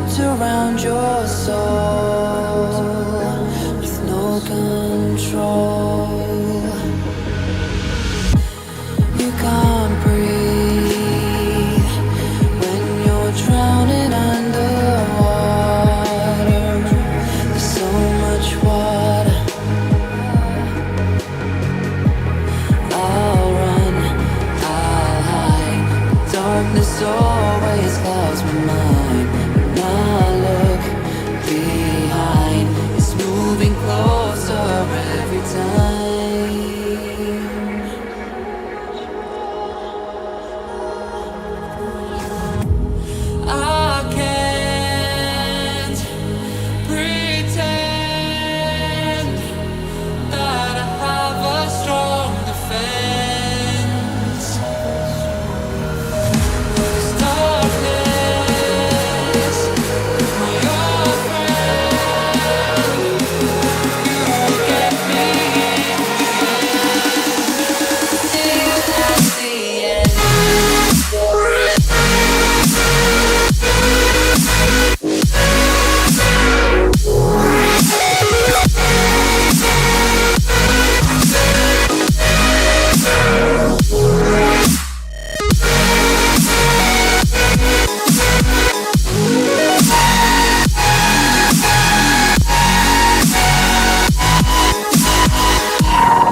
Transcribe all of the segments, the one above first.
wrapped around your soul with no control. You can't breathe when you're drowning underwater. There's so much water. I'll run, I'll hide. Darkness always clouds my mind. When I look behind, it's moving closer every time. I can't pretend that I have a strong defense. There's darkness, my old friend. You get me see you at the end.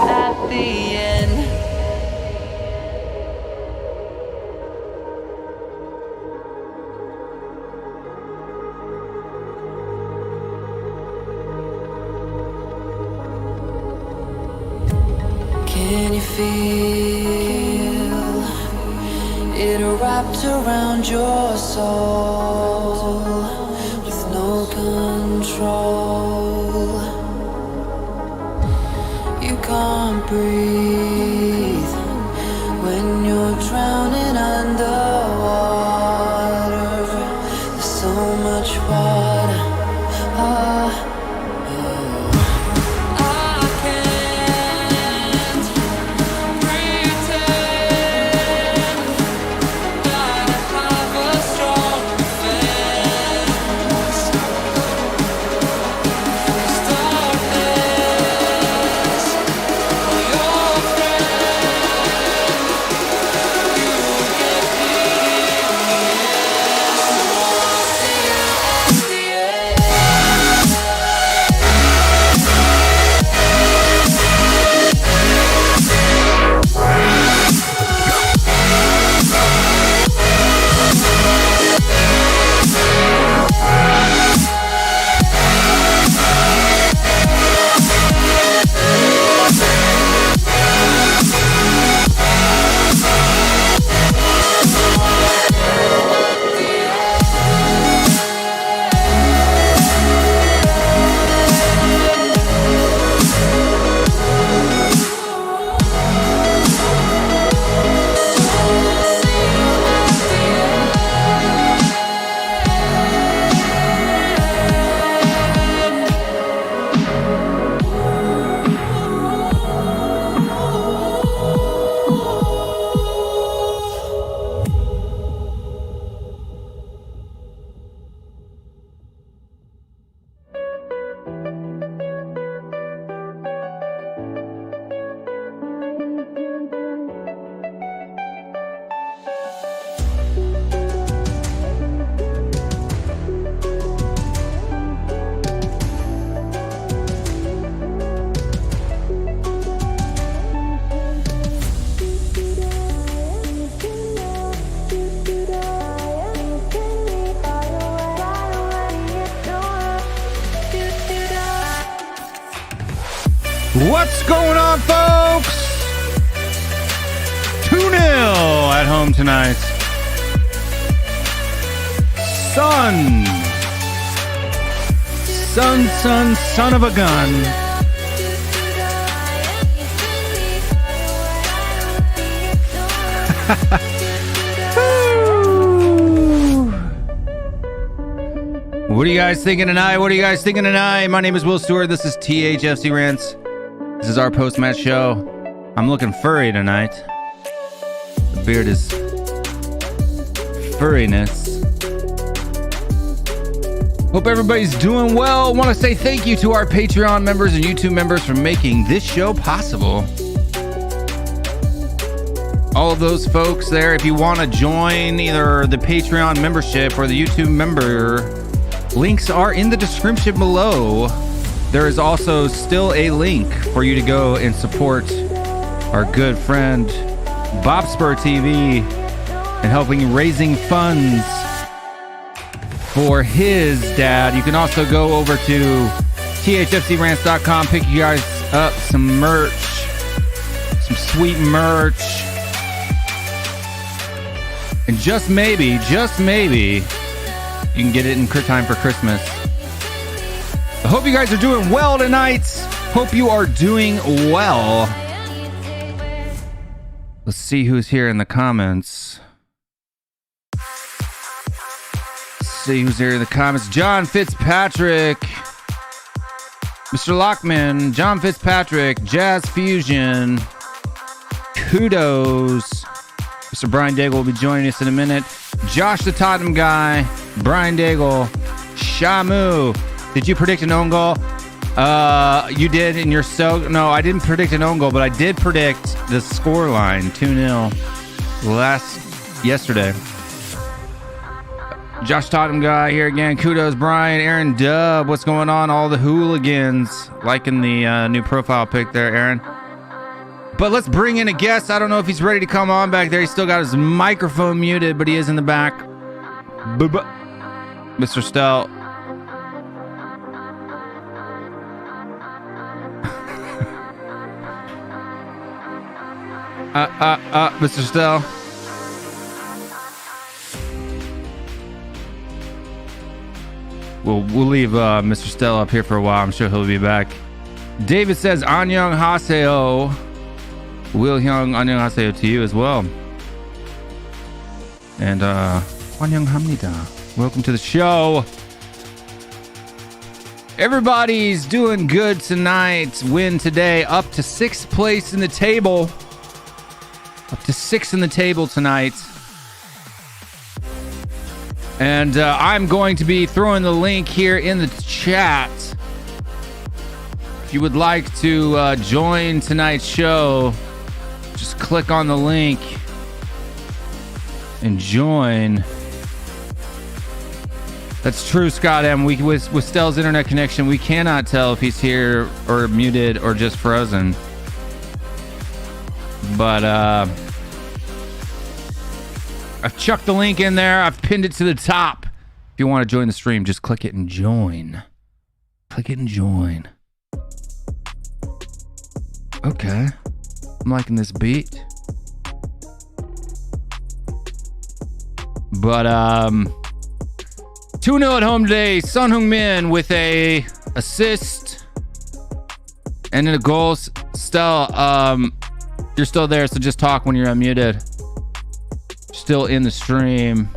At the end. Can you feel it wrapped around your soul with no control? You can't breathe when you're drowning underwater. There's so much water. I can't pretend that I have a strong defense. There's darkness, my old friend. You get me see you at the end. What's going on, folks? 2-0 at home tonight. Son of a gun. What are you guys thinking tonight? My name is Will Stewart. This is THFCRants. This is our post-match show. I'm looking furry tonight. The beard is furriness. Hope everybody's doing well. Want to say thank you to our Patreon members and YouTube members for making this show possible. All of those folks there, if you want to join either the Patreon membership or the YouTube member, links are in the description below. There is also still a link for you to go and support our good friend Bob Spur TV and helping raising funds for his dad. You can also go over to thfcrants.com, pick you guys up some merch, some sweet merch. And just maybe, you can get it in time for Christmas. I hope you guys are doing well tonight. Hope you are doing well. Let's see who's here in the comments. John Fitzpatrick, Mr. Lockman, John Fitzpatrick, Jazz Fusion, Kudos. Mr. Brian Daigle will be joining us in a minute. Josh the Tottenham guy, Brian Daigle, Shamu. Did you predict an own goal? You did in your no, I didn't predict an own goal, but I did predict the score line 2-0 yesterday. Josh Tottenham guy here again. Kudos, Brian, Aaron Dub. What's going on? All the hooligans liking the new profile pic there, Aaron. But let's bring in a guest. I don't know if he's ready to come on back there. He's still got his microphone muted, but he is in the back. Mr. Stell. Mr. Stell. We'll leave Mr. Stell up here for a while. I'm sure he'll be back. David says, 안녕하세요. Will Hyung, 안녕하세요 to you as well. And 환영합니다. Welcome to the show. Everybody's doing good tonight. Win today. Up to 6th place in the table. Up to 6 in the table tonight. And I'm going to be throwing the link here in the chat. If you would like to join tonight's show, just click on the link and join. That's true, Scott M. With Stell's internet connection, we cannot tell if he's here or muted or just frozen. But I've chucked the link in there. I've pinned it to the top. If you want to join the stream, just click it and join. Click it and join. Okay. I'm liking this beat. But 2-0 at home today. Son Heung-Min with a assist and then a goal. Stell, you're still there, so just talk when you're unmuted. Still in the stream.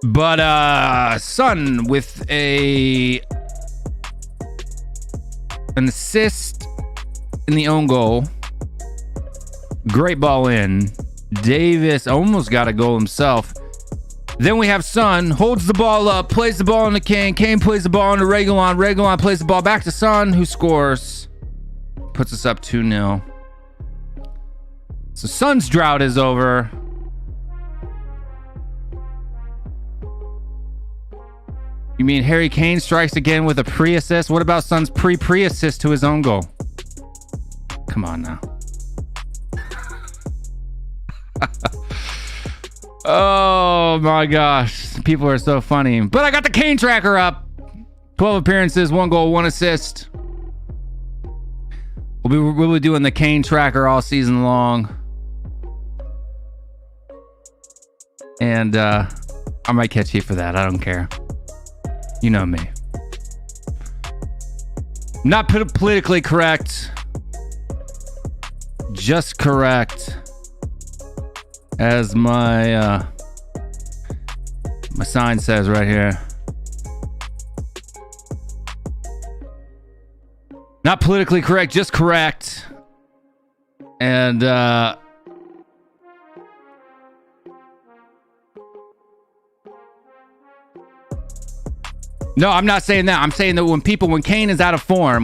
But Son with an assist in the own goal. Great ball in. Davis almost got a goal himself. Then we have Son, holds the ball up, plays the ball into Kane. Kane plays the ball into Reguilon. Reguilon plays the ball back to Son, who scores. Puts us up 2-0. So Son's drought is over. You mean Harry Kane strikes again with a pre-assist? What about Son's pre-assist to his own goal? Come on now. Oh my gosh. People are so funny. But I got the Kane tracker up. 12 appearances, 1 goal, 1 assist. We'll be doing the Kane tracker all season long. And I might catch you for that. I don't care. You know me. Not politically correct. Just correct. As my sign says right here. Not politically correct, just correct. And No, I'm not saying that. I'm saying that when Kane is out of form,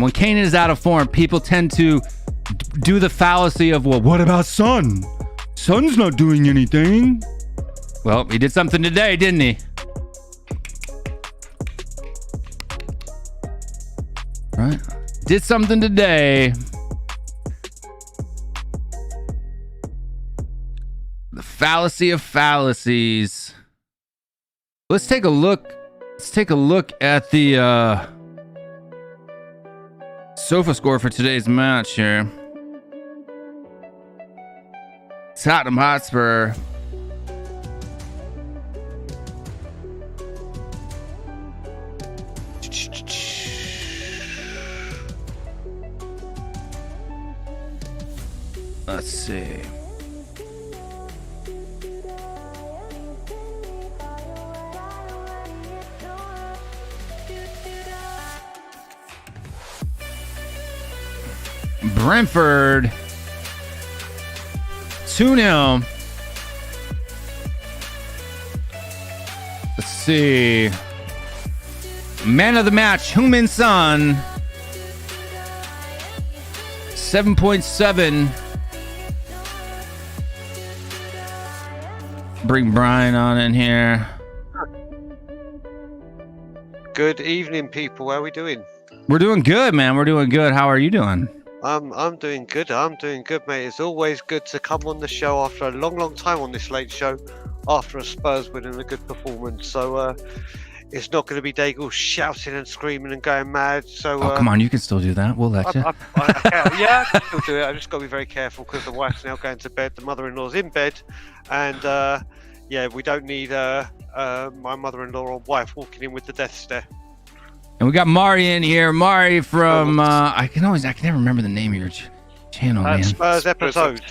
people tend to do the fallacy of, well, what about Son? Son's not doing anything. Well, he did something today, didn't he? Right? Did something today. The fallacy of fallacies. Let's take a look at the sofa score for today's match here. Tottenham Hotspur. Let's see. Brentford 2-0. Let's see. Man of the match, HeungMin Son. 7.7. Bring Brian on in here. Good evening, people. How are we doing? We're doing good, man. We're doing good. How are you doing? I'm doing good. I'm doing good, mate. It's always good to come on the show after a long time on this late show, after a Spurs win and a good performance. So it's not going to be Daigle shouting and screaming and going mad. So come on, you can still do that. We'll let you. I can still do it. I just got to be very careful because the wife's now going to bed. The mother-in-law's in bed, and yeah, we don't need my mother-in-law or wife walking in with the death stare. And we got Mari in here. Mari from I can never remember the name of your channel, man. Spurs episode.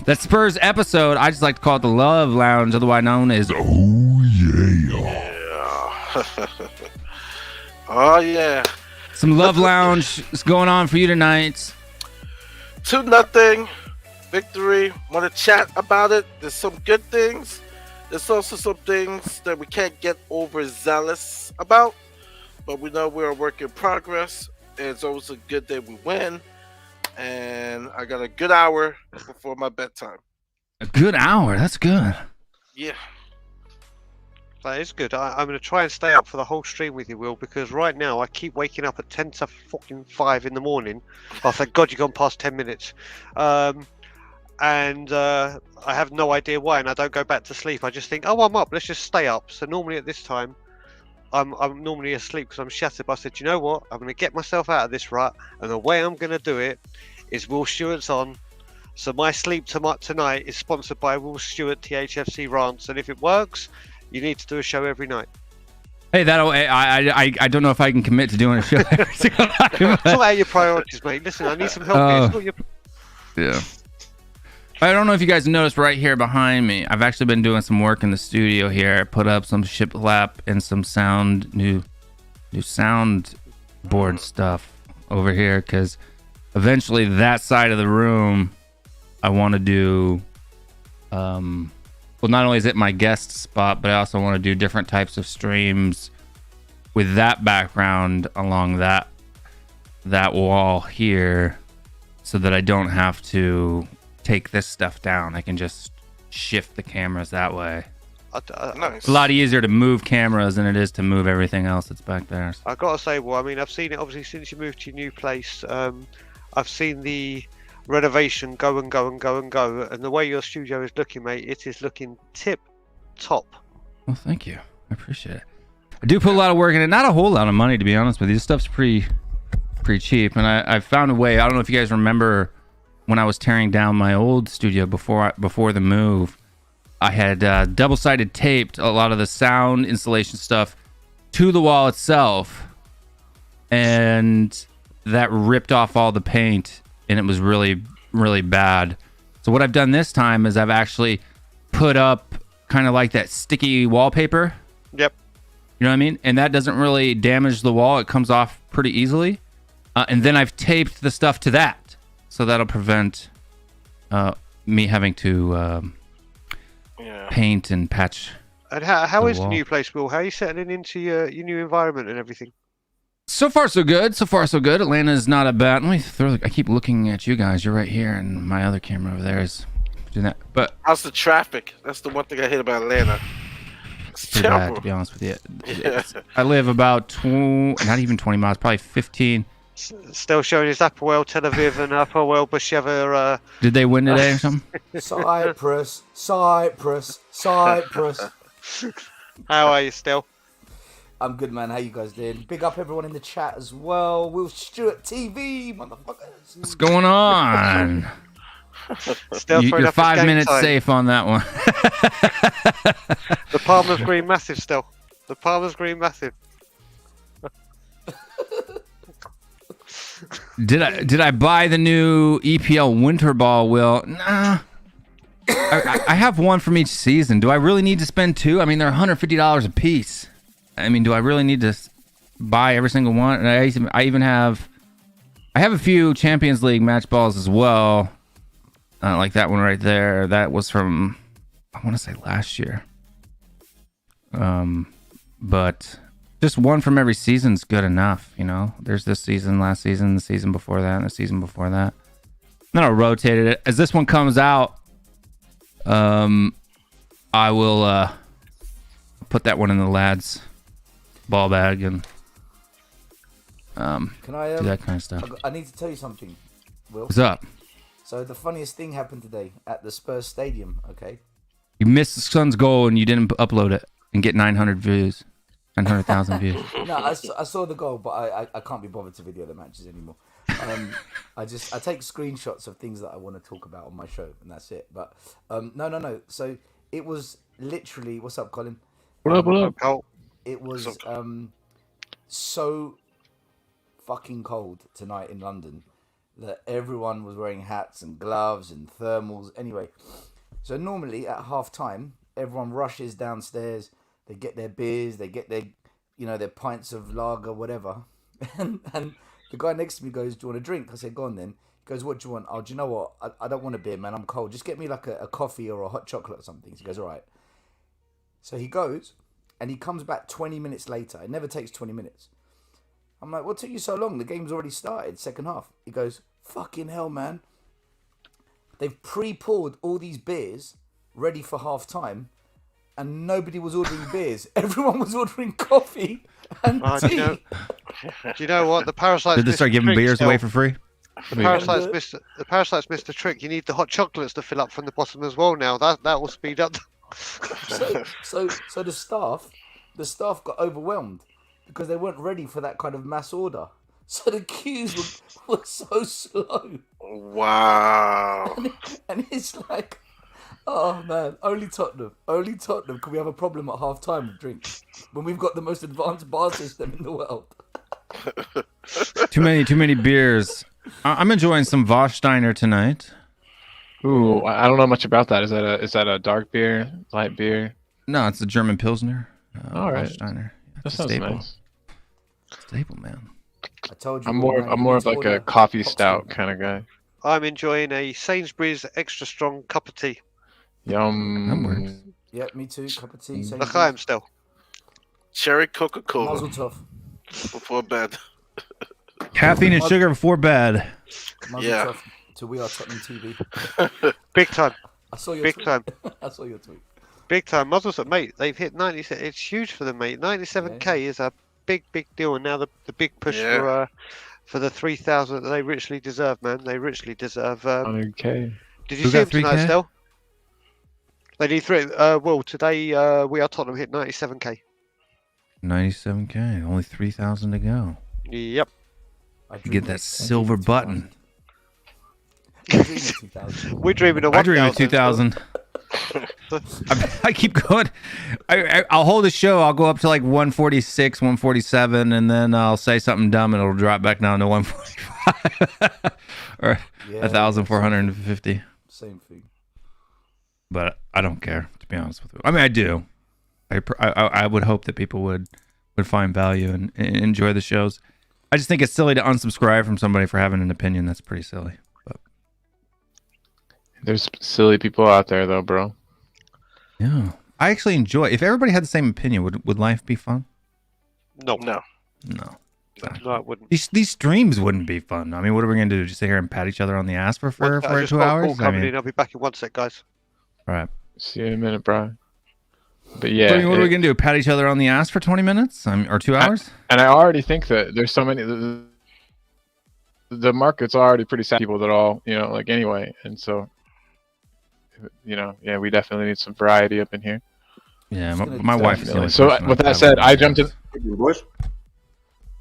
That Spurs episode. I just like to call it the Love Lounge, otherwise known as Oh Yeah. Oh yeah. Some Love Lounge is going on for you tonight. 2-0 victory. Want to chat about it? There's some good things. There's also some things that we can't get overzealous about. But we know we're a work in progress, and it's always a good day we win. And I got a good hour before my bedtime. A good hour? That's good. Yeah. That is good. I'm going to try and stay up for the whole stream with you, Will, because right now I keep waking up at 10 to fucking 5 in the morning. Oh, thank God you've gone past 10 minutes. And I have no idea why, and I don't go back to sleep. I just think, oh, I'm up. Let's just stay up. So normally at this time, I'm normally asleep because I'm shattered. But I said, you know what? I'm going to get myself out of this rut, and the way I'm going to do it is WillStewart's on. So my sleep tonight is sponsored by WillStewartTHFCRants, and if it works, you need to do a show every night. Hey, I don't know if I can commit to doing a show every single night. Sort out your priorities, mate. Listen, I need some help here. Yeah. I don't know if you guys noticed right here behind me. I've actually been doing some work in the studio here. I put up some shiplap and some new soundboard stuff over here because eventually that side of the room I want to do. Well, not only is it my guest spot, but I also want to do different types of streams with that background along that wall here, so that I don't have to take this stuff down. I can just shift the cameras that way. Nice. It's a lot easier to move cameras than it is to move everything else that's back there. I gotta say, well, I mean, I've seen it obviously since you moved to your new place. I've seen the renovation go, and the way your studio is looking, mate, it is looking tip top. Well, thank you. I appreciate it. I do put a lot of work in it. Not a whole lot of money, to be honest with you. This stuff's pretty cheap, and I found a way. I don't know if you guys remember when I was tearing down my old studio before the move. I had double-sided taped a lot of the sound installation stuff to the wall itself, and that ripped off all the paint, and it was really, really bad. So what I've done this time is I've actually put up kind of like that sticky wallpaper. Yep. You know what I mean? And that doesn't really damage the wall. It comes off pretty easily. And then I've taped the stuff to that. So that'll prevent me having to paint and patch And how The is the wall. new place, Will? How are you settling into your new environment and everything? So far, so good. So far, so good. Atlanta is not a bad. Let me throw. I keep looking at you guys. You're right here, and my other camera over there is doing that. But How's the traffic? That's the one thing I hate about Atlanta. It's pretty bad, terrible. to be honest with you. Yeah. I live about not even 20 miles, probably 15. Still showing his Upperwell, Tel Aviv, and Upperwell, Busheva. Did they win today or something? Cyprus, Cyprus, Cyprus. How are you still? I'm good, man. How you guys doing? Big up everyone in the chat as well. Will Stewart TV, motherfuckers. What's going on? Still throwing You're up his 5 game minutes time. safe on that one. The Palmer's Green massive still. The Palmer's Green massive. Did I buy the new EPL Winter Ball, Will? Nah. I have one from each season. Do I really need to spend two? I mean, they're $150 a piece. I mean, do I really need to buy every single one? And I even have a few Champions League match balls as well. Like that one right there. That was from, I want to say last year. But just one from every season's good enough, you know. There's this season, last season, the season before that, and the season before that. Then I'll rotate it. As this one comes out, I will put that one in the lads' ball bag and Can I do that kind of stuff. I need to tell you something, Will. What's up? So the funniest thing happened today at the Spurs stadium, okay? You missed the Suns' goal and you didn't upload it and get 900 views. 900,000 views. No, I saw the goal, but I can't be bothered to video the matches anymore. I take screenshots of things that I want to talk about on my show, and that's it. But no. So it was literally, what's up, Colin? What up? What up? Oh, It was so fucking cold tonight in London that everyone was wearing hats and gloves and thermals. Anyway, so normally at half time, everyone rushes downstairs. They get their beers, they get their, their pints of lager, whatever. And the guy next to me goes, "Do you want a drink?" I said, "Go on then." He goes, "What do you want?" "Oh, do you know what? I don't want a beer, man. I'm cold. Just get me like a coffee or a hot chocolate or something." So he goes, "All right." So he goes, and he comes back 20 minutes later. It never takes 20 minutes. I'm like, "What took you so long? The game's already started, second half." He goes, "Fucking hell, man. They've pre-poured all these beers ready for half time. And nobody was ordering beers. Everyone was ordering coffee and tea." do you know what? The parasites. Did they start giving beers away for free? The parasites missed the trick. You need the hot chocolates to fill up from the bottom as well. Now that will speed up. So the staff got overwhelmed because they weren't ready for that kind of mass order. So the queues were so slow. Wow. And it's like, oh man, only Tottenham. Can we have a problem at half time with drinks when we've got the most advanced bar system in the world? Too many beers. I'm enjoying some Vosteiner tonight. Ooh, I don't know much about that. Is that a dark beer, light beer? No, it's a German Pilsner. All right. Vosteiner. That It's a sounds staple. nice. Staple, man. I told you. I'm more of like a coffee stout kind of guy. I'm enjoying a Sainsbury's extra strong cup of tea. That Yum. works. Yeah, me too. Cup of tea. L'chaim still. Cherry Coca-Cola Mazel tov. before bed. Caffeine and sugar before bed. Mazel Yeah. tov to We Are Tottenham TV. Big time. I saw your Big tweet. time. I saw your tweet. Big time. Muzzles up, mate. They've hit 97. It's huge for them, mate. 97k is a big deal. And now the big push for the 3,000 that they richly deserve, man. They richly deserve. Okay. Did you Who see them got tonight, 3K? Stel? They need three. Well, today We Are Tottenham hit 97k. 97k. Only 3,000 to go. Yep. You get that silver button. We're dreaming of 1,000. I dream of 2,000. I keep going. I'll hold a show. I'll go up to like 146, 147, and then I'll say something dumb, and it'll drop back down to 145 or 1,450. Same thing. But I don't care, to be honest with you. I mean, I do. I would hope that people would find value and enjoy the shows. I just think it's silly to unsubscribe from somebody for having an opinion. That's pretty silly. But There's silly people out there though, bro. yeah, I actually enjoy. If everybody had the same opinion, would life be fun? No. No. No. No, it wouldn't. These streams wouldn't be fun. I mean, what are we gonna do? Just sit here and pat each other on the ass for I just 2 got a hours? call coming I mean, in. I'll be back in 1 sec, guys. all right. See you in a minute, bro. But yeah, What are we gonna do? Pat each other on the ass for 20 minutes? Or 2 hours? And I already think that there's so many. The market's already pretty sad people that all like anyway, and so yeah, we definitely need some variety up in here. Yeah, Just gonna my tell wife you is the only So person with that I've said, had I with jumped in. boys.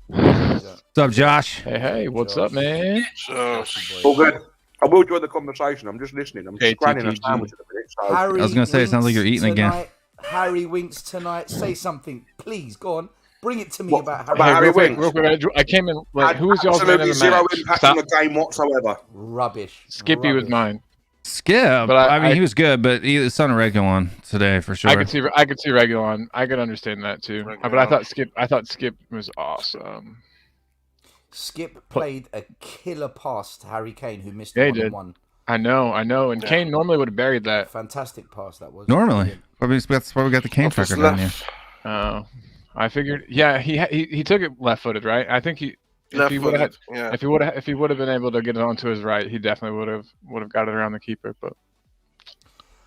What's up, Josh? Hey, what's up, man? So, All good. I will join the conversation. I'm just listening. I'm Okay, scanning a TTG. sandwich at the minute. So Harry I was gonna say, it sounds like you're Winks eating again. tonight. Harry Winks tonight. Say something, please. Go on. Bring it to me What about Harry. about Hey, Harry real quick, Winks? I came in. Like, who was y'all's man of absolutely the zero match? impact Stop. on the game whatsoever. Rubbish. Skippy was Rubbish. mine. Skip. But I mean, he was good, but it's on a regular one today for sure. I could see Regulon. I could understand that too. But I thought Skip was awesome. Skip played a killer pass to Harry Kane, who missed Yeah, he one did. on one. I know. And Kane normally would have buried that. Fantastic pass that was. Normally, that's why we got the Kane off his tracker down here. left. Oh, I figured. Yeah, he took it left-footed, right? I think if he would have Left-footed. Yeah. if he would have been able to get it onto his right, he definitely would have got it around the keeper. But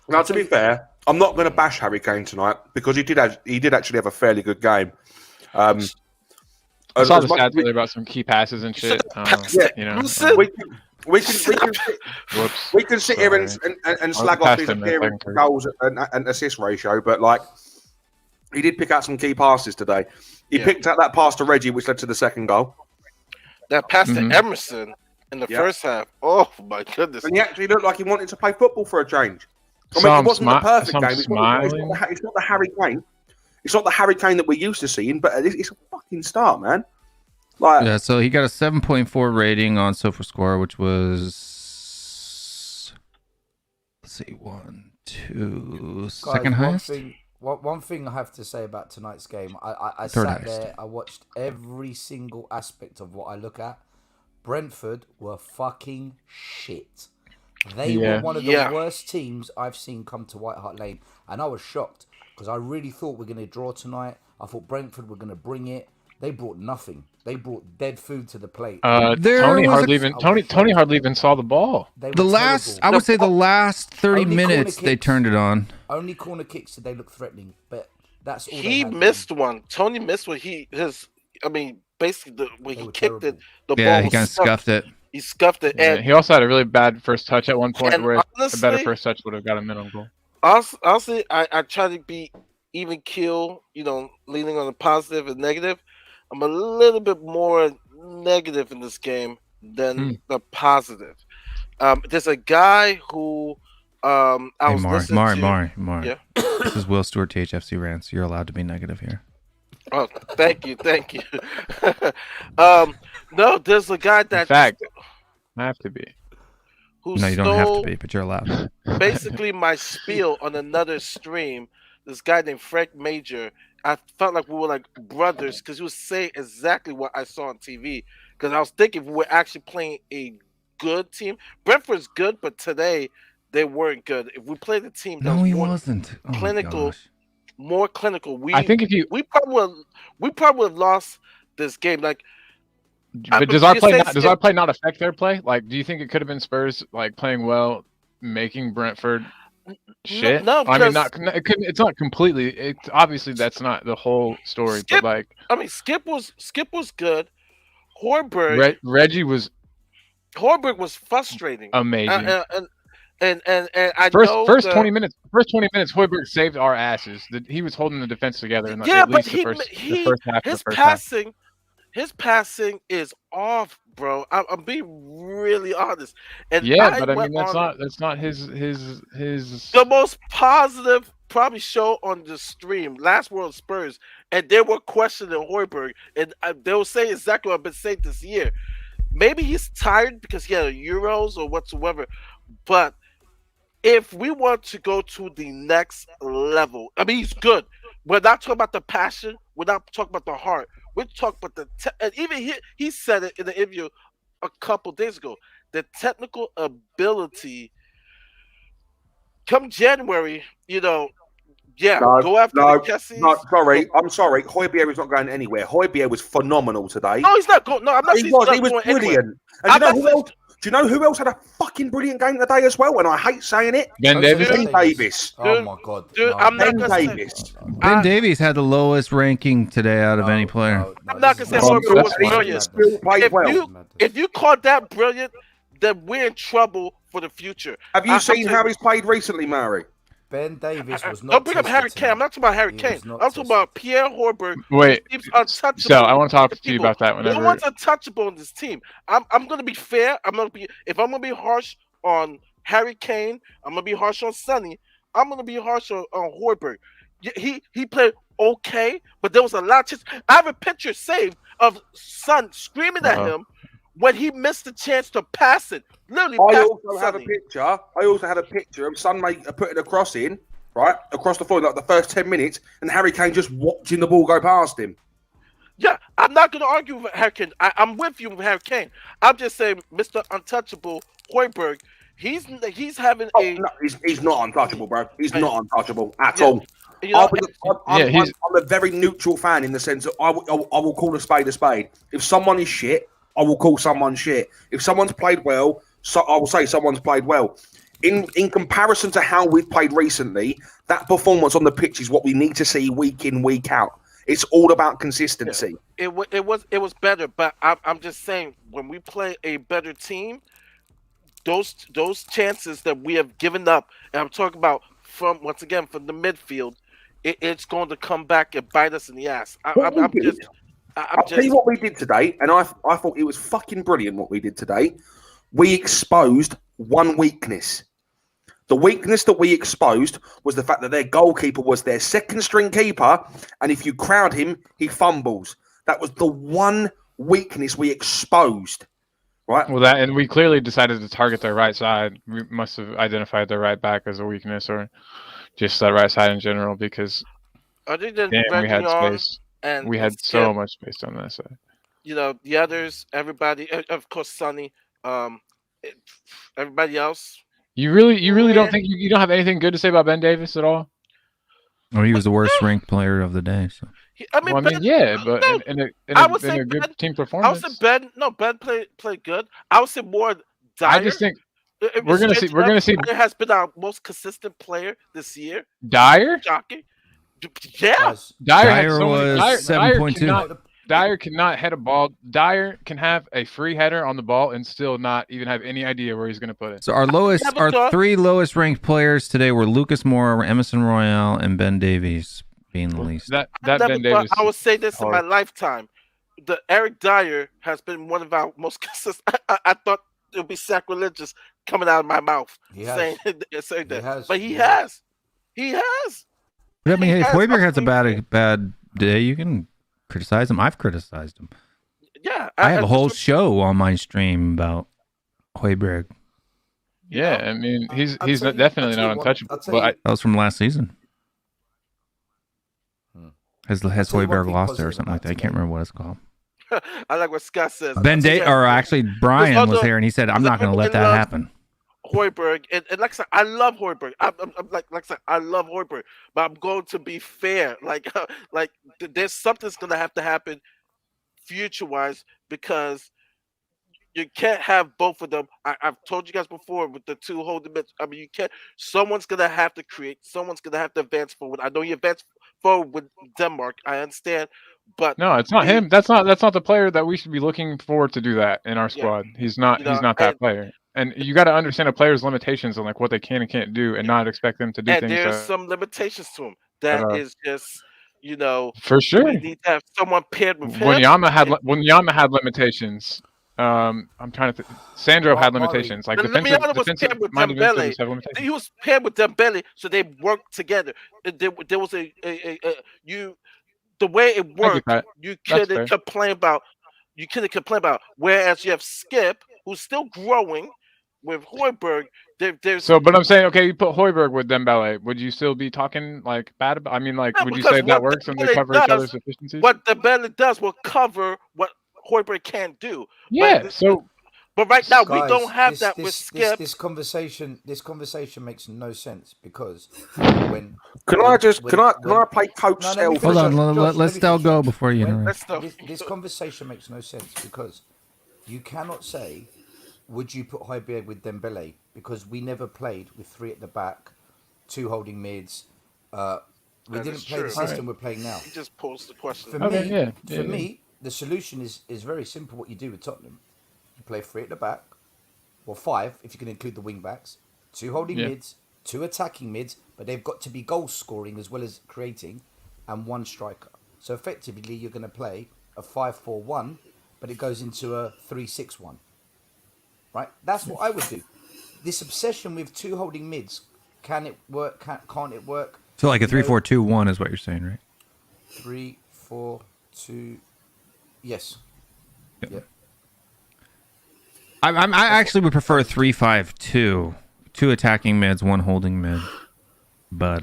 Now, to be fair, I'm not going to bash Harry Kane tonight because he did actually have a fairly good game. I saw the as much- stats earlier about some key passes and shit. Yeah. You we can sit here and slag off his appearance, goals and assist ratio, but like he did pick out some key passes today. He picked out that pass to Reggie, which led to the second goal. That pass Mhm. to Emerson in the first half. Oh my goodness. And he actually looked like he wanted to play football for a change. I mean, So it I'm wasn't the perfect so I'm game. It's not the Harry Kane. It's not the Harry Kane that we're used to seeing, but it's a fucking start, man. Like, Yeah, so he got a 7.4 rating on SofaScore, which was, let's see, 1, 2, Guys, second highest. One thing I have to say about tonight's game, I Third sat highest. there, I watched every single aspect of what I look at. Brentford were fucking shit. They were one of the worst teams I've seen come to White Hart Lane, and I was shocked because I really thought we're going to draw tonight. I thought Brentford were going to bring it. They brought nothing. They brought dead food to the plate. Tony hardly even saw the ball. They were The last, terrible. I would say the last 30 Only minutes, corner they kicks. turned it on. Only corner kicks did they look threatening, but that's all. He they had. missed one. Tony missed what basically when They he were kicked terrible. it, the Yeah, ball he was kind of scuffed it. He scuffed it, Yeah, and he also had a really bad first touch at one point, And where a better honestly- first touch would have got him in on goal. honestly, I try to be even keel, leaning on the positive and negative. I'm a little bit more negative in this game than the positive. There's a guy who I Hey, was listening to. Mari. Yeah. This is WillStewartTHFCRants. You're allowed to be negative here. Oh, thank you. No, there's a guy In that fact, I have to be. who No, you don't have to stole be, but you're allowed. basically my spiel on another stream. This guy named Frank Major. I felt like we were like brothers because he was saying exactly what I saw on TV. Because I was thinking if we were actually playing a good team. Brentford's good, but today they weren't good. If we played a team that No, was he more wasn't. Oh my clinical, gosh. more clinical, I think if you, we probably would have lost this game. Like, but does you our play say not, does our play not affect their play? Like, do you think it could have been Spurs like playing well, making Brentford shit? no, I mean, because- it couldn't. It's not completely. It's obviously that's not the whole story, Skip- but like I mean, Skip was good. Reggie was Horberg was frustrating. amazing. And I First know 20 minutes, Hoiberg saved our asses. He was holding the defense together in Yeah, at but least the first half. his Of the first half. his passing is off, bro. I'm being really honest. And Yeah, but I went mean that's on not his. the most positive probably show on the stream, Last World Spurs, and they were questioning Hoiberg, and they will say exactly what I've been saying this year. Maybe he's tired because he had Euros or whatsoever, but if we want to go to the next level, I mean, he's good. We're not talking about the passion. We're not talking about the heart. We're talking about and even he said it in the interview a couple days ago. The technical ability. Come January, Yeah, No, go after no, the Kessies. no, sorry, I'm sorry. Højbjerg is not going anywhere. Højbjerg was phenomenal today. No, he's not going. No, I'm not saying He he's was. not He was going anywhere. brilliant. And I'm do you know not who saying- else? Do you know who else had a fucking brilliant game today as well? And I hate saying it. Ben Davis. Ben Davis. Oh my god. Dude, no. I'm not Ben gonna say. Davis. Ben Davies had the lowest ranking today out of any player. I'm not gonna say Well, Højbjerg was that's brilliant. Still played well. If you call that brilliant, then we're in trouble for the future. Have you seen how he's played recently, Murray? Ben Davis was not. Don't bring up tested Harry Kane. I'm not talking about Harry He Kane. was I'm not talking about Pierre Højbjerg. Wait, who seems untouchable. so I want to talk to you people. about that No whenever. one's untouchable in this team. I'm gonna be fair. If I'm gonna be harsh on Harry Kane, I'm gonna be harsh on Sonny. I'm gonna be harsh on Højbjerg. He played okay, but there was a lot of I have a picture saved of Son screaming at him when he missed the chance to pass it. Literally, I pass also had a picture of Son putting a cross in, right, across the floor, like the first 10 minutes, and Harry Kane just watching the ball go past him. Yeah, I'm not going to argue with Harry Kane. I'm with you with Harry Kane. I'm just saying, Mr. Untouchable Højbjerg, he's having a. No, he's not untouchable, bro. He's not untouchable at Yeah. all. You know, I'm a very neutral fan in the sense that I will call a spade a spade. If someone is shit, I will call someone shit. If someone's played well, so I will say someone's played well. In comparison to how we've played recently, that performance on the pitch is what we need to see week in, week out. It's all about consistency. It was better, but I'm just saying when we play a better team, those chances that we have given up, and I'm talking about from the midfield, it's going to come back and bite us in the ass. I'll tell you what we did today, and I thought it was fucking brilliant what we did today. We exposed one weakness. The weakness that we exposed was the fact that their goalkeeper was their second string keeper, and if you crowd him, he fumbles. That was the one weakness we exposed. Right. Well, and we clearly decided to target their right side. We must have identified their right back as a weakness, or just that right side in general, because other than we had space. And we had so much space on that side. You know, the others, everybody, of course, Sonny, everybody else. You really don't think you don't have anything good to say about Ben Davis at all? Or he was the worst ranked player of the day. So. But in a good team performance. I would say Ben played good. I would say more Dyer. I just think we're gonna see. Dyer has been our most consistent player this year. Dyer? Shocking. Yeah. Dyer was 7.2. Dyer cannot head a ball. Dyer can have a free header on the ball and still not even have any idea where he's going to put it. So our three lowest ranked players today were Lucas Moura, Emerson Royale, and Ben Davies being the least. Ben Davies. I would say this in my lifetime. The Eric Dyer has been one of our most consistent. I thought it would be sacrilegious coming out of my mouth saying that. But he has. But I mean, if Højbjerg has a bad day, you can criticize him. I've criticized him. Yeah, I have a whole show on my stream about Højbjerg. Yeah, I mean, he's definitely not untouchable. That was from last season. Has Højbjerg lost it or something like that? I can't remember what it's called. I like what Scott says. Brian was here and he said, "I'm not going to let that happen." Højbjerg and like I said, I love Højbjerg. I'm like I said, I love Højbjerg, but I'm going to be fair. Like there's something's going to have to happen future-wise because you can't have both of them. I've told you guys before with the two holding mid. I mean, you can't. Someone's going to have to create. Someone's going to have to advance forward. I know you advance forward with Denmark. I understand. But no, it's not him. That's not the player that we should be looking for to do that in our squad. He's not. He's not that player. And you got to understand a player's limitations on like what they can and can't do, and not expect them to do things. And there's some limitations to him. That is just, for sure. We need to have someone paired with him. When Yama had limitations, I'm trying to. Sandro had limitations. Like defensive minded midfielders have limitations. He was paired with Dembele, so they worked together. There was the way it worked. You couldn't complain about. Whereas you have Skip, who's still growing. With Højbjerg, there's but I'm saying, okay, you put Højbjerg with Dembele, would you still be talking like bad about? I mean, like, would you say that works and they cover each other's deficiencies? What Dembele does will cover what Højbjerg can't do. Yeah. But right now we Guys, don't have that with Skip. This conversation makes no sense because when Can I play coach No, self? Hold on, Josh, let's still go before you. This conversation makes no sense because you cannot say, would you put Højbjerg with Dembele? Because we never played with 3 at the back, 2 holding mids. We didn't play the system we're playing now. He just posed the question. For me, the solution is very simple. What you do with Tottenham, you play 3 at the back, or 5 if you can include the wing backs, 2 holding mids, 2 attacking mids, but they've got to be goal scoring as well as creating, and 1 striker. So effectively, you're going to play a 5-4-1, but it goes into a 3-6-1. Right? That's what I would do. This obsession with 2 holding mids, can it work? Can't it work? So like a 3-4-2-1 is what you're saying, right? 3-4-2. Yes. Yeah. I actually would prefer 3-5-2. 2 attacking mids, 1 holding mid, but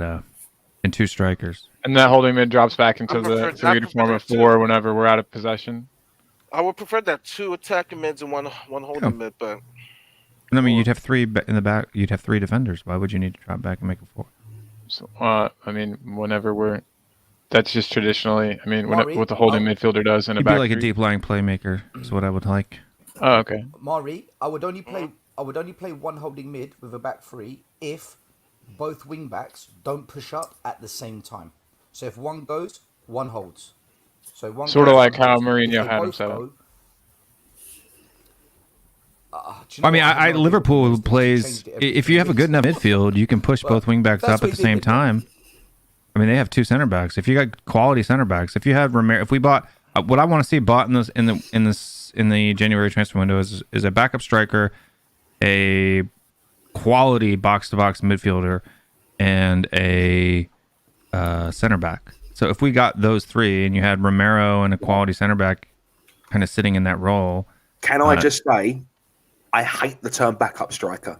and 2 strikers. And that holding mid drops back into the 3 to form a 4 whenever we're out of possession. I would prefer that 2 attacking mids and one holding mid, but I mean, you'd have 3 in the back. You'd have 3 defenders. Why would you need to drop back and make a 4? So, I mean, whenever that's just traditionally. I mean, what the holding midfielder does in a You'd back. be like a deep lying playmaker. Is what I would like. Oh, okay. Mari, I would only play 1 holding mid with a back 3 if both wing backs don't push up at the same time. So if one goes, one holds. So one sort of goes, like one how holds. Mourinho If had they him both set up. go, do you know I mean, what? have no idea. Liverpool They've plays. changed it every If you have a good enough midfield, you can push both wing backs that's up what at the he did same with time. I mean, they have 2 center backs. If you got quality center backs, if you had Romero, if we bought what I want to see bought in the January transfer window is a backup striker, a quality box to box midfielder, and a center back. So if we got those 3 and you had Romero and a quality center back, kind of sitting in that role, Can I just say, I hate the term backup striker.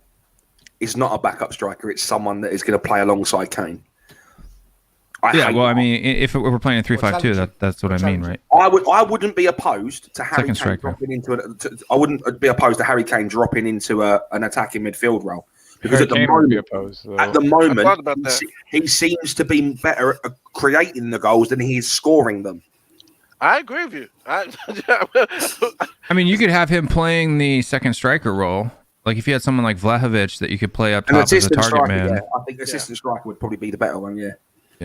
It's not a backup striker. It's someone that is going to play alongside Kane. I mean, if we're playing a 3-5-2, that's what I mean, right? I wouldn't be opposed to Harry Second Kane striker. dropping into I wouldn't be opposed to Harry Kane dropping into an attacking midfield role because Harry at the Kane would be opposed, though. at the I thought moment about that. he seems to be better at creating the goals than he is scoring them. I agree with you. I mean, you could have him playing the second striker role. Like if you had someone like Vlahovic that you could play up An top as a assistant target striker, man. yeah. I think assistant striker would probably be the better one. Yeah.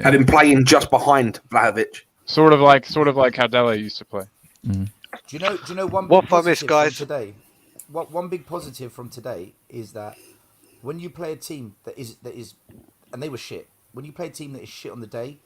Have him playing just behind Vlahovic. Sort of like how Dele used to play. Mm-hmm. Do you know one big What I positive miss, from guys? today? One big positive from today is that when you play a team that is and they were shit. When you play a team that is shit on the day,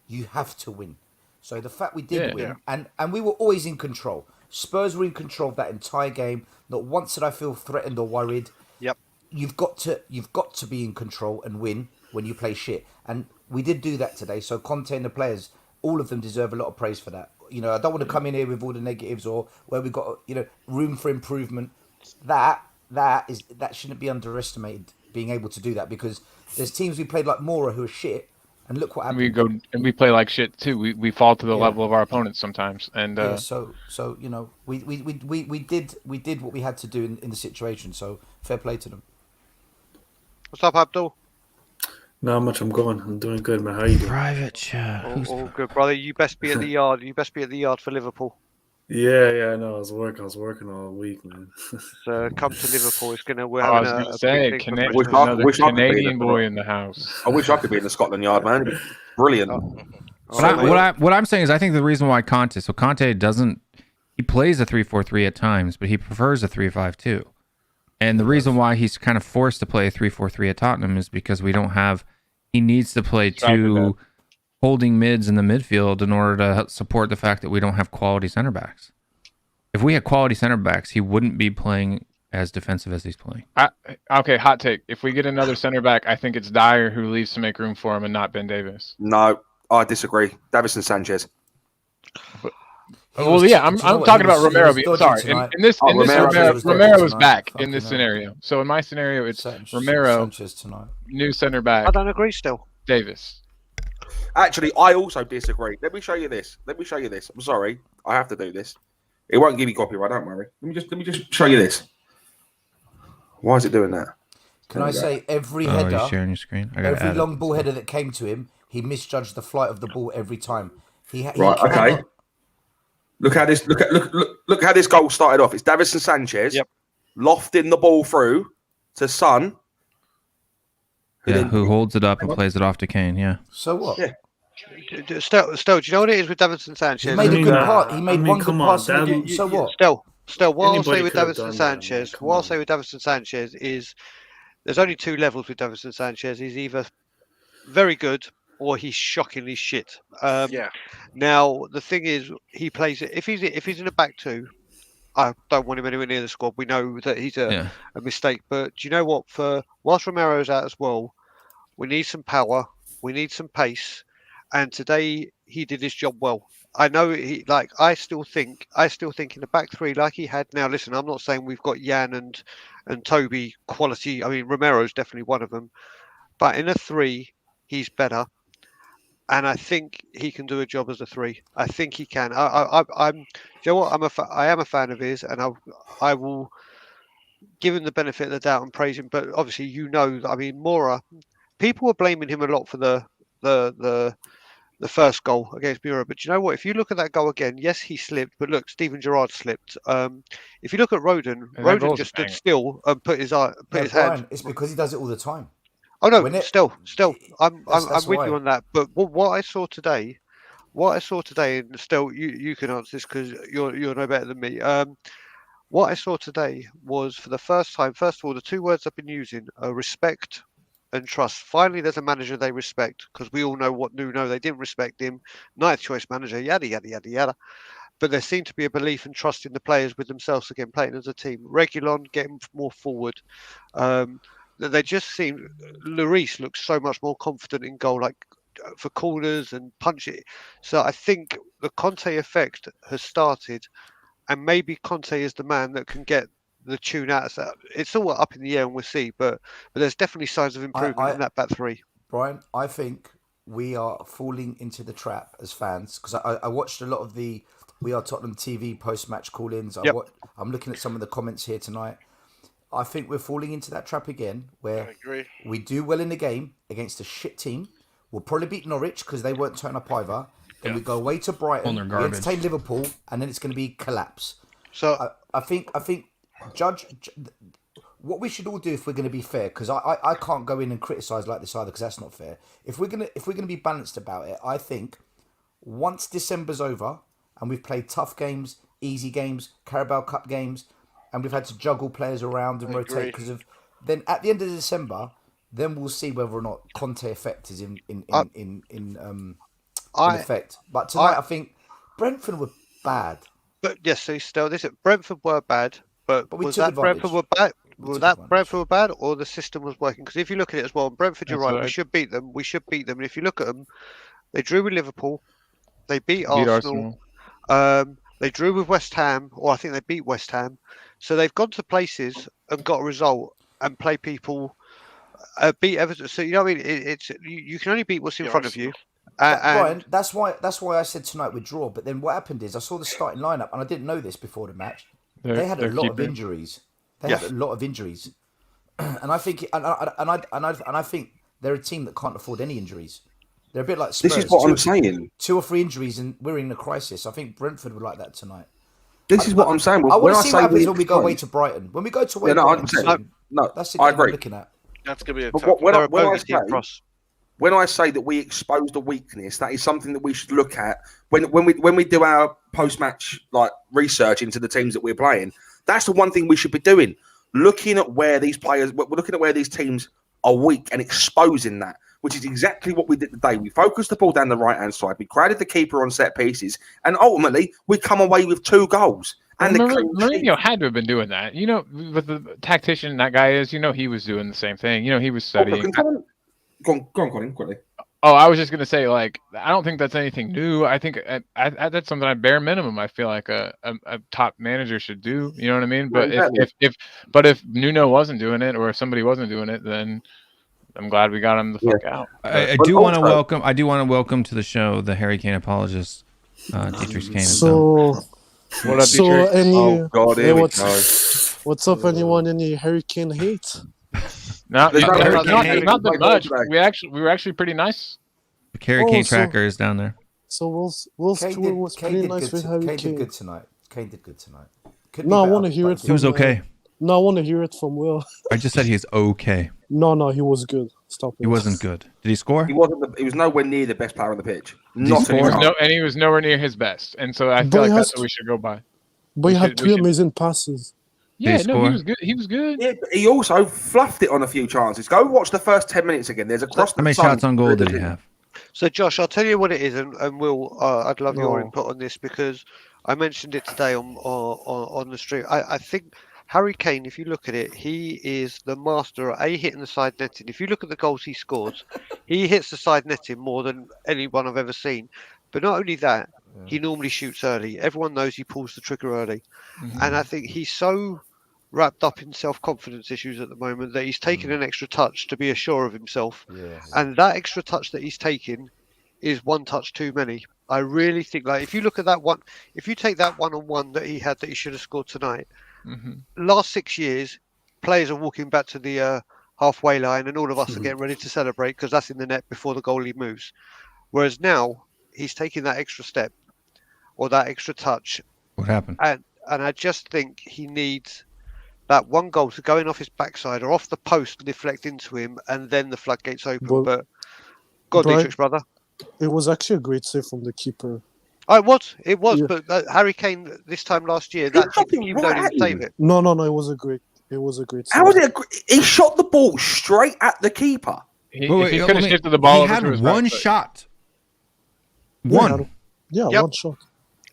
you have to win. So the fact we did win, and we were always in control. Spurs were in control of that entire game. Not once did I feel threatened or worried. Yep. You've got to be in control and win when you play shit. And we did do that today. So Conte and the players, all of them deserve a lot of praise for that. You know, I don't want to come in here with all the negatives or where we've got, room for improvement. That shouldn't be underestimated, being able to do that, because there's teams we played like Mora who are shit, and look what happened. We play like shit too. We fall to the level of our opponents sometimes, and so we did what we had to do in the situation. So fair play to them. What's up, Abdul? Not much. I'm doing good, man. How you doing? Private chat. All good, brother. You best be at the yard. You best be at the yard for Liverpool. Yeah. I know. I was working all week, man. So come to Liverpool. It's gonna. We're I was having going a to say, big thing for another wish I could be Canadian there. boy in the house. I wish I could be in the Scotland Yard, man. It'd be brilliant. What I'm saying is, I think the reason why Conte he plays a 3-4-3 at times, but he prefers a 3-5-2. And the reason why he's kind of forced to play a 3-4-3 at Tottenham is because he needs to play 2 holding mids in the midfield in order to support the fact that we don't have quality center backs. If we had quality center backs, he wouldn't be playing as defensive as he's playing. Okay, hot take. If we get another center back, I think it's Dyer who leaves to make room for him and not Ben Davis. No, I disagree. Davison Sanchez. Well, yeah, I'm talking about Romero. Sorry, in this Romero is back in this scenario. So in my scenario, it's Romero, new center back. I don't agree still. Davis. Actually, I also disagree. Let me show you this. I'm sorry, I have to do this. It won't give me copyright. Don't worry. Let me just show you this. Why is it doing that? Can I say every Oh, header, you're sharing your screen? I gotta every add long it. ball header that came to him, he misjudged the flight of the ball every time. Right, okay. Look how this look how this goal started off. It's Davinson Sanchez lofting the ball through to Son. Who holds it up and plays it off to Kane? Yeah. So what? Yeah. Still, do you know what it is with Davinson Sanchez? He made a good pass. He made one good pass. So what? Still, what I'll say Anybody with could have Davinson done Sanchez, that, man. what I'll say with Davinson Sanchez is, there's only two levels with Davinson Sanchez. He's either very good or he's shockingly shit. Now the thing is, he plays it. If he's in a back two, I don't want him anywhere near the squad. We know that he's a mistake. But do you know what? Whilst Romero's out as well, we need some power. We need some pace. And today he did his job well. I know I still think in the back three like he had. Now listen, I'm not saying we've got Jan and Toby quality. I mean, Romero's definitely one of them. But in a three, he's better. And I think he can do a job as a three. I think he can. I'm. Do you know what? I am a fan of his, and I will give him the benefit of the doubt and praise him. But obviously, I mean, Mora. People were blaming him a lot for the first goal against Mura. But do you know what? If you look at that goal again, yes, he slipped. But look, Steven Gerrard slipped. If you look at Roden just stood still and put his hand. It's because he does it all the time. Oh no, still, I'm with why. you on that. But what I saw today, and still, you can answer this because you're no better than me. What I saw today was, for the first time, first of all, the two words I've been using are respect and trust. Finally, there's a manager they respect, because we all know what Nuno, they didn't respect him. Ninth choice manager, yada yada yada yada. But there seemed to be a belief and trust in the players with themselves again, playing as a team. Reguilon getting more forward. They just seem. Lloris looks so much more confident in goal, like for corners and punch it. So I think the Conte effect has started, and maybe Conte is the man that can get the tune out of that. It's all up in the air, and we'll see. But there's definitely signs of improvement in that back three. Brian, I think we are falling into the trap as fans, because I watched a lot of the We Are Tottenham TV post-match call-ins. I'm looking at some of the comments here tonight. I think we're falling into that trap again, where we do well in the game against a shit team. We'll probably beat Norwich because they won't turn up either. Then we go away to Brighton, we entertain Liverpool, and then it's going to be collapse. So I think judge what we should all do if we're going to be fair, because I can't go in and criticise like this either, because that's not fair. If we're gonna be balanced about it, I think once December's over and we've played tough games, easy games, Carabao Cup games, and we've had to juggle players around and rotate then at the end of December, then we'll see whether or not Conte effect is in effect. But tonight, I think Brentford were bad. But yes, so still, Brentford were bad. But was that advantage. Brentford were bad? Was that Brentford were bad, or the system was working? Because if you look at it as well, Brentford, you're right. We should beat them. And if you look at them, they drew with Liverpool, they beat Arsenal. They drew with West Ham, or I think they beat West Ham. So they've gone to places and got a result and play people, beat Everton. So you know what I mean? It's you can only beat what's in front of you. Brian, that's why I said tonight we draw. But then what happened is I saw the starting lineup, and I didn't know this before the match. They had a lot of injuries. And I think, and I think they're a team that can't afford any injuries. They're a bit like Spurs. This is what I'm saying. 2 or 3 injuries, and we're in a crisis. I think Brentford would like that tonight. This is what I'm saying. I want to see what happens when we go away to Brighton. When we go to away to Brighton, that's the game I'm looking at. That's going to be a tough. When I say that we exposed a weakness, that is something that we should look at when we do our post-match research into the teams that we're playing. That's the one thing we should be doing, looking at where these teams are weak and exposing that, which is exactly what we did today. We focused the ball down the right-hand side. We crowded the keeper on set pieces, and ultimately we come away with 2 goals. And Mourinho had to have been doing that. You know, with the tactician that guy is, he was doing the same thing. He was studying. Go on, Colin, quickly. Oh, I was just gonna say, I don't think that's anything new. I think that's something at bare minimum I feel like a top manager should do. You know what I mean? But if Nuno wasn't doing it, or if somebody wasn't doing it, then I'm glad we got him the fuck out. I do want to welcome to the show the Harry Kane apologist, Dietrich Kane. So what up, Dietrich? Oh God, here we go. What's up, anyone? Any Hurricane hate? Not There's no that Hurricane much. today. We were actually pretty nice. The Harry Kane so- tracker is down there. So Will Stewart was pretty nice with Harry Kane Kane. did good tonight. Kane did good tonight. Could be No, I better, want to hear but it. He was from, okay. No, I want to hear it from Will. I just said he's okay. No, he was good. Stop it. He wasn't good. Did he score? He wasn't. He was nowhere near the best player on the pitch. he Not score? anymore. And he was nowhere near his best, and so I But feel like he that's has what we should go by. But he we had should- 3 we should- amazing passes. Yeah, he no, score? he was good. He was good. Yeah, but he also fluffed it on a few chances. Go watch the first 10 minutes again. There's a cross. How many shots on goal did he have? So, Josh, I'll tell you what it is, and Will, I'd love your No. input on this because I mentioned it today on the stream. I think Harry Kane, if you look at it, he is the master at hitting the side netting. If you look at the goals he scores, he hits the side netting more than anyone I've ever seen. But not only that, he normally shoots early. Everyone knows he pulls the trigger early. And I think he's so wrapped up in self-confidence issues at the moment that he's taken an extra touch to be assured of himself. Yeah. And that extra touch that he's taking is one touch too many. I really think, like, if you look at that one, if you take that one-on-one that he had that he should have scored tonight, last 6 years, players are walking back to the halfway line and all of us are getting ready to celebrate because that's in the net before the goalie moves. Whereas now, he's taking that extra step or that extra touch. What happened? And I just think he needs that one goal to go in off his backside or off the post and deflect into him, and then the floodgates open. But go on, Brian- Dietrich, brother. It was actually a great save from the keeper. Oh, it was. Yeah. But Harry Kane this time last year, that fucking team don't even right. save it. No, it was a great save. How was it? He shot the ball straight at the keeper. He, Wait, if he wait, could let have me- shifted the ball He over had to his one back foot. shot. Yeah, One. Yeah, Yep. one shot.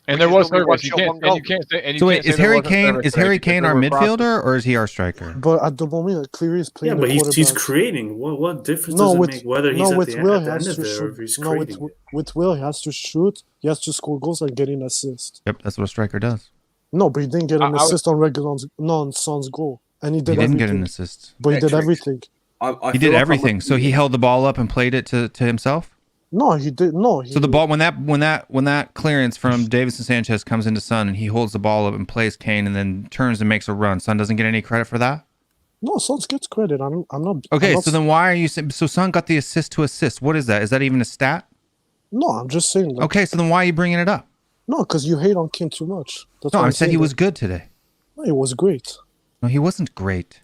And Which there is was normally service. one shot, one goal. You can't say. And you So wait, can't say is there Harry wasn't Kane service is there Harry because Kane there our were crosses. midfielder or is he our striker? But at the moment, clearly he's playing Yeah, the but he's quarterback. creating. What difference No, does it with make whether he's no, at with the Will end he has of to there or if shoot. he's No, creating? with Will he has to shoot. He has to score goals and get an assist. Yep, that's what a striker does. No, but he didn't get an I would- assist on Son's goal, and he did He didn't everything. get an assist. But he did Metrics. everything. I He feel did like everything. So he held the ball up and played it to himself. No, he did. No, he, So the ball when that clearance from Davidson Sanchez comes into Son and he holds the ball up and plays Kane and then turns and makes a run. Son doesn't get any credit for that. No, Son gets credit. I'm not. Okay, I'm not, so then why are you saying so Son got the assist to assist? What is that? Is that even a stat? No, I'm just saying. Like, Okay, so then why are you bringing it up? No, because you hate on Kane too much. That's No, why I I'm said saying he was that. good today. No, he was great. No, he wasn't great.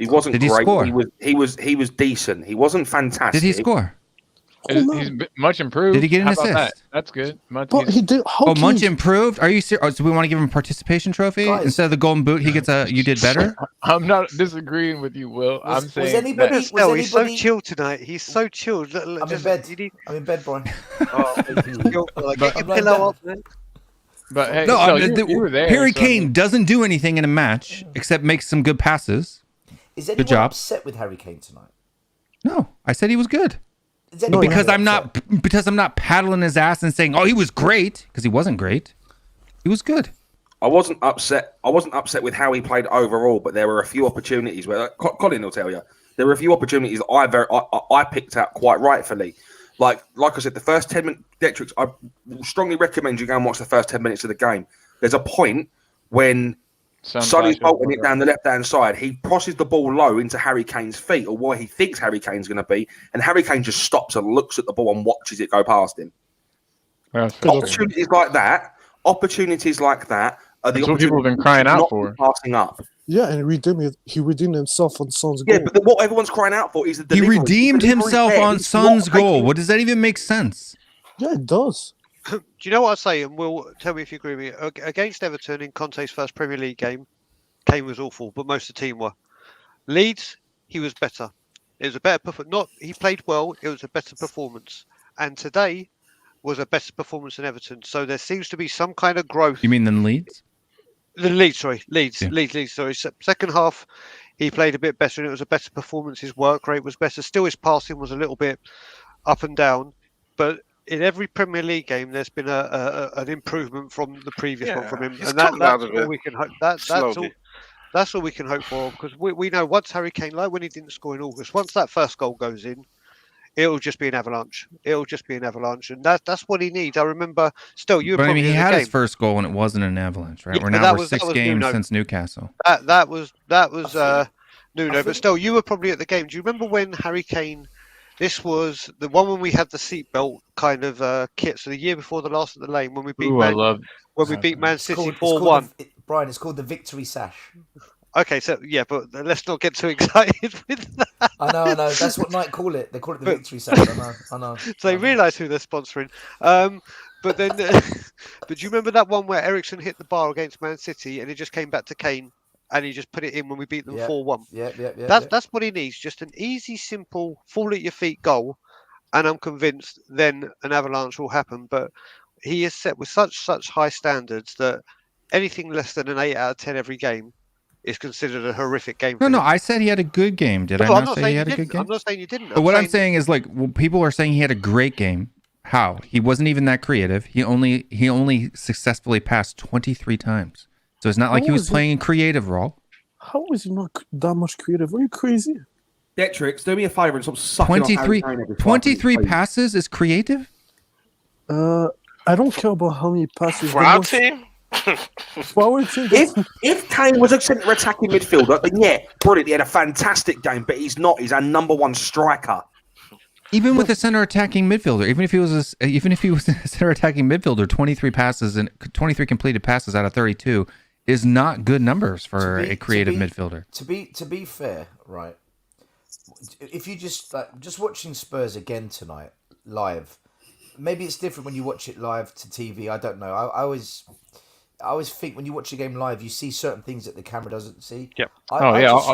he wasn't Did he great. score? He was decent. He wasn't fantastic. Did he score? He's much improved. Did he get an How about that? assist? That's good. But he did. How Oh, can much you- improved. Are you serious? So we want to give him a participation trophy Guys. instead of the golden boot. He gets a. You did better. I'm not disagreeing with you, Will. I'm Was saying anybody- that- was No, he's so anybody- chilled tonight. He's so chilled. Look, I'm in just, bed. You need, I'm in bed, Brian. like, get your I'm pillow like up, man. But hey, No, so you were there. Harry so- Kane doesn't do anything in a match except make some good passes. Is anyone job. upset with Harry Kane tonight? No, I said he was good. Is anyone because I'm upset? not paddling his ass and saying, "Oh, he was great," because he wasn't great. He was good. I wasn't upset. I wasn't upset with how he played overall, but there were a few opportunities where Colin will tell you there were a few opportunities that I picked out quite rightfully. Like I said, the first 10 minutes, Dietrich, I strongly recommend you go and watch the first 10 minutes of the game. There's a point when Sonny's bolting it down the left-hand side. He crosses the ball low into Harry Kane's feet, or where he thinks Harry Kane's going to be, and Harry Kane just stops and looks at the ball and watches it go past him. Opportunities like that are the That's what people have been opportunities crying out not for. passing up. Yeah, and he redeemed himself on Son's goal. Yeah, but what everyone's crying out for is the He delivery. redeemed The delivery himself there on is Son's not goal. making- What does that even make sense? Yeah, it does. Do you know what I say? And Will, tell me if you agree with me. Against Everton in Conte's first Premier League game, Kane was awful, but most of the team were. Leeds, he was better. It was a better performance. He played well. It was a better performance. And today was a better performance than Everton. So there seems to be some kind of growth. You mean than Leeds? Leeds. Yeah. Leeds. Sorry. Second half, he played a bit better, and it was a better performance. His work rate was better. Still, his passing was a little bit up and down. But in every Premier League game, there's been an improvement from the previous one from him, he's and that's coming out of all it we can hope. That's all. slowly. That's all we can hope for, because we know once Harry Kane, like when he didn't score in August, once that first goal goes in, it'll just be an avalanche. It'll just be an avalanche, and that's what he needs. I remember. Still, you were But I probably mean, he in the had game. his first goal and it wasn't an avalanche, right? Yeah, We're but now that was 6 games Nuno. since Newcastle. That was Nuno. But still, you were probably at the game. Do you remember when Harry Kane? This was the one when we had the seatbelt kind of kit. So the year before the last of the lane, when we beat Man City 4-1. Brian, it's called the victory sash. Okay, so yeah, but let's not get too excited with that. I know. That's what Nike call it. They call it the victory sash. I know. So they realise who they're sponsoring. But then, but do you remember that one where Ericsson hit the bar against Man City and it just came back to Kane and he just put it in when we beat them 4-1? Yeah. That's what he needs. Just an easy, simple, fall at your feet goal, and I'm convinced then an avalanche will happen. But he is set with such high standards that anything less than an 8 out of 10 every game is considered a horrific game. No, I said he had a good game. Did I not say he had a good game? I'm not saying you didn't. But what I'm saying is, like, well, people are saying he had a great game. How? He wasn't even that creative. He only successfully passed 23 times. So it's not like he was playing creative role. How is he not that much creative? Are you crazy? Detrix, do me a favour and stop sucking 23 passes is creative? I don't care about how many passes. For our team? If Kane was a centre attacking midfielder, then yeah, brilliant. He had a fantastic game, but he's not. He's our number one striker. Even with a center attacking midfielder, even if he was a center attacking midfielder, 23 passes and 23 completed passes out of 32 is not good numbers for a creative midfielder. To be fair, right? If you just watching Spurs again tonight live, maybe it's different when you watch it live to TV. I don't know. I always think when you watch a game live, you see certain things that the camera doesn't see. Yep.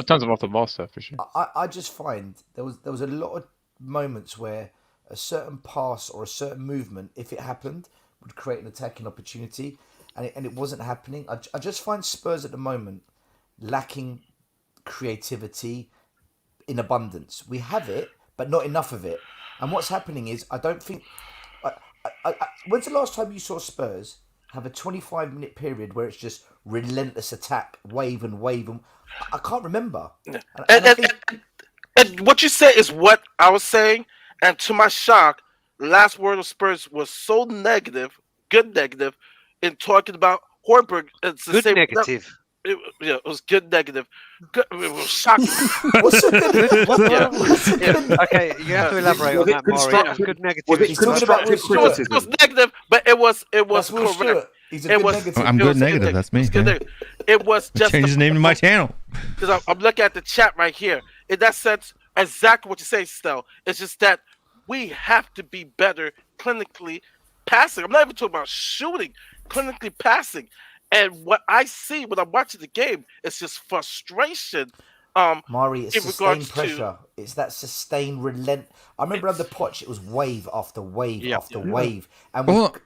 Tons of off the ball stuff for sure. I just find there was a lot of moments where a certain pass or a certain movement, if it happened, would create an attacking opportunity, and it wasn't happening. I just find Spurs at the moment lacking creativity in abundance. We have it, but not enough of it. And what's happening is, I don't think. When's the last time you saw Spurs have a 25-minute period where it's just relentless attack, wave and wave? And I can't remember. And what you said is what I was saying. And to my shock, last word of Spurs was so negative, good negative, in talking about Højbjerg. It's the good same negative. It was good negative. Good, it was shocking. What's so good? Okay, you have to elaborate on that, Maury. Good negative. He's talking about It was negative, but it was correct. He's a good negative. I'm good negative. That's me. It was just change the name to my channel. Because I'm looking at the chat right here. In that sense, exactly what you say, Stel. It's just that we have to be better clinically passing. I'm not even talking about shooting, clinically passing. And what I see when I'm watching the game is just frustration. Mari, it's sustained pressure. It's that sustained relent. I remember under Poch, it was wave after wave after wave. And we lack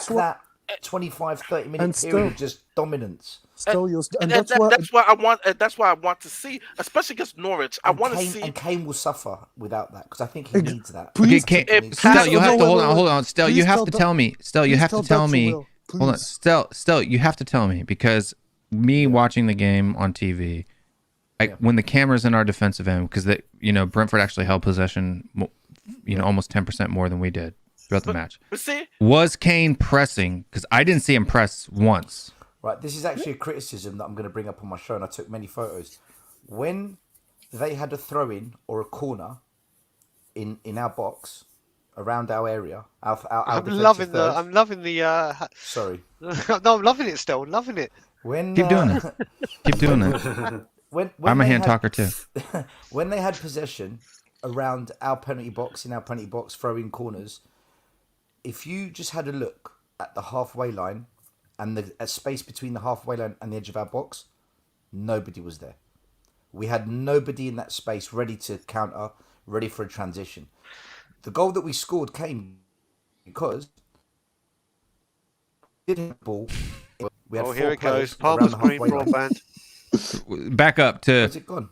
that 25, 30-minute period of just dominance. That's why I want. That's why I want to see, especially against Norwich. I want to see. And Kane will suffer without that because I think he needs that. Stel, you have to hold on. Stel, you have to tell me. Stel, you have to tell me. Hold on, Stel, you have to tell me because me watching the game on TV, when the camera's in our defensive end, because Brentford actually held possession, almost 10% more than we did throughout the match. Was Kane pressing? Because I didn't see him press once. Right, this is actually a criticism that I'm going to bring up on my show, and I took many photos. When they had a throw-in or a corner in our box, around our area, I'm loving the. Sorry. No, I'm loving it still. Loving it. Keep doing it. Keep doing it. I'm a hand talker too. When they had possession around our penalty box, throwing corners, if you just had a look at the halfway line and the space between the halfway line and the edge of our box, nobody was there. We had nobody in that space ready to counter, ready for a transition. The goal that we scored came because we didn't have the ball. We had here it goes. Palmer's green broadband. Back up to. Where's it gone?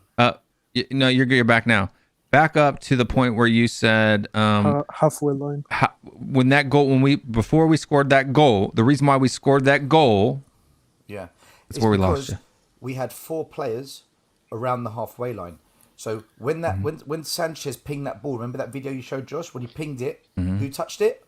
No, you're back now. Back up to the point where you said halfway line. When that goal, before we scored that goal, the reason why we scored that goal, that's where we lost you. We had 4 players around the halfway line. So when when Sanchez pinged that ball, remember that video you showed Josh when he pinged it? Who touched it?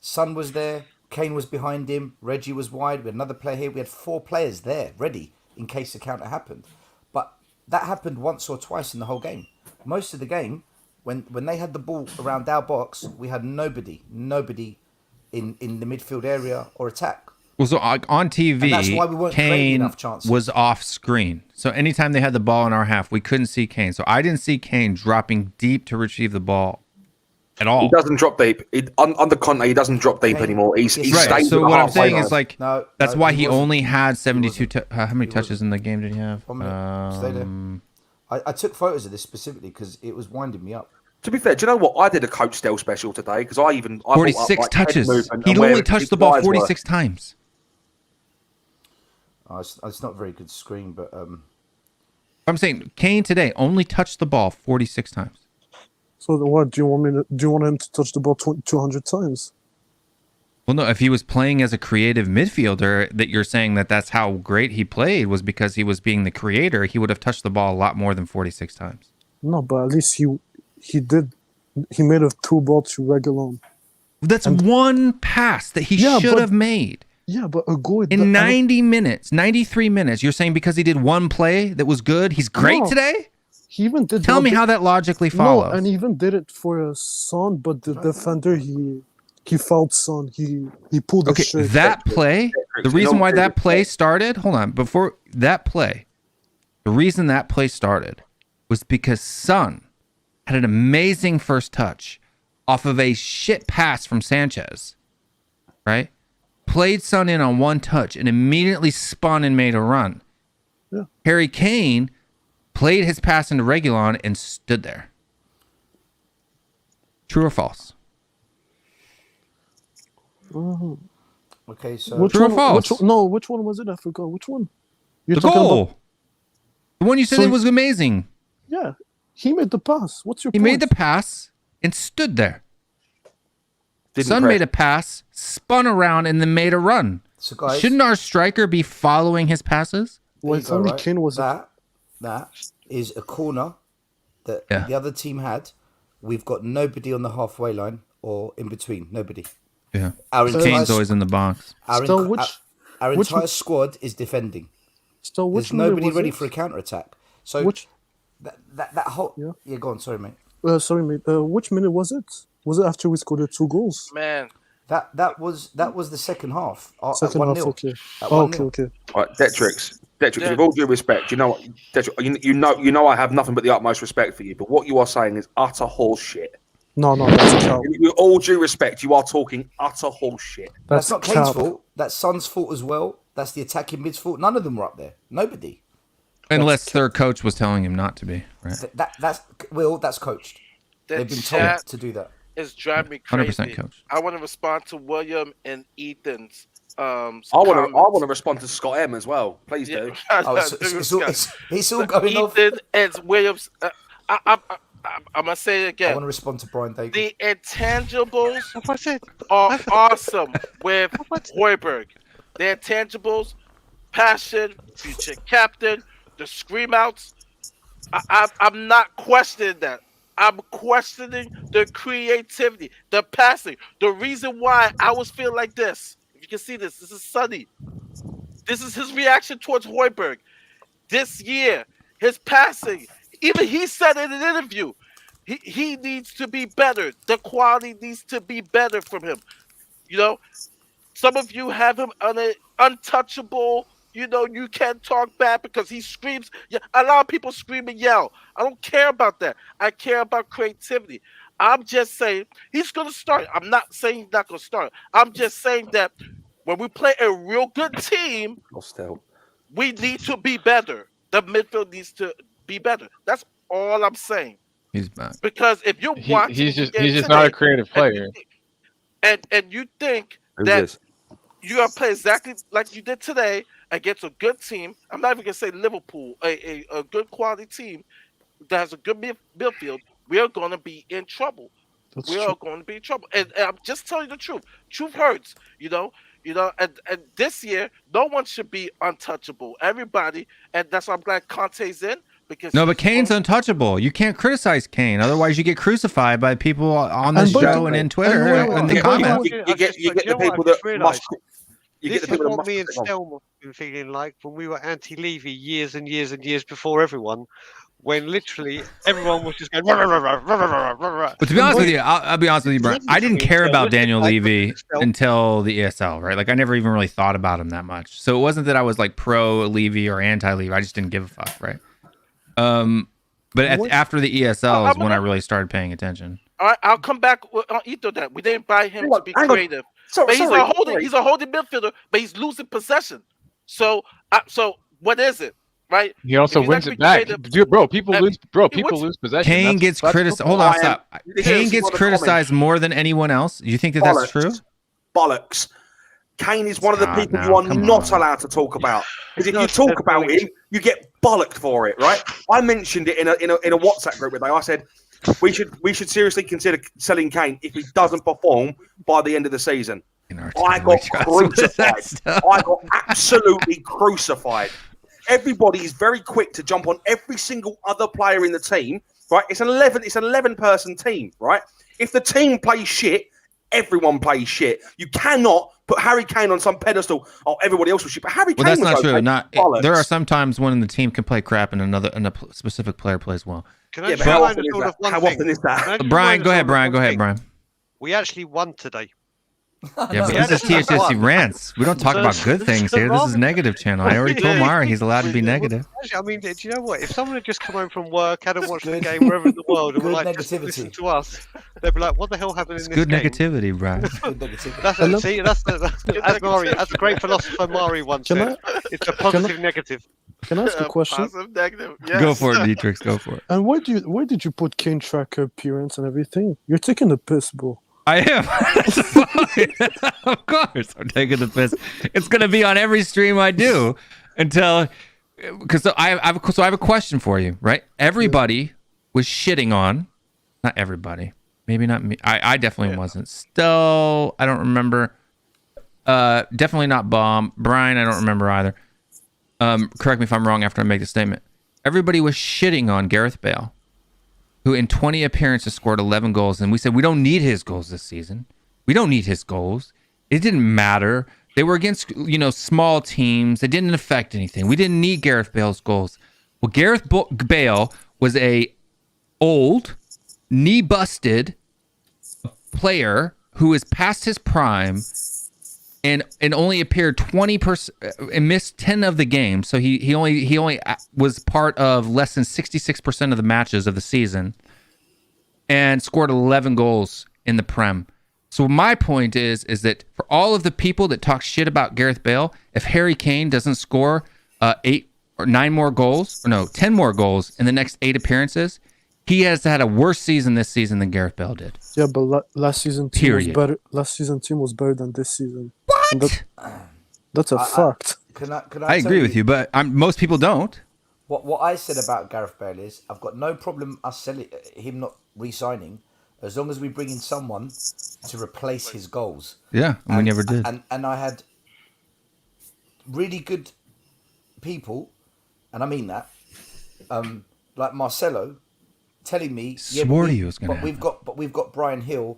Son was there. Kane was behind him. Reggie was wide. We had another player here. We had 4 players there ready in case the counter happened. But that happened once or twice in the whole game. Most of the game, when they had the ball around our box, we had nobody in the midfield area or attack. Well, so on TV, that's why we weren't creating Kane enough chances. was off screen. So anytime they had the ball in our half, we couldn't see Kane. So I didn't see Kane dropping deep to retrieve the ball at all. He doesn't drop deep. Under Conte, he doesn't drop deep anymore. He right. stays So with the what I'm halfway saying line. is like that's why he only had 72. How many touches in the game did he have? Stay there. I took photos of this specifically because it was winding me up. To be fair, do you know what? I did a Coach Stell special today because I 46 touches. He'd only touched the ball 46 times. It's not a very good screen, but I'm saying Kane today only touched the ball 46 times. So what do you want him to touch the ball 200 times? Well, no. If he was playing as a creative midfielder, that you're saying that's how great he played was because he was being the creator. He would have touched the ball a lot more than 46 times. No, but at least he did. He made a through ball to Reguilon. That's one pass that he should have made. Yeah, but a goal in 90 minutes, 93 minutes. You're saying because he did one play that was good, he's great today? He even did. Tell me how that logically follows. No, and he even did it for a Son, but the defender he fouled Son. He pulled the shirt. That play. The reason why that play started. Hold on, before that play, the reason that play started was because Son had an amazing first touch off of a shit pass from Sanchez, right? Played Son in on one touch and immediately spun and made a run. Yeah. Harry Kane played his pass into Reguilon and stood there. True or false? Okay, so true or false? Which one was it? I forgot. Which one? The goal. The one you said it was amazing. Yeah, he made the pass. What's your He point? made the pass and stood there. Son made a pass, spun around, and then made a run. So guys, shouldn't our striker be following his passes? Well, if only Kane was that is a corner that the other team had. We've got nobody on the halfway line or in between. Nobody. Yeah. Kane's always in the box. Our entire squad is defending. So there's nobody ready for a counter attack. So that whole go on. Sorry, mate. Sorry, mate. Which minute was it? Was it after we scored the 2 goals? Man, that was the second half. Second half, okay. Okay. Right, Detrix, with all due respect, you know what? Detrix, you know I have nothing but the utmost respect for you, but what you are saying is utter horse shit. No, that's a cow. With all due respect, you are talking utter horse shit. That's not Kane's fault. That's Son's fault as well. That's the attacking mid's fault. None of them were up there. Nobody. Unless their coach was telling him not to be, right? That's coached. They've been told to do that. It's driving me crazy. 100% coach. I want to respond to William and Ethan's. I want to respond to Scott M as well. Please do. It's all going off. Ethan and Williams. I'm gonna say it again. I want to respond to Brian Davis. The intangibles are awesome with Højbjerg. The intangibles, passion, future captain, the scream outs. I'm not questioning that. I'm questioning the creativity, the passing. The reason why I was feeling like this, if you can see this is Sonny. This is his reaction towards Højbjerg. This year, his passing, even he said in an interview, he needs to be better. The quality needs to be better from him. You know, some of you have him on an untouchable. You know, you can't talk bad because he screams. Yeah, a lot of people scream and yell. I don't care about that. I care about creativity. I'm just saying he's going to start. I'm not saying he's not going to start. I'm just saying that when we play a real good team, we need to be better. The midfield needs to be better. That's all I'm saying. He's back. Because if you're watching, he's just not a creative player. And you think that you're going to play exactly like you did today against a good team. I'm not even going to say Liverpool, a good quality team that has a good midfield. We are going to be in trouble. We are going to be in trouble. And I'm just telling you the truth. Truth hurts, you know. And this year, no one should be untouchable. Everybody, and that's why I'm glad Conte's in, because No, but Kane's untouchable. You can't criticize Kane, otherwise you get crucified by people on this show and in Twitter in the comments. You get the people that must. You this get the people is that what must me and click on. Stelma have been feeling like when we were anti-Levy years and years and years before everyone, when literally everyone was just going. But to be honest with you, I'll be honest with you, Brian. I didn't care about Daniel Levy until the ESL, right? Like I never even really thought about him that much. So it wasn't that I was like pro Levy or anti Levy. I just didn't give a fuck, right? But after the ESL is when I really started paying attention. All right, I'll come back on Ito that we didn't buy him to be creative. But he's a holding midfielder, but he's losing possession. So what is it, right? He also wins it back, dude, bro. People lose possession. Kane gets criticized. Hold on, stop. Kane gets criticized more than anyone else. You think that's true? Bollocks. Kane is one of the people you are not allowed to talk about, because if you talk about him, you get bollocked for it, right? I mentioned it in a WhatsApp group today. I said we should seriously consider selling Kane if he doesn't perform by the end of the season. I got crucified. I got absolutely crucified. Everybody is very quick to jump on every single other player in the team, right? It's an 11-person team, right? If the team plays shit, everyone plays shit. You cannot put Harry Kane on some pedestal. Oh, everybody else was shit, but Harry Kane. Well, that's was not okay. true. There are some times when the team can play crap and a specific player plays well. Can I how often is that? Brian, go ahead, Brian. We actually won today. Yeah, but this is THFC Rants. We don't talk about good things here. This is negative channel. I already told Mari he's allowed to be negative. I mean, do you know what? If someone had just come home from work, hadn't watched the game wherever in the world, and were like, just listen to us, they'd be like, "What the hell happened in this good game?" Negativity, Brian. That's Mari. That's a great philosopher Mari once said. It's a positive negative. Can I ask a question? Positive, negative. Yes. Go for it, Dietrich. Go for it. And where did you put Kane tracker appearance and everything? You're taking the piss, bro. I am. Of course, I'm taking the piss. It's gonna be on every stream I do until, because I have a question for you, right? Everybody was shitting on, not everybody, maybe not me. I definitely wasn't. Still, I don't remember. Definitely not Bomb. Brian, I don't remember either. Correct me if I'm wrong after I make the statement. Everybody was shitting on Gareth Bale, who in 20 appearances scored 11 goals. And we said, we don't need his goals this season. We don't need his goals. It didn't matter. They were against, small teams. It didn't affect anything. We didn't need Gareth Bale's goals. Well, Gareth Bale was a old, knee-busted player who is past his prime and only appeared 20% and missed 10 of the games. So he only was part of less than 66% of the matches of the season and scored 11 goals in the Prem. So my point is that for all of the people that talk shit about Gareth Bale, if Harry Kane doesn't score 10 more goals in the next 8 appearances, he has had a worse season this season than Gareth Bale did. Yeah, but last season team was better. Last season team was better than this season. What? That's a fact. I agree with you, but most people don't. What I said about Gareth Bale is I've got no problem us selling him not re-signing as long as we bring in someone to replace his goals. Yeah, and we never did. And I had really good people, and I mean that, like Marcelo, telling me, swore he was going to. We've got Brian Hill,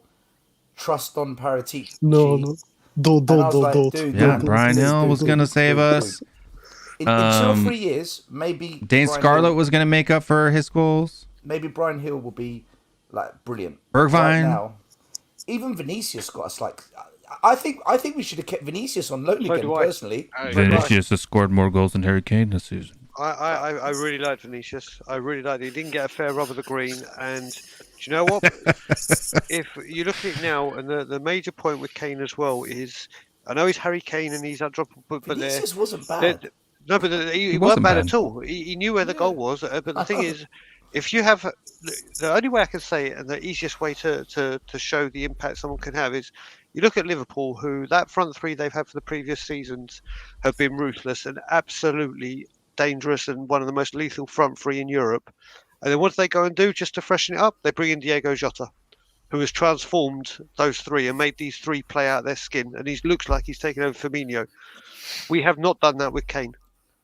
trust on Paratici. No. Don't. Brian Hill was going to save us. In 2 or 3 years, maybe Dane Scarlett was going to make up for his goals. Maybe Brian Hill will be brilliant. Bergwijn. Right now, even Vinicius got us I think we should have kept Vinicius on loan again. Personally, Vinicius has scored more goals than Harry Kane this season. I really liked Vinicius. I really liked it. He didn't get a fair rub of the green. And do you know what? If you look at it now, and the major point with Kane as well is, I know he's Harry Kane and he's undroppable, but Vinicius wasn't bad. No, but he wasn't bad at all. He knew where the goal was. But the thing is, if you have, the only way I can say it, and the easiest way to show the impact someone can have is, you look at Liverpool, who that front three they've had for the previous seasons have been ruthless and absolutely dangerous and one of the most lethal front three in Europe. And then what do they go and do just to freshen it up? They bring in Diego Jota, who has transformed those three and made these three play out their skin. And he looks like he's taken over Firmino. We have not done that with Kane.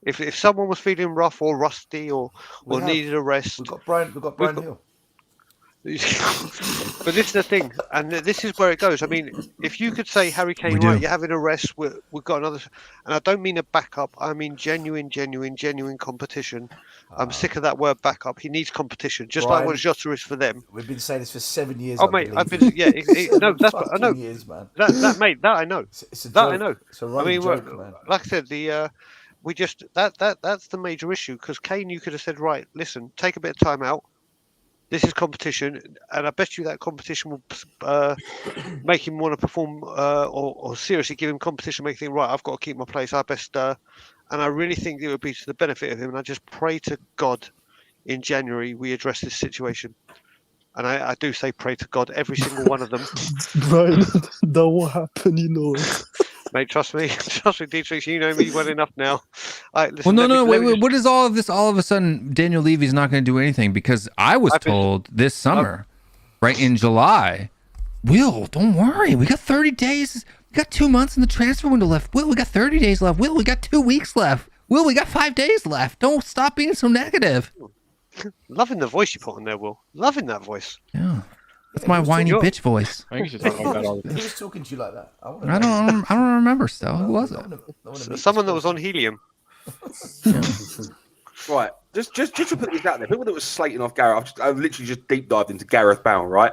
If someone was feeling rough or rusty or needed a rest, We've got Brian Hill. But this is the thing, and this is where it goes. I mean, if you could say, Harry Kane, right, you're having a rest, we've got another, and I don't mean a backup, I mean genuine competition. I'm sick of that word backup. He needs competition, just Brian, like what Jota is for them. We've been saying this for 7 years. Oh, mate, I've been, yeah, no, that's what I know. Years, man. That, mate, that I know. It's a that joke. I know. It's a running joke, man. Like I said, we just that's the major issue, because Kane, you could have said, right, listen, take a bit of time out. This is competition, and I bet you that competition will make him want to perform, or seriously give him competition, make him think, right, I've got to keep my place. I best, and I really think it would be to the benefit of him. And I just pray to God, in January we address this situation. And I do say pray to God, every single one of them. Brian, that won't happen, you know. Mate, trust me, Dietrich, you know me well enough now. Listen, wait, what is all of this? All of a sudden, Daniel Levy's not going to do anything, because I was told this summer, right in July, Will, don't worry, we got 30 days, we got 2 months in the transfer window left. Will, we got 30 days left. Will, we got 2 weeks left. Will, we got 5 days left. Don't stop being so negative. Loving the voice you put on there, Will. Loving that voice. Yeah. That's my whiny bitch voice. I think you should talk like that all the time. Who was talking to you like that? I don't remember still. Who was it? Someone that was on helium. Right. Just to put this out there, people that was slating off Gareth, I've literally just deep dived into Gareth Bale, right?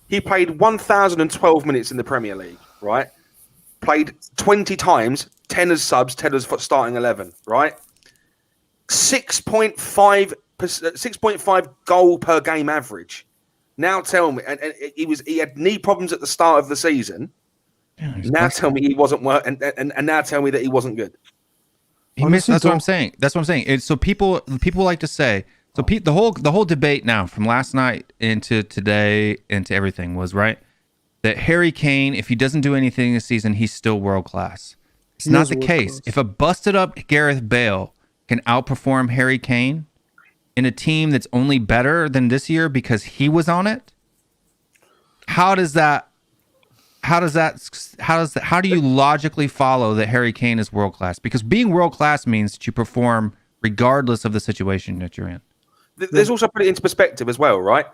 He played 1,012 minutes in the Premier League, right? Played 20 times, 10 as subs, 10 as starting 11, right? 6.5 goal per game average. Now tell me, and he had knee problems at the start of the season. Yeah, now tell me he wasn't and now tell me that he wasn't good. That's what I'm saying. That's what I'm saying. So people like to say. So the whole debate now from last night into today into everything was right that Harry Kane, if he doesn't do anything this season, he's still world class. It's not the case. If a busted up Gareth Bale can outperform Harry Kane in a team that's only better than this year because he was on it, how do you logically follow that Harry Kane is world class? Because being world class means that you perform regardless of the situation that you're in. There's also put it into perspective as well, right?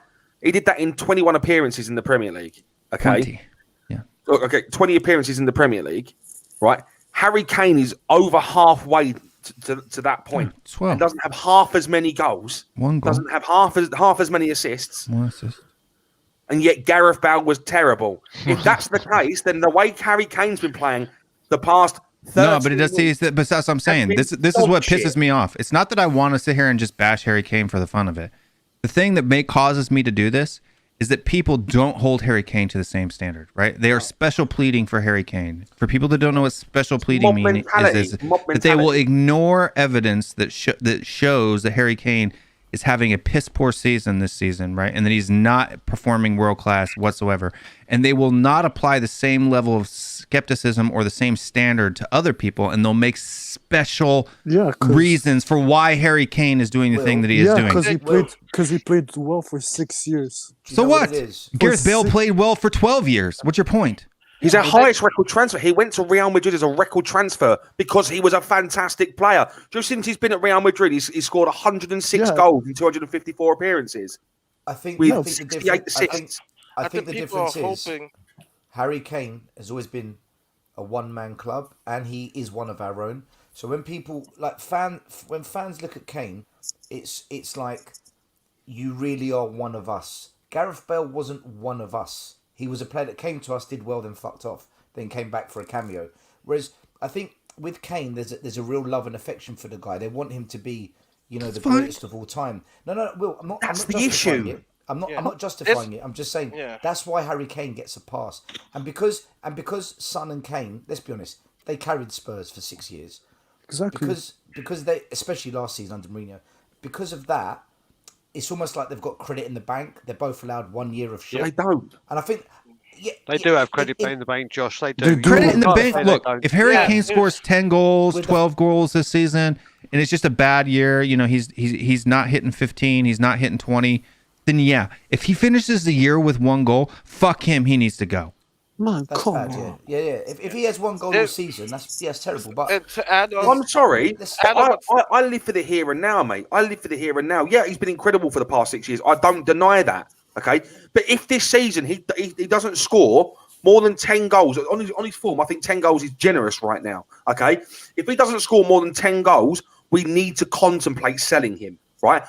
He did that in 21 appearances in the Premier League. Okay. 20. Yeah. Okay, 20 appearances in the Premier League, right? Harry Kane is over halfway to that point. Yeah, and doesn't have half as many goals. One goal. Doesn't have half as many assists. One assist. And yet Gareth Bale was terrible. If that's the case, then the way Harry Kane's been playing the past 30 No, but it does see. But that's what I'm saying. This is what pisses me off. It's not that I want to sit here and just bash Harry Kane for the fun of it. The thing that causes me to do this is that people don't hold Harry Kane to the same standard, right? They are special pleading for Harry Kane. For people that don't know what special pleading means, is that they will ignore evidence that shows that Harry Kane is having a piss poor season this season, right? And that he's not performing world class whatsoever. And they will not apply the same level of skepticism or the same standard to other people, and they'll make special reasons for why Harry Kane is doing the thing that he is doing. Because he played well for 6 years. So what? Gareth Bale played well for 12 years. What's your point? He's our highest record transfer. He went to Real Madrid as a record transfer because he was a fantastic player. Just since he's been at Real Madrid, he's scored 106 goals in 254 appearances. I think the difference is Harry Kane has always been a one-man club, and he is one of our own. So when people when fans look at Kane, it's like you really are one of us. Gareth Bale wasn't one of us. He was a player that came to us, did well, then fucked off, then came back for a cameo. Whereas I think with Kane, there's a real love and affection for the guy. They want him to be, the greatest of all time. No, Will, I'm not. That's I'm not the justifying issue. it. I'm not justifying it. I'm just saying that's why Harry Kane gets a pass. And because Son and Kane, let's be honest, they carried Spurs for 6 years. Exactly. Because they, especially last season under Mourinho, because of that, it's almost like they've got credit in the bank. They're both allowed 1 year of shit. They don't. And I think they do have credit in the bank, Josh. They do. Credit in the bank. Look, if Harry Kane scores 10 goals, 12 goals this season, and it's just a bad year, he's not hitting 15, he's not hitting 20, then if he finishes the year with 1 goal, fuck him, he needs to go. Man, That's come bad. on. Yeah. If he has one goal this season, that's terrible. But And to add on, I'm sorry. Let's- I live for the here and now, mate. I live for the here and now. Yeah, he's been incredible for the past 6 years. I don't deny that. Okay, but if this season he doesn't score more than 10 goals on his form, I think 10 goals is generous right now. Okay, if he doesn't score more than 10 goals, we need to contemplate selling him. Right,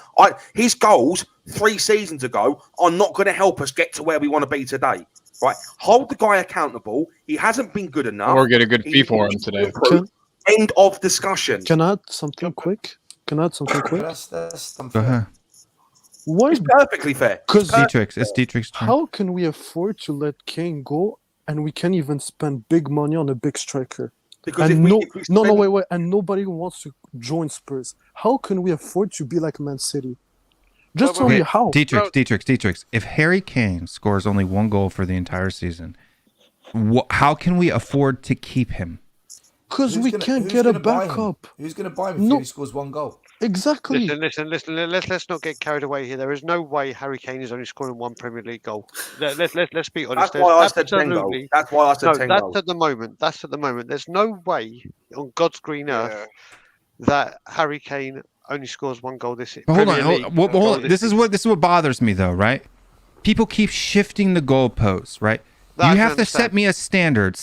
his goals 3 seasons ago are not going to help us get to where we want to be today. Right, hold the guy accountable. He hasn't been good enough. Or get a good fee for him today. End of discussion. Can I add something quick? that's Go unfair. ahead. Why? It's perfectly fair. Because It's Dietrich's turn. how can we afford to let Kane go and we can't even spend big money on a big striker? Because And if we spend- wait. And nobody wants to join Spurs. How can we afford to be like Man City? Just tell me how. Dietrich. If Harry Kane scores only 1 goal for the entire season, how can we afford to keep him? Because we can't get a backup. Who's going to buy him if No. he scores 1 goal? Exactly. Listen. Let's not get carried away here. There is no way Harry Kane is only scoring 1 Premier League goal. Let's be honest. That's why I said 10 goals. That's why I said 10 goals. That's at the moment. There's no way on God's green earth that Harry Kane only scores 1 goal this season. Hold on. This is what bothers me though, right? People keep shifting the goalposts, right? I You can have to understand. set me a standard.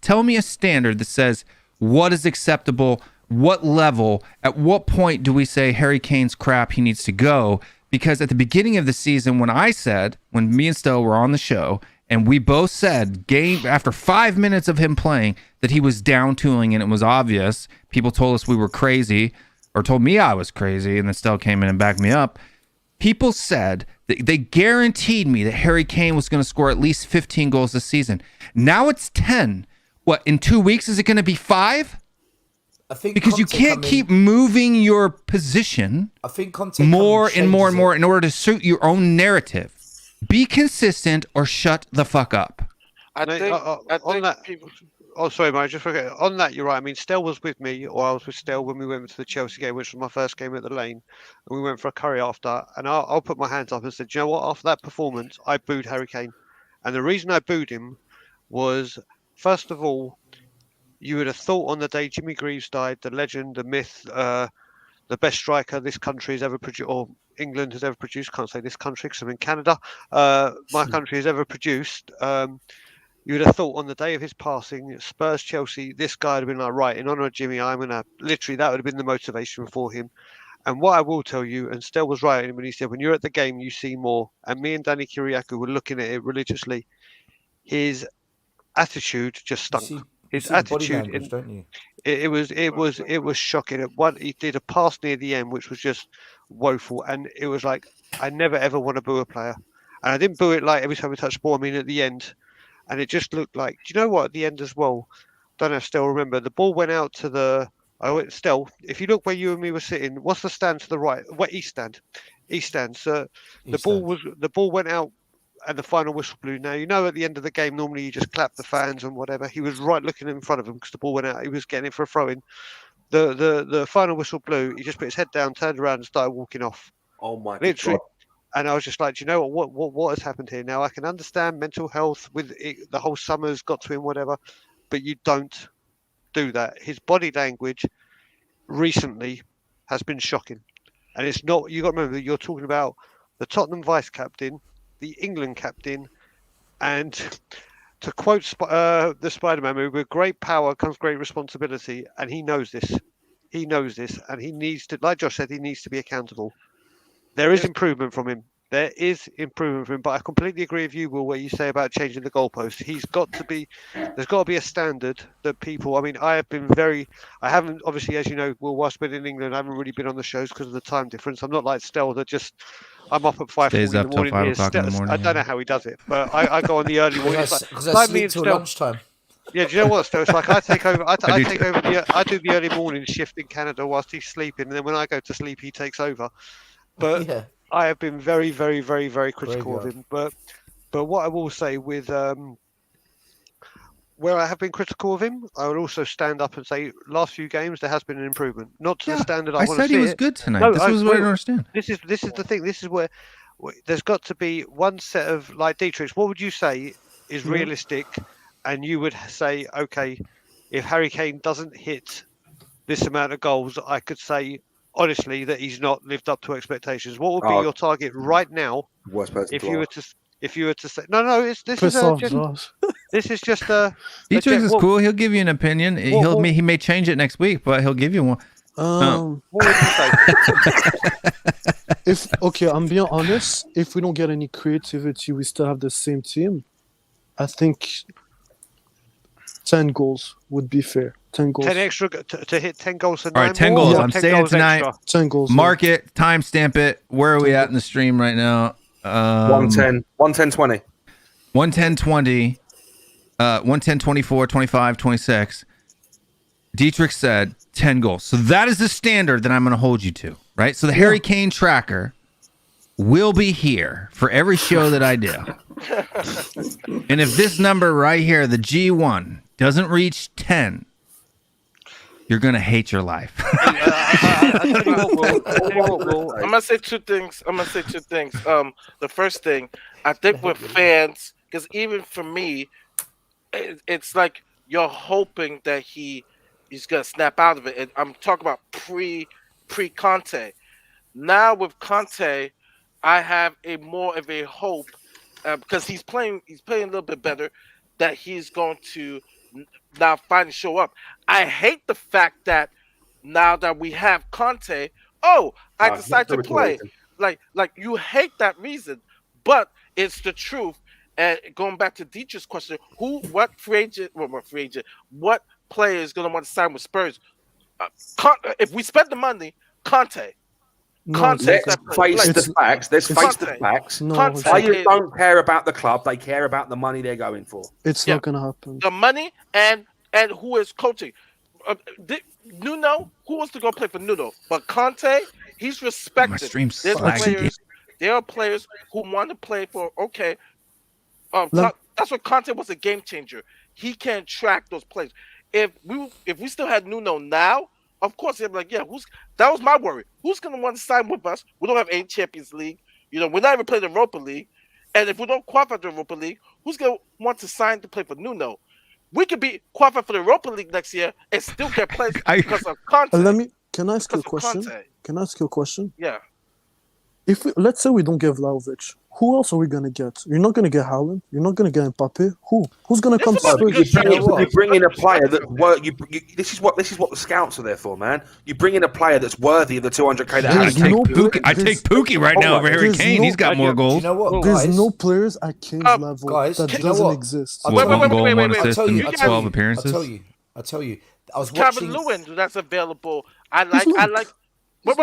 Tell me a standard that says what is acceptable, what level, at what point do we say Harry Kane's crap, he needs to go? Because at the beginning of the season, when me and Stella were on the show, and we both said after 5 minutes of him playing that he was down tooling and it was obvious, people told us we were crazy, or told me I was crazy, and then Stella came in and backed me up. People said that they guaranteed me that Harry Kane was going to score at least 15 goals this season. Now it's 10. What, in 2 weeks, is it going to be 5? I think Because you can't keep moving your position I think more and more and more in order to suit your own narrative. Be consistent or shut the fuck up. I think people. Oh, sorry, Mike. Just forget. On that, you're right. I mean, Stell was with me, or I was with Stell when we went to the Chelsea game, which was my first game at the Lane, and we went for a curry after. And I'll put my hands up and said, "Do you know what? After that performance, I booed Harry Kane, and the reason I booed him was, first of all, you would have thought on the day Jimmy Greaves died, the legend, the myth, the best striker this country has ever produced, or England has ever produced. Can't say this country because I'm in Canada. My country has ever produced." You would have thought on the day of his passing, Spurs, Chelsea, this guy would have been like, right, in honour of Jimmy, that would have been the motivation for him. And what I will tell you, and Stell was right when he said, when you're at the game, you see more. And me and Danny Kiriakou were looking at it religiously. His attitude just stunk. His attitude, it was shocking. He did a pass near the end, which was just woeful. And it was like, I never ever want to boo a player. And I didn't boo it like every time we touched the ball. I mean, at the end. And it just looked like, do you know what, at the end as well, don't know if Stell remember, the ball went out to Stell, if you look where you and me were sitting, what's the stand to the right? East stand. So the ball went out and the final whistle blew. Now, you know, at the end of the game, normally you just clap the fans and whatever. He was right looking in front of him because the ball went out. He was getting it for a throw-in. The final whistle blew. He just put his head down, turned around and started walking off. Oh, my Literally. God. And I was just like, do you know what has happened here? Now, I can understand mental health with it, the whole summer's got to him, whatever, but you don't do that. His body language recently has been shocking. And it's not, you got to remember, you're talking about the Tottenham vice captain, the England captain, and to quote the Spider-Man movie, with great power comes great responsibility. And he knows this. And he needs to, like Josh said, he needs to be accountable. There is improvement from him. But I completely agree with you, Will, where you say about changing the goalpost. There's got to be a standard that people, I mean, I haven't, obviously, as you know, Will, whilst been in England, I haven't really been on the shows because of the time difference. I'm not like Stell that I'm up at 5:40 in the morning. 5 o'clock in the morning. I don't know how he does it, but I go on the early morning. Because I sleep till lunchtime. Yeah, do you know what, Stell? It's like I take over. I do the early morning shift in Canada whilst he's sleeping, and then when I go to sleep, he takes over. But yeah. I have been very, very, very, very critical of him. But what I will say with where I have been critical of him, I will also stand up and say last few games there has been an improvement. Not to the standard I want to see. I said he was good tonight. This was what I don't understand. This is the thing. This is where there's got to be one set of, like Dietrich, what would you say is realistic, and you would say, okay, if Harry Kane doesn't hit this amount of goals, I could say honestly that he's not lived up to expectations. What would be your target right now? Worst person If you were to say this Piss off, Josh. this is just a Dietrich is cool. He'll give you an opinion. He may change it next week, but he'll give you one. What would you say? I'm being honest. If we don't get any creativity, we still have the same team. I think 10 goals would be fair. 10 goals. 10 extra to hit 10 goals. All right, 10 goals. I'm saying tonight. Extra? 10 goals. Mark it. Timestamp it. Where are we at in the stream right now? 110, 110-20. 110-20. 110-24, 25, 26. Dietrich said 10 goals. So that is the standard that I'm going to hold you to, right? So the Harry Kane tracker will be here for every show that I do. And if this number right here, the G1, doesn't reach 10, you're going to hate your life. I'm going to say two things. The first thing, I think with fans, because even for me, it's like you're hoping that he's going to snap out of it. And I'm talking about pre-Conte. Now with Conte, I have more of a hope because he's playing a little bit better, that he's going to now finally show up. I hate the fact that now that we have Conte, I decide to play. Like you hate that reason, but it's the truth. And going back to Dietrich's question, what player is going to want to sign with Spurs? If we spend the money, Conte. Let's face the facts. Let's face the facts. Players don't care about the club; they care about the money they're going for. It's not going to happen. The money and who is coaching. Nuno, who wants to go play for Nuno? But Conte, he's respected. There are players who want to play for. Okay, that's what Conte was, a game changer. He can track those players. If we still had Nuno now, of course, they'd be like, that was my worry. Who's going to want to sign with us? We don't have any Champions League. We're not even playing the Europa League. And if we don't qualify for the Europa League, who's going to want to sign to play for Nuno? We could be qualified for the Europa League next year and still get players because of Conte. Can I ask you a question? Yeah. Let's say we don't get Vlahovic, who else are we gonna get? You're not gonna get Haaland. You're not gonna get Mbappe. Who's gonna come to Spurs? You bring in a player that this is what the scouts are there for, man. You bring in a player that's worthy of the 200k. I take Pookie right now over Harry Kane. He's got more goals. You know what, there's no players at Kane's level that doesn't exist. One goal, one assist, and 12 appearances. I'll tell you. I was Calvin watching. Lewin that's available. I like. Wait.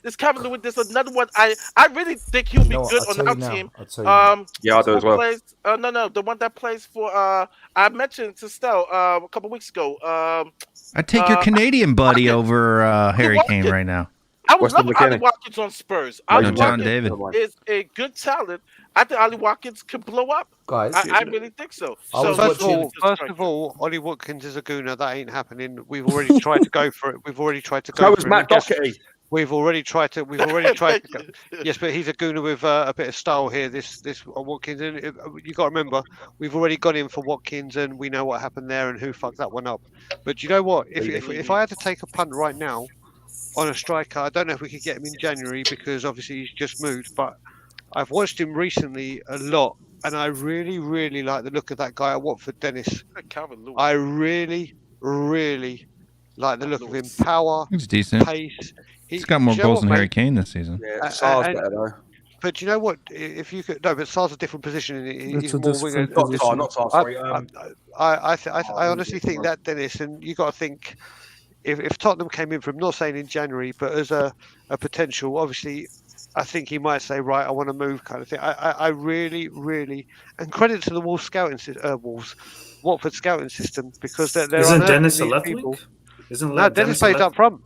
This Calvin Lewin. There's another one. I really think he'll be good on our team. Yeah, I do as well. No, the one that plays for. I mentioned to Stel a couple weeks ago. I take your Canadian buddy over Harry Kane right now. I would love Ali Watkins on Spurs. John David is a good talent. I think Ali Watkins could blow up. Guys, I really think so. First of all, Ollie Watkins is a gooner. That ain't happening. We've already tried to go for it. We've already tried to go for it. So was Matt Doherty. We've already tried to go. Yes, but he's a gooner with a bit of style here. This Watkins, and you got to remember, we've already got him for Watkins, and we know what happened there and who fucked that one up. But you know what? If I had to take a punt right now on a striker, I don't know if we could get him in January because obviously he's just moved. But I've watched him recently a lot, and I really, really like the look of that guy at Watford, Dennis. I really, really like the look of him. Power, he's decent. Pace. He's got more goals than Harry Kane this season. Yeah, Sar's better though. But you know what? If you could, but Sar's a different position. He's more winger. Not Sar. Sorry. I honestly think that, Dennis, and you got to think if Tottenham came in from, not saying in January, but as a potential, obviously. I think he might say, right, I want to move, kind of thing. I really, really, and credit to the Watford scouting system because they're Isn't Dennis a left wing? No, Dennis plays up front.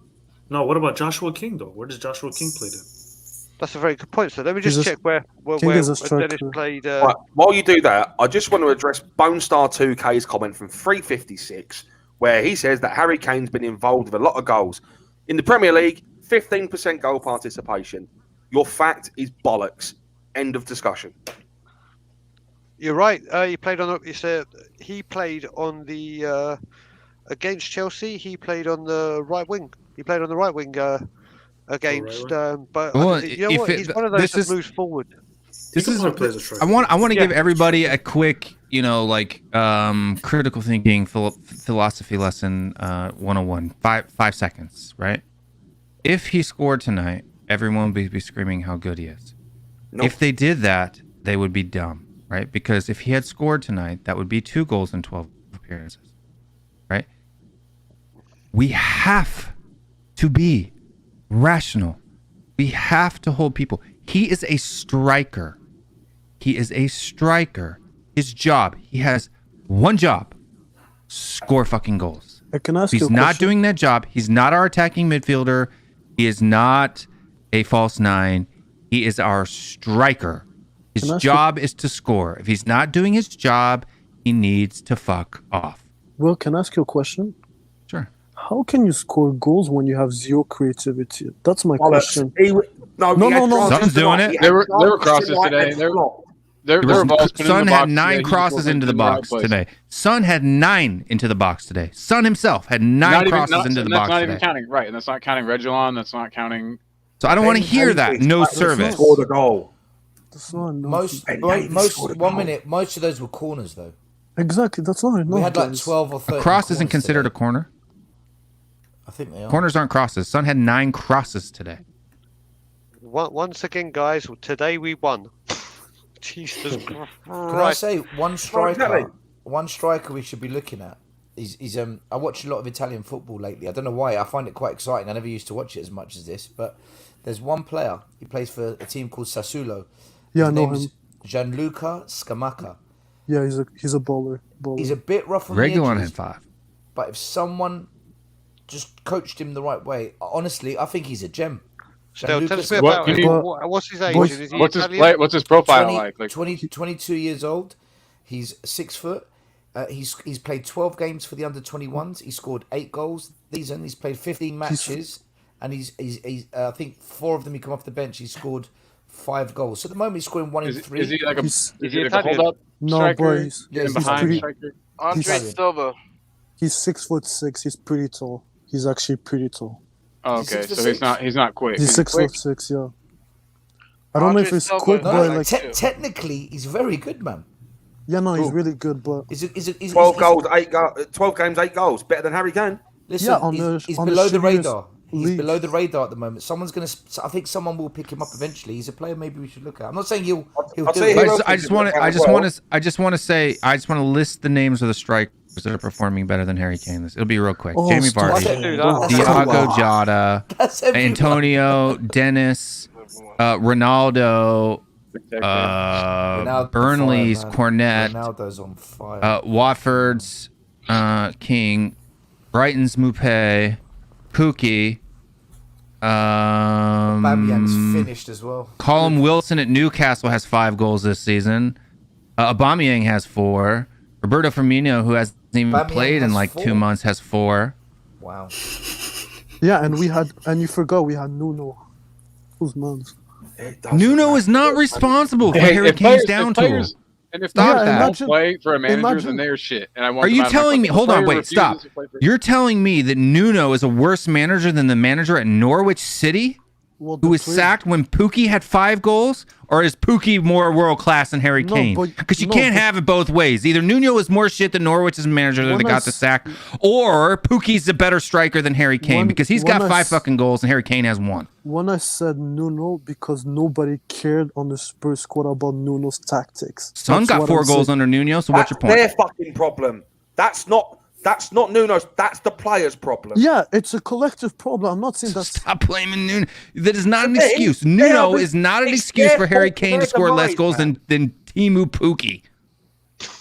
No, what about Joshua King though? Where does Joshua King play then? That's a very good point. So let me just check where Dennis played. Right, while you do that, I just want to address Bonestar 2K's comment from 356, where he says that Harry Kane's been involved with a lot of goals in the Premier League. 15% goal participation. Your fact is bollocks. End of discussion. You're right. He played on. He played on the against Chelsea. He played on the right wing. He played on the right wing against. But Well, you know what? He's one of those that moves forward. This is. I want to give everybody a quick, critical thinking philosophy lesson 101. 5 seconds, right? If he scored tonight, everyone would be screaming how good he is. Nope. If they did that, they would be dumb, right? Because if he had scored tonight, that would be 2 goals in 12 appearances, right? We have to be rational. We have to hold people. He is a striker. His job, he has one job: score fucking goals. I can ask He's you a not question. doing that job. He's not our attacking midfielder. He is not a false 9. He is our striker. His job is to score. If he's not doing his job, he needs to fuck off. Will, can I ask you a question? Sure. How can you score goals when you have zero creativity? That's my question. No. Son's doing it. There were crosses today. Son had 9 crosses into the box today. Son had 9 into the box today. Son himself had 9 crosses into the box today. That's not even counting, right? And that's not counting Reguilon. That's not counting. So I don't want to hear that. No service. Score the goal. Most of those were corners though. Exactly, that's not enough. We had like 12 or 13. A cross isn't considered a corner. I think they are. Corners aren't crosses. Son had 9 crosses today. Once again, guys, today we won. Jesus Christ. Can I say one striker we should be looking at? I watch a lot of Italian football lately. I don't know why. I find it quite exciting. I never used to watch it as much as this, but there's one player. He plays for a team called Sassuolo. Yeah, I know him. Gianluca Scamacca. Yeah, he's a baller. He's a bit rough on the Regular edges, had 5. but if someone just coached him the right way, honestly, I think he's a gem. Tell us a bit about him. What's his age? What's his profile like? 22 years old. He's 6 foot. He's played 12 games for the under 21s. He scored 8 goals. He's played 15 matches, and he's I think 4 of them he come off the bench. He's scored 5 goals. So at the moment he's scoring 1 in 3. Is he like a hold up? No, bro. He's behind. Andre Silva. He's 6'6". He's pretty tall. He's actually pretty tall. Oh, okay, so he's not quick. He's 6'6", yeah. I don't know if he's quick, but technically he's very good, man. Yeah, no, he's really good, but 12 goals, 12 games, 8 goals, better than Harry Kane. Listen, he's below the radar. He's below the radar at the moment. I think someone will pick him up eventually. He's a player maybe we should look at. I'm not saying he'll do it. I just want to list the names of the strikers that are performing better than Harry Kane. It'll be real quick. Jamie Vardy, Diogo Jota, Antonio, Dennis, Ronaldo, Burnley's Cornet, Ronaldo's on fire. Watford's King, Brighton's Mupé, Pookie. Aubameyang's finished as well. Callum Wilson at Newcastle has 5 goals this season. Aubameyang has 4. Roberto Firmino, who hasn't even played in like 2 months, has 4. Wow. Yeah, and you forgot we had Nuno. Who's months? Nuno is not responsible for Harry Kane's down tool. And if they don't play for a manager, then they're shit. And I want. Are you telling me? Hold on, wait, stop. You're telling me that Nuno is a worse manager than the manager at Norwich City, who was sacked when Pookie had 5 goals? Or is Pookie more world class than Harry Kane? Because you can't have it both ways. Either Nuno is more shit than Norwich's manager that got the sack, or Pookie's a better striker than Harry Kane because he's got 5 fucking goals and Harry Kane has 1. When I said Nuno, because nobody cared on the Spurs squad about Nuno's tactics. Son got 4 goals under Nuno, so what's your point? That's their fucking problem. That's not Nuno's. That's the player's problem. Yeah, it's a collective problem. I'm not saying that. Stop blaming Nuno. That is not an excuse. Nuno is not an excuse for Harry Kane to score less goals than Teemu Pukki.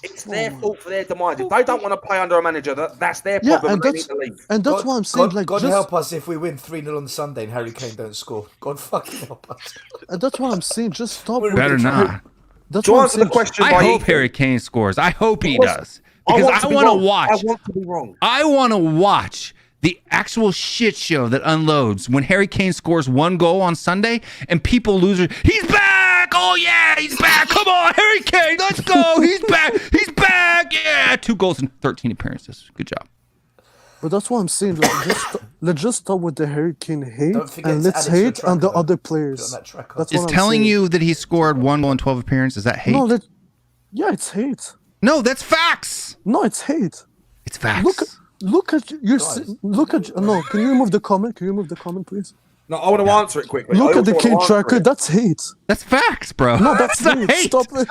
It's their fault for their demise. If they don't want to play under a manager, that's their problem. And that's why I'm saying, God help us if we win 3-0 on Sunday and Harry Kane don't score. God fucking help us. And that's why I'm saying, just stop. Better not. That's why I'm saying, I hope Harry Kane scores. I hope he does. Because I want to watch. I want to be wrong. I want to watch the actual shit show that unloads when Harry Kane scores 1 goal on Sunday and people lose. He's back! back. Oh yeah, he's back. Come on, Harry Kane, let's go. He's back. He's back. Yeah, 2 goals in 13 appearances. Good job. But that's what I'm saying. Let's just start with the Harry Kane hate, Don't forget and to let's add it to hate the on the tracker. other Put it players. on that tracker. That's Is what I'm telling saying. you that he scored 1 goal in 12 appearances, is that hate? No, yeah, it's hate. No, that's facts. No, it's hate. It's facts. Look at your. Guys. Look at. No, can you remove the comment? Can you remove the comment, please? No, I want to answer it quickly. Look I at the also Kane want to answer tracker. it. That's hate. That's facts, bro. No, that's not hate. Stop it.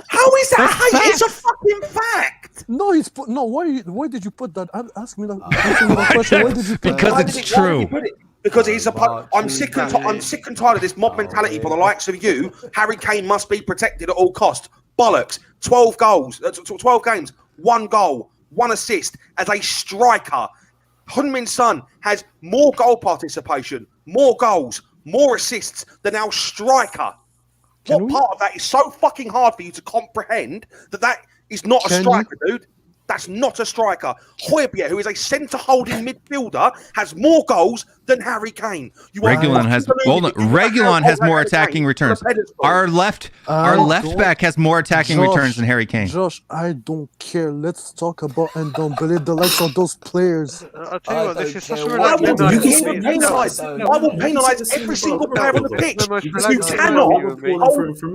How is that hate? It's a fucking fact. No, he's put. No, why did you put that? Ask me that. Answer me that question. Why did you put Because that? it's true. Because he's I'm sick and tired of this mob mentality for the likes of you. Harry Kane must be protected at all cost. Bollocks. 12 goals. 12 games. 1 goal. 1 assist as a striker. HeungMin Son has more goal participation, more goals, more assists than our striker. What part of that is so fucking hard for you to comprehend that is not a striker, dude? That's not a striker. Højbjerg, who is a centre-holding midfielder, has more goals than Harry Kane. Reguilon has more attacking returns. Our left back has more attacking returns than Harry Kane. Josh, I don't care. Let's talk about and don't believe the likes of those players. I'll tell you what, this is such a I relaxing will penalise every single player on the pitch. You cannot hold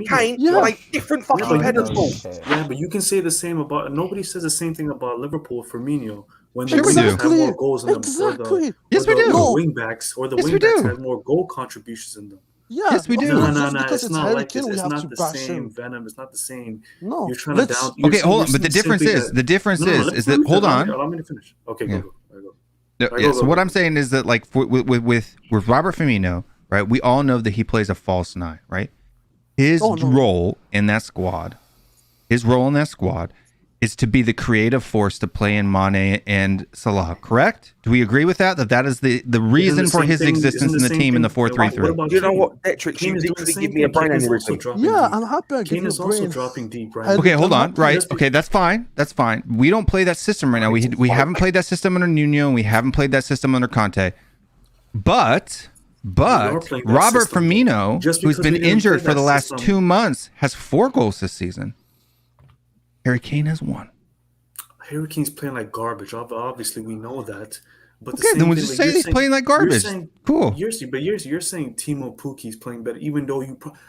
Kane on a different fucking pedestal. Yeah, but you can say the same about. Nobody says the same thing about Liverpool, Firmino. When Sure the we do. wings have more goals than them, Yes, we do. the wing backs or the Yes, we wing backs do. have more goal contributions in them. Yeah, Yes, we do. No, Because it's not Harry like Kane, this. we It's have not to the bash same, him. Venom. It's not the same. No, You're trying to let's- down. you're Okay, saying- hold you're on. But the saying difference simply is that- that hold on. Allow me to finish. Okay, Yeah. go. Yeah, so what I'm saying is that like with Robert Firmino, right? We all know that he plays a false 9, right? His role in that squad, is to be the creative force to play in Mane and Salah, correct? Do we agree with that? That is the reason for his existence in the team in the 4-3-3. You know what, Detrix, you literally give me a brain aneurysm. Yeah, I'm happy I give Kane you is a also brain. dropping deep right Okay, now. hold on. Right. Okay, that's fine. That's fine. We don't play that system right now. We haven't played that system under Nuno, and we haven't played that system under Conte. But Robert Firmino, Just who's because been we didn't injured play for the that last system. 2 months, has 4 goals this season. Harry Kane has 1. Harry Kane's playing like garbage. Obviously, we know that. But Okay, then we'll just say he's playing like garbage. Cool. You're saying Timo Pukki's playing better, even though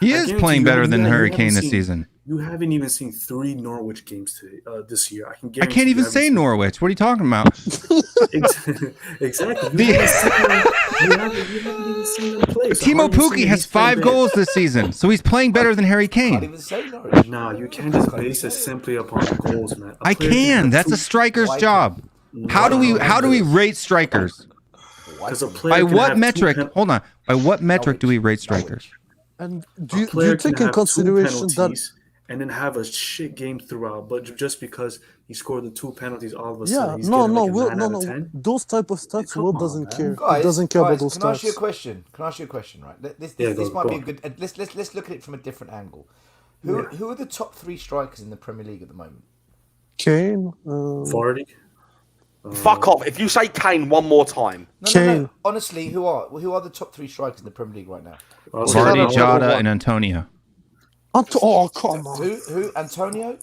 He is playing better than Harry Kane this season. You haven't even seen 3 Norwich games today, this year. I can't even say Norwich. What are you talking about? Exactly. You haven't even seen them play. So how Timo are you saying Pukki has he's playing 5 better? goals this season, so he's playing better than Harry Kane. No, you can't just base it simply upon goals, man. I can. That's a striker's job. How do we rate strikers? By what metric? Hold on. By what metric do we rate strikers? And do you take in consideration that? And then have a shit game throughout, but just because he scored the 2 penalties, all of a Yeah, sudden he's no, getting no, like a Will, 9 no, out of no. 10? Those type of stats, Will doesn't care. Guys, He doesn't care about those Can I ask you a stats. question? Right? This go might be a on. good. Let's look at it from a different angle. Who are the top 3 strikers in the Premier League at the moment? Kane. Vardy. Fuck off. If you say Kane one more time. No. Honestly, who are the top 3 strikers in the Premier League right now? Vardy, Jota, and Antonio. Oh, come on. Who? Antonio?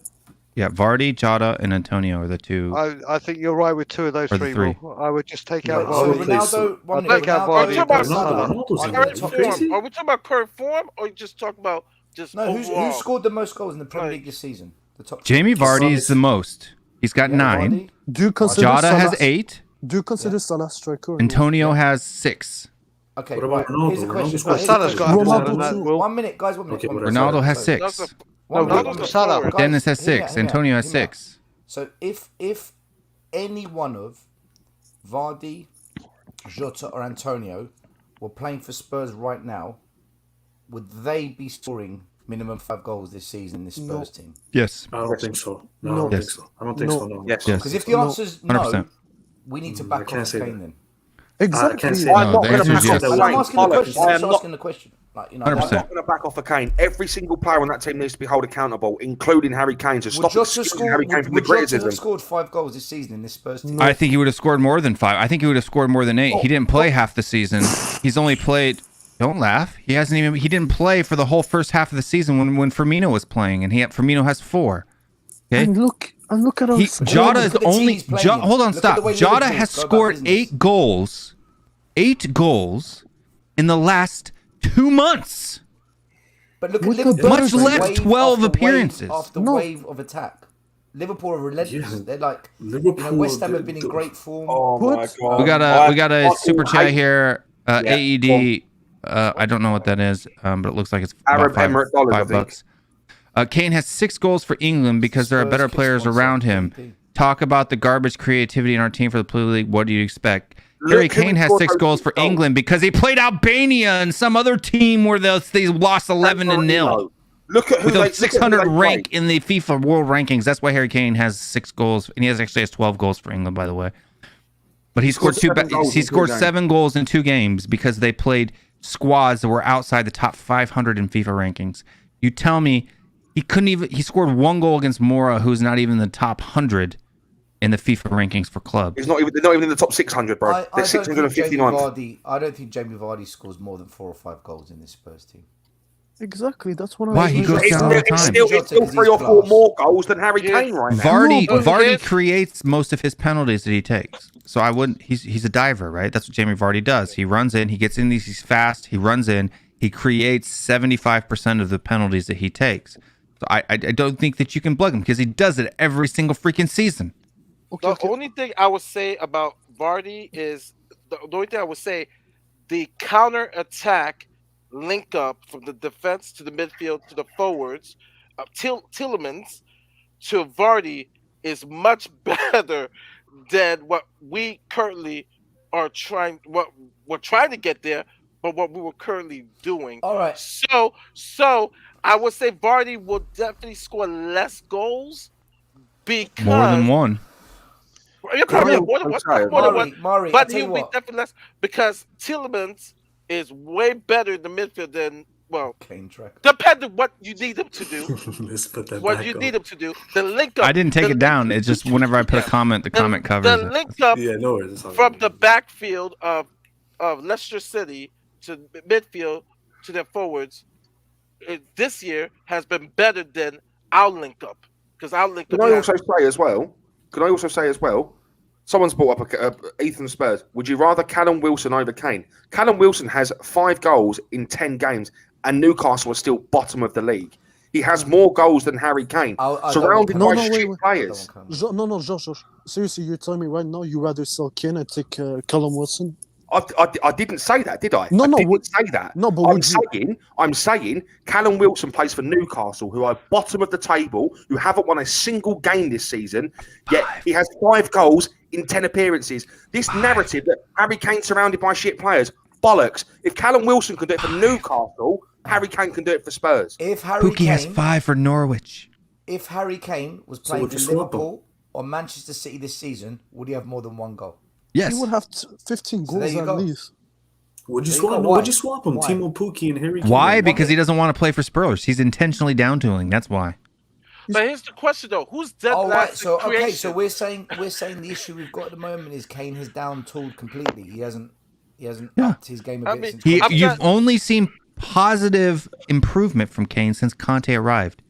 Yeah, Vardy, Jota, and Antonio are the 2. I think you're right with 2 of those Or the 3. 3. Will. I would just take out So Vardy. Ronaldo. One minute, take out Ronaldo, Vardy. Current Ronaldo's form. crazy. Are we talking about current form, or you just talking about just No, who overall? scored the most goals in the Premier League this season? The top. Jamie Vardy is the most. He's got 9. Vardy. Do you consider Jota Salah? has 8. Do you consider Salah striker? Antonio has 6. Okay, What about Ronaldo? here's a question. Ronaldo's got Salah's got Ronaldo too. 1 minute, guys. 1 minute. Okay, 1 but minute. Ronaldo has That's 6. One minute. Ronaldo's a Salah. forward. Guys, Dennis has hear me 6. out, hear me Antonio out, has hear me out. 6. So if any one of Vardy, Jota, or Antonio were playing for Spurs right now, would they be scoring minimum 5 goals this season in this Spurs team? Yes. I don't think so. No, I No. don't think so. I don't think so. No. Yes. Yes. Because if the answer's no, 100%. we need to I back can't off say Kane that. then. Exactly. I can't say I'm No, not the going to answer is back yes. off I'm asking the question. I I'm am just not asking the question. Like, 100%. I'm not going to back off for Kane. Every single player on that team needs to be held accountable, including Harry Kane. So Would stop Jota excusing Harry Kane from the have criticism. scored 5 goals this season in this Spurs team? I think he would have scored more than 5. I think he would have scored more than 8. He didn't play half the season. He's only played. Don't laugh. He didn't play for the whole first half of the season when Firmino was playing, and Firmino has 4. Okay. And look at us. Jota is only. Hold on, stop. Jota has scored 8 goals. 8 goals in the last 2 months. But look at With the Liverpool. Much less Wave 12 after appearances. Wave after wave of attack. Liverpool are relentless. Yeah. They're like, Liverpool, West Ham have been in great form. Oh my god. We got a super chat here. AED. I don't know what that is, but it looks like it's Arab about Emirate dollars, I $5. Kane has 6 goals for England because there are better players around him. Talk about the garbage creativity in our team for the Premier League. What do you expect? Harry Kane has 6 goals for England because he played Albania and some other team where they lost 11-0. Look at who With a they 600 rank played. in the FIFA World Rankings. That's why Harry Kane has 6 goals, and he actually has 12 goals for England, by the way. But he scored 7 goals in 2 games because they played squads that were outside the top 500 in FIFA rankings. You tell me he scored 1 goal against Mora, who's not even in the top 100 in the FIFA rankings for clubs. They're not even in the top 600, bro. They're 659. I don't think Jamie Vardy scores more than 4 or 5 goals in this Spurs team. Exactly, that's what Why he goes down all the time. It's still 3 or 4 more goals than Harry Kane right now. Vardy creates most of his penalties that he takes. So I wouldn't. He's a diver, right? That's what Jamie Vardy does. He runs in, he gets in these, he's fast, he runs in, he creates 75% of the penalties that he takes. So I don't think that you can plug him because he does it every single freaking season. The only thing I would say about Vardy is the counter attack link up from the defense to the midfield to the forwards, Tielemans to Vardy is much better than what we currently are trying. What we're trying to get there, but what we were currently doing. All right. So I would say Vardy will definitely score less goals because More than 1. Yeah, probably more than one. Murray, But he will be definitely less because Tielemans is way better in the midfield than Kane track. Depending what you need him to do. Let's put that What back you up. need him to do. The link up. I didn't take it down. It's just whenever I put a comment, the comment covers the it. link up from the backfield of Leicester City to midfield to their forwards this year has been better than our link up because our link up. Can I also say as well? Someone's brought up Ethan Spurs. Would you rather Callum Wilson over Kane? Callum Wilson has 5 goals in 10 games, and Newcastle are still bottom of the league. He has more goals than Harry Kane, surrounded by shit players. Josh. Seriously, you're telling me right now you rather sell Kane and take Callum Wilson? I didn't say that, did I? No, I no, didn't say that. No, but I'm saying Callum Wilson plays for Newcastle, who are bottom of the table, who haven't won a single game this season, yet he has 5 goals in 10 appearances. This narrative that Harry Kane's surrounded by shit players, bollocks. If Callum Wilson can do it for Newcastle, Harry Kane can do it for Spurs. If Harry Pookie Kane has 5 for Norwich. If Harry Kane was playing for Liverpool or Manchester City this season, would he have more than 1 goal? Yes. He would have 15 goals at least. Would you swap him? Timo Pukki and Harry Kane. Why? Because he doesn't want to play for Spurs. He's intentionally down tooling. That's why. But here's the question though: who's dead last? So we're saying the issue we've got at the moment is Kane has down tooled completely. He hasn't upped his game a bit. You've only seen positive improvement from Kane since Conte arrived.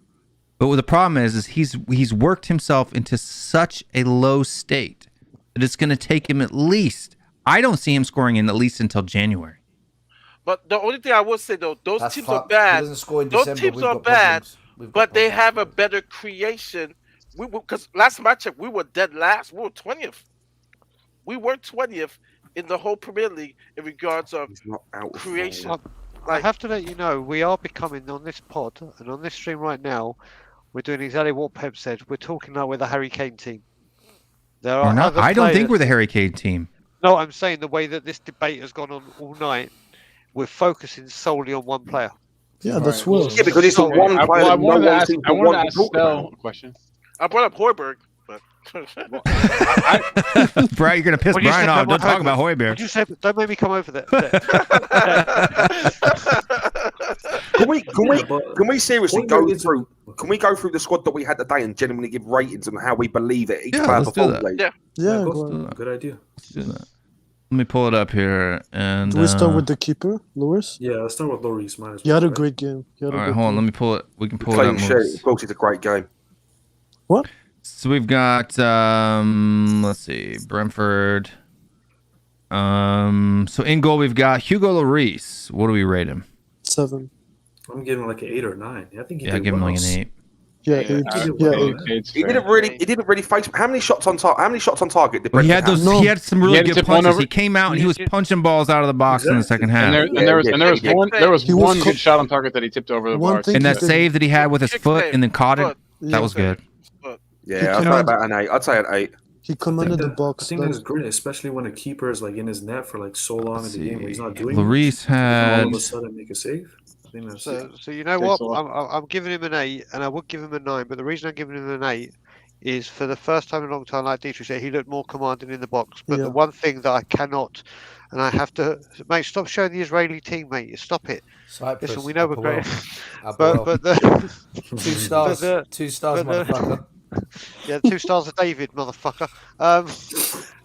But what the problem is he's worked himself into such a low state that it's going to take him at least. I don't see him scoring in at least until January. But the only thing I will say though, those teams are bad. Those teams are bad, but they have a better creation. Because last time I checked, we were dead last. We were 20th. We were 20th in the whole Premier League in regards of creation. I have to let you know, we are becoming on this pod and on this stream right now. We're doing exactly what Pep said. We're talking like we're the Harry Kane team. I don't think we're the Harry Kane team. No, I'm saying the way that this debate has gone on all night, we're focusing solely on one player. Yeah, that's worse. Yeah, because it's the one player I wanted to ask Stell a question. I brought up Højbjerg, but Brian, you're gonna piss Brian off. Don't talk about Højbjerg. Don't make me come over there. Can we seriously go through? Can we go through the squad that we had today and genuinely give ratings on how we believe that each player performed? Yeah, good idea. Let's do that. Let me pull it up here. And Do we start with the keeper, Lewis? Yeah, let's start with Lloris. Might as well, You had a right? great game. all right, hold on. Let me pull it. We can pull it Clean up. sheet. Lewis. Of course, it's a great game. What? So we've got let's see, Brentford. So in goal we've got Hugo Lloris. What do we rate him? 7. I'm giving like an 8 or 9. I think he Yeah, did give him well. like an 8. Yeah, 8. Yeah, 8. He didn't really face. How many shots on target did Well, he Brentford had have? those. He had some really had to good tip one punches. over- He came out and he was punching balls out of the box in the second half. And there was one good shot on target that he tipped over the One bar. thing And that he did- save that he had with his Kick foot save. and then caught it, Foot. that was good. Yeah, I'd say about an 8. I'd say an 8. He commanded the I box. think that's great, especially when a keeper is like in his net for like so long in the game where he's not doing Lloris it. And all had of a sudden make a save. I think that's So you know Thanks what? a lot. I'm giving him an 8, and I would give him a 9. But the reason I'm giving him an 8 is for the first time in a long time, like Dietrich said, he looked more commanding in the box. But Yeah. the one thing that I cannot, and I have to, mate, stop showing the Israeli team, mate. Stop it. Cyprus. Listen, we know we're Upper great, well. but the 2 stars. but the- 2 stars, but the- motherfucker. yeah, 2 stars of David, motherfucker.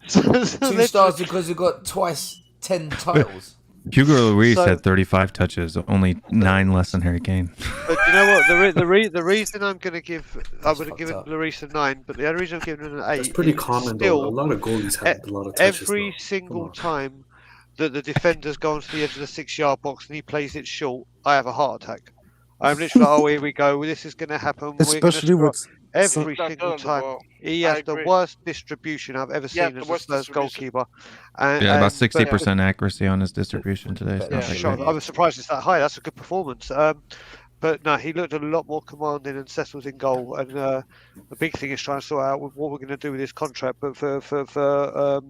So 2 literally- stars because you got twice 10 titles. Hugo Lloris So- had 35 touches, only 9 less than Harry Kane. But you know what? The reason I'm going to give, I would have fucked given up. Lloris a 9, but the only reason I'm giving him an 8 That's pretty is common still, though. A lot of goalies have a lot of touches. every though. single Come on. time that the defender's gone to the edge of the 6-yard box and he plays it short, I have a heart attack. I'm literally like, oh, here we go. This is going to happen. We're gonna Especially score." with every Not single good, time. well, He I has the agree. worst distribution I've ever Yeah, seen the as a worst Spurs distribution. goalkeeper. And, Yeah, about and- 60% accuracy on his distribution today. So Yeah, not Sure, great. I was surprised it's that high. That's a good performance. But no, he looked a lot more commanding and settled in goal. And the big thing is trying to sort out what we're going to do with his contract. But for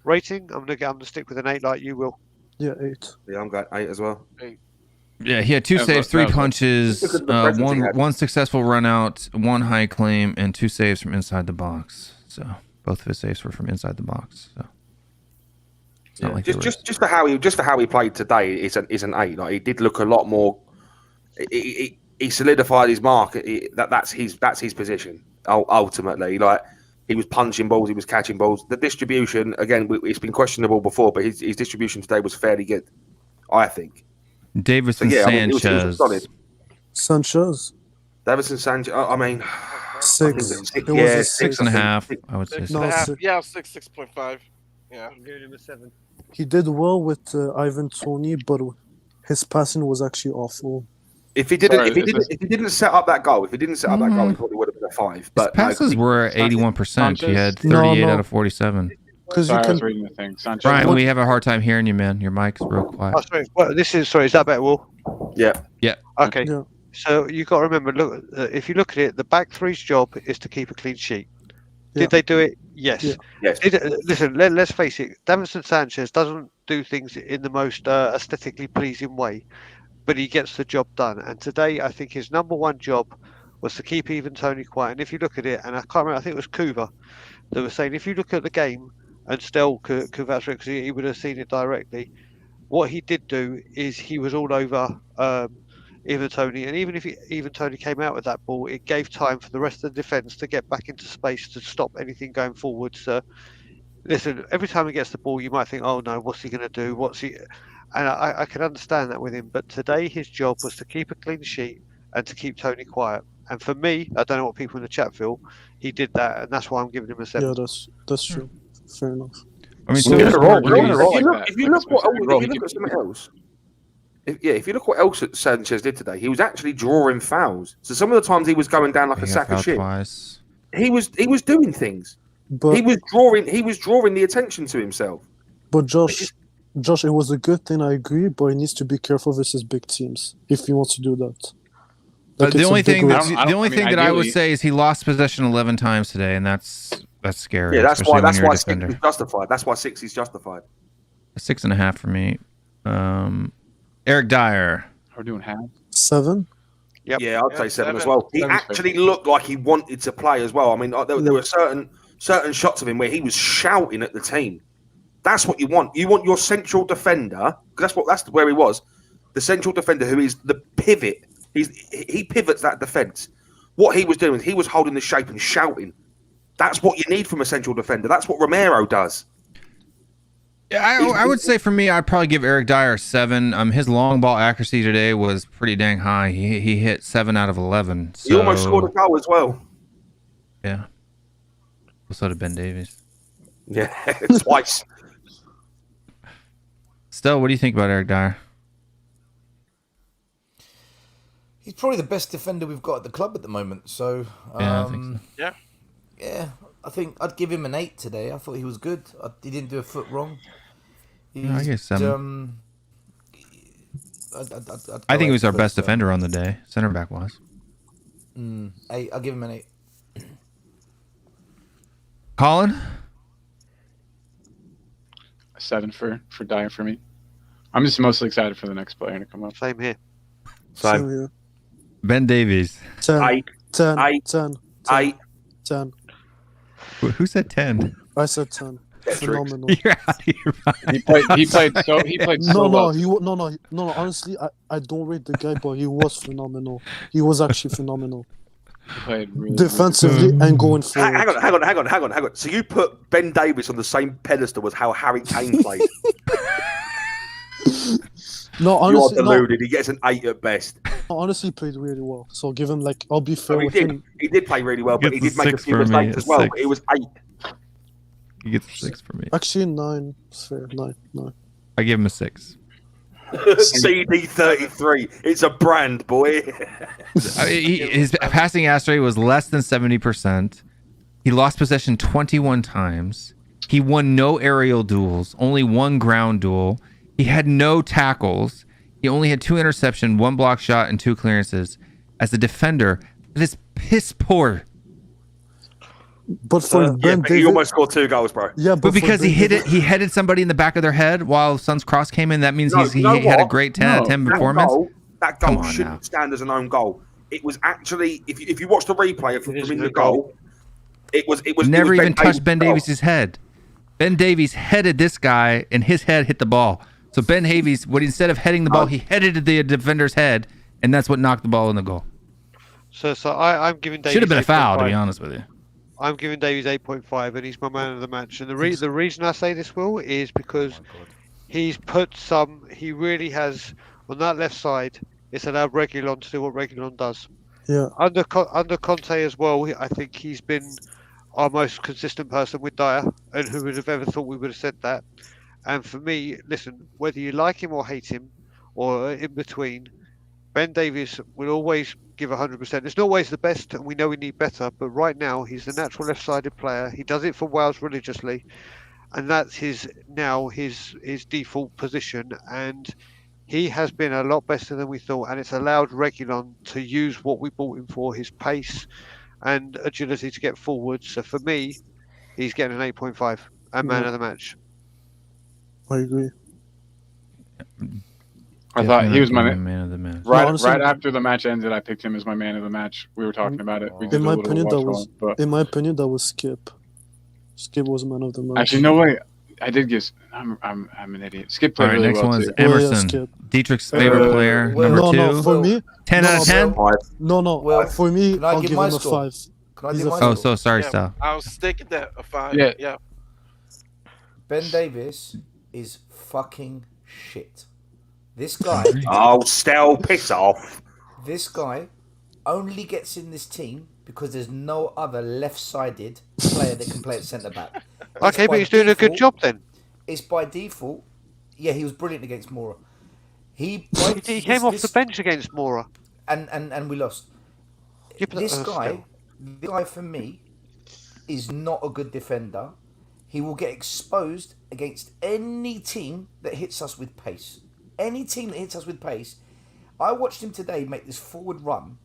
rating, I'm gonna stick with an 8 like you will. Yeah, 8. Yeah, I'm going 8 as well. Yeah, he had 2 That was- saves, that 3 was- punches, Look at the presence he one had. one successful run out, 1 high claim, and 2 saves from inside the box. So both of his saves were from inside the box. So it's not like they were- Just for how he played today is an 8. Like he did look a lot more. He solidified his mark. That's his position. Ultimately, like he was punching balls, he was catching balls. The distribution again, it's been questionable before, but his distribution today was fairly good, I think. Davison So, yeah, I mean, it was Sanchez. solid. Sanchez, Davison Sanchez. I mean, 6. It was yeah, a 6.5, I would say. Six No, and a half. six. Yeah, 6.5. Yeah. I'm giving him a 7. He did well with Ivan Toney, but his passing was actually awful. if he didn't set up that goal, he probably would have been a 5. His But passes were 81%. He had No, 38 no. out of 47. Because you Sorry, I was can. reading the thing. Sanchez. Brian, we have a hard time hearing you, man. Your mic is real quiet. Oh, sorry. Well, is that better, Will? yeah, Okay. Yeah. So you got to remember, look, if you look at it, the back three's job is to keep a clean sheet. Yeah. Did they do it? Yes. Yeah. yes. Listen, let's face it. Davison Sanchez doesn't do things in the most aesthetically pleasing way, but he gets the job done. And today, I think his number one job was to keep even Tony quiet. And if you look at it, and I can't remember, I think it was Kuva that was saying, if you look at the game, and still Kuva's because he would have seen it directly. What he did do is he was all over Even Tony, and even if Even Tony came out with that ball, it gave time for the rest of the defence to get back into space to stop anything going forward. So, listen, every time he gets the ball, you might think, "Oh no, what's he going to do? What's he?" And I can understand that with him. But today, his job was to keep a clean sheet and to keep Tony quiet. And for me, I don't know what people in the chat feel. He did that, and that's why I'm giving him a 7. Yeah, that's true. Fair enough. I mean, We're so gonna is roll, Mark we're gonna Reeves. roll. If you look He at something else, if you look what else that Sanchez did today, he was actually drawing fouls. So some of the times he was going down like He a got sack of fouled shit. twice. He was doing things. But He was drawing the attention to himself. but Josh, it was a good thing. I agree, but he needs to be careful versus big teams if he wants to do that. Like, The it's a only big thing risk. I don't- that I would ideally- say is he lost possession 11 times today, and that's scary. Yeah, that's especially why when you're a 6 defender. is justified. That's why 6 is justified. 6.5 for me. Eric Dyer. We're doing half. 7. Yep. Yeah, I'd say 7 as 7. well. He 7's actually looked like he wanted to play as well. I mean, there were certain shots of him where he was shouting at the team. That's what you want. You want your central defender, because that's where he was. The central defender who is the pivot. He pivots that defence. What he was doing, he was holding the shape and shouting. That's what you need from a central defender. That's what Romero does. Yeah, I would say for me, I'd probably give Eric Dyer a 7. His long ball accuracy today was pretty dang high. He hit 7 out of 11. So, He almost scored a goal as well. Yeah. So did Ben Davies. Yeah, twice. Still, what do you think about Eric Dyer? He's probably the best defender we've got at the club at the moment. So, Yeah, I think so. yeah, I think I'd give him an 8 today. I thought he was good. He didn't do a foot wrong. I guess 7. I think he was our best defender on the day, center back was. 8. I'll give him an 8. Colin? A 7 for Dyer for me. I'm just mostly excited for the next player to come up. Same here. Same here. Ben Davies. 10. 8. 10. 8. 10. 8. 10. Who said 10? I said 10. Phenomenal. You're out of your mind. He played so well. No. Honestly, I don't rate the guy, but he was phenomenal. He was actually phenomenal. He played really Defensively and going forward. Hang on. So you put Ben Davies on the same pedestal as how Harry Kane played? No, You are honestly, deluded. He gets an 8 at best. honestly, he played really well. So give him I'll be fair with He him. did play really well, but he Gets did a make a 6 few for me, mistakes a as well. 6. But it was 8. He gets a 6 for me. Actually, 9. It's fair. 9. I give him a 6. CD33. It's a brand, boy. His passing ass rate was less than 70%. He lost possession 21 times. He won no aerial duels, only 1 ground duel. He had no tackles. He only had 2 interceptions, 1 block shot, and 2 clearances. As a defender, that is piss poor. But for Ben but Davies, he almost scored 2 goals, bro. yeah, But because he headed somebody in the back of their head while Son's cross came in, that means he had a great 10 out of 10 performance. That goal shouldn't stand as an own goal. It was actually, if you watch the replay from in the goal, it was Never it was even touched Ben Davies' head. Ben Davies headed this guy, and his head hit the ball. So Ben Davies, instead of heading the ball, he headed the defender's head, and that's what knocked the ball in the goal. So I'm giving Davies. Should have been a foul, to be 8.5. honest with you. I'm giving Davies 8.5, and he's my man of the match. And the reason I say this, Will, is because he's put he really has, on that left side, it's allowed Reguilon to do what Reguilon does. Yeah. Under Conte as well, I think he's been our most consistent person with Dyer, and who would have ever thought we would have said that? And for me, listen, whether you like him or hate him, or in between, Ben Davies will always give 100%. It's not always the best, and we know we need better, but right now he's the natural left-sided player. He does it for Wales religiously, and that's his default position, and he has been a lot better than we thought, and it's allowed Reguilon to use what we bought him for, his pace and agility to get forward. So for me, he's getting an 8.5 and man of the match. I agree. I thought he was my man of the match. Right after the match ended, I picked him as my man of the match. We were talking about it. We did In my a little opinion, watch along, in my opinion, that was Skip. Skip was man of the match. Actually, no way. I did give. I'm an idiot. Skip played All right, really next well one is too. Emerson. Skip. Dietrich's favorite player, number 2. No, for me, 10 out of 10? No, for me, I'll give him a 5. Oh, so sorry, Sal. I'll stick at that. A 5. Yeah. Yeah. Ben Davies is fucking shit. This guy. Oh, Stel, piss off. This guy only gets in this team because there's no other left-sided player that can play at centre back. Okay, but he's doing a good job then. It's by default. Yeah, he was brilliant against Mora. He came off the bench against Mora, and we lost. This guy for me is not a good defender. He will get exposed against any team that hits us with pace. Any team that hits us with pace. I watched him today make this forward run,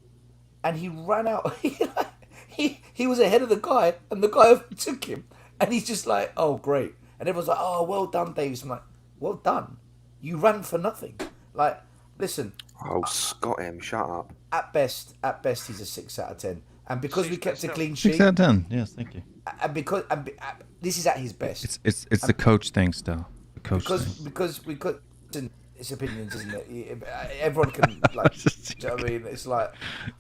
and he ran out. he was ahead of the guy, and the guy took him, and he's just like, "Oh, great!" And everyone's like, "Oh, well done, Davis." I'm like, "Well done. You ran for nothing." Like, listen. Oh, Scott M, shut up. At best, he's a 6 out of 10, and because we kept a clean sheet. 6 out of 10. Yes, thank you. And because this is at his best. It's the coach thing still. The coach thing. Because we could. It's opinions, isn't it? Everyone can like. Do you know what I mean? It's like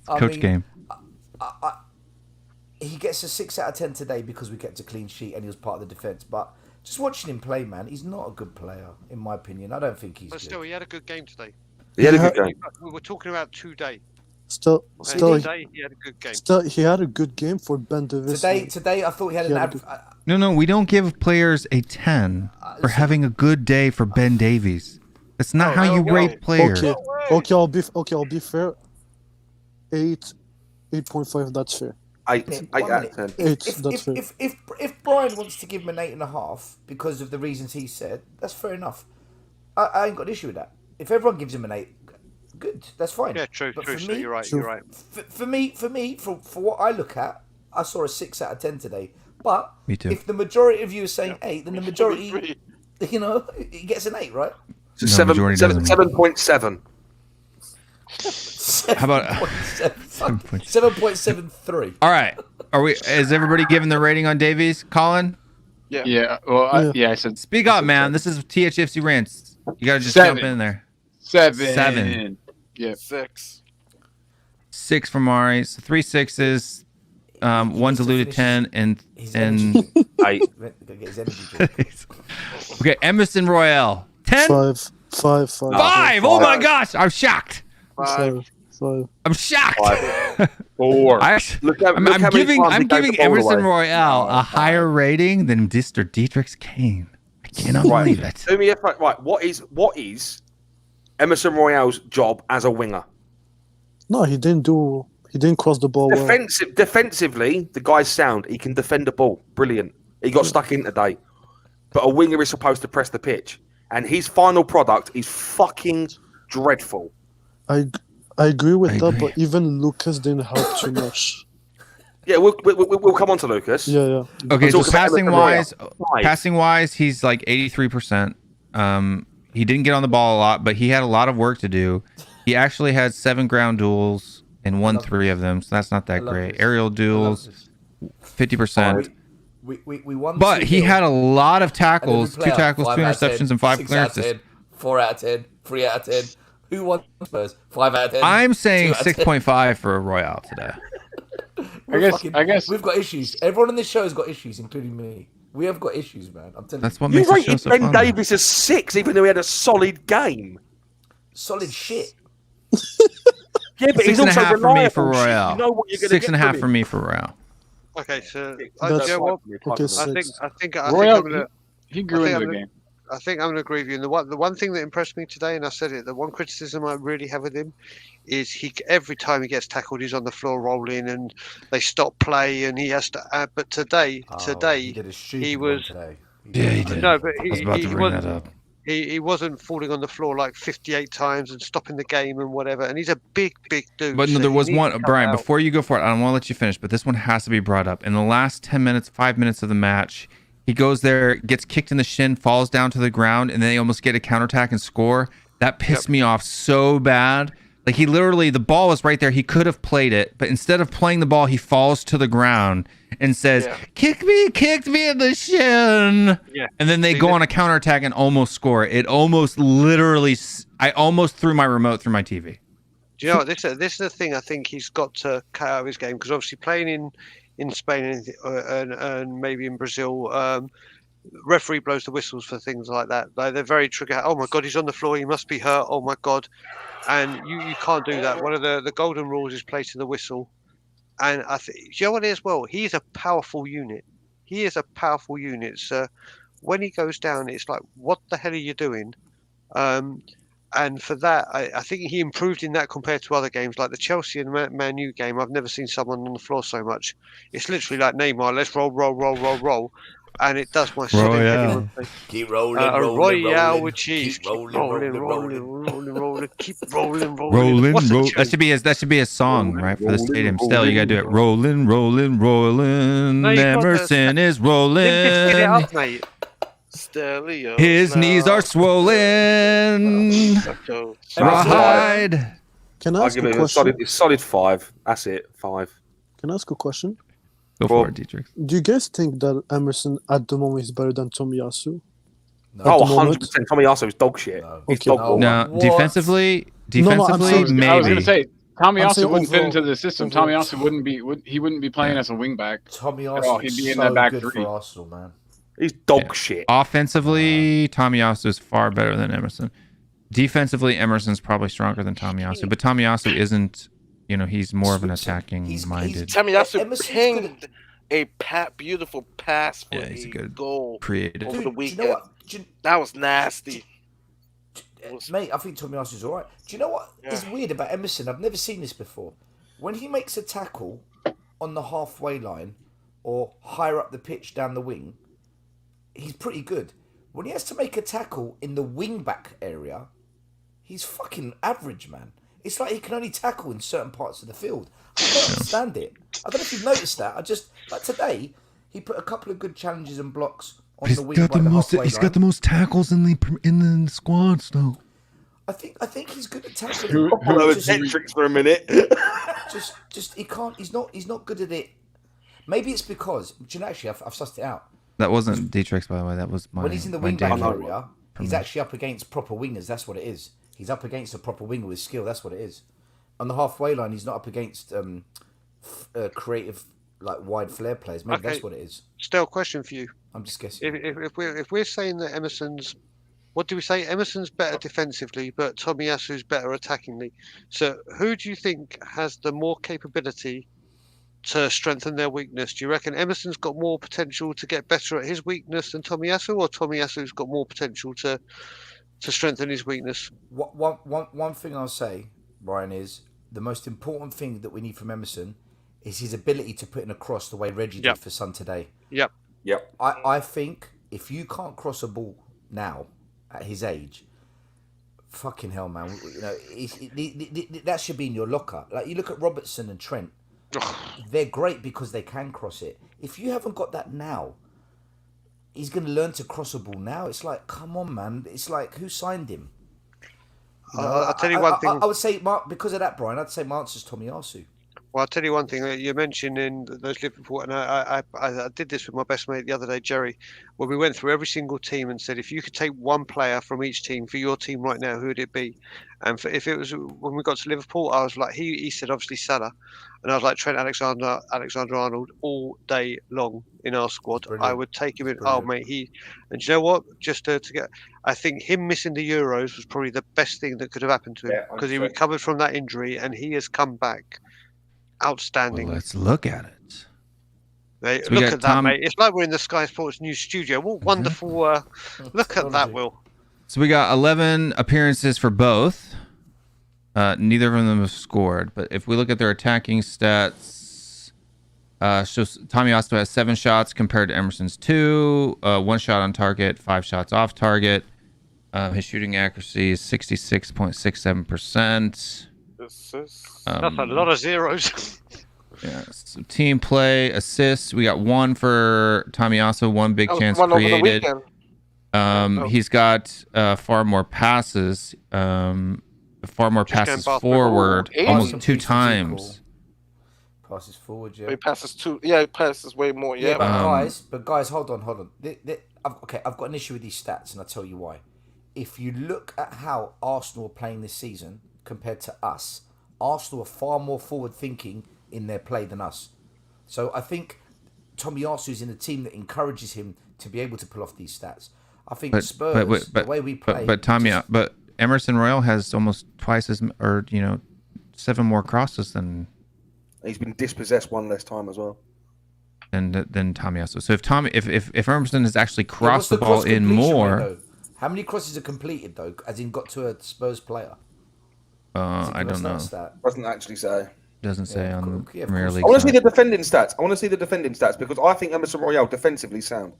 coach game. He gets a 6 out of 10 today because we kept a clean sheet and he was part of the defense. But just watching him play, man, he's not a good player, in my opinion. I don't think he's But good. still, he had a good game today. He had a good game. We were talking about today. Still, Today he had a good game. Still, he had a good game for Ben Davis. Today, I thought he had an average. No, we don't give players a 10 for having a good day for Ben Davies. That's not how you rate players. Okay, I'll be fair. 8.5. That's fair. 8 out of 10. If Brian wants to give him an 8.5 because of the reasons he said, that's fair enough. I ain't got an issue with that. If everyone gives him an 8, good, that's fine. Yeah, true. But So for me, you're right. You're right. For me, for what I look at, I saw a 6 out of 10 today. But Me too. if the majority of you are saying 8, then the majority, you know, he gets an 8, right? So 7.7. How about 7.73? All right. Is everybody giving the rating on Davies? Colin? Yeah. Well, I said. Speak up, man. This is THFC Rants. You gotta just jump in there. 7. Yeah. 6. 6 from Mari. So 3 6s. 1 diluted 10 and 8. Okay, Emerson Royale. 10? 5. 5. Oh my gosh, I'm shocked. 5. I'm shocked. 4. I'm giving Emerson Royale a higher rating than Mr. Dietrich's Kane. I cannot believe it. Do me a favor. Right, what is Emerson Royale's job as a winger? No, he didn't cross the ball well. Defensively, the guy's sound. He can defend the ball. Brilliant. He got stuck in today. But a winger is supposed to press the pitch. And his final product is fucking dreadful. I agree with that, but even Lucas didn't help too much. Yeah, we'll come on to Lucas. Yeah. Okay, so passing wise, he's like 83%. He didn't get on the ball a lot, but he had a lot of work to do. He actually had 7 ground duels and won 3 of them, so that's not that great. Aerial duels, 50%. We won. But he had a lot of tackles, 2 tackles, 2 interceptions, and 5 clearances. 4 out of 10, 3 out of 10. Who won Spurs? 5 out of 10. I'm saying 6.5 for a Royale today. I guess we've got issues. Everyone on this show has got issues, including me. We have got issues, man. I'm telling you. That's what makes the show so fun. Ben Davies as 6, even though he had a solid game. Solid shit. Yeah, but he's also 6.5 for me for Royale. You know what you're going to 6.5 for me for Royale. Okay, so Okay, I think Royale, he grew into the game. I think I'm going to agree with you. And the one thing that impressed me today, and I said it, the one criticism I really have with him is every time he gets tackled, he's on the floor rolling, and they stop play, and he has to. But today he was. Today. Yeah, he did. No, but I was about to bring that up. He wasn't falling on the floor like 58 times and stopping the game and whatever. And he's a big dude. But no, so there was one, Brian, out. before you go for it, I don't want to let you finish, but this one has to be brought up. In the last 10 minutes, 5 minutes of the match, he goes there, gets kicked in the shin, falls down to the ground, and then they almost get a counterattack and score. That pissed me off so bad. Like, he literally, the ball was right there. He could have played it, but instead of playing the ball, he falls to the ground and says, kicked me in the shin. Yeah. And then they go on a counterattack and almost score. It almost literally, I almost threw my remote through my TV. Do you know what? This is the thing I think he's got to cut out of his game, because obviously playing in Spain and maybe in Brazil, referee blows the whistles for things like that. They're very trigger. Oh my God, he's on the floor. He must be hurt. Oh my God. And you can't do that. One of the golden rules is play to the whistle. And I think, you know what it is? Well, he is a powerful unit. So when he goes down, it's like, what the hell are you doing? And for that, I think he improved in that compared to other games, like the Chelsea and Man U game. I've never seen someone on the floor so much. It's literally like Neymar, let's roll. And it does my Royale. Keep rolling, Royale with cheese. Keep rolling. Keep rolling. That should be a song, right, for the stadium. Still, you gotta do it. Rolling. No, Emerson is rolling. Get it up, mate. His knees are swollen. Rawhide. Can I I'll ask give a it question? a solid 5. That's it, 5. Can I ask a question? Go for it, Dietrich. Do you guys think that Emerson at the moment is better than Tomiyasu? No. Oh, the moment? 100%. Tomiyasu is dog shit. No. He's Okay. dog shit. No, What? defensively, I'm saying- maybe. I was gonna say Tommy I'm also saying wouldn't fit overall- into the system. overall. Tommy also wouldn't be playing as a wing back. Tommy Oh, Arsenal he'd is be in so that back good three. for Arsenal, man. He's dog shit. Offensively, Tomiyasu is far better than Emerson. Defensively, Emerson's probably stronger than Tomiyasu, but Tomiyasu isn't. He's more of an attacking-minded. Tomiyasu pinged a beautiful pass for he's a good goal creative over the weekend. Do you know what? That was nasty. Mate, I think Tomiyasu's all right. Do you know what is weird about Emerson? I've never seen this before. When he makes a tackle on the halfway line or higher up the pitch down the wing, he's pretty good. When he has to make a tackle in the wing-back area, he's fucking average, man. It's like he can only tackle in certain parts of the field. I don't understand it. I don't know if you've noticed that. Like today, he put a couple of good challenges and blocks on the wing. He's got the most tackles in the squads, though. I think he's good at tackling. Tricks for a minute. just he can't. He's not good at it. Maybe it's because actually I've sussed it out. That wasn't Dietrich's, by the way. That was my. When he's in the wing back area, he's actually up against proper wingers. That's what it is. He's up against a proper winger with skill. That's what it is. On the halfway line, he's not up against creative, like wide flair players. Maybe that's what it is. Still, question for you. I'm just guessing. If we're saying that Emerson's, what do we say? Emerson's better defensively, but Tomiyasu's better attackingly. So, who do you think has the more capability to strengthen their weakness? Do you reckon Emerson's got more potential to get better at his weakness than Tomiyasu, or Tomiyasu's got more potential to strengthen his weakness? One thing I'll say, Brian, is the most important thing that we need from Emerson is his ability to put in a cross the way Reggie did for Son today. Yep. I think if you can't cross a ball now at his age, fucking hell, man. That should be in your locker. Like you look at Robertson and Trent, they're great because they can cross it. If you haven't got that now, he's going to learn to cross a ball now. It's like, come on, man. It's like, who signed him? I'll tell you one thing. I would say, because of that, Brian, I'd say my answer's Tomiyasu. Well, I'll tell you one thing. You mentioned in those Liverpool, and I did this with my best mate the other day, Jerry, where we went through every single team and said, if you could take one player from each team for your team right now, who would it be? And if it was when we got to Liverpool, I was like, he said obviously Salah, and I was like Trent Alexander-Arnold all day long in our squad. I would take him in. Oh mate, and you know what? Just to get, I think him missing the Euros was probably the best thing that could have happened to him because he recovered from that injury and he has come back. Outstanding. Well, let's look at it. Hey, so look at that, mate. It's like we're in the Sky Sports new studio. What wonderful... look at that, Will. So we got 11 appearances for both. Neither of them have scored. But if we look at their attacking stats, Tomiyasu has 7 shots compared to Emerson's 2. 1 shot on target, 5 shots off target. His shooting accuracy is 66.67%. That's a lot of zeros. Yeah. So team play, assists. We got 1 for Tomiyasu, 1 big chance created. He's got far more passes. Forward, almost 2 times. Passes forward, He passes 2. Yeah, he passes way more. Yeah, but guys, hold on. I've got an issue with these stats, and I'll tell you why. If you look at how Arsenal are playing this season compared to us, Arsenal are far more forward-thinking in their play than us. So I think Tomiyasu is in a team that encourages him to be able to pull off these stats. I think Spurs, the way we play... But Emerson Royal has almost twice as... 7 more crosses than... He's been dispossessed 1 less time as well. Than Tomiyasu. So if Emerson has actually crossed the ball in more... How many crosses are completed, though, as in got to a Spurs player? I don't know. Doesn't actually say. Doesn't say on the Premier League. I want to see the defending stats. Because I think Emerson Royal defensively sound.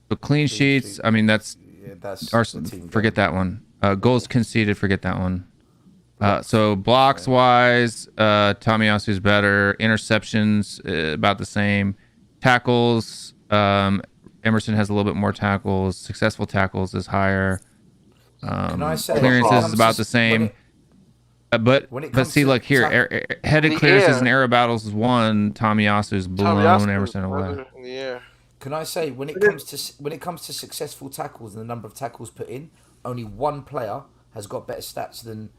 But clean sheets, I mean, that's Arsenal. Forget that one. Goals conceded, forget that one. So blocks wise, Tomiyasu's better. Interceptions, about the same. Tackles, Emerson has a little bit more tackles. Successful tackles is higher. Clearances is about the same. But see, look here, headed clearances and aero battles is 1. Tomiyasu's blown Emerson away. Yeah. Can I say when it comes to successful tackles and the number of tackles put in, only 1 player has got better stats than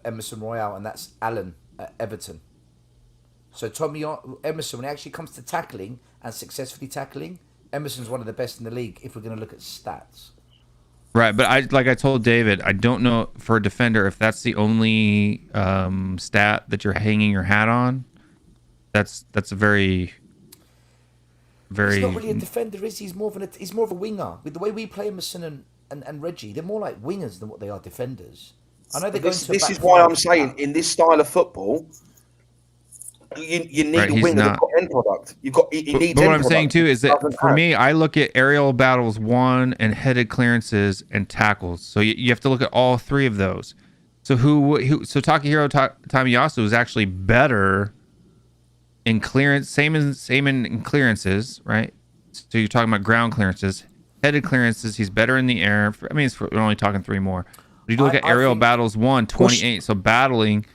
Emerson Royal, and that's Allen at Everton. So Emerson, when it actually comes to tackling and successfully tackling, Emerson's one of the best in the league if we're going to look at stats. Right, but I told David, I don't know for a defender if that's the only stat that you're hanging your hat on. That's a very. He's not really a defender, is he? He's more of a winger. With the way we play Emerson and Reggie, they're more like wingers than what they are defenders. I know they're this is why I'm saying in this style of football, you need a winger that's got end product. You need. But what I'm saying too is that for me, I look at aerial battles won and headed clearances and tackles. So you have to look at all three of those. So so Takahiro Tamiyasu is actually better in clearance, same in clearances, right? So you're talking about ground clearances, headed clearances. He's better in the air. We're only talking three more. But you look at aerial battles, 28. So battling,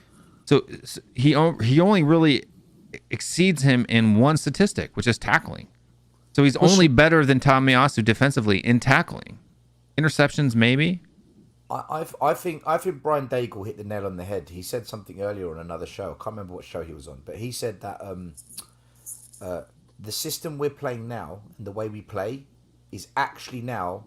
so he only really exceeds him in one statistic, which is tackling. So he's only better than Tamiyasu defensively in tackling. Interceptions, maybe. I think Brian Daigle hit the nail on the head. He said something earlier on another show. I can't remember what show he was on, but he said that the system we're playing now and the way we play is actually now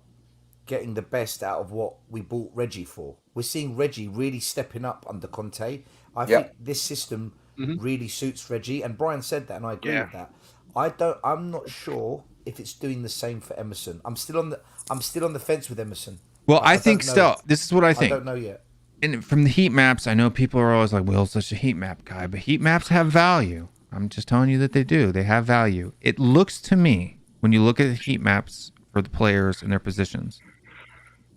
getting the best out of what we bought Reggie for. We're seeing Reggie really stepping up under Conte. I think this system really suits Reggie, and Brian said that, and I agree with that. I'm not sure if it's doing the same for Emerson. I'm still on the fence with Emerson. Well, I think still, this is what I think. I don't know yet. And from the heat maps, I know people are always like, Will's such a heat map guy, but heat maps have value. I'm just telling you that they do. They have value. It looks to me, when you look at the heat maps for the players and their positions,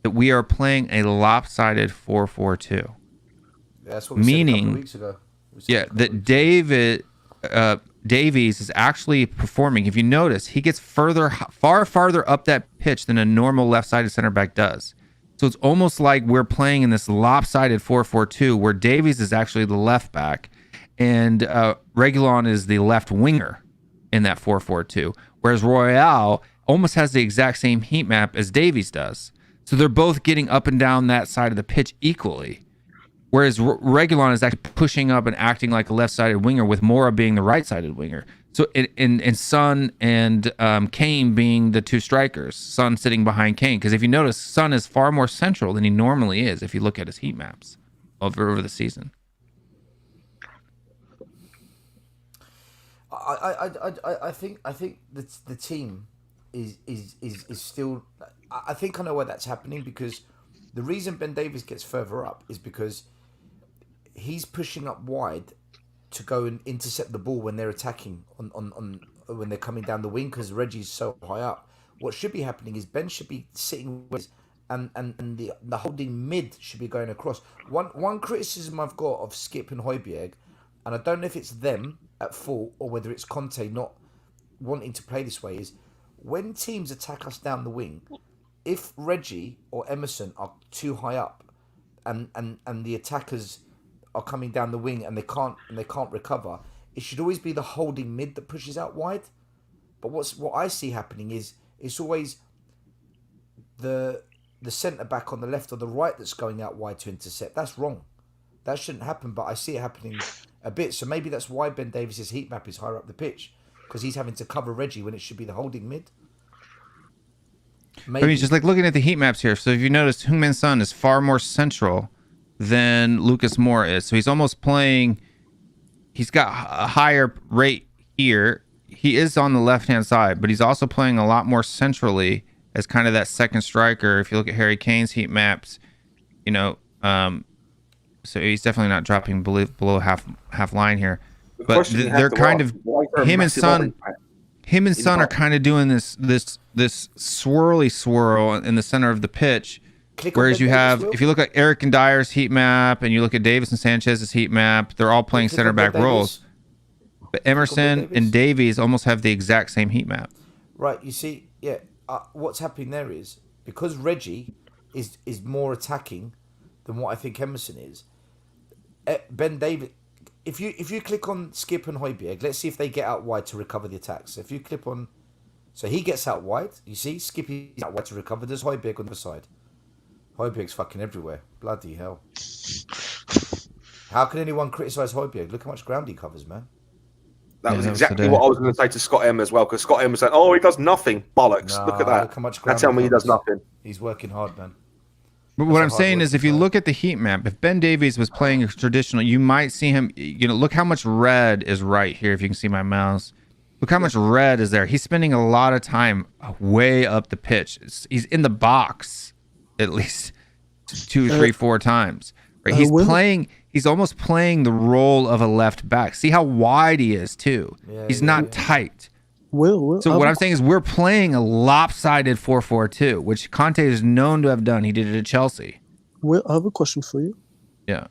that we are playing a lopsided 4-4-2. That's what we said a couple of weeks ago. That Davies is actually performing. If you notice, he gets far farther up that pitch than a normal left-sided center back does. So it's almost like we're playing in this lopsided 4-4-2 where Davies is actually the left back and Reguilon is the left winger in that 4-4-2, whereas Royale almost has the exact same heat map as Davies does. So they're both getting up and down that side of the pitch equally. Whereas Reguilon is actually pushing up and acting like a left-sided winger, with Mora being the right-sided winger. So in Son and Kane being the two strikers, Son sitting behind Kane. Because if you notice, Son is far more central than he normally is if you look at his heat maps over the season. I think the team is still. I think I know why that's happening, because the reason Ben Davies gets further up is because he's pushing up wide to go and intercept the ball when they're attacking on when they're coming down the wing, because Reggie's so high up. What should be happening is Ben should be sitting and the holding mid should be going across. One criticism I've got of Skip and Højbjerg, and I don't know if it's them at fault or whether it's Conte not wanting to play this way, is when teams attack us down the wing, if Reggie or Emerson are too high up and the attackers are coming down the wing and they can't recover, it should always be the holding mid that pushes out wide. But what I see happening is it's always the centre back on the left or the right that's going out wide to intercept. That's wrong. That shouldn't happen, but I see it happening a bit. So maybe that's why Ben Davies' heat map is higher up the pitch, because he's having to cover Reggie when it should be the holding mid. Maybe. I mean, just like looking at the heat maps here. So if you notice, HeungMin Son is far more central than Lucas Moura is. So he's almost playing. He's got a higher rate here. He is on the left-hand side, but he's also playing a lot more centrally as kind of that second striker. If you look at Harry Kane's heat maps, so he's definitely not dropping below half line here. But they're kind of him and Son are kind of doing this swirly swirl in the center of the pitch. Whereas you have, if you look at Eric and Dyer's heat map and you look at Davis and Sanchez's heat map, they're all playing center back roles. But Emerson and Davies almost have the exact same heat map. Right. You see, what's happening there is because Reggie is more attacking than what I think Emerson is. Ben Davies. If you click on Skip and Højbjerg, let's see if they get out wide to recover the attacks. If you click on, so he gets out wide. You see, Skippy's out wide to recover. There's Højbjerg on the other side. Højbjerg's fucking everywhere. Bloody hell! How can anyone criticize Højbjerg? Look how much ground he covers, man. That was exactly what I was going to say to Scott M as well, because Scott M was saying, "Oh, he does nothing." Bollocks! Look at that. That's tell me he does nothing. He's working hard, man. But what I'm saying is, if you look at the heat map, if Ben Davies was playing traditional, you might see him. Look how much red is right here. If you can see my mouse, look how much red is there. He's spending a lot of time way up the pitch. He's in the box at least 2, 3, 4 times. Right? He's playing. He's almost playing the role of a left back. See how wide he is too. He's not tight. So what I'm saying is we're playing a lopsided 4-4-2, which Conte is known to have done. He did it at Chelsea. Well, I have a question for you. Yeah.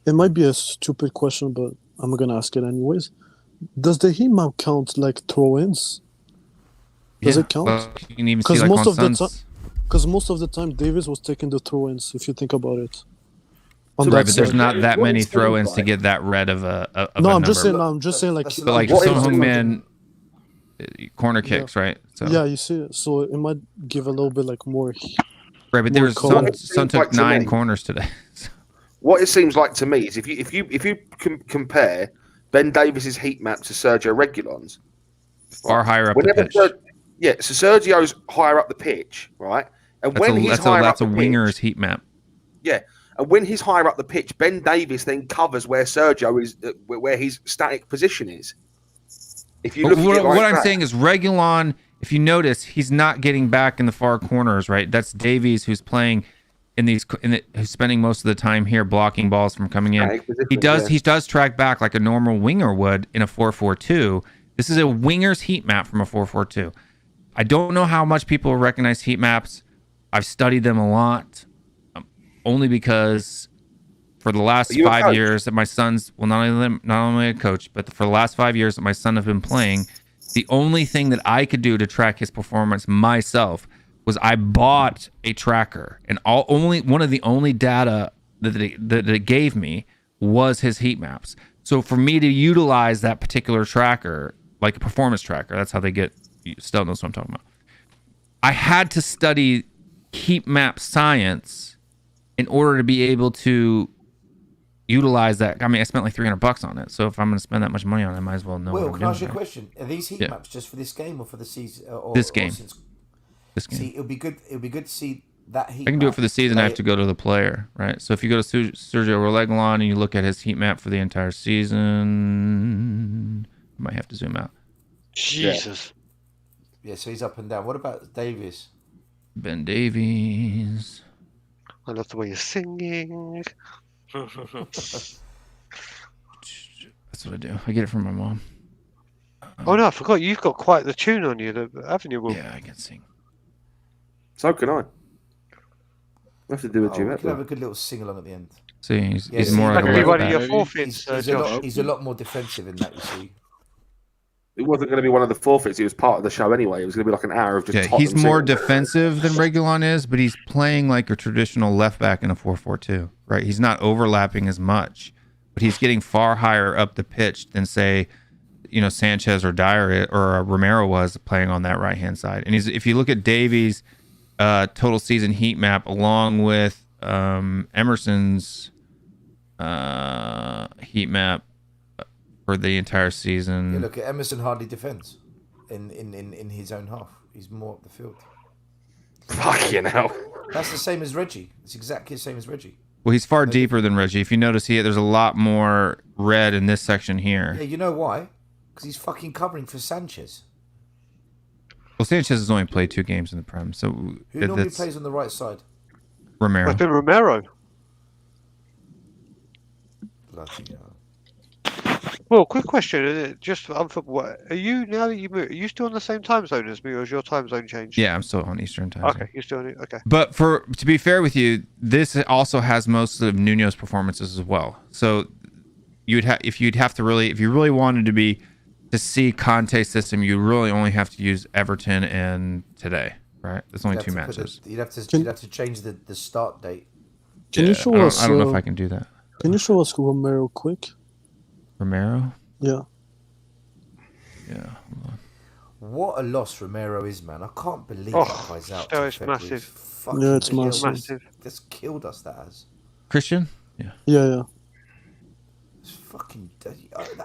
It might be a stupid question, but I'm going to ask it anyways. Does the heat map count like throw-ins? Does it count? Well, you can even see like because most of the time Davis was taking the throw-ins, if you think about it. Right, but there's not that many throw-ins to get that red of a No, I'm number. just saying like... But like Heung-Min... corner kicks, right? So yeah, you see it. So it might give a little bit like more. Right, but there's Son took 9 corners today. What it seems like to me is if you compare Ben Davis's heat map to Sergio Reguilon's, far higher up the pitch. So Sergio's higher up the pitch, right? And that's a winger's heat map. Yeah, and when he's higher up the pitch, Ben Davis then covers where Sergio is, where his static position is. If you look what I'm saying is Reguilon, if you notice, he's not getting back in the far corners, right? That's Davies who's playing who's spending most of the time here blocking balls from coming in. He does track back like a normal winger would in a 4-4-2. This is a winger's heat map from a 4-4-2. I don't know how much people recognize heat maps. I've studied them a lot, only because for the last 5 years that my sons, well, not only a coach, but for the last 5 years that my son have been playing, the only thing that I could do to track his performance myself was I bought a tracker, and one of the only data that it gave me was his heat maps. So for me to utilize that particular tracker, like a performance tracker, that's how they get. Still knows what I'm talking about. I had to study heat map science in order to be able to utilize that. I mean, I spent like $300 on it. So if I'm going to spend that much money on it, I might as well know. Will, can I ask you a question? Are these heat maps just for this game or for the season? This game. This game. See, it'll be good to see that heat. I can do it for the season. I have to go to the player, right? So if you go to Sergio Reguilon and you look at his heat map for the entire season, I might have to zoom out. Jesus. Yeah, so he's up and down. What about Davies? Ben Davies. I love the way you're singing. That's what I do. I get it from my mom. Oh no, I forgot. You've got quite the tune on you, haven't you, Will? Yeah, I can sing. So can I. We have to do a duet. We can have a good little sing along at the end. See, he's more like a one of your back. forfeits. He's a lot more defensive in that, you see. It wasn't going to be one of the forfeits. He was part of the show anyway. It was going to be like an hour of just. Yeah, he's more defensive than Reguilon is, but he's playing like a traditional left back in a 4-4-2. Right? He's not overlapping as much, but he's getting far higher up the pitch than say, Sanchez or Dyer or Romero was playing on that right hand side. And if you look at Davies' total season heat map along with Emerson's heat map for the entire season. Yeah, look at Emerson hardly defends in his own half. He's more up the field. Fucking hell. That's the same as Reggie. It's exactly the same as Reggie. Well, he's far deeper than Reggie. If you notice here, there's a lot more red in this section here. Yeah, you know why? Because he's fucking covering for Sanchez. Well, Sanchez has only played 2 games in the Prem, so who normally plays on the right side? Romero. It's been Romero. Bloody hell. Well, quick question. Just on football, are you now that you move? Are you still on the same time zone as me, or has your time zone changed? Yeah, I'm still on Eastern time. Okay, zone. you're still on it. Okay. But to be fair with you, this also has most of Nuno's performances as well. So if you really wanted to see Conte's system, you really only have to use Everton and today, right? There's only 2 matches. You'd have to change the start date. Can you show us? I don't know if I can do that. Can you show us Romero quick? Romero? Yeah. Yeah. Hold on. What a loss Romero is, man. I can't believe that guy's out. It's massive. Yeah, it's massive. That's killed us, that has. Christian? Yeah. Yeah. fucking.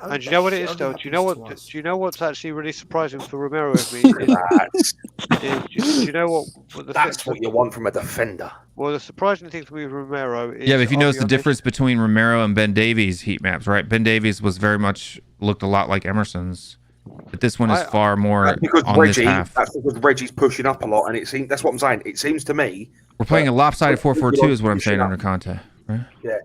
And do you know what it is, though? Do you know what? Do you know what's actually really surprising for Romero with me? Do you know what That's what you want from a defender. Well, the surprising thing for me with Romero is... Yeah, but if you notice the difference between Romero and Ben Davies' heat maps, right? Ben Davies was very much looked a lot like Emerson's, but this one is far more on this half. That's because Reggie's pushing up a lot, and it seems that's what I'm saying. It seems to me we're playing a lopsided 4-4-2, is what I'm saying under Conte, right? Yeah.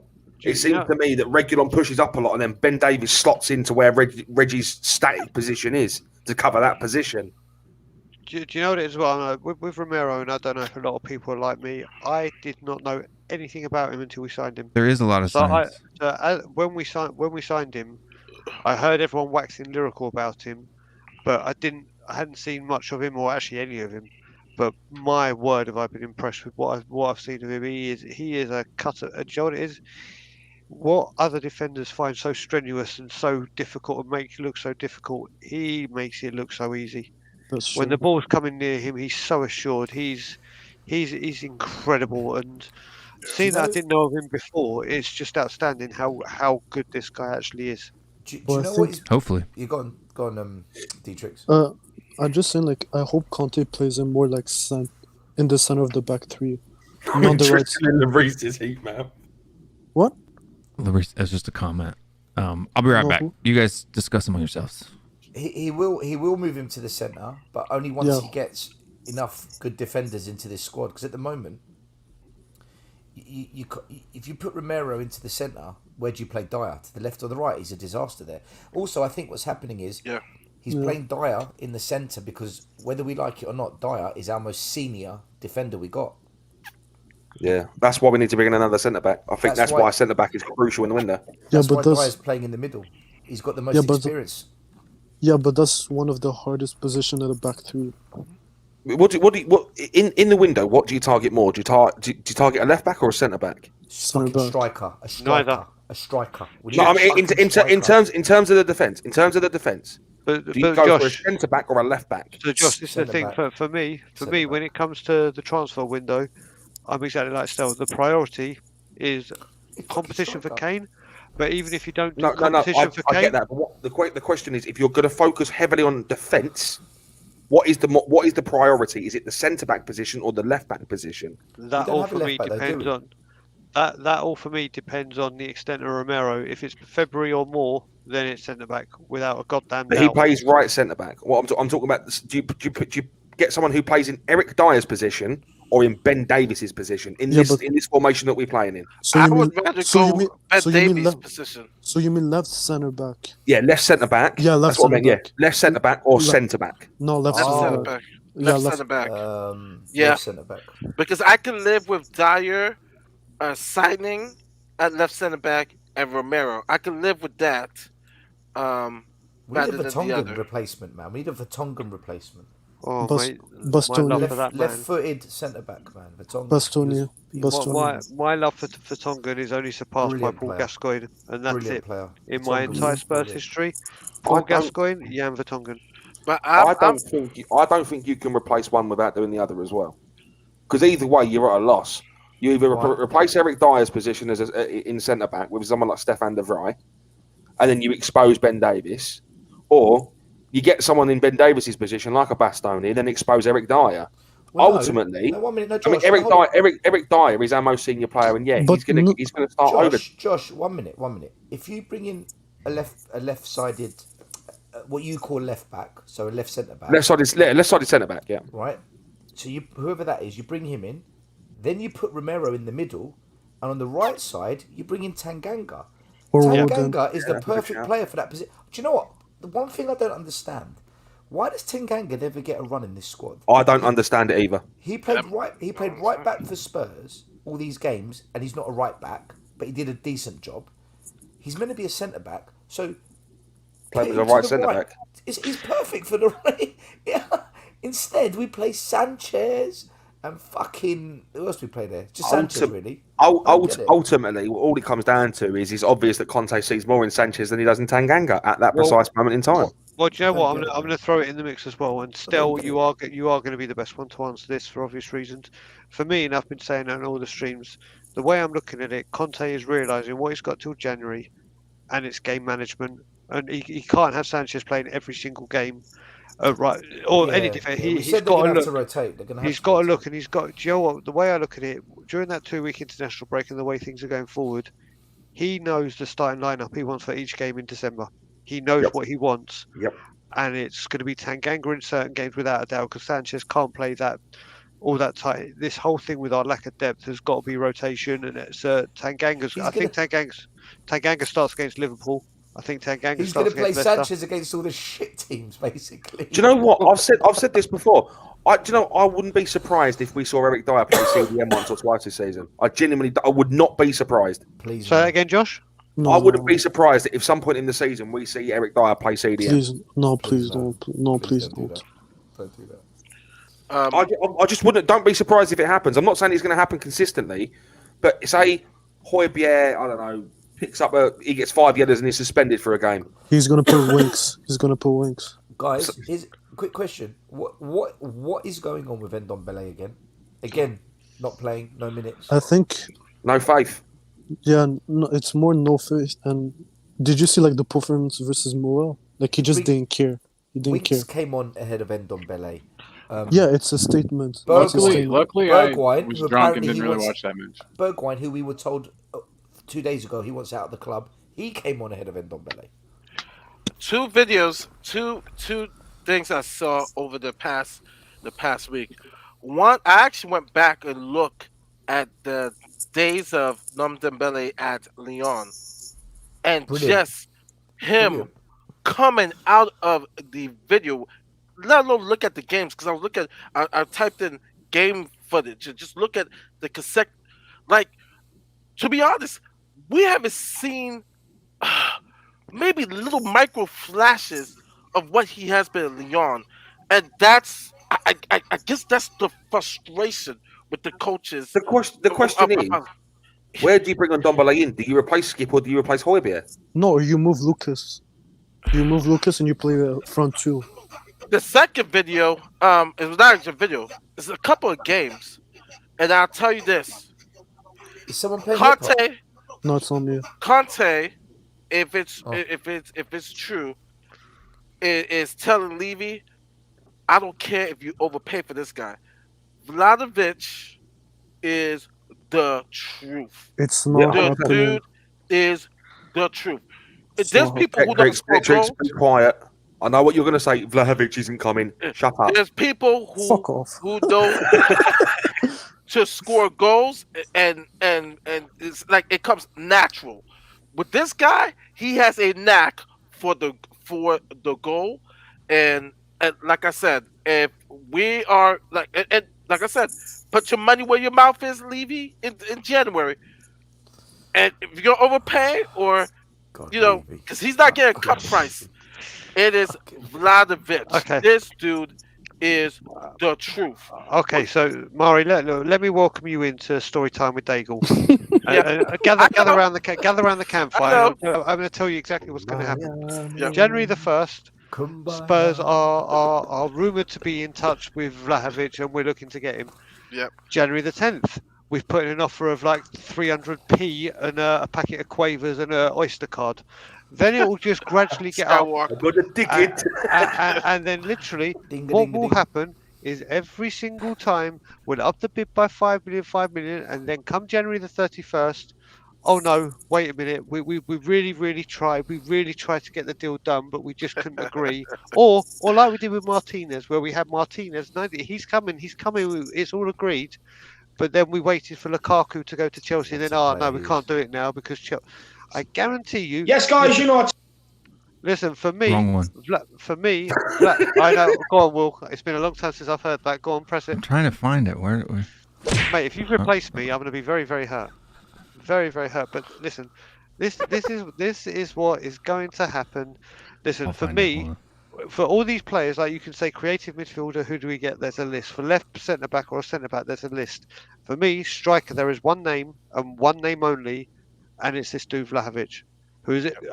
It seems to me that Reguilon pushes up a lot, and then Ben Davies slots into where Reggie's static position is to cover that position. Do you know what it is? Well, with Romero, and I don't know if a lot of people are like me, I did not know anything about him until we signed him. There is a lot of signs. When we signed him, I heard everyone waxing lyrical about him, but I hadn't seen much of him or actually any of him. But my word, have I been impressed with what I've seen of him? He is a cutter. Do you know what it is? What other defenders find so strenuous and so difficult and make it look so difficult, he makes it look so easy. When the ball's coming near him, he's so assured. He's incredible. And seeing that I didn't know of him before, it's just outstanding how good this guy actually is. Do you know what? Hopefully, you go on, Dietrich. I'm just saying, like, I hope Conte plays him more like in the center of the back three, not the right side. In the Reese's heat map. What? That's just a comment. I'll be right back. You guys discuss among yourselves. He will move him to the centre, but only once he gets enough good defenders into this squad. Because at the moment, if you put Romero into the centre, where do you play Dyer? To the left or the right? He's a disaster there. Also, I think what's happening is he's playing Dyer in the centre because whether we like it or not, Dyer is our most senior defender we got. Yeah, that's why we need to bring in another centre back. I think that's why centre back is crucial in the window. That's why Dyer's playing in the middle. He's got the most experience. Yeah, but that's one of the hardest positions at the back three. What in the window? What do you target more? Do you target a left back or a centre back? Striker. Neither. A striker. No, I mean in terms of the defence. In terms of the defence. Do you go Josh, for a centre back or a left back? So Josh, this is the thing for me. When it comes to the transfer window, I'm exactly like Stel. The priority is competition for Kane. But even if you don't do competition for Kane, I get that. But the question is, if you're going to focus heavily on defence, what is the priority? Is it the centre back position or the left back position? That all for me depends on that all for me depends on the extent of Romero. If it's February or more, then it's centre back without a goddamn doubt. He plays right centre back. What I'm talking about? Do you get someone who plays in Eric Dyer's position or in Ben Davies's position in this formation that we're playing in? So I would rather go Ben Davies' position. So you mean left centre back? Yeah, left centre back. Yeah, left centre back. Yeah, left centre back or centre back. No, left centre back. Left centre back. Left centre back. Because I can live with Dyer signing at left centre back and Romero. I can live with that. We need a Vertonghen replacement, man. We need a Vertonghen replacement. Oh, left-footed centre back, man. Bastoni. My love for Vertonghen is only surpassed by Paul Gascoigne, and that's it. In my entire Spurs history, Paul Gascoigne, Jan Vertonghen. But I don't think you can replace one without doing the other as well. Because either way, you're at a loss. You either replace Eric Dyer's position as in centre back with someone like Stefan de Vrij, and then you expose Ben Davies, or you get someone in Ben Davies's position like a Bastoni, then expose Eric Dyer. Ultimately, Josh, Eric Dyer is our most senior player, and he's going to start over. Josh, one minute. If you bring in a left-sided, what you call left back, so a left centre back, left-sided centre back, yeah, right. So whoever that is, you bring him in, then you put Romero in the middle, and on the right side you bring in Tanganga. Tanganga is the perfect player for that position. Do you know what? The one thing I don't understand, why does Tanganga never get a run in this squad? I don't understand it either. He played right back for Spurs all these games, and he's not a right back, but he did a decent job. He's meant to be a centre back, so play with a right centre back. He's perfect for the right. Yeah. Instead, we play Sanchez and fucking who else we play there? Just Sanchez, really. Ultimately, all it comes down to is it's obvious that Conte sees more in Sanchez than he does in Tanganga at that precise moment in time. Well, do you know what? I'm going to throw it in the mix as well. And still, you are going to be the best one to answer this for obvious reasons. For me, and I've been saying that on all the streams, the way I'm looking at it, Conte is realising what he's got till January. and it's game management. And he can't have Sanchez playing every single game, right? Or any defense. He's got to look. Rotate. He's got to look, and he's got. Do you know what? The way I look at it, during that 2-week international break and the way things are going forward, he knows the starting lineup he wants for each game in December. He knows what he wants. Yep. And it's going to be Tanganga in certain games without a doubt, because Sanchez can't play that all that tight. This whole thing with our lack of depth has got to be rotation, and it's Tanganga's. I think Tanganga starts against Liverpool. I think Tanganga. He's going to play Sanchez against all the shit teams, basically. Do you know what I've said this before? I wouldn't be surprised if we saw Eric Dyer play CDM once or twice this season. I would not be surprised. Please say that again, Josh. No, I wouldn't be surprised if some point in the season we see Eric Dyer play CDM. Please, no, please don't. No, please don't. Don't do that. I just wouldn't. Don't be surprised if it happens. I'm not saying it's going to happen consistently, but say Højbjerg, I don't know, picks up he gets 5 years and he's suspended for a game. He's gonna put Winks. Guys, here's a quick question. What is going on with Ndombele again? Again, not playing, no minutes. I think no faith. Yeah, no, it's more no faith. And did you see like the performance versus Morel? Like he just didn't care. He didn't Winks care. came on ahead of Ndombele. Yeah, it's a statement. Luckily, I was drunk and didn't really watch that match. Bergwijn, who we were told 2 days ago he wants out of the club, he came on ahead of Ndombele. Two videos, two things I saw over the past week. One, I actually went back and looked at the days of Ndombele at Lyon, and just him coming out of the video. Let alone look at the games, because I was looking. I typed in game footage and just look at the cassette. Like, to be honest, we haven't seen maybe little micro flashes of what he has been at Lyon, and that's I guess that's the frustration with the coaches. The question is, where do you bring Ndombele in? Do you replace Skip or do you replace Højbjerg? No, you move Lucas. You move Lucas and you play the front two. The second video, it was not actually a video. It's a couple of games, and I'll tell you this: is someone playing Conte? No, it's on me. Conte, if it's true, is telling Levy, I don't care if you overpay for this guy. Vlahovic is the truth. It's not the dude is the truth. There's people who don't score goals. Be quiet. I know what you're going to say. Vlahovic isn't coming. Shut up. There's people who don't to score goals, and it's like it comes natural. With this guy, he has a knack for the goal, and like I said, if we are like I said, put your money where your mouth is, Levy, in January, and if you're gonna overpay or because he's not getting cut price. It is Vlahovic. Okay. This dude is the truth. Okay, so Mari, let me welcome you into story time with Daigle. Gather around the campfire. I'm going to tell you exactly what's going to happen. January the 1st, Spurs are rumoured to be in touch with Vlahovic, and we're looking to get him. Yep. January the 10th, we've put in an offer of like 300p and a packet of quavers and an Oyster card. Then it will just gradually get up. I've got to dig it. And then literally, what will happen is every single time we'll up the bid by 5 million, and then come January the 31st, oh no, wait a minute, we really, really tried. We really tried to get the deal done, but we just couldn't agree. Or like we did with Martinez, where we had Martinez, no, he's coming, it's all agreed. But then we waited for Lukaku to go to Chelsea, and then, no, we can't do it now because Chelsea. I guarantee you. Yes, guys, you know. Listen, for me, Wrong one. I know. Go on, Will. It's been a long time since I've heard that. Go on, press it. I'm trying to find it. Where? Mate, if you've replaced me, I'm going to be very, very hurt. Very, very hurt. But listen, this is what is going to happen. Listen, for me, for all these players, like you can say, creative midfielder. Who do we get? There's a list. For left centre back or a centre back, there's a list. For me, striker, there is one name and one name only. And it's this dude Vlahovic,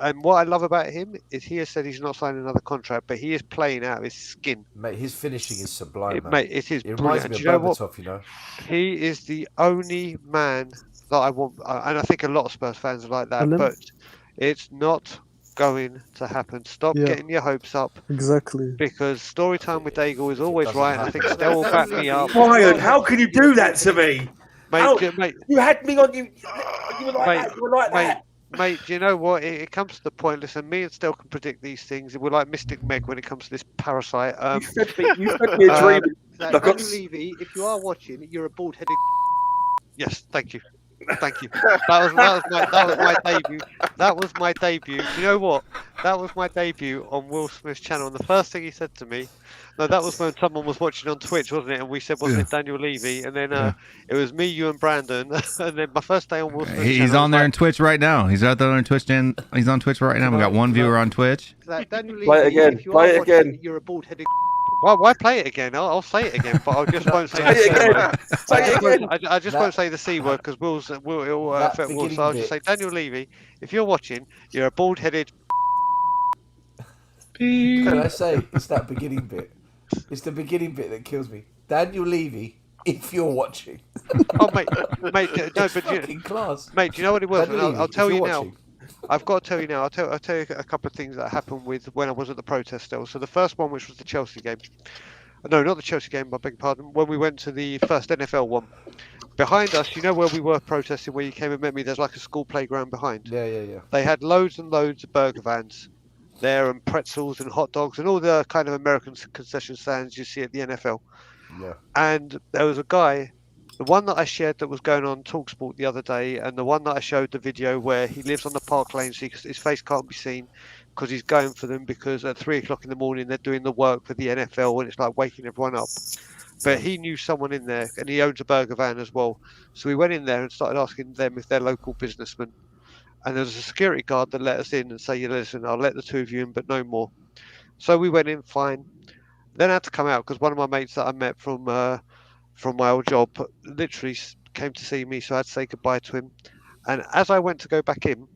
and what I love about him is he has said he's not signing another contract, but he is playing out of his skin. Mate, his finishing is sublime. Mate, it is it brilliant. reminds me of Berbatov, you know. He is the only man that I want, and I think a lot of Spurs fans are like that. But It's not going to happen. Stop getting your hopes up. Exactly. Because story time with Daigle is always right, and I think Stell will back me up. Ryan, how can you do that to me? Mate, you had me on you. You were like Mate, that. You were like that. Mate, do you know what? It comes to the point. Listen, me and Stell can predict these things. We're like Mystic Meg when it comes to this parasite. You fed me a dream. Daniel Levy, if you are watching, you're a bald-headed. Yes, thank you. Thank you. That was my debut. That was my debut. Do you know what? That was my debut on Will Smith's channel. And the first thing he said to me, no, that was when someone was watching on Twitch, wasn't it? And we said, wasn't it Daniel Levy? And then it was me, you, and Brandon. And then my first day on Will Smith's channel. He's on there on Twitch right now. He's out there on Twitch. He's on Twitch right now. We got one viewer on Twitch. Daniel Levy, Play it again. Play it again. You're a bald-headed. Why play it again? I'll say it again, but I just won't say it again. I just won't say the C word because it'll affect Will. So I'll just say, Daniel Levy, if you're watching, you're a bald-headed. Can I say it's that beginning bit? It's the beginning bit that kills me. Daniel Levy, if you're watching. Oh, mate, no, but class. Mate, do you know what it was? I'll tell you now. Watching. I've got to tell you now. I'll tell you a couple of things that happened with when I was at the protest still. So the first one, which was the Chelsea game. No, not the Chelsea game. I beg your pardon. When we went to the first NFL one, behind us, you know where we were protesting, where you came and met me. There's like a school playground behind. Yeah. They had loads and loads of burger vans there, and pretzels and hot dogs and all the kind of American concession stands you see at the NFL. Yeah. And there was a guy. The one that I shared that was going on TalkSport the other day, and the one that I showed the video where he lives on the park lane, so his face can't be seen because he's going for them because at 3 o'clock in the morning they're doing the work for the NFL and it's like waking everyone up. But he knew someone in there and he owns a burger van as well. So we went in there and started asking them if they're local businessmen. And there was a security guard that let us in and say, listen, I'll let the two of you in, but no more. So we went in fine. Then I had to come out because one of my mates that I met from my old job literally came to see me, so I had to say goodbye to him. And as I went to go back in,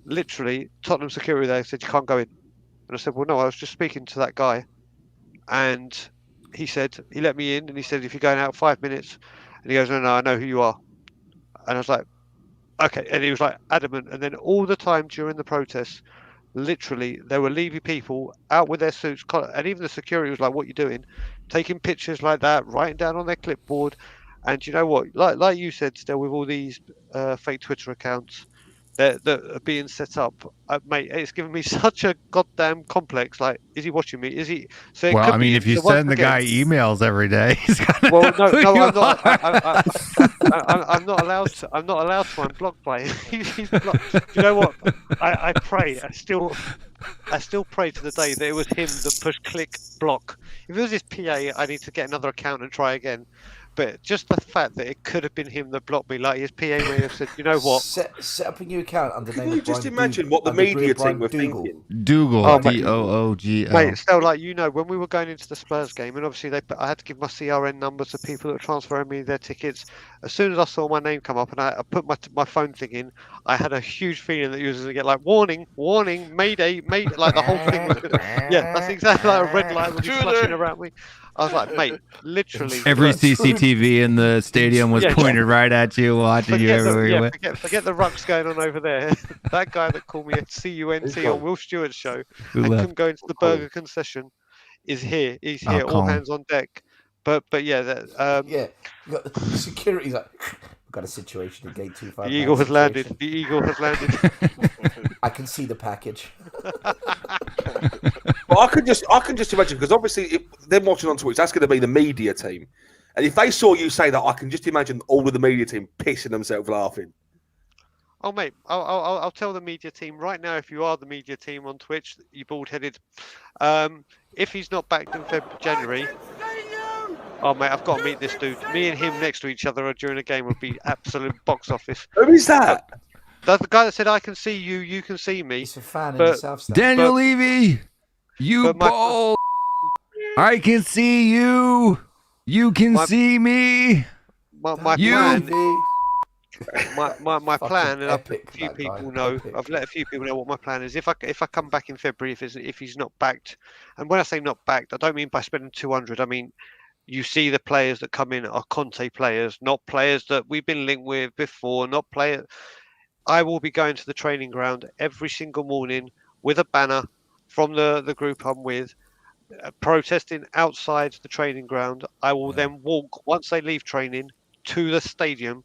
literally Tottenham security there said, you can't go in. And I said, well, no, I was just speaking to that guy. And he said, he let me in and he said, if you're going out 5 minutes, and he goes, no, I know who you are. And I was like, okay. And he was like adamant. And then all the time during the protests, literally there were Levy people out with their suits, and even the security was like, what are you doing? Taking pictures like that, writing down on their clipboard. And you know what, like you said, still with all these fake Twitter accounts that are being set up, mate, it's given me such a goddamn complex. Like, is he watching me? Is he? So well, I mean, if you send the guy emails every day, he's gonna. Well, no, I'm not. I'm not allowed to. I'm not allowed to unblock by him. He's blocked. Do you know what? I pray. I still pray to the day that it was him that pushed click block. If it was his PA, I need to get another account and try again. But just the fact that it could have been him that blocked me, like his PA may have said, you know what? Set up a new account under the name Can you just imagine what the media team were thinking? Dougal, Doogl. Mate, still, like, you know, when we were going into the Spurs game, and obviously I had to give my CRN number to people that were transferring me their tickets. As soon as I saw my name come up and I put my phone thing in, I had a huge feeling that you was going to get like, warning, mayday, like the whole thing was going to... Yeah, that's exactly like a red light would be flashing around me. I was like, mate, literally. Every CCTV in the stadium was pointed right at you, watching you everywhere you went. Forget the rucks going on over there. That guy that called me a CUNT on Will Stewart's show and couldn't go into the burger concession is here. He's here, all hands on deck. But yeah, security's like, we've got a situation at gate 25. The Eagle has landed. The Eagle has landed. I can see the package. Well, I can just imagine, because obviously if they're watching on Twitch, that's going to be the media team, and if they saw you say that, I can just imagine all of the media team pissing themselves laughing. Oh mate, I'll tell the media team right now. If you are the media team on Twitch, you bald-headed. If he's not back in January. Oh mate, I've got to meet this dude. Me and him next to each other during a game would be absolute box office. Who is that? That's the guy that said, "I can see you, you can see me." He's a fan in the South Stand. Daniel Levy, you bald. I can see you. You can see me. My plan, and I've let a few people know. I've let a few people know what my plan is. If I come back in February, if he's not backed, and when I say not backed, I don't mean by spending 200. I mean, you see the players that come in are Conte players, not players that we've been linked with before, not players. I will be going to the training ground every single morning with a banner from the group I'm with, protesting outside the training ground. I will then walk, once they leave training, to the stadium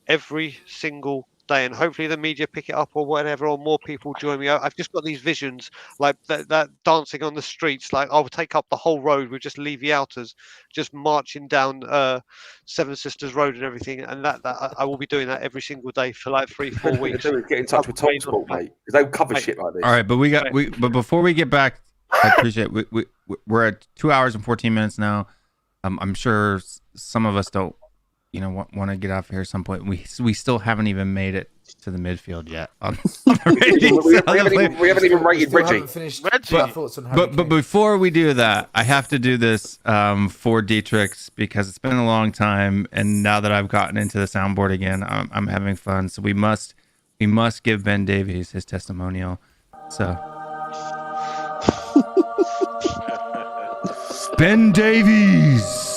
every single day, and hopefully the media pick it up or whatever, or more people join me. I've just got these visions, like that dancing on the streets, like I'll take up the whole road with just Levy Outers, just marching down Seven Sisters Road and everything, and that I will be doing that every single day for like 3-4 weeks. Get in touch with TalkSport, mate, because they cover shit like this. All right, but but before we get back, I appreciate we're at 2 hours and 14 minutes now. I'm sure some of us don't want to get off here at some point. We still haven't even made it to the midfield yet. We haven't even rated Reggie. But before we do that, I have to do this for Dietrich because it's been a long time, and now that I've gotten into the soundboard again, I'm having fun. So we must give Ben Davies his testimonial. So Ben Davies.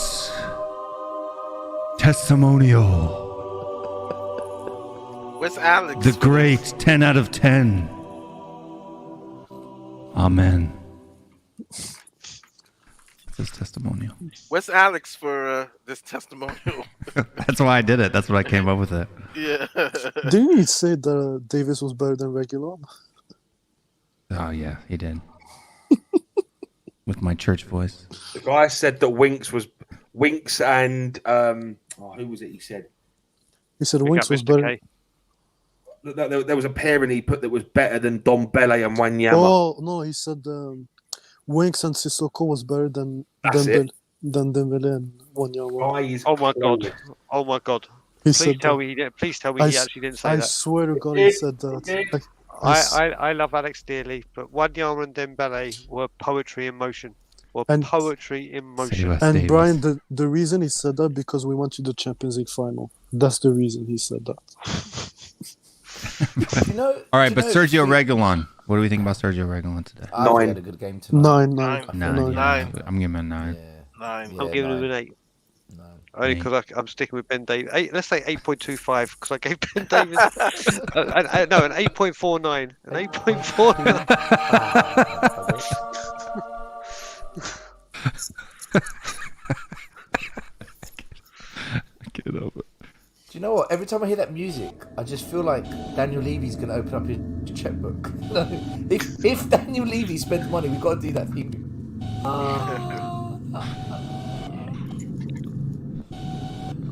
Testimonial. Where's Alex? The great 10 out of 10. Amen. This testimonial. Where's Alex for this testimonial? That's why I did it. That's what I came up with it. Yeah. Didn't he say that Davis was better than Reguilon? Oh yeah, he did. With my church voice. The guy said that Winks and who was it? He said Winks was better. There was a pairing he put that was better than Dombele and Wanyama. Oh no, he said Winks and Sissoko was better than Dembele and Wanyama. Oh my god! He Please tell me he actually didn't say that. I swear to God, he said that. I love Alex dearly, but Wanyama and Dembele were poetry in motion. And Brian, the reason he said that because we went to the Champions League final. That's the reason he said that. All right, but Sergio Reguilon. What do we think about Sergio Reguilon today? I think he had a good game tonight. 9. Yeah, I'm giving him a 9. Yeah. I'm giving him an 8. Only because I'm sticking with Ben Davies. Let's say 8.25 because I gave Ben Davies an 8.49. An 8.49. Get it over. Do you know what? Every time I hear that music, I just feel like Daniel Levy's going to open up his checkbook. If Daniel Levy spends money, we've got to do that thing.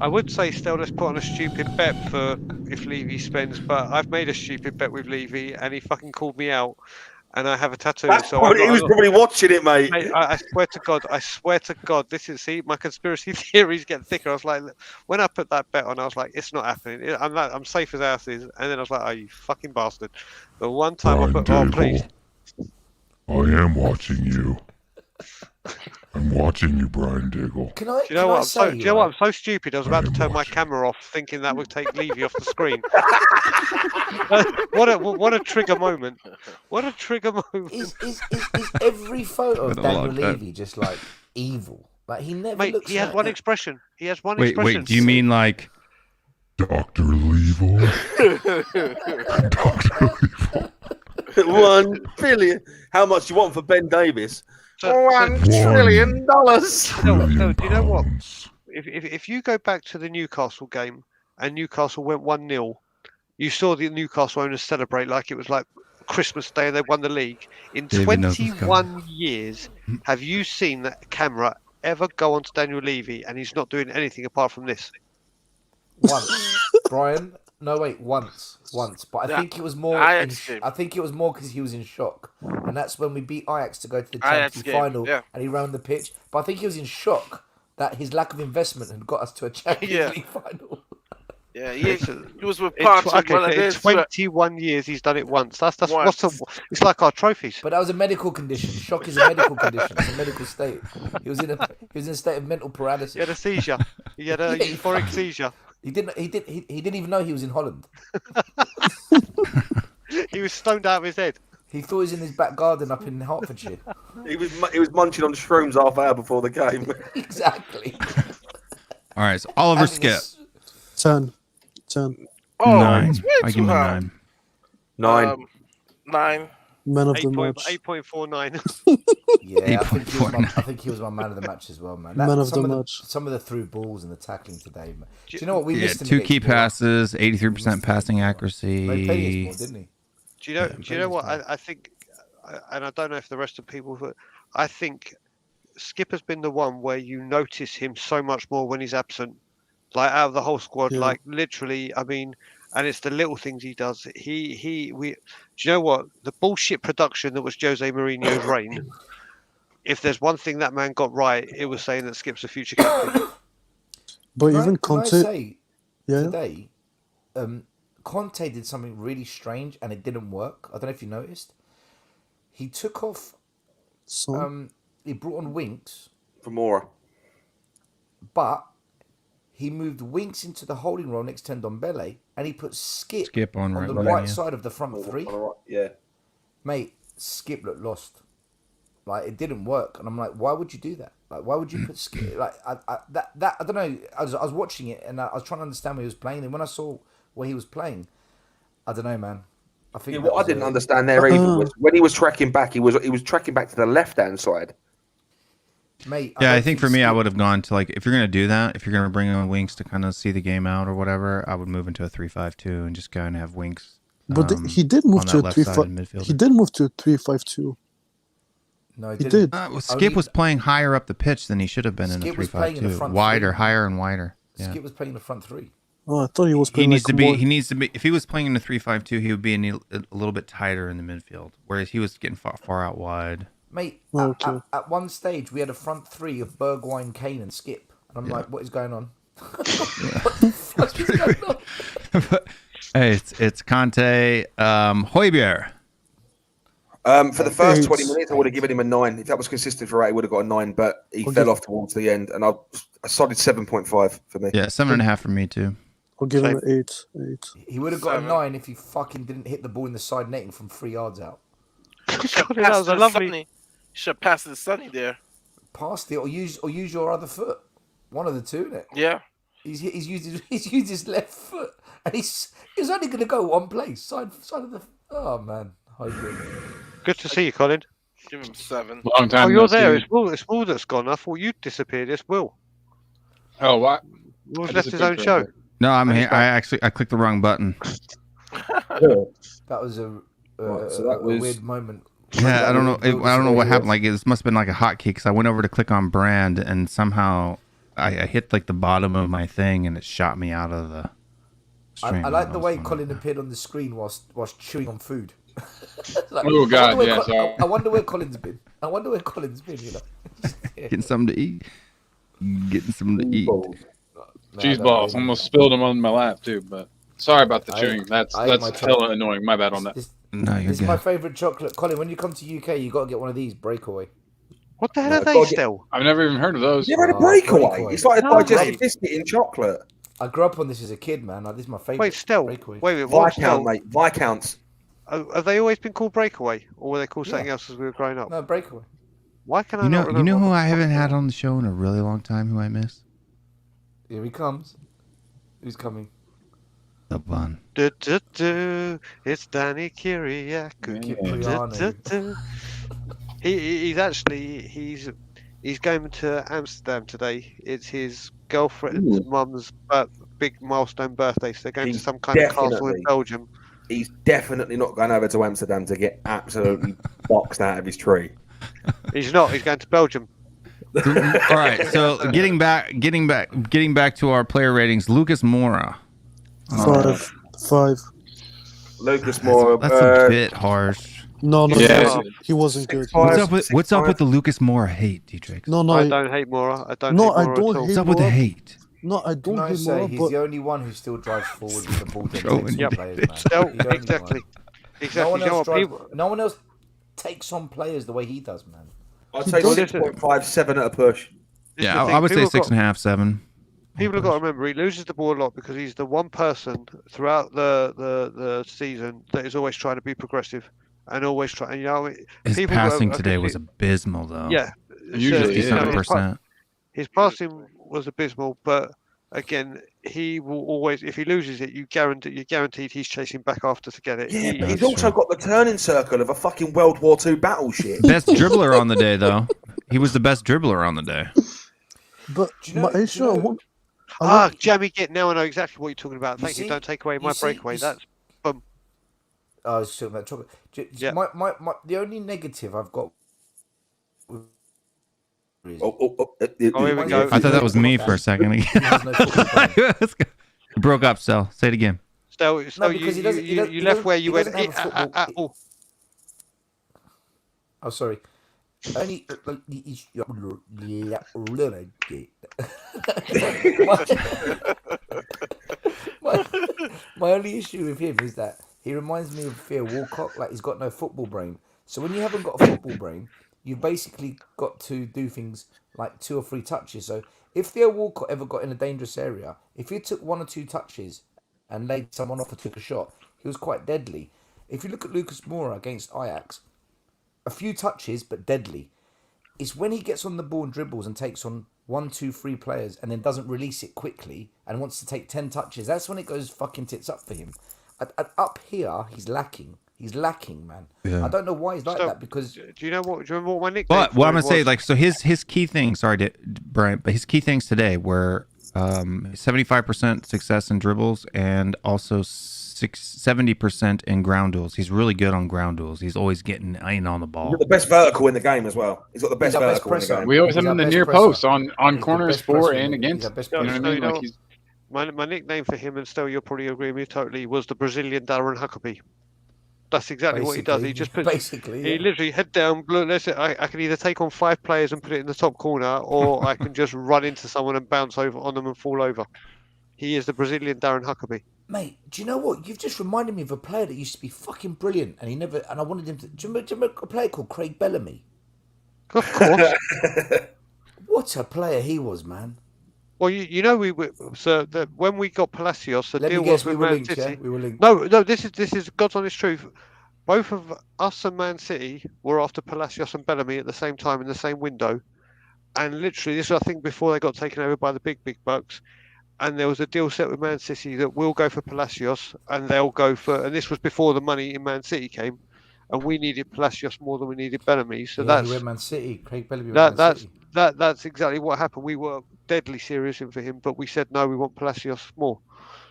I would say still let's put on a stupid bet for if Levy spends, but I've made a stupid bet with Levy and he fucking called me out. And I have a tattoo. He was probably watching it, mate. I swear to God, my conspiracy theories get thicker. I was like, when I put that bet on, I was like, it's not happening. I'm safe as houses. And then I was like, oh, you fucking bastard. The one time I put, oh, please. I am watching you. I'm watching you, Brian Diggle. Do you know what? I'm so stupid. I was about to turn my camera off, thinking that would take Levy off the screen. What a trigger moment! What a trigger moment! Is every photo of Daniel Levy just like evil? Like he never looks. He has one expression. He has one expression. Wait. Do you mean like Dr. Levo? Dr. Levo. 1 billion. How much do you want for Ben Davies? $1 trillion. No, do you know what? If you go back to the Newcastle game and Newcastle went 1-0, you saw the Newcastle owners celebrate like it was like Christmas Day and they won the league. In 21 years, have you seen that camera ever go on to Daniel Levy and he's not doing anything apart from this? Once, Brian. No, wait, once. But I think it was more. I think it was more because he was in shock, and that's when we beat Ajax to go to the Champions League final, and he ran the pitch. But I think he was in shock that his lack of investment had got us to a Champions League final. Yeah, he was with Parts. 21 years, he's done it once. It's like our trophies. But that was a medical condition. Shock is a medical condition. It's a medical state. He was in a state of mental paralysis. He had a seizure. He had a euphoric seizure. He didn't even know he was in Holland. He was stoned out of his head. He thought he was in his back garden up in Hertfordshire. He was munching on shrooms half hour before the game. Exactly. All right, so Oliver Skip. 10. Oh, 9. it's way I too give him a high. 9. 9. Man of the 8. match. 8.49. Yeah, I $8.49. think he was my man of the match as well, man. Man of the match. Some of the through balls and the tackling today, man. Do you know what we Yeah, missed? 2 key passes, 83% missed passing He played accuracy. against Paul, didn't he? Do you know what? I think, and I don't know if the rest of people, but I think Skip has been the one where you notice him so much more when he's absent. Like out of the whole squad, Yeah. like literally, I mean, and it's the little things he does. Do you know what? The bullshit production that was Jose Mourinho's reign. If there's one thing that man got right, it was saying that Skip's a future captain. But Can even I Conte, say, yeah, today, Conte did something really strange and it didn't work. I don't know if you noticed. He took off. so He brought on Winks, For more. but he moved Winks into the holding role next to Ndombele, and he put Skip on the right right wing, side of the front three. Yeah. Mate, Skip looked lost. Like it didn't work, and I'm like, why would you do that? Like, why would you put Skip? Like, I don't know. I was watching it, and I was trying to understand where he was playing. And when I saw where he was playing, I don't know, man. I think What I didn't understand there either was when he was tracking back, he was tracking back to the left-hand side. Mate, Yeah, I think for me, I would have gone to like if you're gonna do that, if you're gonna bring on Winks to kind of see the game out or whatever, I would move into a 3-5-2 and just kind of have Winks. but he did move on to a that left 3 side 5. in midfield. He did move to a 3-5-2. No, He did. Well, Skip was playing higher up the pitch than he should have been in a Skip was playing in the 3-5-2, front wider, three. higher and wider. Yeah. Skip was playing the front three. Oh, I thought he was He playing needs like to be. more. He needs to be. If he was playing in the 3-5-2, he would be a little bit tighter in the midfield, whereas he was getting far out wide. Mate, Okay. at one stage we had a front three of Bergwijn, Kane, and Skip, and I'm like, what is going on? What the fuck is going on? But, hey, it's Conte, Højbjerg. For the first 20 Eight. minutes, I would have given him a 9. If that was consistent for 8, he would have got a 9, but he fell off towards the end, and a solid 7.5 for me. Yeah, 7.5 for me too. I'll give him an 8. 8. He would have got a 9 if he fucking didn't hit the ball in the side netting from 3 yards out. That was a lovely. Should have passed to Sonny there. Passed it or use your other foot. One of the two, innit? Yeah. He's used his left foot, and he's only going to go one place, side of the. Oh man, Good to see you, Colin. Give him 7. Long time. Oh, you're no there. see. It's Will that's gone. I thought you'd disappeared. It's Will. Oh, what? Will's I left his own disappeared show. for a bit. No, I'm here. I clicked the wrong button. That was a that was- weird moment. Yeah, I don't know. I don't know what happened. Like this must have been like a hotkey because I went over to click on brand and somehow I hit like the bottom of my thing and it shot me out of the stream. I like the way Colin. Colin appeared on the screen whilst chewing on food. Like, Oh, God, I wonder where yeah, sorry. I wonder where Colin's been. You know. Getting something to eat. Getting something to eat. Cheese balls. Almost spilled them on my lap too, but sorry about the I- chewing. That's I ate my hella annoying. My bad on that. No, you're This is good. my favourite chocolate. Colin, when you come to UK, you got to get one of these, Breakaway. What the hell No, are they God, still? I've never even heard of those. You ever had a Oh, breakaway? breakaway. It's like a No, digestive mate. biscuit in chocolate. I grew up on this as a kid, man. Like, this is my favourite. Wait, still. Breakaway. Wait, what? Viscount, mate. Viscounts. Have they always been called Breakaway, or were they called something Yeah. else as we were growing up? No, Breakaway. Why can I You not know remember? who what I the haven't fuck had they on the show in a really long time. Who I miss? Here he comes. Who's coming? The bun. were? It's Danny Kiriak. Cipriano. He's going to Amsterdam today. It's his girlfriend's mum's big milestone birthday, so they're going to He's some kind of castle in definitely- Belgium. He's definitely not going over to Amsterdam to get absolutely boxed out of his tree. He's not. He's going to Belgium. All right. So getting back to our player ratings. Lucas Moura. 5. Lucas Moura. That's a bit harsh. No, Yeah. he wasn't good. What's up with the Lucas Moura hate, Dietrich? No, I don't hate Mora. I don't No, hate I Mora don't at all. hate What's up with the Moura. hate? No, I don't Can I hate say Moura, he's but the only one who still drives forward with the ball. Then Showing takes you. on players, man. No, He's the only exactly. one. Exactly. No one, You know else what, drives, people- no one else takes on players the way he does, man. I'd say Well, 6.5, 7 at a push. This is Yeah, the I thing, would say people 6.5, 7. People have got to remember he loses the ball a lot because he's the one person throughout the season that is always trying to be progressive and always trying. You know, His people passing are today was abysmal, though. yeah. Usually, you know, 57%. his passing was abysmal, but again, he will always, if he loses it, you're guaranteed he's chasing back after to get it. Yeah, but he's also got the turning circle of a fucking World War II battleship. Best dribbler on the day, though. He was the best dribbler on the day. But my issue, Jammy, now I know exactly what you're talking about. Thank you. Don't take away my breakaway. That's boom. I was talking about chocolate. Yeah. The only negative I've got. Here we go. I thought that was me for a second. It broke up, Stel. Say it again. Stel, you left where you went. Oh, sorry. Only my only issue with him is that he reminds me of Theo Walcott. Like, he's got no football brain. So when you haven't got a football brain, you've basically got to do things like 2 or 3 touches. So if Theo Walcott ever got in a dangerous area, if he took 1 or 2 touches and laid someone off or took a shot, he was quite deadly. If you look at Lucas Moura against Ajax, a few touches but deadly. It's when he gets on the ball and dribbles and takes on 1, 2, 3 players and then doesn't release it quickly and wants to take 10 touches. That's when it goes fucking tits up for him. Up here, he's lacking. He's lacking, man. Yeah. I don't know why he's like that, because... Do you remember what my nickname But what I'm going to say, like, so his key things, sorry, Brian, but his key things today were 75% success in dribbles and also 70% in ground duels. He's really good on ground duels. He's always getting in on the ball. He's got the best vertical in the game as well. He's got the best vertical in the game. We always have him in the near post on corners for and against. You know what I mean? Like, he's... My nickname for him, and Stel, you'll probably agree with me totally, was the Brazilian Darren Huckabee. That's exactly what he does. He just puts, he literally head down. I can either take on 5 players and put it in the top corner, or I can just run into someone and bounce over on them and fall over. He is the Brazilian Darren Huckabee. Mate, do you know what? You've just reminded me of a player that used to be fucking brilliant, and he never. And I wanted him to. Do you remember a player called Craig Bellamy? Of course. What a player he was, man. Well, you know, when we got Palacios, the deal was with Man City. Yeah? We were linked. No, this is God's honest truth. Both of us and Man City were after Palacios and Bellamy at the same time in the same window, and literally, this was, I think, before they got taken over by the big bucks. And there was a deal set with Man City that we'll go for Palacios, and they'll go for. And this was before the money in Man City came, and we needed Palacios more than we needed Bellamy. So that's went Man City. Craig Bellamy. That's exactly what happened. We were deadly serious for him, but we said no, we want Palacios more.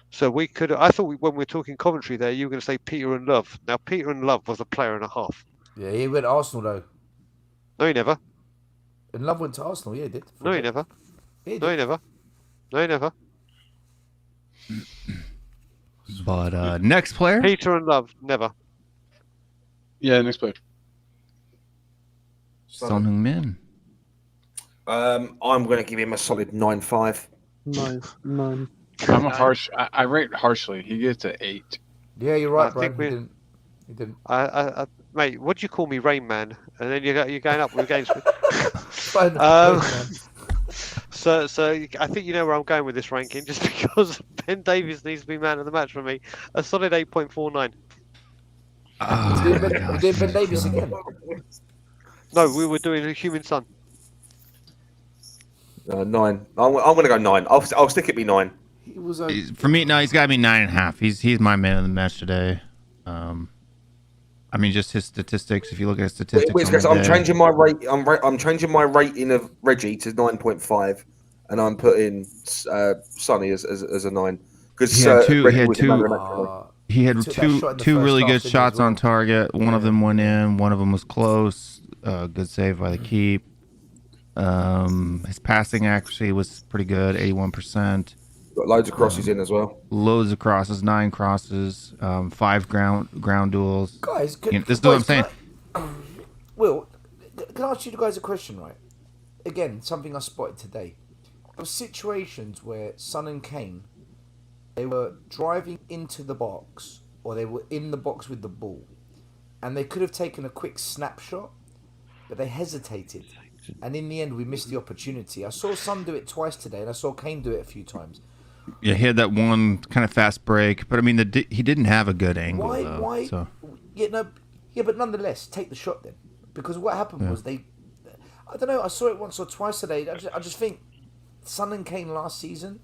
So we could. I thought when we were talking commentary there, you were going to say Peter and Love. Now Peter and Love was a player and a half. Yeah, he went to Arsenal though. No, he never. And Love went to Arsenal. Yeah, he did. No, he never. No, he never. No, he never. But next player, Peter and Love, never. Yeah, next player. Son Heung-Min. I'm going to give him a solid 9.5. 9. I'm a harsh. I rate harshly. He gets an 8. Yeah, you're right, bro. He didn't. Mate, what do you call me, Rain Man? And then you're going up against me. So I think you know where I'm going with this ranking, just because Ben Davies needs to be man of the match for me. A solid 8.49. We did Ben Davies again. No, we were doing a HeungMin Son. 9. I'm going to go 9. I'll stick it be 9. He was for me. No, he's got to be 9.5. He's my man of the match today. I mean, just his statistics. If you look at his statistics, I'm changing my rate. I'm changing my rating of Reggie to 9.5, and I'm putting Sonny as a 9 because he had two really good shots on target. One of them went in. One of them was close. Good save by the keep. His passing accuracy was pretty good, 81%. Got loads of crosses in as well. Loads of crosses, 9 crosses, 5 ground duels. Guys, this is what I'm saying. Will, can I ask you guys a question, right? Again, something I spotted today. There were situations where Son and Kane, they were driving into the box, or they were in the box with the ball, and they could have taken a quick snapshot, but they hesitated. And in the end, we missed the opportunity. I saw Son do it twice today, and I saw Kane do it a few times. Yeah, he had that one kind of fast break, but I mean, he didn't have a good angle. Why? So. Yeah, but nonetheless, take the shot then, because what happened was I don't know. I saw it once or twice today. I just think Son and Kane last season,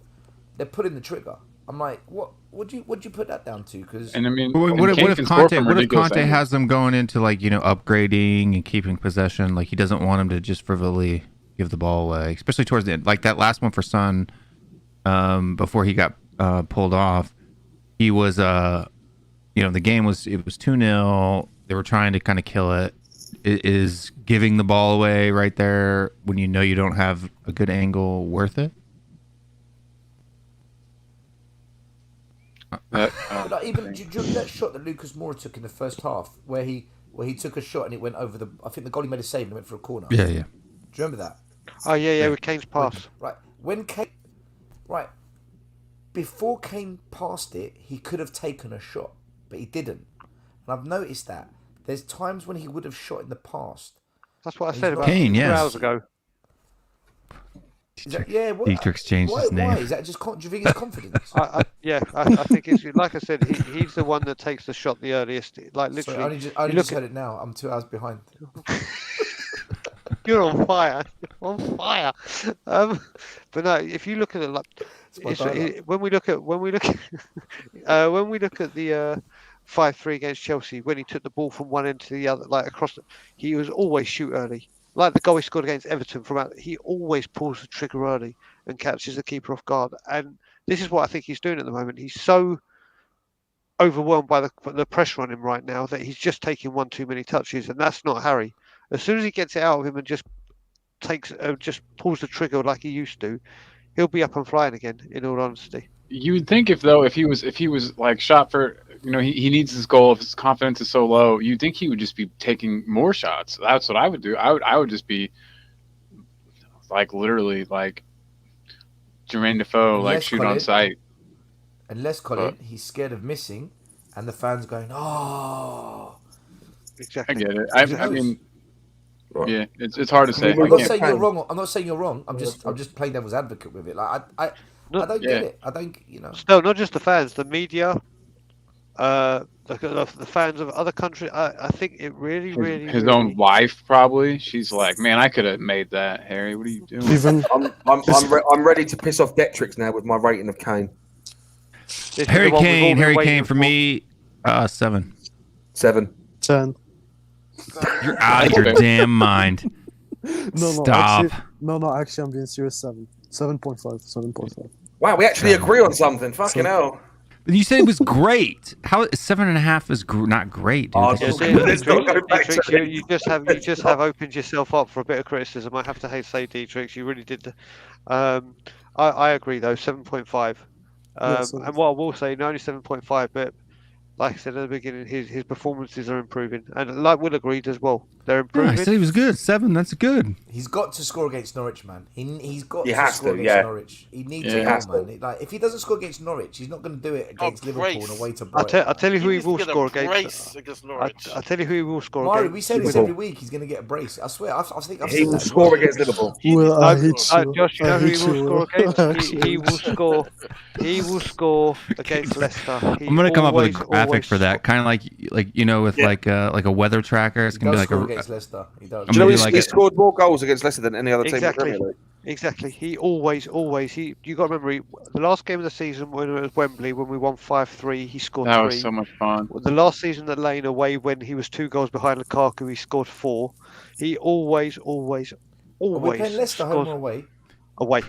they're pulling the trigger. I'm like, what do you put that down to? Because And I mean, What and Kane if can score from Conte ridiculous angles. has them going into like upgrading and keeping possession? Like he doesn't want them to just frivolly give the ball away, especially towards the end. Like that last one for Son, before he got pulled off, he was the game was 2-0. They were trying to kind of kill it. Is giving the ball away right there when you know you don't have a good angle worth it? Like even do you remember that shot that Lucas Moura took in the first half, where he took a shot and it went over the? I think the goalie made a save and it went for a corner. Yeah. Do you remember that? Oh yeah, with Kane's pass. Right when Kane, before Kane passed it, he could have taken a shot, but he didn't. And I've noticed that there's times when he would have shot in the past. That's what I said about Kane, 2 yes. hours ago. Dietrich changed his name. Why is that? Do you think it's confidence? I think it's like I said. He's the one that takes the shot the earliest. Like literally, Sorry, I only just heard it now. I'm 2 hours behind. You're on fire. On fire. But no, if you look at it, like when we look at the 5-3 against Chelsea, when he took the ball from one end to the other, like across, he was always shoot early. Like the goal he scored against Everton from out, he always pulls the trigger early and catches the keeper off guard. And this is what I think he's doing at the moment. He's so overwhelmed by the pressure on him right now that he's just taking one too many touches, and that's not Harry. As soon as he gets it out of him and just pulls the trigger like he used to, he'll be up and flying again. In all honesty, you would think if he was like shot for, he needs his goal. If his confidence is so low, you'd think he would just be taking more shots. That's what I would do. I would just be like literally like Jermaine Defoe, like shoot on sight. Unless Colin, he's scared of missing, and the fans going, oh. Exactly. I get it. I mean. Yeah, it's hard to say. I'm not saying you're wrong. I'm not saying you're wrong. I'm just playing devil's advocate with it. Like I don't get it. I don't, No, not just the fans, the media, the fans of other countries. I think it really, his own wife probably. She's like, man, I could have made that. Harry, what are you doing? Even I'm ready to piss off Dietrich now with my rating of Kane. Harry Kane for me, 7. 10. You're out of your damn mind. Stop. Actually, I'm being serious. 7.5. Wow, we actually agree on something. Fucking hell. You said it was great. How 7.5 is not great, dude. You just have opened yourself up for a bit of criticism. I have to say, Dietrich, you really did. I agree though, 7.5. And what I will say, not only 7.5, but like I said at the beginning, his performances are improving, and like Will agreed as well, they're improving. I said he was good. 7. That's good. He's got to score against Norwich, man. He's got to score against Norwich. He needs to, man. Like if he doesn't score against Norwich, he's not going to do it against Liverpool and away to Brighton. I'll tell you who he will score against Norwich. I'll tell you who he will score Mario, against. we say this every week. He's going to get a brace. I swear. I think I've he will score against Liverpool. Well, I hate you. Josh, you know who he will score against? He will score against Leicester. I'm gonna come up with a graphic for that, kind of like with like a weather tracker. It's gonna be like against Leicester. He does. Do you know he scored more goals against Leicester than any other team in the Premier League? Exactly. He always. You got to remember the last game of the season when it was Wembley when we won 5-3. He scored 3. That was so much fun. The last season at Lane away when he was 2 goals behind Lukaku, he scored 4. He always. Are we playing Leicester home or away? Away.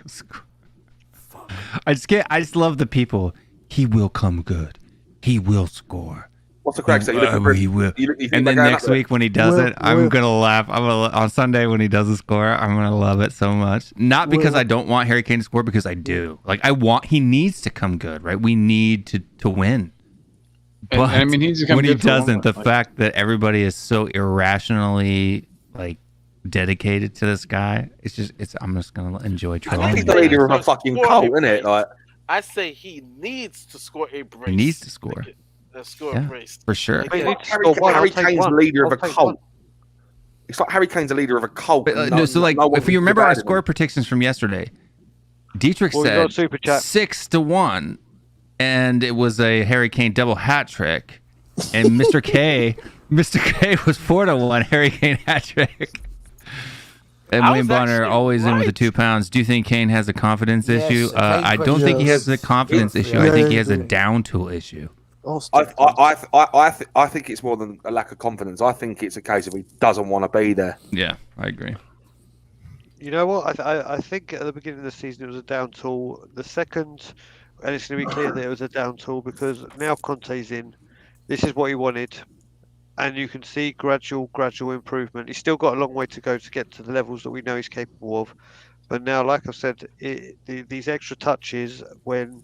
I just love the people. He will come good. He will score. What's the crack? He will. And then next week when he does it, I'm gonna laugh. On Sunday when he doesn't score, I'm gonna love it so much. Not because I don't want Harry Kane to score, because I do. Like he needs to come good, right? We need to win. But I mean, he's when he doesn't, the fact that everybody is so irrationally like dedicated to this guy, I'm just gonna enjoy trolling. He's the leader of a fucking cult, isn't it? Like I say he needs to score a brace. He needs to score. A brace. For sure. Harry Kane's the leader of a cult. It's like Harry Kane's the leader of a cult. If you remember our score predictions from yesterday, Dietrich said 6-1, and it was a Harry Kane double hat trick, and Mr. K was 4-1 Harry Kane hat trick. Wayne Bonner always in with the 2 pounds. Do you think Kane has a confidence issue? I don't think he has a confidence issue. I think he has a down tool issue. I think it's more than a lack of confidence. I think it's a case of he doesn't want to be there. Yeah, I agree. You know what? I think at the beginning of the season it was a down tool. The second, and it's going to be clear that it was a down tool because now Conte's in. This is what he wanted, and you can see gradual improvement. He's still got a long way to go to get to the levels that we know he's capable of. But now, like I said, these extra touches when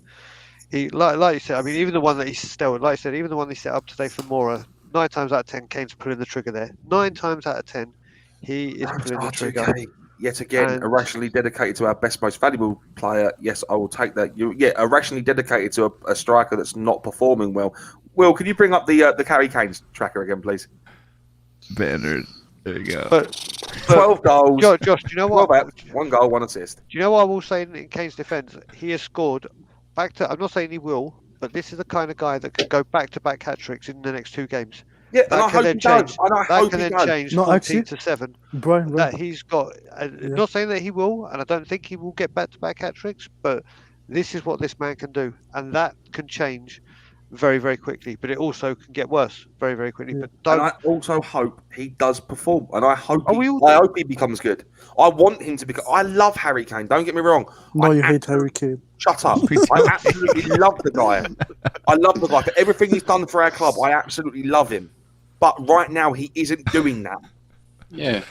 he, like you said, I mean, even the one that he set up today for Mora, 9 times out of 10, Kane's pulling the trigger there. 9 times out of 10, he is pulling the trigger. Yet again, irrationally dedicated to our best, most valuable player. Yes, I will take that. Irrationally dedicated to a striker that's not performing well. Will, can you bring up the Harry Kane's tracker again, please? Better. There you go. But 12 goals. Josh, do you know what? 1 goal, 1 assist. Do you know what I will say in Kane's defence? He has scored back to. I'm not saying he will, but this is the kind of guy that could go back-to-back hat tricks in the next 2 games. Yeah, and I hope he does. That can then change 14 to 7. Brian, that he's got. Not saying that he will, and I don't think he will get back-to-back hat tricks, but this is what this man can do, and that can change very, very quickly. But it also can get worse very, very quickly. But and I also hope he does perform, and I hope he becomes good. I want him to become. I love Harry Kane. Don't get me wrong. No, you hate Harry Kane. Shut up. I absolutely love the guy. I love the guy for everything he's done for our club. I absolutely love him. But right now, he isn't doing that. Yeah,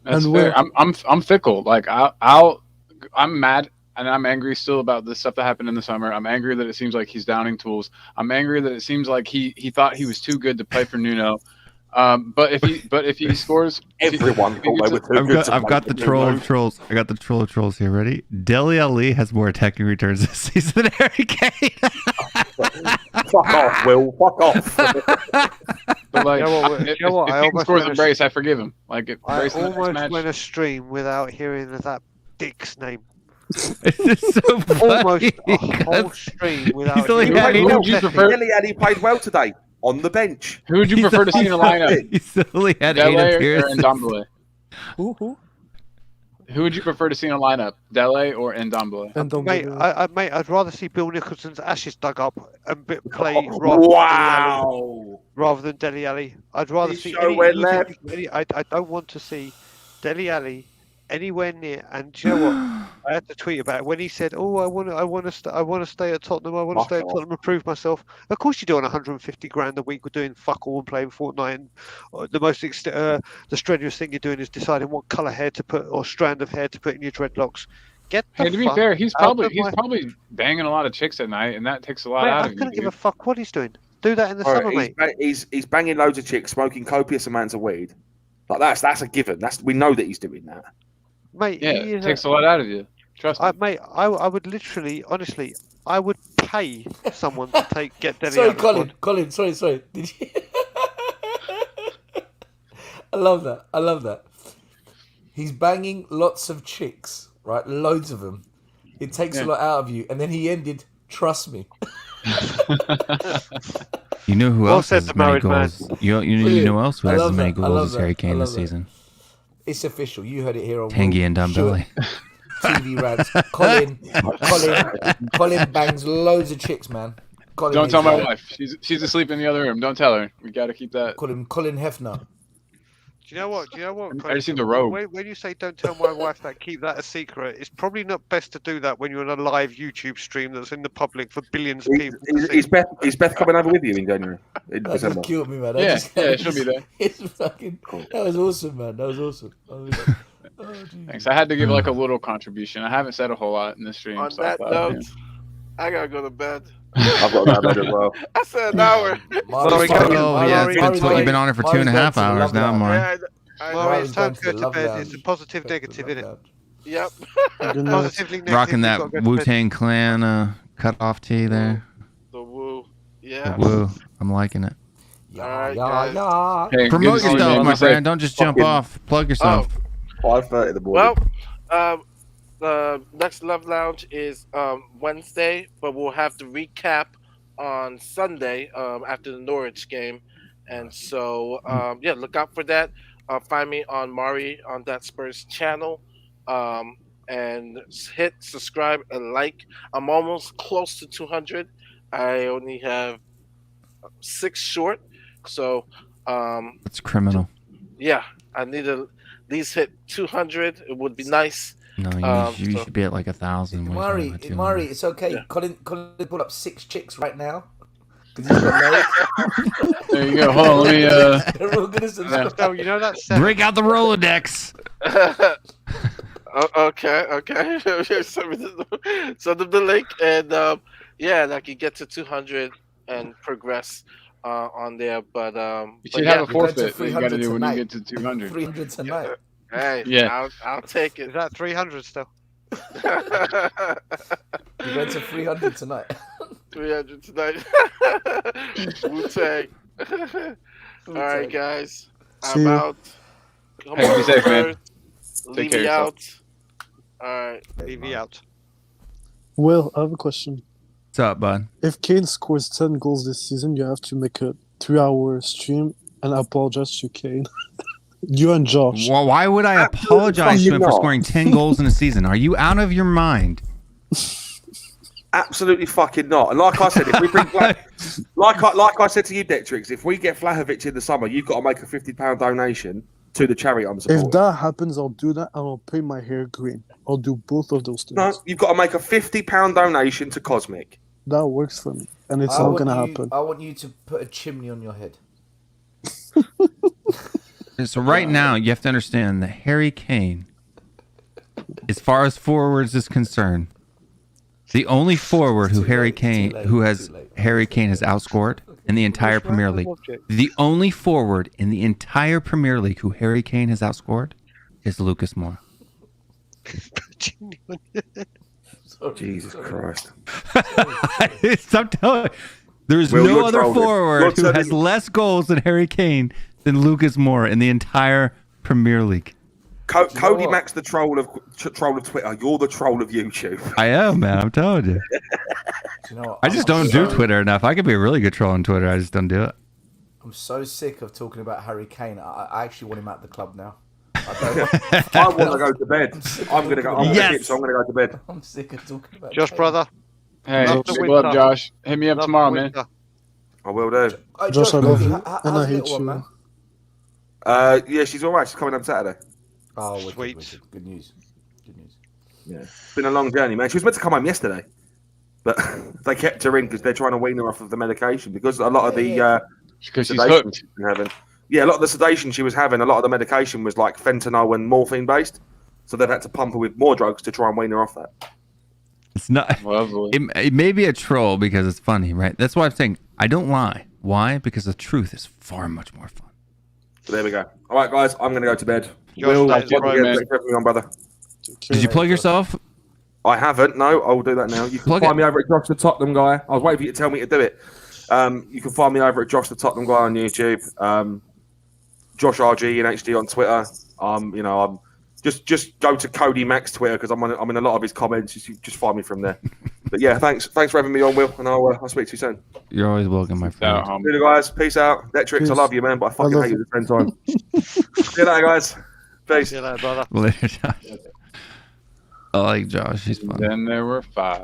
that's fair. I'm fickle. Like I'm mad and I'm angry still about the stuff that happened in the summer. I'm angry that it seems like he's downing tools. I'm angry that it seems like he thought he was too good to play for Nuno. But if he scores, everyone thought they were too good. I've got the troll of trolls. I got the troll of trolls here. Ready? Dele Alli has more attacking returns this season than Harry Kane. Fuck off, Will. Fuck off. But like, if Kane scores a brace, I forgive him. Like, I almost went a stream without hearing that dick's name. It's so almost a whole stream without hearing Dele Alli played well today on the bench. Who would you prefer to see in the lineup? He's only had Dele 8 or appearances. Ndombele? Who? Who would you prefer to see in a lineup, Dele or Ndombele? Mate, I'd rather see Bill Nicholson's ashes dug up and play rather than Dele Alli. I'd rather see I don't want to see Dele Alli anywhere near. And do you know what? I had to tweet about it when he said, "Oh, I want to stay at Tottenham. I want to stay at Tottenham and prove myself." Of course, you do on 150 grand a week. We're doing fuck all and playing Fortnite. And the strenuous thing you're doing is deciding what colour hair to put or strand of hair to put in your dreadlocks. To be fair, he's probably banging a lot of chicks at night, and that takes a lot out of you. I couldn't give a fuck what he's doing. Do that in the summer, mate. He's banging loads of chicks, smoking copious amounts of weed. Like that's a given. We know that he's doing that. Mate, yeah, it takes a lot out of you. Trust me. Mate, I would literally, honestly, I would pay someone to get Dele Sorry, out. Colin, sorry. Did you? I love that. He's banging lots of chicks, right? Loads of them. It takes a lot out of you. And then he ended, trust me. You know who else has as many goals? You know who else who has as many goals as Harry Kane this season? It's official. You heard it here on Tanguy and Ndombele. TV rants. Colin bangs loads of chicks, man. Don't tell my wife. She's asleep in the other room. Don't tell her. We got to keep that. Colin Hefner. Do you know what? I just seem to rogue. When you say don't tell my wife that, keep that a secret, it's probably not best to do that when you're on a live YouTube stream that's in the public for billions of people. Is Beth coming over with you in January? That just killed me, man. She'll be there. It's fucking. That was awesome, man. That was awesome. Thanks. I had to give like a little contribution. I haven't said a whole lot in this stream. On that note, I gotta go to bed. I've got that as well. I said an hour. You've been on it for 2.5 hours now, Maury. It's time to go to bed. It's a positive negative, isn't it? Yep. Positively negative. Rocking that Wu-Tang Clan cut-off tee there. The Woo. Yeah. The Woo. I'm liking it. Yeah. Hey, promote yourself, my friend. Don't just jump off. Plug yourself. 5:30 in the morning. Well, the next Love Lounge is Wednesday, but we'll have to recap on Sunday after the Norwich game. And so, look out for that. find me on Mari on that Spurs channel. And hit subscribe and like. I'm almost close to 200. I only have 6 short. So That's criminal. yeah, I need to at least hit 200. It would be nice. No, you should be at like 1,000. Mari, it's okay. Yeah. Colin pulled up 6 chicks right now. 'Cause he's got married. There you go. Hold on, let me. They're all gonna subscribe. No, you know that's Break out the Rolodex. Okay. Send them the link, and yeah, and I can get to 200 and progress on there. But You should have a forfeit that you got to do when tonight. you get to 200. 300 tonight. hey, Yeah. I'll take it. is that 300 still? You went to 300 tonight. 300 tonight. Wu-Tang. All right, guys. See I'm ya. out. Come Hey, be on, safe, man. Spurs. Take Leave care me of yourself. out. All right. Leave me out. Well, I have a question. What's up, bud? If Kane scores 10 goals this season, you have to make a 3-hour stream and apologize to Kane. You and Josh. Well, why would I apologize to him for not. scoring 10 goals in a season? Are you out of your mind? Absolutely fucking not. And like I said, if we bring like I said to you, Dextrix, if we get Vlahovic in the summer, you've got to make a £50 donation to the charity I'm supporting. If that happens, I'll do that and I'll paint my hair green. I'll do both of those things. No, you've got to make a £50 donation to Cosmic. That works for me. And it's I not want going to you- happen. I want you to put a chimney on your head. So right now, you have to understand that Harry Kane, as far as forwards is concerned, the only forward who Harry Kane has outscored in the entire Premier League. The only forward in the entire Premier League who Harry Kane has outscored is Lucas Moura. Jesus Christ. Stop telling. There's Will, no you're other trolling. forward You're who has telling- less goals than Harry Kane than Lucas Moura in the entire Premier League. Cody Mack's the troll of Twitter. You're the troll of YouTube. I am, man. I'm telling you. You know what? I just don't do Twitter enough. I could be a really good troll on Twitter. I just don't do it. I'm so sick of talking about Harry Kane. I actually want him at the club now. I want to go to bed. I'm going to go. Yes. So I'm going to go to bed. I'm sick of talking about Josh, Kane. brother. Hey, Love the big love, winter. Josh. Hit me up Love tomorrow, the man. winter. I will do. Josh, I love you. And how's I the hate little one, man? you. Yeah, she's all right. She's coming on Saturday. Oh, wicked, Sweet. wicked. Good news. Good news. Yeah, it's been a long journey, man. She was meant to come home yesterday, but they kept her in because they're trying to wean her off of the medication because a lot of the Because she's sedation hooked. she's been having. Yeah, a lot of the sedation she was having, a lot of the medication was like fentanyl and morphine based, so they've had to pump her with more drugs to try and wean her off that. It's not. Lovely. It may be a troll because it's funny, right? That's why I'm saying I don't lie. Why? Because the truth is far much more fun. So there we go. All right, guys, I'm going to go to bed. Josh, Will, that's once right, again, man. thanks for everything on, brother. Did you plug yourself? I haven't. No, I'll do that now. You can Plug find it. me over at Josh the Tottenham Guy. I was waiting for you to tell me to do it. You can find me over at Josh the Tottenham Guy on YouTube. Josh RG and HD on Twitter. I'm just go to Cody Mack's Twitter because I'm in a lot of his comments. Just find me from there. But yeah, thanks for having me on, Will, and I'll speak to you soon. You're always welcome, my friend. See you guys. Peace out. Detrix, Peace. I love you, man, but I fucking love hate you at the same time. See you later, guys. Peace. See you later, brother. Later, Josh. I like Josh. He's fun. Then there were 5.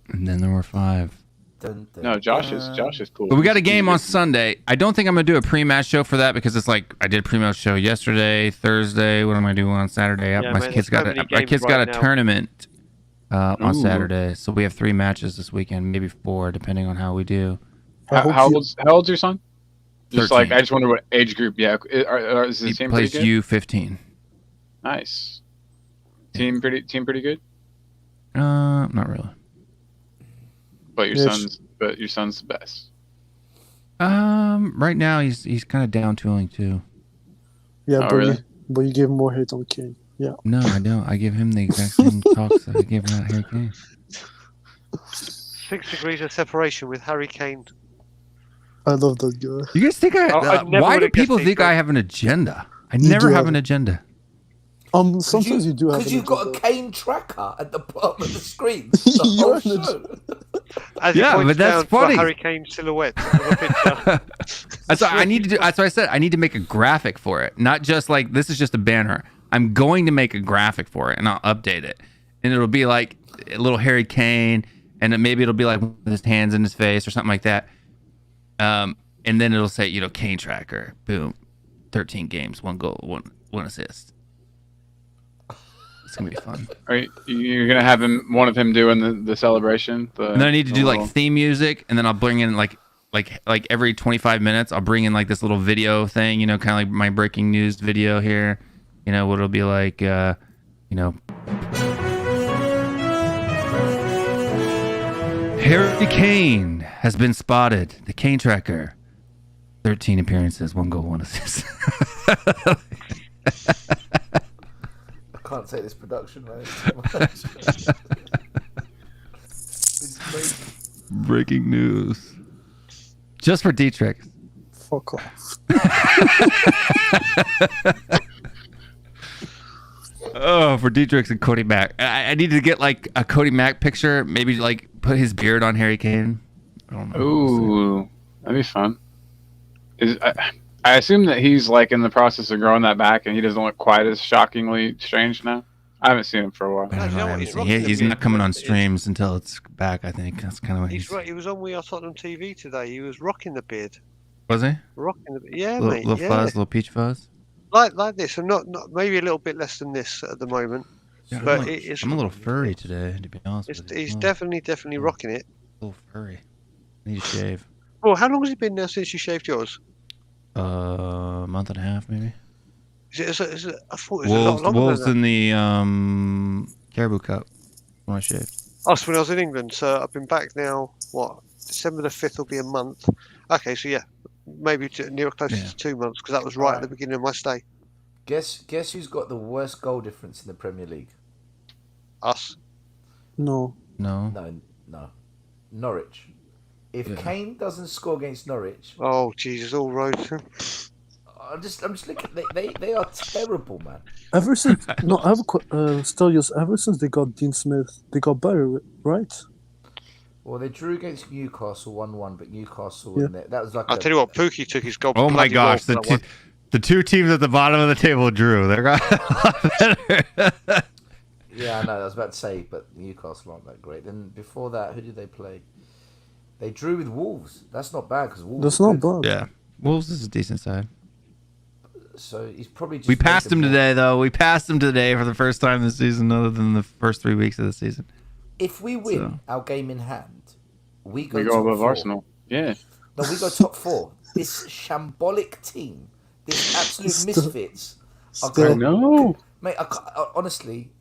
And then there were 5. Dun, dun, No, Josh is cool. But we got a game on Sunday. I don't think I'm gonna do a pre-match show for that because it's like I did a pre-match show yesterday, Thursday. What am I doing on Saturday? Yeah, my man, kid's there's got so many my games kid's got right a now. tournament on Ooh. Saturday, so we have 3 matches this weekend, maybe 4, depending on how we do. I hope How you- old's your son? Just 13. like I just wonder what age group. Yeah, is He his team pretty plays good? U15. Nice. Team pretty good. Not really. But your Yes. son's the best. Right now he's kind of down tooling too. Yeah, Oh, but, really? but you gave more hate on Kane. Yeah. No, I don't. I give him the exact same talks that I give Harry Kane. 6 degrees of separation with Harry Kane. I love that guy. You guys think I never why do would've guessed people it, think bro. I have an agenda? I You never do have have an it. agenda. Sometimes you do have. Because you've got a Kane tracker at the bottom of the screen. You're The whole show. As he Yeah, points but that's down to funny. a Harry Kane silhouette of a picture. That's what I need to do. That's what I said. I need to make a graphic for it, not just like this is just a banner. I'm going to make a graphic for it, and I'll update it, and it'll be like a little Harry Kane, and then maybe it'll be like with his hands in his face or something like that. And then it'll say, Kane tracker, boom, 13 games, 1 goal, one assist. It's gonna be fun. You're gonna have one of him doing the celebration. And then I need to do like theme music, and then I'll bring in like every 25 minutes, I'll bring in like this little video thing, kind of like my breaking news video here. What it'll be like, Harry Kane has been spotted. The Kane tracker, 13 appearances, 1 goal, 1 assist. I can't take this production, man. It's crazy. Breaking news. Just for D-Tricks. Fuck off. Oh, for D-Tricks and Cody Mack. I need to get like a Cody Mack picture. Maybe like put his beard on Harry Kane. I don't know. Ooh, that'd be fun. I assume that he's like in the process of growing that back, and he doesn't look quite as shockingly strange now. I haven't seen him for a while. I don't know. He's not coming on streams until it's back. I think that's kind of what he's. Right. He was on We Are Tottenham TV today. He was rocking the beard. Was he? Rocking the beard. Yeah, little, mate. Little fuzz, little peach fuzz. Like this, and not maybe a little bit less than this at the moment. Yeah, but I'm a little furry today, to be honest with you. He's definitely rocking it. A little furry. I need to shave. Well, how long has it been now since you shaved yours? A month and a half, maybe. Is it I thought it was a lot longer Wolves than that. in the Caribou Cup when I shaved. Oh, so when I was in England, so I've been back now. What? December the 5th will be a month. Okay, so yeah, maybe near closer to 2 months because that was right at the beginning of my stay. Guess who's got the worst goal difference in the Premier League? Us. No. Norwich. If Kane doesn't score against Norwich, oh Jesus, all roads. I'm just looking. They are terrible, man. Ever since ever since they got Dean Smith, they got better, right? Well, they drew against Newcastle 1-1, but Newcastle in there. That was like. I'll tell you what, Pookie took his goal. Oh my gosh, the two teams at the bottom of the table drew. They're got a lot better. Yeah, I know. I was about to say, but Newcastle aren't that great. Then before that, who did they play? They drew with Wolves. That's not bad because Wolves. That's not bad. Yeah, Wolves is a decent side. So he's probably. Just we passed him today, though. We passed him today for the first time this season, other than the first 3 weeks of the season. If we win our game in hand, we go above 4. Arsenal. Yeah. No, we go top 4. This shambolic team, this absolute misfits. No, mate. Honestly,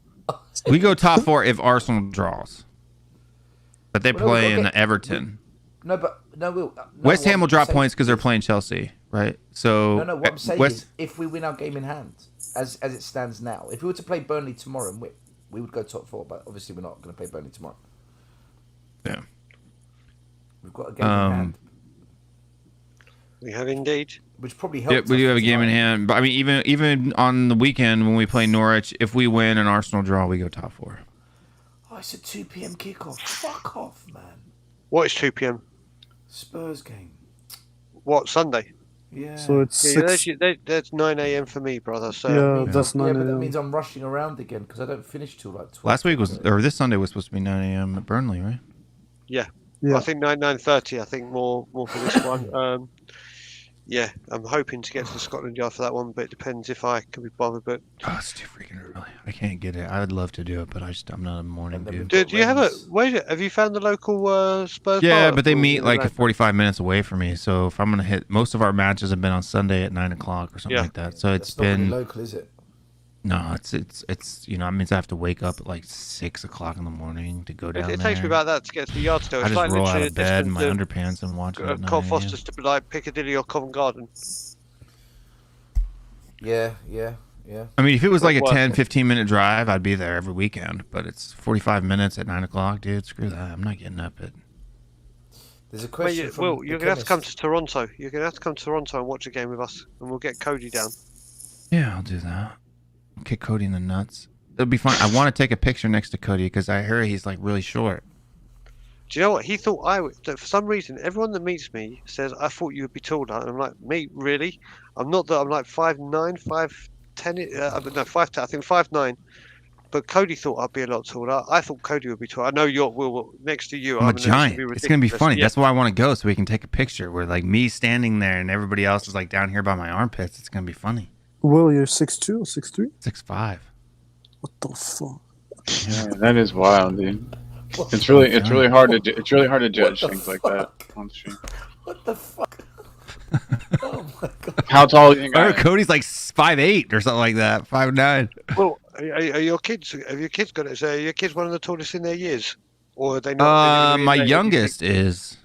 we go top 4 if Arsenal draws, but they play in Everton. West Ham will drop points because they're playing Chelsea, right? So what I'm saying is, if we win our game in hand, as it stands now, if we were to play Burnley tomorrow and win, we would go top 4. But obviously, we're not going to play Burnley tomorrow. Yeah, we've got a game in hand. We have indeed. Which probably helps. Yeah, we do have a game in hand. But I mean, even on the weekend when we play Norwich, if we win and Arsenal draw, we go top 4. Oh, it's a 2 p.m. kickoff. Fuck off, man. What is 2 p.m? Spurs game. What, Sunday? Yeah. So it's 6. That's 9 a.m. for me, brother. So Yeah, that's 9 Yeah, but that a.m. means I'm rushing around again because I don't finish till like 12. Last week this Sunday was supposed to be 9 a.m. at Burnley, right? Yeah. Yeah. I think 9:30. I think more for this one. Yeah, I'm hoping to get to the Scotland Yard for that one, but it depends if I can be bothered. But it's too freaking early. I can't get it. I'd love to do it, but I'm not a morning dude. do you have have you found the local Spurs? Yeah, bar but they or meet like around? 45 minutes away from me. So if I'm gonna hit, most of our matches have been on Sunday at 9 o'clock or something like that. So it's That's not really been local, is it? no, it's it means I have to wake up at like 6 o'clock in the morning to go down It there. takes me about that to get to the yard still. I It's just like roll out literally of bed in my distance underpants and watch it. of At 9 Cole a.m. Foster's to like Piccadilly or Covent Garden. Yeah. I mean, if it was like a Well, 10-15 minute drive, I'd be there every weekend. But it's 45 minutes at 9 o'clock, dude. Screw that. I'm not getting up at. There's a question from Will, the you're gonna have to come chemist. to Toronto. You're gonna have to come to Toronto and watch a game with us, and we'll get Cody down. Yeah, I'll do that. kick Cody in the nuts. It'll be fun. I want to take a picture next to Cody because I heard he's like really short. Do you know what? He thought I would. For some reason, everyone that meets me says, I thought you would be taller. And I'm like, me, really? I'm not that. I'm like 5'9", 5'10". No, 5'10". I think 5'9". But Cody thought I'd be a lot taller. I thought Cody would be taller. I know you're next to you. I'm a giant. It's going to be funny. Yeah. That's why I want to go so we can take a picture where like me standing there and everybody else is like down here by my armpits. It's going to be funny. Will, you're 6'2" or 6'3"? 6'5". What the fuck? Yeah, that is wild, dude. It's really hard to judge things like that on stream. What the fuck? Oh my god! How tall do you think I am? Cody's like 5'8" or something like that. 5'9". Well, are your kids? Have your kids got it? So are your kids one of the tallest in their years, or are they not? My youngest is.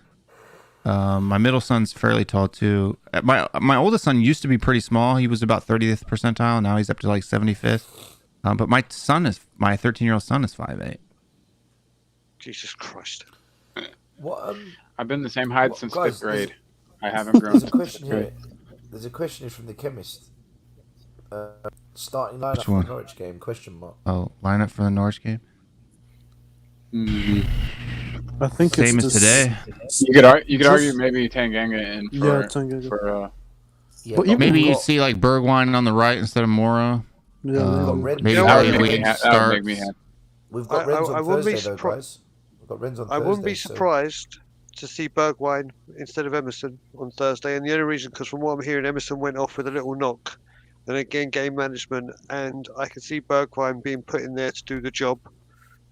My middle son's fairly tall too. My oldest son used to be pretty small. He was about 30th percentile. Now he's up to like 75th. But my 13-year-old son is 5'8". Jesus Christ! What? I've been the same height since guys, 5th grade. I haven't grown. There's a question here. There's a question here from the chemist. Starting lineup for the Norwich game? Question mark. Oh, lineup for the Norwich game. I think Same it's as today. You could argue maybe Tanganga in for Tanganga. for. Yeah, Maybe you see like Bergwijn on the right instead of Mora. Yeah, maybe that would we make start. me happy. We've got Rennes on Thursday, though, guys. We've got Rennes on Thursday. I wouldn't be so- surprised to see Bergwijn instead of Emerson on Thursday, and the only reason, because from what I'm hearing, Emerson went off with a little knock, and again game management, and I can see Bergwijn being put in there to do the job,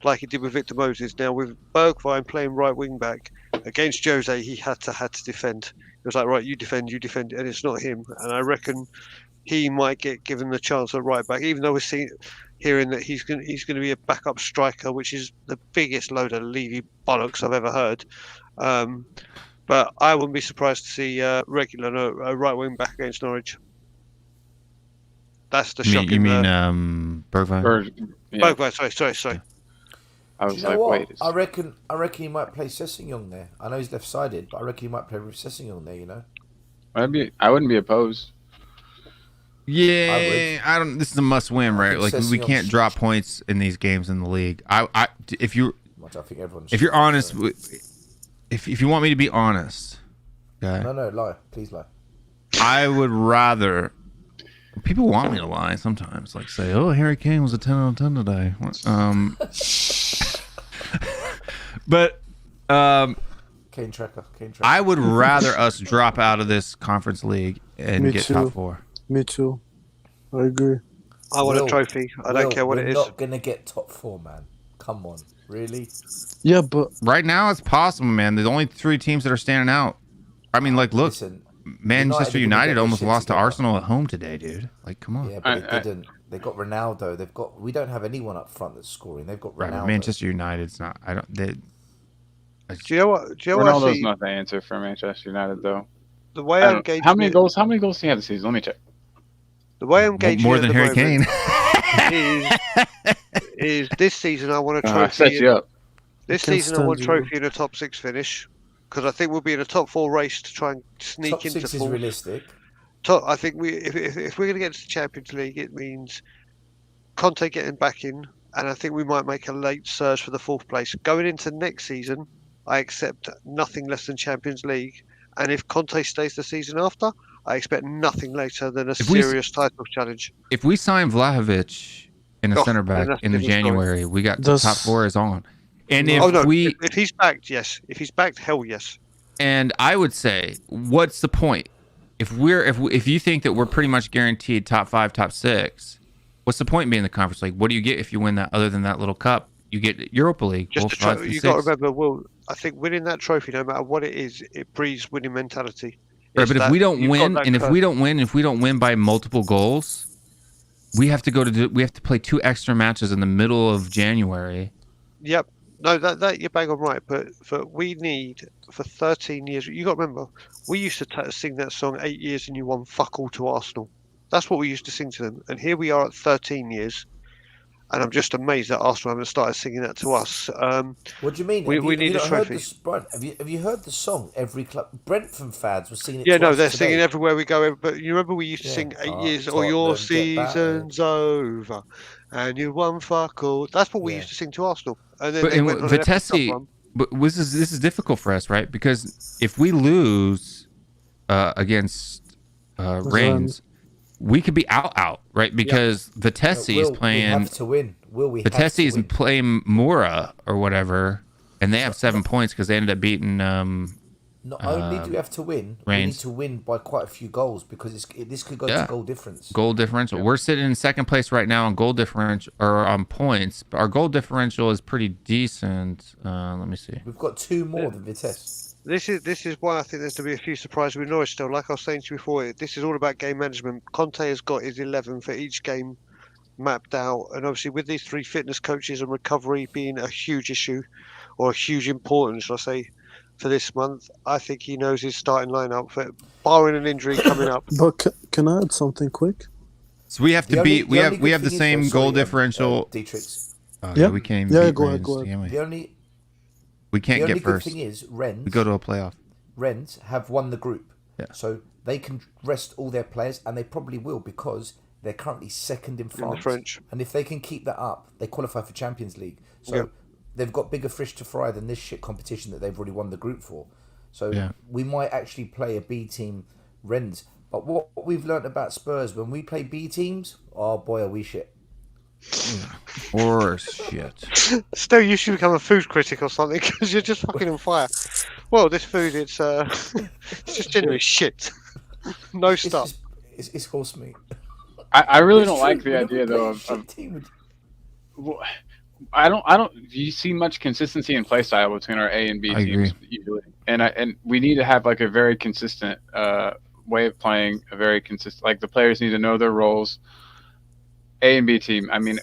like he did with Victor Moses. Now with Bergwijn playing right wing back against Jose, he had to defend. It was like, right, you defend, and it's not him. And I reckon he might get given the chance at right back, even though we're hearing that he's going to be a backup striker, which is the biggest load of Levy bollocks I've ever heard. But I wouldn't be surprised to see regular a right wing back against Norwich. That's the shocking. You mean Bergwijn? Bergwijn, sorry. I Do was you know like, what? wait. I reckon he might play Sessegnon there. I know he's left-sided, but I reckon he might play with Sessegnon there. You know. I wouldn't be opposed. Yeah, I don't. This is a must-win, right? Like we can't drop points in these games in the league. If you're honest, if you want me to be honest, okay? No, lie. Please lie. I would rather. People want me to lie sometimes, like say, "Oh, Harry Kane was a 10 out of 10 today." But Kane tracker. I would rather us drop out of this conference league and get top 4. Me too. I agree. I want a trophy. I don't care what it is. We're not gonna get top 4, man. Come on, really? Yeah, but right now it's possible, man. The only 3 teams that are standing out. I mean, like, look, Manchester United almost lost to Arsenal at home today, dude. Like, come on. Yeah, but they didn't. They got Ronaldo. We don't have anyone up front that's scoring. They've got Ronaldo. Right, but Manchester United's not. I don't. Do you know what? Ronaldo's not the answer for Manchester United, though. The way I'm gauging how many goals do you have this season? Let me check. The way I'm gauging more than Harry Kane is this season. I want a trophy. I set you up. This season, I want a trophy in a top 6 finish, because I think we'll be in a top 4 race to try and sneak top into 6 fourth. is realistic. I think if we're going to get to the Champions League, it means Conte getting back in, and I think we might make a late surge for the 4th place. Going into next season, I accept nothing less than Champions League, and if Conte stays the season after, I expect nothing later than a serious title challenge. If we sign Vlahovic in a centre back in January, we got the top 4 is on. And if he's backed, yes. If he's backed, hell yes. And I would say, what's the point? If you think that we're pretty much guaranteed top 5, top 6, what's the point in being in the conference league? What do you get if you win that other than that little cup? You get Europa League. You got to remember, Will. I think winning that trophy, no matter what it is, it breeds winning mentality. Right, but if we don't win, if we don't win by multiple goals, we have to play 2 extra matches in the middle of January. Yep. No, that you're bang on right. But we need for 13 years. You got to remember, we used to sing that song 8 years and you won fuck all to Arsenal. That's what we used to sing to them. And here we are at 13 years, And I'm just amazed that Arsenal haven't started singing that to us. What do you mean? We need a trophy. Have you heard the song? Every club, Brentford fans were singing it. Yeah, to us they're today. singing everywhere we go. But you remember we used to sing 8 years, or your season's over, and you won fuck all. That's what we used to sing to Arsenal. And then they went on Vitesse, but this is difficult for us, right? Because if we lose against Rennes, we could be out, right? Because Vitesse is playing. We have to win. Vitesse is playing Mora or whatever, and they have 7 points because they ended up beating. Not only do we have to win, we need to win by quite a few goals because this could go to goal difference. Goal differential. We're sitting in second place right now on goal differential or on points. Our goal differential is pretty decent. Let me see. We've got 2 more than Vitesse. This is why I think there's going to be a few surprises with Norwich still. Like I was saying to you before, this is all about game management. Conte has got his 11 for each game mapped out, and obviously with these 3 fitness coaches and recovery being a huge issue or a huge importance, I say, for this month, I think he knows his starting lineup for barring an injury coming up. But can I add something quick? So we have to beat. We have the same goal differential. Dietrich. We can't even beat go Rennes, ahead. damn it. We can't get first. The only good thing is Rennes. We go to a playoff. Rennes have won the group, so they can rest all their players, and they probably will because they're currently second in France. In the French. And if they can keep that up, they qualify for Champions League. So they've got bigger fish to fry than this shit competition that they've already won the group for. So we might actually play a B team Rennes. But what we've learnt about Spurs, when we play B teams, oh boy, are we shit. Or shit. Still, you should become a food critic or something because you're just fucking on fire. Well, this food, it's just genuine shit. No stuff. It's horse meat. I really don't like the idea though of I don't. Do you see much consistency in play style between our A and B teams usually? And we need to have like a very consistent way of playing. A very consistent. Like the players need to know their roles. A and B team. I mean,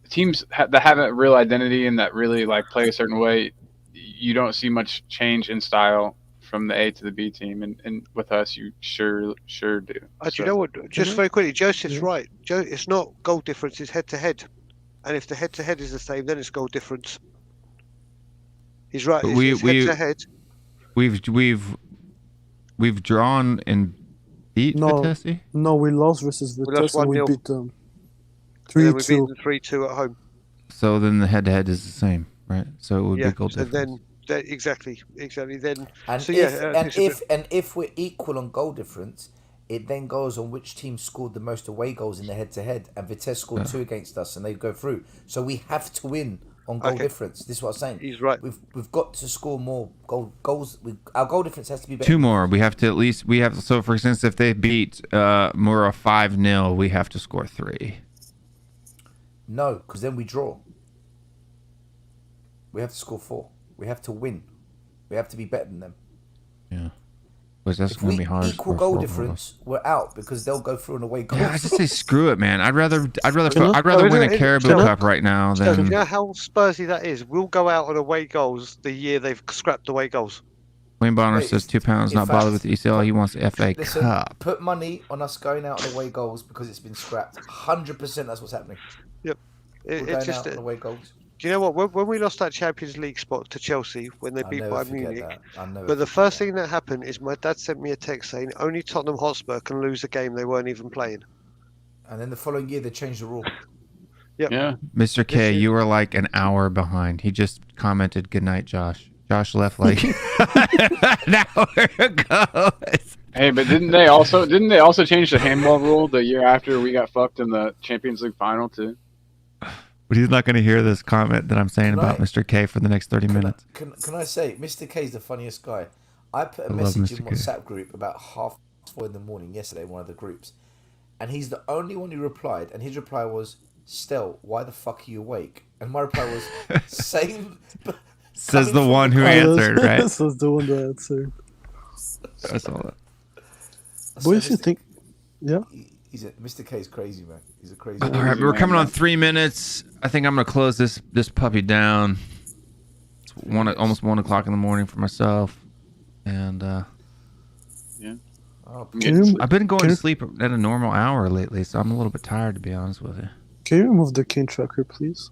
teams that have a real identity and that really like play a certain way. You don't see much change in style from the A to the B team, and with us, you sure do. Do you know what? Just very quickly, Joseph's right. It's not goal difference; it's head to head. And if the head to head is the same, then it's goal difference. He's right. It's head to head. We've drawn and beat Vitesse. No, we lost versus Vitesse and we beat them 3-2. We beat them 3-2 at home. So then the head to head is the same, right? So it would be goal difference. Then exactly. Then if we're equal on goal difference, it then goes on which team scored the most away goals in the head-to-head, and Vitesse scored 2 against us, and they go through. So we have to win on goal difference. This is what I'm saying. He's right. We've got to score more goals. Our goal difference has to be better. 2 more. We have to at least. So for instance, if they beat Mura 5-0, we have to score 3. No, because then we draw. We have to score 4. We have to win. We have to be better than them. Yeah. Because that's going to be hard. Equal goal difference, we're out because they'll go through an away goal. Yeah, I just say screw it, man. I'd rather win a Caribou Cup right now than. You know how Spursy that is? We'll go out on away goals the year they've scrapped away goals. Wayne Bonner says £2, not bothered with the ECL. He wants the FA Cup. Put money on us going out on away goals because it's been scrapped. 100% that's what's happening. Yep. It's just out on away goals. Do you know what? When we lost that Champions League spot to Chelsea when they beat Bayern Munich, but the first thing that happened is my dad sent me a text saying only Tottenham Hotspur can lose a game they weren't even playing. And then the following year they changed the rule. Yep. Yeah. Mr. K, you were like an hour behind. He just commented, "Good night, Josh." Josh left like an hour ago. Hey, but didn't they also change the handball rule the year after we got fucked in the Champions League final too? But he's not going to hear this comment that I'm saying about Mr. K for the next 30 minutes. Can I say, Mr. K is the funniest guy. I put a message in WhatsApp group about 4:30 in the morning yesterday, one of the groups, and he's the only one who replied, and his reply was, "Stel, why the fuck are you awake?" And my reply was, "Same." Says the one who answered, right? This was the one that answered. I saw that. What if you think? Yeah. Mr. K is crazy, man. He's a crazy. All right, we're coming on 3 minutes. I think I'm gonna close this puppy down. It's almost 1 o'clock in the morning for myself, and I've been going to sleep at a normal hour lately, so I'm a little bit tired, to be honest with you. Can you remove the Kane tracker, please?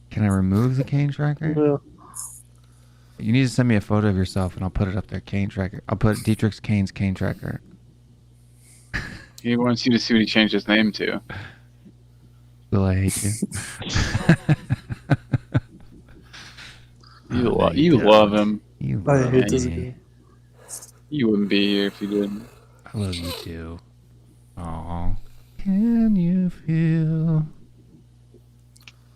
Can I remove the Kane tracker? Yeah. You need to send me a photo of yourself, and I'll put it up there. Kane tracker. I'll put Dietrich Kane's Kane tracker. He wants you to see what he changed his name to. Will I hate you? You love him. I hate this game. You wouldn't be here if you didn't. I love you too. Aww. Can you feel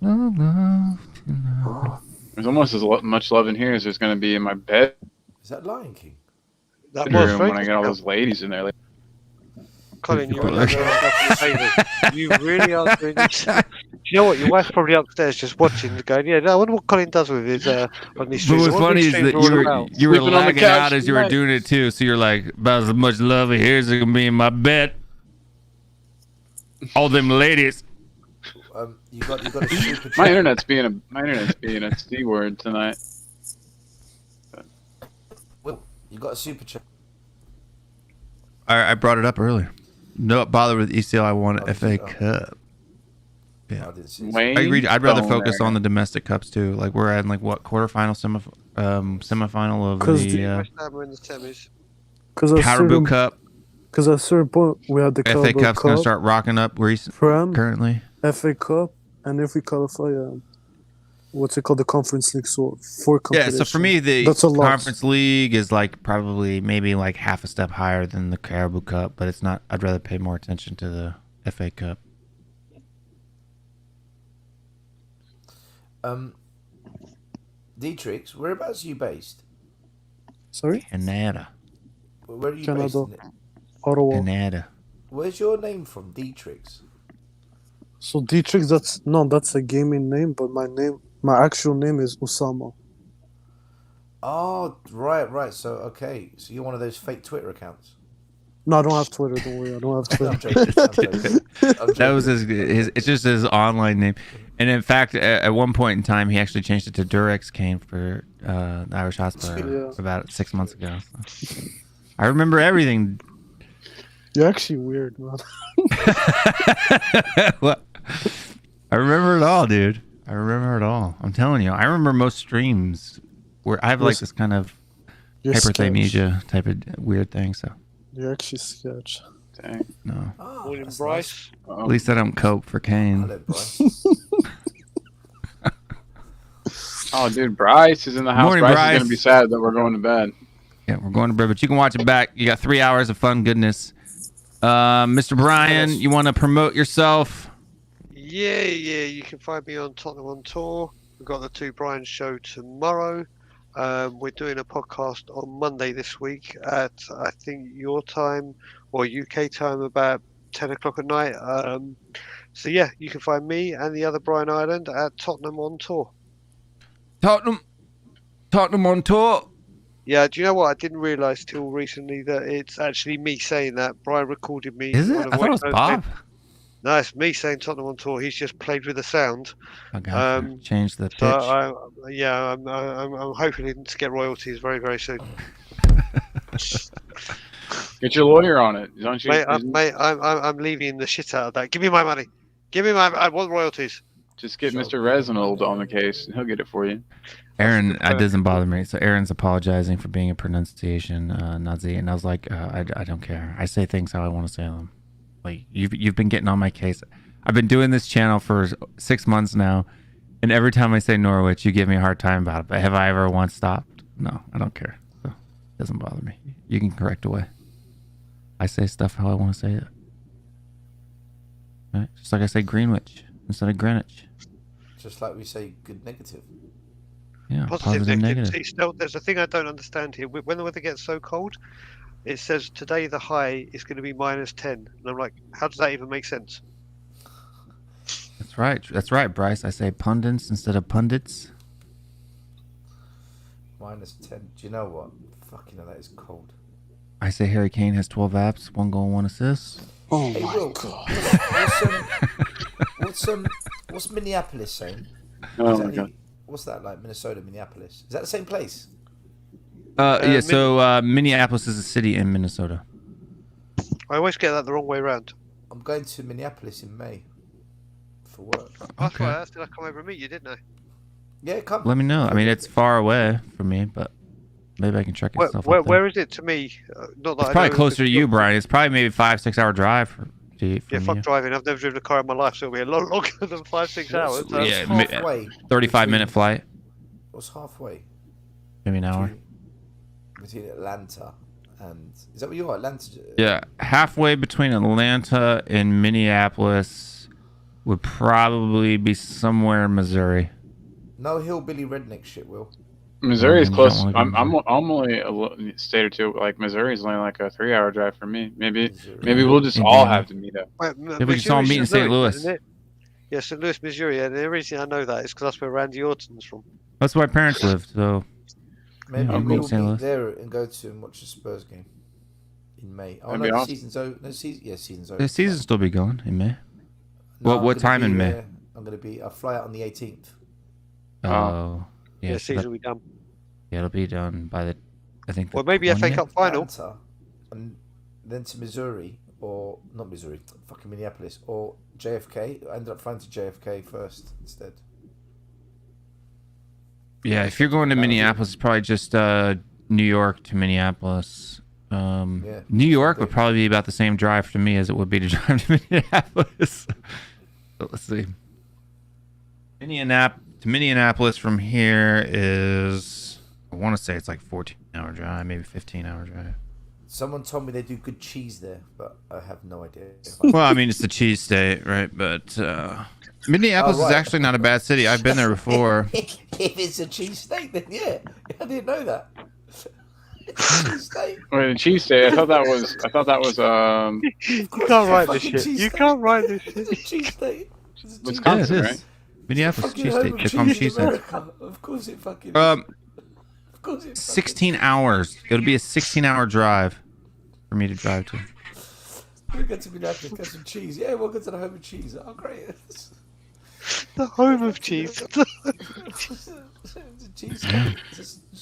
the love tonight? There's almost as much love in here as there's going to be in my bed. Is that Lion King? That was room very when I get all those ladies in there. Like, Colin, you really are You really are doing this. Do you know what? Your wife's probably upstairs just watching, going, "Yeah, I wonder what Colin does with his on these But streams." what's funny is that you were lagging out as you were doing it too. So you're like, about as much love here as it can be in my bed. All them ladies. You got a super chat. my internet's being a C word tonight. Well, you got a super chat. I brought it up earlier. No bother with ECL. I won FA Cup. Yeah. I'd rather focus on the domestic cups too. Like we're at like what quarterfinal, semifinal of the Carabao Cup. Because at a certain point we had the FA Cup's gonna start rocking up currently. FA Cup, and if we qualify, what's it called, the Conference League, so 4 competitions. Yeah, so for me, the That's a lot. Conference League is like probably maybe like half a step higher than the Carabao Cup, but it's not. I'd rather pay more attention to the FA Cup. Dietrich, whereabouts are you based? Sorry? Canada. Where are you Canada. based? Ottawa. Canada. Where's your name from, Dietrich? So Dietrich, that's a gaming name, but my actual name is Osama. Oh, right. So, okay. So you're one of those fake Twitter accounts? No, I don't have Twitter. Don't worry, I don't have Twitter. I'm joking. That was his. It's just his online name. And in fact, at one point in time, he actually changed it to Durex Kane for the Irish Hotspur about 6 months ago. So. I remember everything. You're actually weird, man. What? I remember it all, dude. I remember it all. I'm telling you. I remember most streams where I have like this kind of hyperthermia type of weird thing. So you're actually sketch. Dang. No. Morning, Bryce. Nice. At least I don't cope for Kane. Oh, dude, Bryce is in the house. Morning, Bryce Bryce. is gonna be sad that we're going to bed. Yeah, we're going to bed, but you can watch it back. You got 3 hours of fun goodness. Mr. Brian, you want to promote yourself? Yeah. You can find me on Tottenham on Tour. We've got the 2 Brian show tomorrow. We're doing a podcast on Monday this week at, I think, your time or UK time, about 10 o'clock at night. So yeah, you can find me and the other Brian Ireland at Tottenham on Tour. Tottenham on Tour. Yeah, do you know what? I didn't realise till recently that it's actually me saying that. Brian recorded me. Is it? I thought it was Bob. No, it's me saying Tottenham on Tour. He's just played with the sound. Okay. Change the pitch. So I'm hoping to get royalties very, very soon. Get your lawyer on it, don't you? Mate, I'm leaving the shit out of that. Give me my money. I want royalties. Just get Mr. Resinold on the case, and he'll get it for you. Aaron, it doesn't bother me. So Aaron's apologizing for being a pronunciation Nazi, and I was like, I don't care. I say things how I want to say them. Like you've been getting on my case. I've been doing this channel for 6 months now, and every time I say Norwich, you give me a hard time about it. But have I ever once stopped? No, I don't care. So it doesn't bother me. You can correct away. I say stuff how I want to say it. Right? Just like I say Greenwich instead of Greenwich. Just like we say good negative. Yeah, positive negative. See, still, there's a thing I don't understand here. When the weather gets so cold, it says today the high is going to be -10. And I'm like, how does that even make sense? That's right, Bryce. I say pundits instead of pundits. -10. Do you know what? Fucking hell, that is cold. I say Harry Kane has 12 apps, 1 goal, 1 assist. Oh hey, my Will, god. What's Minneapolis saying? Oh my god. What's that like? Minnesota, Minneapolis. Is that the same place? Yeah. So Minneapolis is a city in Minnesota. I always get that the wrong way around. I'm going to Minneapolis in May for work. That's why I asked, did I come over and meet you, didn't I? Yeah, come. Let me know. I mean, it's far away from me, but maybe I can check it. Where is it to me? Not that It's I probably know closer to if you, it's- Brian. It's probably maybe 5-6 hour drive to you. Yeah, from fuck you. driving. I've never driven a car in my life, so it'll be a lot longer than 5-6 hours. So Yeah, halfway 35-minute flight. What's halfway? Maybe an hour. Between Atlanta and is that where you are? Atlanta. Yeah, halfway between Atlanta and Minneapolis would probably be somewhere in Missouri. No hillbilly redneck shit, Will. Missouri is You close. don't wanna go I'm only a state or two. Like Missouri is only like a 3-hour drive for me. Maybe Missouri. we'll just all have to meet up. Yeah, we just all meet in St. Louis. Isn't it? Yeah, St. Louis, Missouri. And the reason I know that is because that's where Randy Orton's from. That's where my parents lived, so Maybe I'll meet we'll St. meet Louis. there and go to and watch the Spurs game in May. Oh That'd no, be the awesome. season's over. No, season's over. the season's still be going in May. No, I'm what gonna time be in May? there. I'm gonna be. I fly out on the 18th. Oh, Yeah, yeah. season will be done. Yeah, it'll be done by the. I think. Well, maybe FA 20th? Cup final. Atlanta, and then to Missouri or not Missouri, fucking Minneapolis or JFK. I ended up flying to JFK first instead. Yeah, if you're going to Minneapolis, it's probably just New York to Minneapolis. New York would probably be about the same drive to me as it would be to drive to Minneapolis. So let's see. Minneapolis from here is, I want to say it's like 14-hour drive, maybe 15-hour drive. Someone told me they do good cheese there, but I have no idea. Well, I mean, it's the cheese state, right? But Minneapolis Oh, right. is actually not a bad city. I've been there before. If it's a cheese steak, then yeah, I didn't know that. It's a cheese steak. Wait, cheese steak. I thought that was. You can't write this shit. You can't write this shit. It's a cheese steak. Wisconsin, Yeah, it is. right? Minneapolis Fucking cheese home state. of Chick-home cheese cheese in state. America. Of course it fucking. Um, Of course it fucking. 16 hours. It'll be a 16-hour drive for me to drive to. We'll get to Minneapolis, get some cheese. Yeah, welcome to the home of cheese. Oh, great. The home of cheese. Cheese.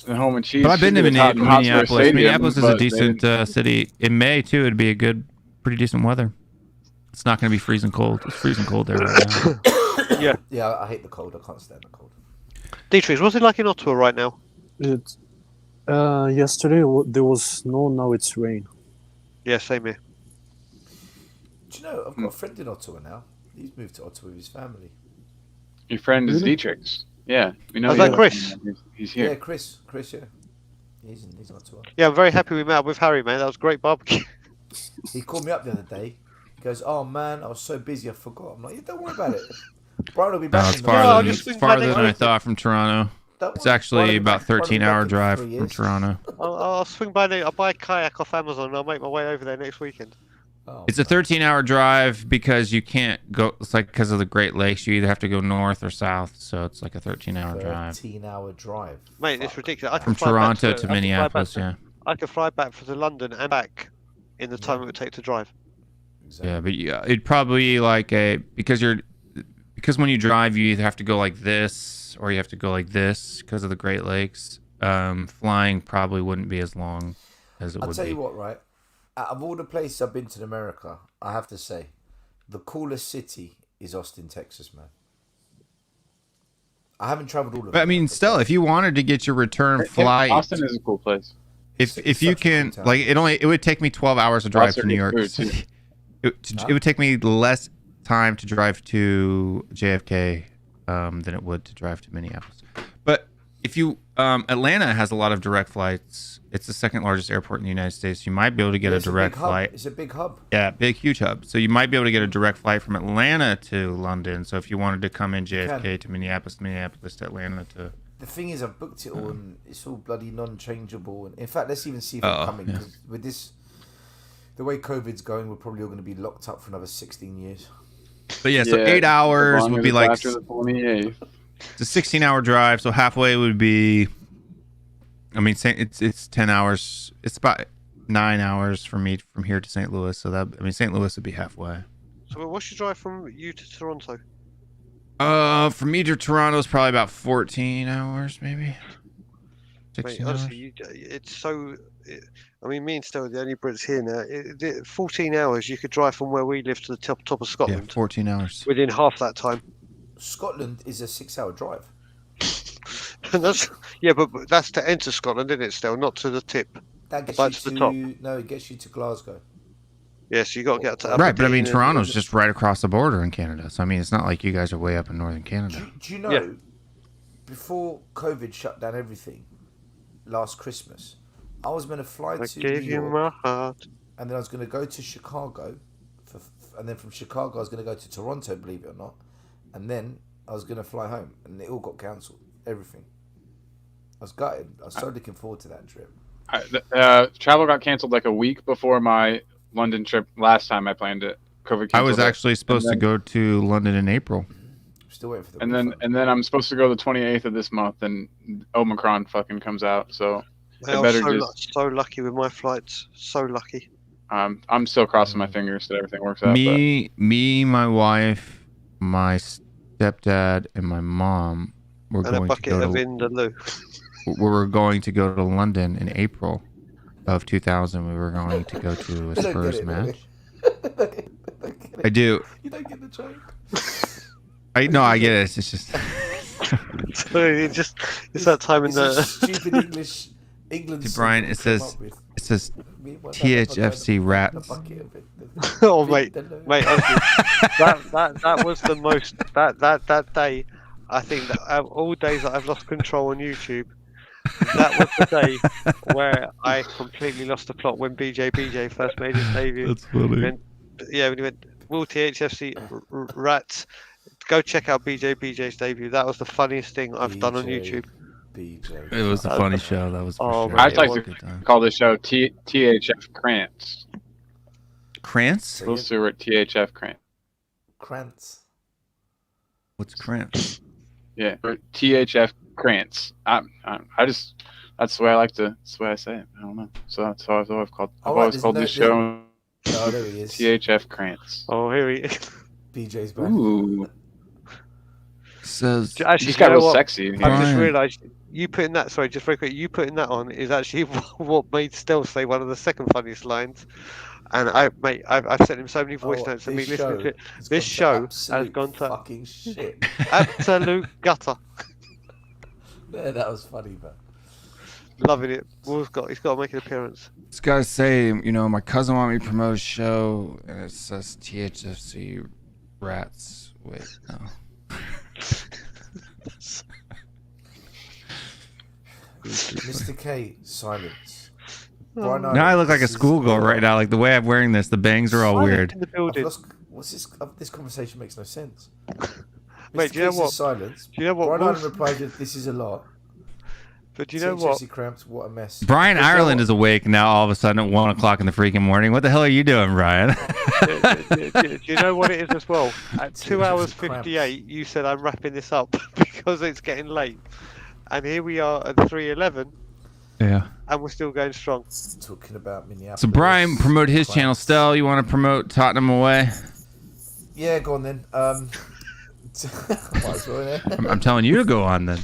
The home of cheese. But I've been to should be the Tottenham Hotspur Minneapolis. Stadium, Minneapolis is a but they decent didn't- city. In May, too, it'd be a pretty decent weather. It's not going to be freezing cold. It's freezing cold there right now. Yeah, I hate the cold. I can't stand the cold. Dietrich, what's it like in Ottawa right now? It, yesterday there was snow. Now it's rain. Yeah, same here. Do you know, I've got a friend in Ottawa now. He's moved to Ottawa with his family. Your friend is Really? Dietrich's. Yeah, we know. Oh, is that you. Chris? He's Yeah, here. Chris, yeah. He's in Ottawa. Yeah, I'm very happy we met up with Harry, man. That was great barbecue. He called me up the other day. He goes, "Oh man, I was so busy, I forgot." I'm like, "Yeah, don't worry about it. Brian will be No, back." it's in farther, I'll than, just it's swing farther by than I next thought from Toronto. Don't It's worry, actually Brian will be about back- Brian will be 13-hour back in drive 3 from years. Toronto. I'll swing by. I'll buy a kayak off Amazon and I'll make my way over there next weekend. Oh, It's a 13-hour drive because you can't go. It's like because of the Great Lakes. You either have to go north or south. So it's like a 13-hour drive 13-hour drive. Mate, it's Fuck. ridiculous. I can from fly back Toronto I to can fly Minneapolis. back Yeah, I could fly back to London and back in the time it would take to drive. Exactly. yeah, but yeah, it'd probably like because when you drive, you either have to go like this or you have to go like this because of the Great Lakes. Flying probably wouldn't be as long as it I'll would tell be. you what, right? Out of all the places I've been to in America, I have to say, the coolest city is Austin, Texas, man. I haven't traveled all of it. But I mean, still, if you wanted to get your return flight, Austin is a cool place. if It's you such a can, cool town. like it would take me 12 hours to drive Lots of to New good York food, too. City. It would take me less time to drive to JFK than it would to drive to Minneapolis. But if you Atlanta has a lot of direct flights. It's the second largest airport in the United States. You might be able to get a It's direct big hub. flight. It's a big hub. Yeah, big, huge hub. So you might be able to get a direct flight from Atlanta to London. So if you wanted to come in JFK to Minneapolis to Atlanta to... The thing is, I've booked it all, and it's all bloody non-changeable. And in fact, let's even see if I'm coming. yeah. 'Cause with this, the way COVID's going, we're probably all going to be locked up for another 16 years. But yeah, so Yeah, 8 hours as long would as be it's like... after the 28th. It's a 16-hour drive, so halfway would be... I mean, it's 10 hours. It's about 9 hours for me from here to St. Louis. So that, I mean, St. Louis would be halfway. So what's your drive from you to Toronto? For me to Toronto is probably about 14 hours, maybe. Mate, honestly, it's so. I mean, me and Stella are the only Brits here now. 14 hours you could drive from where we live to the top of Yeah, Scotland 14 hours. within half that time. Scotland is a 6-hour drive. And that's but that's to enter Scotland, isn't it? Still, not to the tip. That gets That's you the to top. no, it gets you to Glasgow. Yes, you got to get to Right, but I mean, Aberdeen Toronto's just right across the border in Canada. So, I mean, it's not like you guys are way up in northern Canada. Do you know, before COVID shut down everything, last Christmas, I was going to fly to New York, my heart. and then I was going to go to Chicago, and then from Chicago I was going to go to Toronto, believe it or not, and then I was going to fly home, and it all got cancelled. Everything. I was gutted. I was so looking forward to that trip. Travel got canceled like a week before my London trip last time I planned it. COVID I was canceled it. actually supposed to go to London in April. Still waiting for the And refund. then I'm supposed to go the 28th of this month, and Omicron fucking comes out. So I was so lucky with my flights. So lucky. I'm still crossing my fingers that everything works out. Me, my wife, my stepdad, and my mom were And a going to bucket go of to. Vindaloo. We were going to go to London in April of 2000. We were going to go to a They don't get Spurs it, match. They don't get it. I do. You don't get the joke. I get it. It's just. So it's that time in It's a the. stupid England. See, Brian, song it to come says up with. THFC Rats. Oh mate, honestly, that was the most that day. I think that all days that I've lost control on YouTube, that was the day where I completely lost the plot when BJ first made his debut. That's funny. When he went, Will THFC Rats, go check out BJ's debut. That was the funniest thing I've done on YouTube. BJ. It was a funny show. That was. For sure. I'd like It was a to good time. call this show THFCRants. Krantz? Will Stewart THFCRants. Krantz. What's Krantz? Yeah, or THFCRants. I just that's the way I like to. That's the way I say it. I don't know. So that's how I've called. I've always called this show. Oh, there he is. THFCRants. Oh, here he is. BJ's back. Ooh. Says. Actually, Just got you know real what? sexy. I Brian. just realised you putting that. Sorry, just very quick. You putting that on is actually what made Stel say one of the second funniest lines. And I've sent him so many voice notes and me listening to it. This show has gone to fucking shit. absolute gutter. Yeah, that was funny, but Loving it. He's got to make an appearance. This guy say, my cousin wanted me to promote a show, and it says THFC Rats. Wait, no. Mr. K, silence. Now I look like a schoolgirl right now. Like the way I'm wearing this, the bangs are all weird. In the building. What's this? This conversation makes no sense. Mate, do you know what? Silence. Do you know what? Brian Ireland replied with, "This is a lot." But do you know what? Cramps, what a mess. Brian Ireland is awake now all of a sudden at 1 o'clock in the freaking morning. What the hell are you doing, Brian? Do you know what it is as well? At 2 hours 58, you said I'm wrapping this up because it's getting late, and here we are at 3:11. Yeah. And we're still going strong. Talking about Minneapolis. So Brian promote his channel. Stel, you want to promote Tottenham away? Yeah, go on then. Might as well, yeah. I'm telling you to go on then.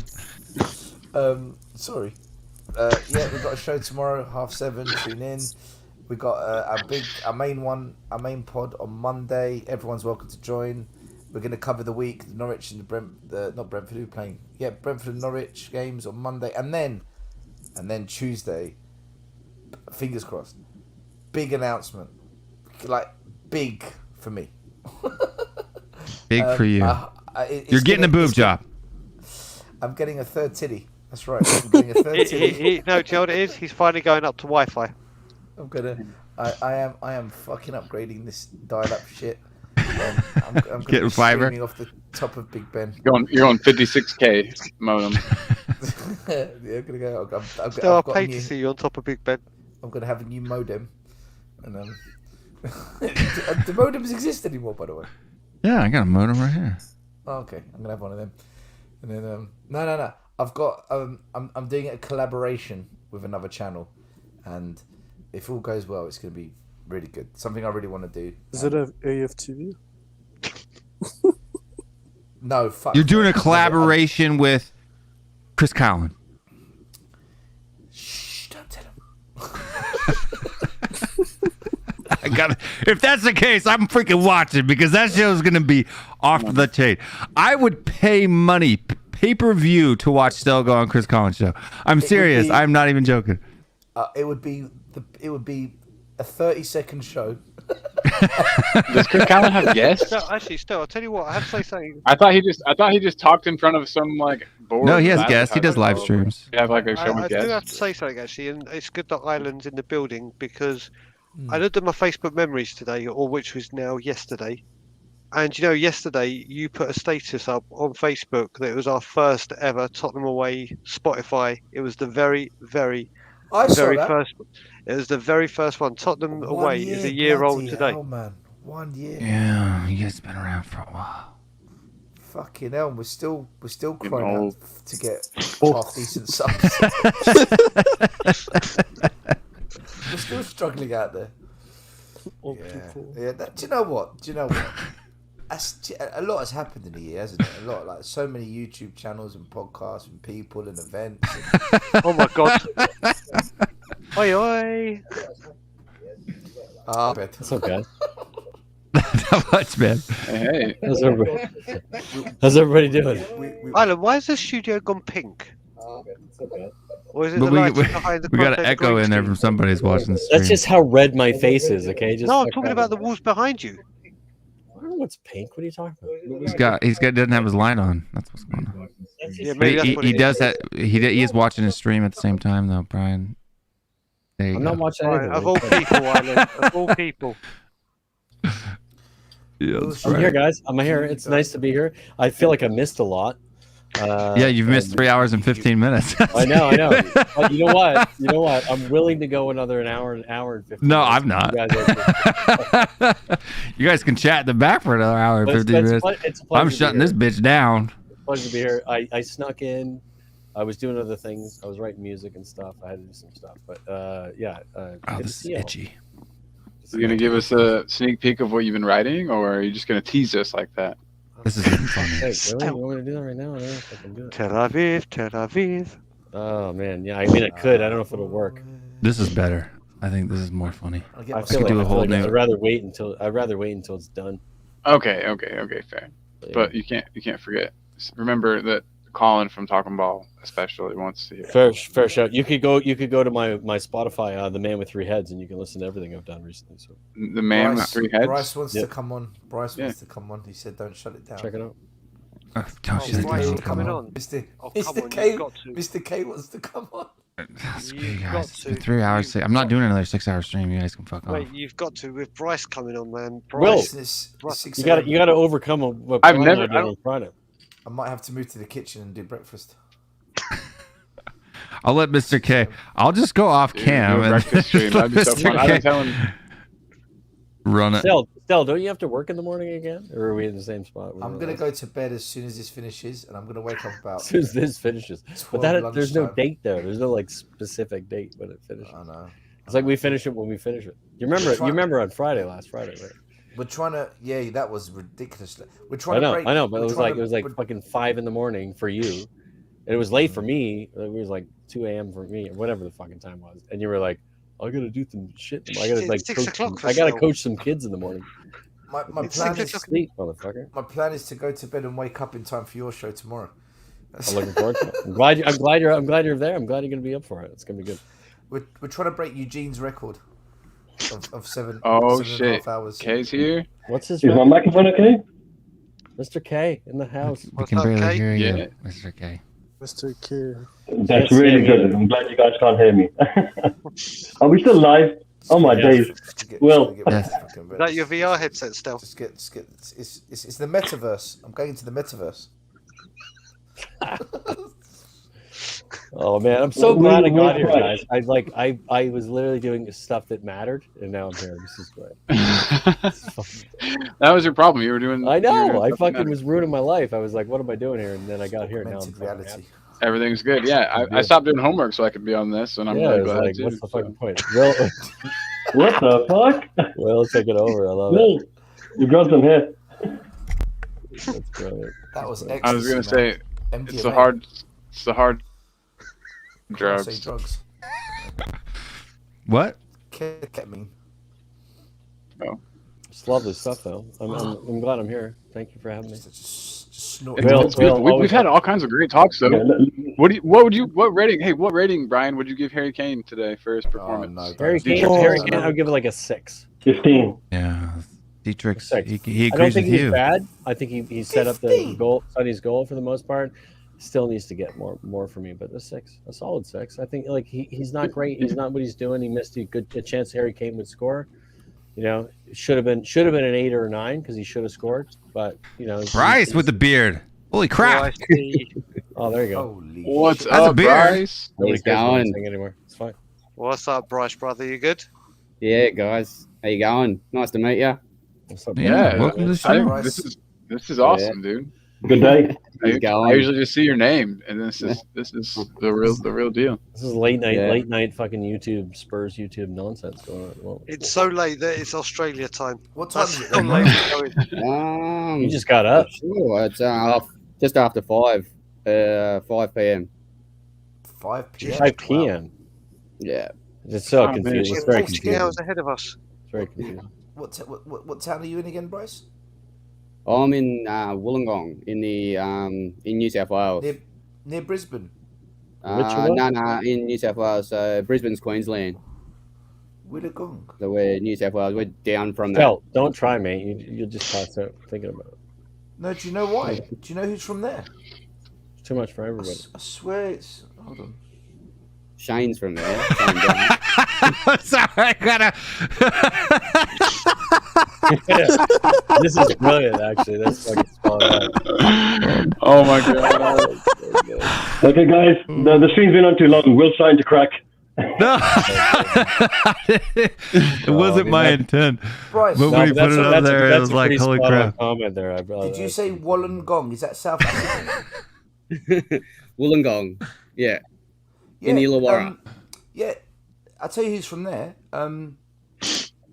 Sorry. Yeah, we've got a show tomorrow, 7:30. Tune in. We got our main pod on Monday. Everyone's welcome to join. We're going to cover the week, the Norwich and not Brentford, who are playing? Yeah, Brentford and Norwich games on Monday, and then Tuesday. Fingers crossed. Big announcement, like big for me. Big for you. You're getting a boob job. I'm getting a third titty. That's right. I'm getting a third titty. No, do you know what it is? He's finally going up to Wi-Fi. I am fucking upgrading this dial-up shit. I'm getting fiber off the top of Big Ben. You're on 56k modem. Yeah, I'm gonna go. Still, I'll pay to see you on top of Big Ben. I'm gonna have a new modem, and do modems exist anymore? By the way. Yeah, I got a modem right here. Oh, okay, I'm gonna have one of them, and then no. I've got I'm doing a collaboration with another channel, and if all goes well, it's gonna be really good. Something I really want to do. Does it have AFTV? No, fuck. You're doing a collaboration with Chris Cowan. If that's the case, I'm freaking watching because that show is gonna be off the chain. I would pay money, pay-per-view, to watch Stell go on Chris Collins' show. I'm serious. I'm not even joking. It would be a 30-second show. Does Chris Collins have guests? No, actually, still, I'll tell you what. I have to say something. I thought he just talked in front of some like board. No, he has guests. He does live streams. You have like a show I with do have to guests. say something actually, and it's good that Ireland's in the building because I looked at my Facebook memories today, or which was now yesterday. And you know, yesterday you put a status up on Facebook that it was our first ever Tottenham away Spotify. It was the very first. It was the very first one. Tottenham away is a year old today. Hell, man. 1 year. Yeah, you guys been around for a while. Fucking hell, we're still crying out to get half decent subs. We're still struggling out there. Yeah. Do you know what? A lot has happened in a year, hasn't it? A lot, like so many YouTube channels and podcasts and people and events. Oh my god! Oi oi! That's okay. Not much, man. Hey, how's everybody doing? Alan, why has the studio gone pink? Or is it But the lights behind the we got an content echo green in there screen? from somebody who's watching the stream. That's just how red my face is. Okay, just No, I'm talking about the walls behind you. I don't know what's pink. What are you talking about? He's got doesn't have his light on. That's what's going on. Yeah, But maybe that's what he it does is. that. He is watching his stream at the same time though, Brian. There you I'm go. not watching Right, anything. of all people, Alan, of all people. Yeah, that's I'm right. here, guys. I'm here. It's nice to be here. I feel like I missed a lot. Yeah, you've missed 3 hours and 15 minutes. I know. But you know what? I'm willing to go another an hour and 15 No, minutes. I'm not. You guys are- You guys can chat in the back for another hour and But 15 minutes. it's a pleasure I'm to be shutting here. this bitch down. Pleasure to be here. I snuck in. I was doing other things. I was writing music and stuff. I had to do some stuff. But yeah. Oh, good to this is see y'all. itchy. you gonna give us a sneak peek of what you've been writing, or are you just gonna tease us like that? This is even funny. Hey, really? You want me to do that right now? I don't know if I can do it. Tel Aviv, Tel Aviv. Oh man, yeah. I mean, I could. I don't know if it'll work. This is better. I think this is more funny. I'll get I my feel could like, do a whole new- I'd rather wait until it's done. Okay, fair. Yeah. But you can't forget. Remember that Colin from Talking Ball especially wants to hear. Fair shout. You could go to my Spotify, The Man with Three Heads, and you can listen to everything I've done recently. So The man with three heads. Bryce wants Yep. to come on. Bryce wants to come on. He said, "Don't shut it down." check it out. Oh, don't Oh, shut it Bryce down. is coming on. Mr. Oh, come Mr. on, K. you've got to. Mr. K wants to come on. Screw You've you got guys. It's been to. 3 hours. You've I'm not got- doing another 6-hour stream. You guys can fuck off. Wait, you've got to with Bryce coming on, man. Will. Bryce, Business, Right. 6 You got a.m. to overcome what I've Brian never- and I did on Friday. I might have to move to the kitchen and do breakfast. I'll let Mr. K. I'll just go off Dude, cam do a and breakfast stream. let That'd be so Mr. fun. I've K been telling. run it. Stell, don't you have to work in the morning again, or are we in the same spot? I'm gonna go to bed as soon as this finishes, and I'm gonna wake up about. as soon as this finishes. But 12 there's no lunchtime. date there. There's no like specific date when it finishes. I know. It's like we finish it when we finish it. You remember on last Friday, right? We're trying to. Yeah, that was ridiculous. We're trying I to break. know, but we're it was trying like to- fucking 5 a.m. for you, and it was late for me. It was like 2 a.m. for me, or whatever the fucking time was. And you were like, "I gotta do some shit. I gotta like It's 6 o'clock for I gotta Stell. coach some kids in the morning." My It's plan 6 is o'clock. Sleep, motherfucker. my plan is to go to bed and wake up in time for your show tomorrow. I'm looking forward to it. I'm glad you're there. I'm glad you're gonna be up for it. It's gonna be good. We're trying to break Eugene's record of seven. Oh 7.5 shit! hours. K's here. What's his Is my record? microphone okay? Mr. K in the house. We What's can up, barely K? hear you, Yeah. Mr. K. Mr. K. That's Yes, really yeah. good. I'm glad you guys can't hear me. Are we still live? Oh my Yes. days. Well- Is Is that your VR headset still? Just get. It's the metaverse. I'm going into the metaverse. Oh man, I'm so glad I We're got here, right. guys. I was literally doing stuff that mattered, and now I'm here. This is great. That was your problem. You were doing. I you were know. doing I something fucking better. was ruining my life. I was like, "What am I doing here?" And then I got here. Now I'm Augmented fucking reality. happy. Everything's good. Yeah, I stopped doing homework so I could be on this, and I'm Yeah, really it was glad like, too. what's the so. fucking point? Will, What the fuck? Will, take it over. I love it. Will, you got some here. That's brilliant. That was excellent. I was gonna say MDMA. it's the hard Say drugs. drugs. What? Ketamine. It's lovely stuff, though. I'm glad I'm here. Thank you for having me. We've had all kinds of great talks, though. What rating, Brian, would you give Harry Kane today for his performance? Harry Kane, I would give it like a 6. 15. Yeah, Dietrich, he I agrees don't think with he's you. bad. I think he set up the goal, Sonny's goal for the most part. Still needs to get more for me, but a 6, a solid 6. I think like he's not great. He's not what he's doing. He missed a chance Harry Kane would score. You know, it should have been an 8 or a 9 because he should have scored. But you know, Bryce with the beard. Holy crap! Oh, there you go. Holy What's shit. up, Bryce? Nobody cares about this thing anymore. It's fine. What's up, Bryce, brother? You good? Yeah, guys. How you going? Nice to meet you. What's up, Yeah, bro? welcome to the show. This is awesome, dude. Good day. I usually just see your name, and this is the real deal. This is late night fucking Spurs YouTube nonsense going on at the moment. It's so late that it's Australia time. What time is it? You just got up. Sure, it's just after 5 p.m. 5 p.m. 5 p.m. Yeah. It's so confusing. It's very 40 confusing. hours ahead of us. It's very confusing. What town are you in again, Bryce? I'm in Wollongong in New South Wales. Near Brisbane. No, in New South Wales. Brisbane's Queensland. Wollongong. So we're New South Wales. We're down from that. Don't try, mate. You'll just pass out thinking about it. No, do you know why? Do you know who's from there? It's too much for everybody. I swear it's. Hold on. Shane's from there. Sorry, I gotta. This is brilliant, actually. That's fucking spot on. Oh my god. Okay, guys. The stream's been on too long. We'll sign to crack. No, it wasn't my intent. Bryce, But when he put it up there, it was like, holy crap. Comment there, did you say Wollongong? Is that South African? Wollongong. Yeah. In the Illawarra. Yeah, I'll tell you who's from there.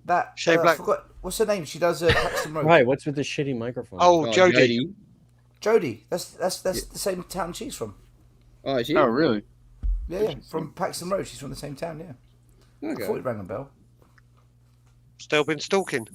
That Shay Black. I forgot, what's her name? She does Paxton Road. Right, what's with the shitty microphone? Oh, Jodie. Jodie. That's the same town she's from. Oh, is she? Oh, really? Yeah, from Paxton Road. She's from the same town. Yeah. Okay. I thought it rang a bell. Still been stalking.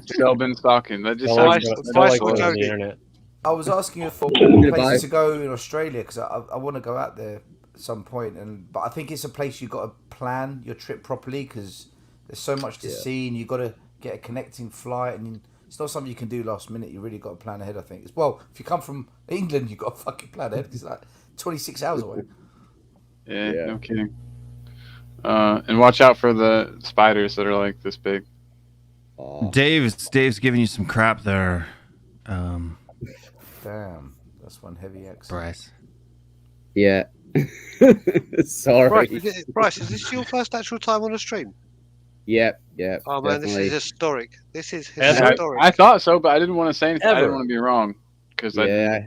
Still been stalking. That just Bryce sounds with on the Jodie. internet. I was asking you for places to go in Australia because I want to go out there at some point, but I think it's a place you've got to plan your trip properly because there's so much to see and you've got to get a connecting flight and it's not something you can do last minute. You really got to plan ahead, I think. Well, if you come from England, you've got to fucking plan ahead because it's like 26 hours away. Yeah, no kidding. And watch out for the spiders that are like this big. Dave's giving you some crap there. Damn, that's one heavy X. Bryce. Yeah. Sorry. Bryce, is this your first actual time on a stream? Yeah. Oh man, definitely. this is historic. This is Yeah, historic. I thought so, but I didn't want to say anything. I didn't want to be wrong because I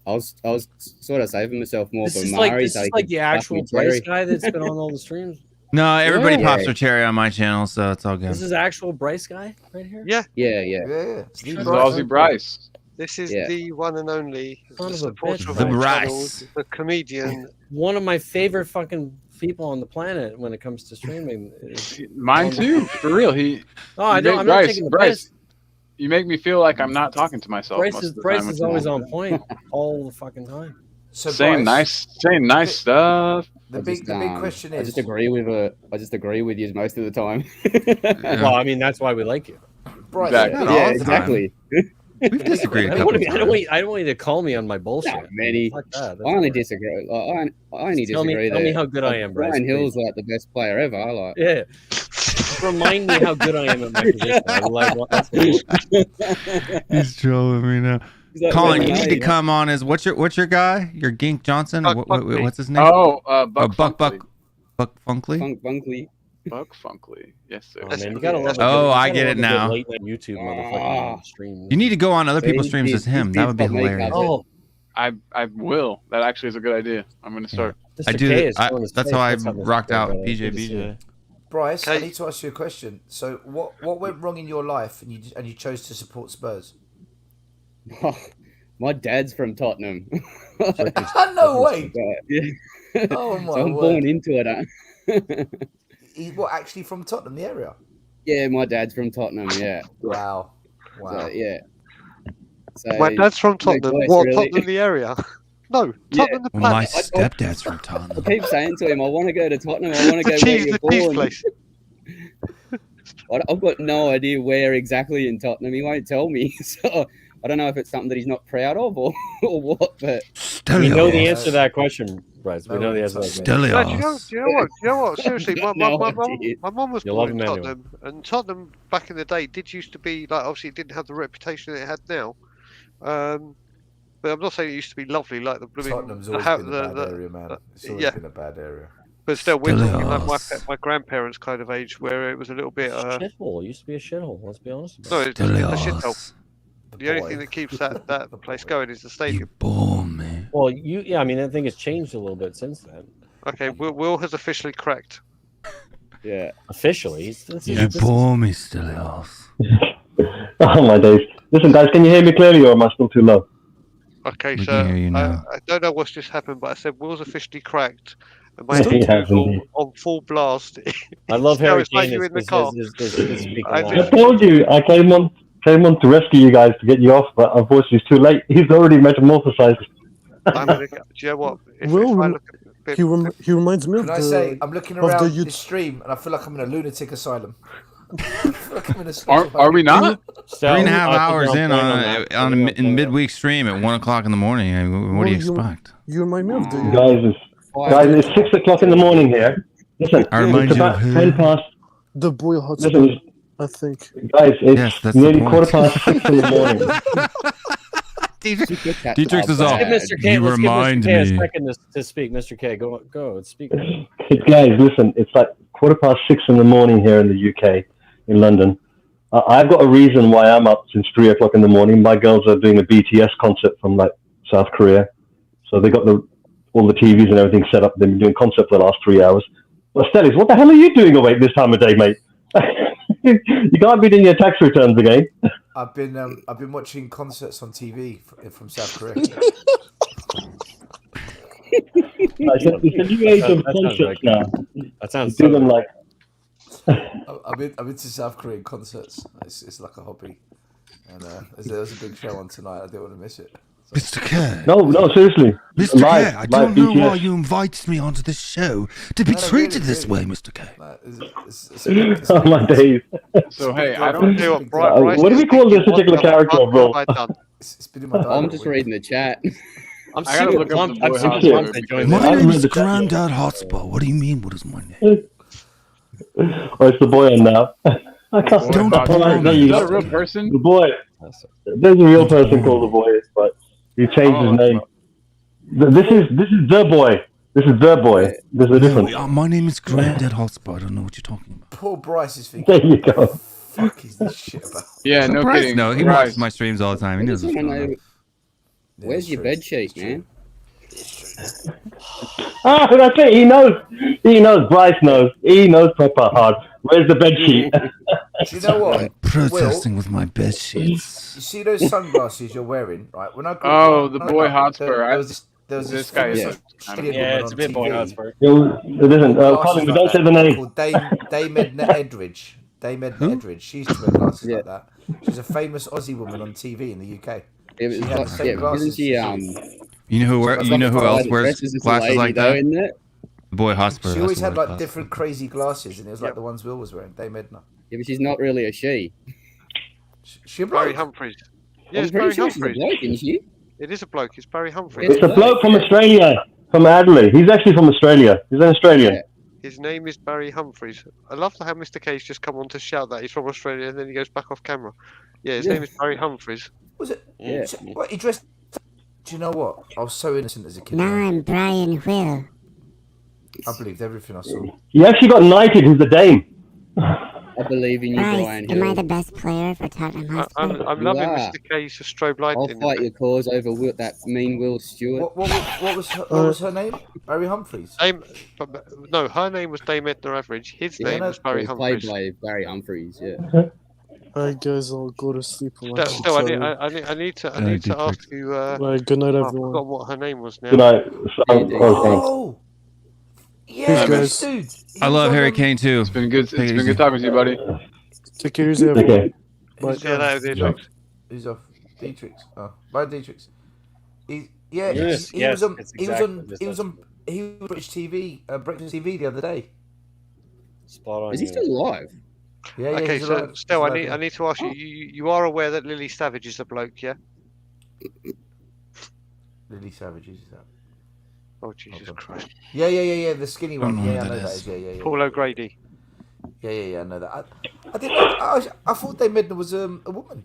was sort of saving myself more This for is Mari. like the actual Bryce guy that's been on all the streams. No, everybody pops their cherry on my channel, so it's all good. This is actual Bryce guy right here. Yeah. This is Aussie Bryce. This is the one and only Son of a supporter bitch, of The our Bryce. channel, the comedian. One of my favorite fucking people on the planet when it comes to streaming. Mine too, for real. I'm not taking the piss. You make me feel like I'm not talking to myself. Bryce most is, of the Bryce time is when always I'm on point all the fucking time. So saying Bryce, nice stuff. The big question is. I just agree with you most of the time. Well, I mean that's why we like you. Bryce, exactly. We've disagreed. I don't want you to call me on my bullshit. Not many. Fuck that. I only disagree. I only disagree. Tell me how good I am, Bryce. Brian Hill's like the best player ever. Like. Yeah. Remind me how good I am at my position. He's trolling me now. Colin, you need to come on as what's your guy? Your Gink Johnson? What's his name? Oh, Buck Funkley. Buck Funkley. Yes, sir. Oh, man, you gotta love I get it now. Late night YouTube motherfucking stream. You need to go on other people's streams as him. That would be hilarious. Oh, I will. That actually is a good idea. I'm gonna start. I do. That's how I rocked out BJ. Bryce, I need to ask you a question. So, what went wrong in your life, and you chose to support Spurs? My dad's from Tottenham. No way. Yeah. Oh my So I'm word. born into it. He's actually from Tottenham, the area? Yeah, my dad's from Tottenham. Yeah. Wow. So, yeah. So, My dad's from Tottenham. choice, What, really. Tottenham the area? No, Yeah. Tottenham the Well, my planet. stepdad's from Tottenham. I keep saying to him, I want to go to Tottenham. I want to go The where cheese, you're the cheese born. place. I've got no idea where exactly in Tottenham. He won't tell me. So I don't know if it's something that he's not proud of or what. But We know the answer to that question, Bryce. We know the answer to that question. No, do you know what? Seriously, my No mum was You born love in him anyway. Tottenham, and Tottenham back in the day did used to be like, obviously it didn't have the reputation it had now. But I'm not saying it used to be lovely like the blooming. Tottenham's always been a bad area, man. It's always yeah. been a bad area. But still, we're Still talking like is. my grandparents' kind of age, where it was a little bit. Shithole. It used to be a shithole. Let's be honest about No, it. it's a shithole. The only thing that keeps that place going is the stadium. Well, yeah, I mean, I think it's changed a little bit since then. Okay, Will has officially cracked. Yeah, officially. You bore me, Stelios. Oh my days! Listen, guys, can you hear me clearly, or am I still too low? Okay, We so can hear you now. I don't know what's just happened, but I said Will's officially cracked. And my He has Google indeed. on full blast. I love No, Harry it's like Kane. you in the car. Is speaking I loud. I told you, I came on to rescue you guys to get you off, but unfortunately, it's too late. He's already metamorphosized. I'm gonna, do you know what? If Will, I look a bit, he reminds me of Can I the. say, I'm looking of the around youth- this stream and I feel like I'm in a lunatic asylum. I feel like I'm in a special Are we not? 3.5 I hours think in I'm on that. a, on a in midweek stream at 1 o'clock in the morning. I mean, what do you Well, expect? You remind me of the. Guys, it's 6 o'clock in the morning here. Listen, I remind it's you about of who? 10 past. The boy Hotspur, Listen, I think. guys, it's Yes, that's the nearly point. 6:15 in the morning. Dietrich's is all. Give Mr. K, You let's remind give Mr. K a me. second to speak. Mr. K, go, speak. Guys, listen, it's like 6:15 in the morning here in the UK, in London. I've got a reason why I'm up since 3 o'clock in the morning. My girls are doing a BTS concert from like South Korea, so they got all the TVs and everything set up. They've been doing concert for the last 3 hours. Well, Stellis, what the hell are you doing awake this time of day, mate? You can't be doing your tax returns again. I've been watching concerts on TV from South Korea. It's a new age of concerts now. That sounds. Do them like. I'm into South Korean concerts. It's like a hobby, and there's a big show on tonight. I didn't want to miss it. Mr. K. No, seriously. Mr. Live, K, I live don't know BTS. why you invited me onto this show to be No, treated really, this really. way, Mr. K. Oh my days. So hey, I don't. What do we call this particular character of role? It's been in my diary I'm all just week. reading the chat. I'm I gotta super look up pumped. the I'm boy super Hotspur pumped to because- join My this. name is the- Grandad Hotspur. What do you mean? What is my name? Oh, it's the boy on now. I can't. Don't All right, there Is you that a go. real person? The boy. There's a real person called the boy, but he changed his name. This is the boy. This is the boy. There's a difference. No, my name is Grandad Hotspur. I don't know what you're talking about. Poor Bryce is thinking, There you go. what the fuck is this shit about? Yeah, no Bryce, kidding. no, he Bryce. watches my streams all the time. He knows what's going on. Where's your bed sheet, man? Ah, that's it. He knows. He knows. Bryce knows. He knows proper hard. Where's the bed sheet? Do you know what? Protesting with my bed sheets. You see those sunglasses you're wearing, right? When I grew Oh, up, the when I boy grew up, Hotspur. There was This guy is. famous Australian Yeah, woman it's a on bit boy TV. Hotspur. Listen, Colin, we don't say the name. Called Dame Edna Edridge. Dame Edna Edridge. She used to wear glasses like that. She's a famous Aussie woman on TV in the UK. It was She had the same isn't glasses. she? You know who else wears Dresses as a glasses lady, like though, that? isn't it? The boy Hotspur. She always that's had the word, like different crazy glasses, and it was like the ones Will was wearing. Dame Edna. Yeah, but she's not really a she. She a Barry bloke. Humphries. Yeah, I'm it's pretty Barry sure she's a Humphries. bloke, isn't she? It is a bloke. It's Barry Humphries. It's a bloke from Australia, from Adelaide. He's actually from Australia. He's an Australian. Yeah. His name is Barry Humphries. I love how Mr. K's just come on to shout that he's from Australia and then he goes back off camera. Yeah, his name is Barry Humphries. Was it? Yeah. What he dressed? Do you know what? I was so innocent as a kid. Now man. I'm Brian Will. I believed everything I saw. He actually got knighted. He's the Dame. I believe in you, Bryce, Brian am I Hill. the best player for Tottenham Hotspur? I'm loving are. Mr. K's strobe light. I'll fight your cause over that mean Will Stewart. What was her name? Barry Humphries. No, her name was Dame Edna Average. His name was Barry It was played Humphries. by Barry Humphries, yeah. Alright, guys, I'll go to sleep. Still, I need to ask you. Right, good night, I everyone. forgot what her name was now. Good night. Oh, yeah, Hey, this guys. dude. I love Harry Kane too. It's been good. It's been good talking to you, buddy. Take care, everyone. Okay. Bye. Who's off? Dietrich. Oh, bye, Dietrich. He Yes, was yes, on. it's He was exactly on. this, He was that's on. He was on British TV, British TV the other day. Spot on. Is he still alive? Yeah, Okay, he's so alive. still, He's I alive. need to ask you. You are aware that Lily Savage is the bloke, yeah? Lily Savage is that? Oh Jesus Christ! Yeah. The skinny one. Don't know Yeah, I who know that that is. is. Yeah. Paul O'Grady. Yeah. I know that. I didn't. I thought they meant there was a woman.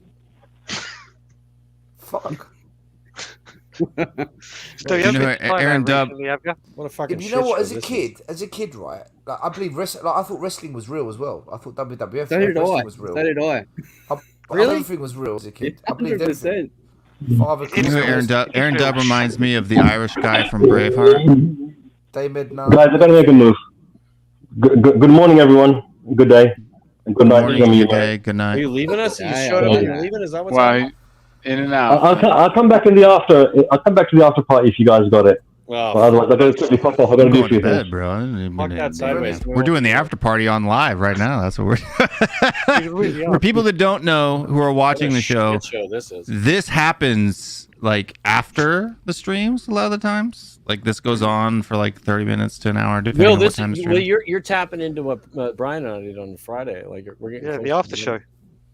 Fuck. Still, You know, Aaron Dub. What a fucking You know what? shit As show a kid, right? Like, I believe wrestling. Like, I thought wrestling was real as well. I thought WWF So did wrestling I. was real. So did I. Really? Everything was real as a kid. I believed 100%. everything. Father You know, Christmas, Aaron Dub reminds me of the Irish guy from Braveheart. David. No. Guys, I gotta make a move. Good morning, everyone. Good day. And good night to some of you. Good day, good Are night. you leaving us? You Yeah, showed up yeah. and you're leaving? Is that what's Why? happening? In and out. I'll come back in the after. I'll come back to the after party if you guys got it. Well, But otherwise, I gotta quickly pop off. I gotta I'm do a going few to bed, things. bro. I didn't even- Fuck that sideways. We're doing the after party on live right now. That's what we're. For people that don't know who are watching What a the show, shit show this is. this happens like after the streams a lot of the times. Like this goes on for like 30 minutes to an hour, depending Will, on what this time to well, stream. you're tapping into what Brian and I did on Friday. Like we're getting Yeah, close the to after show.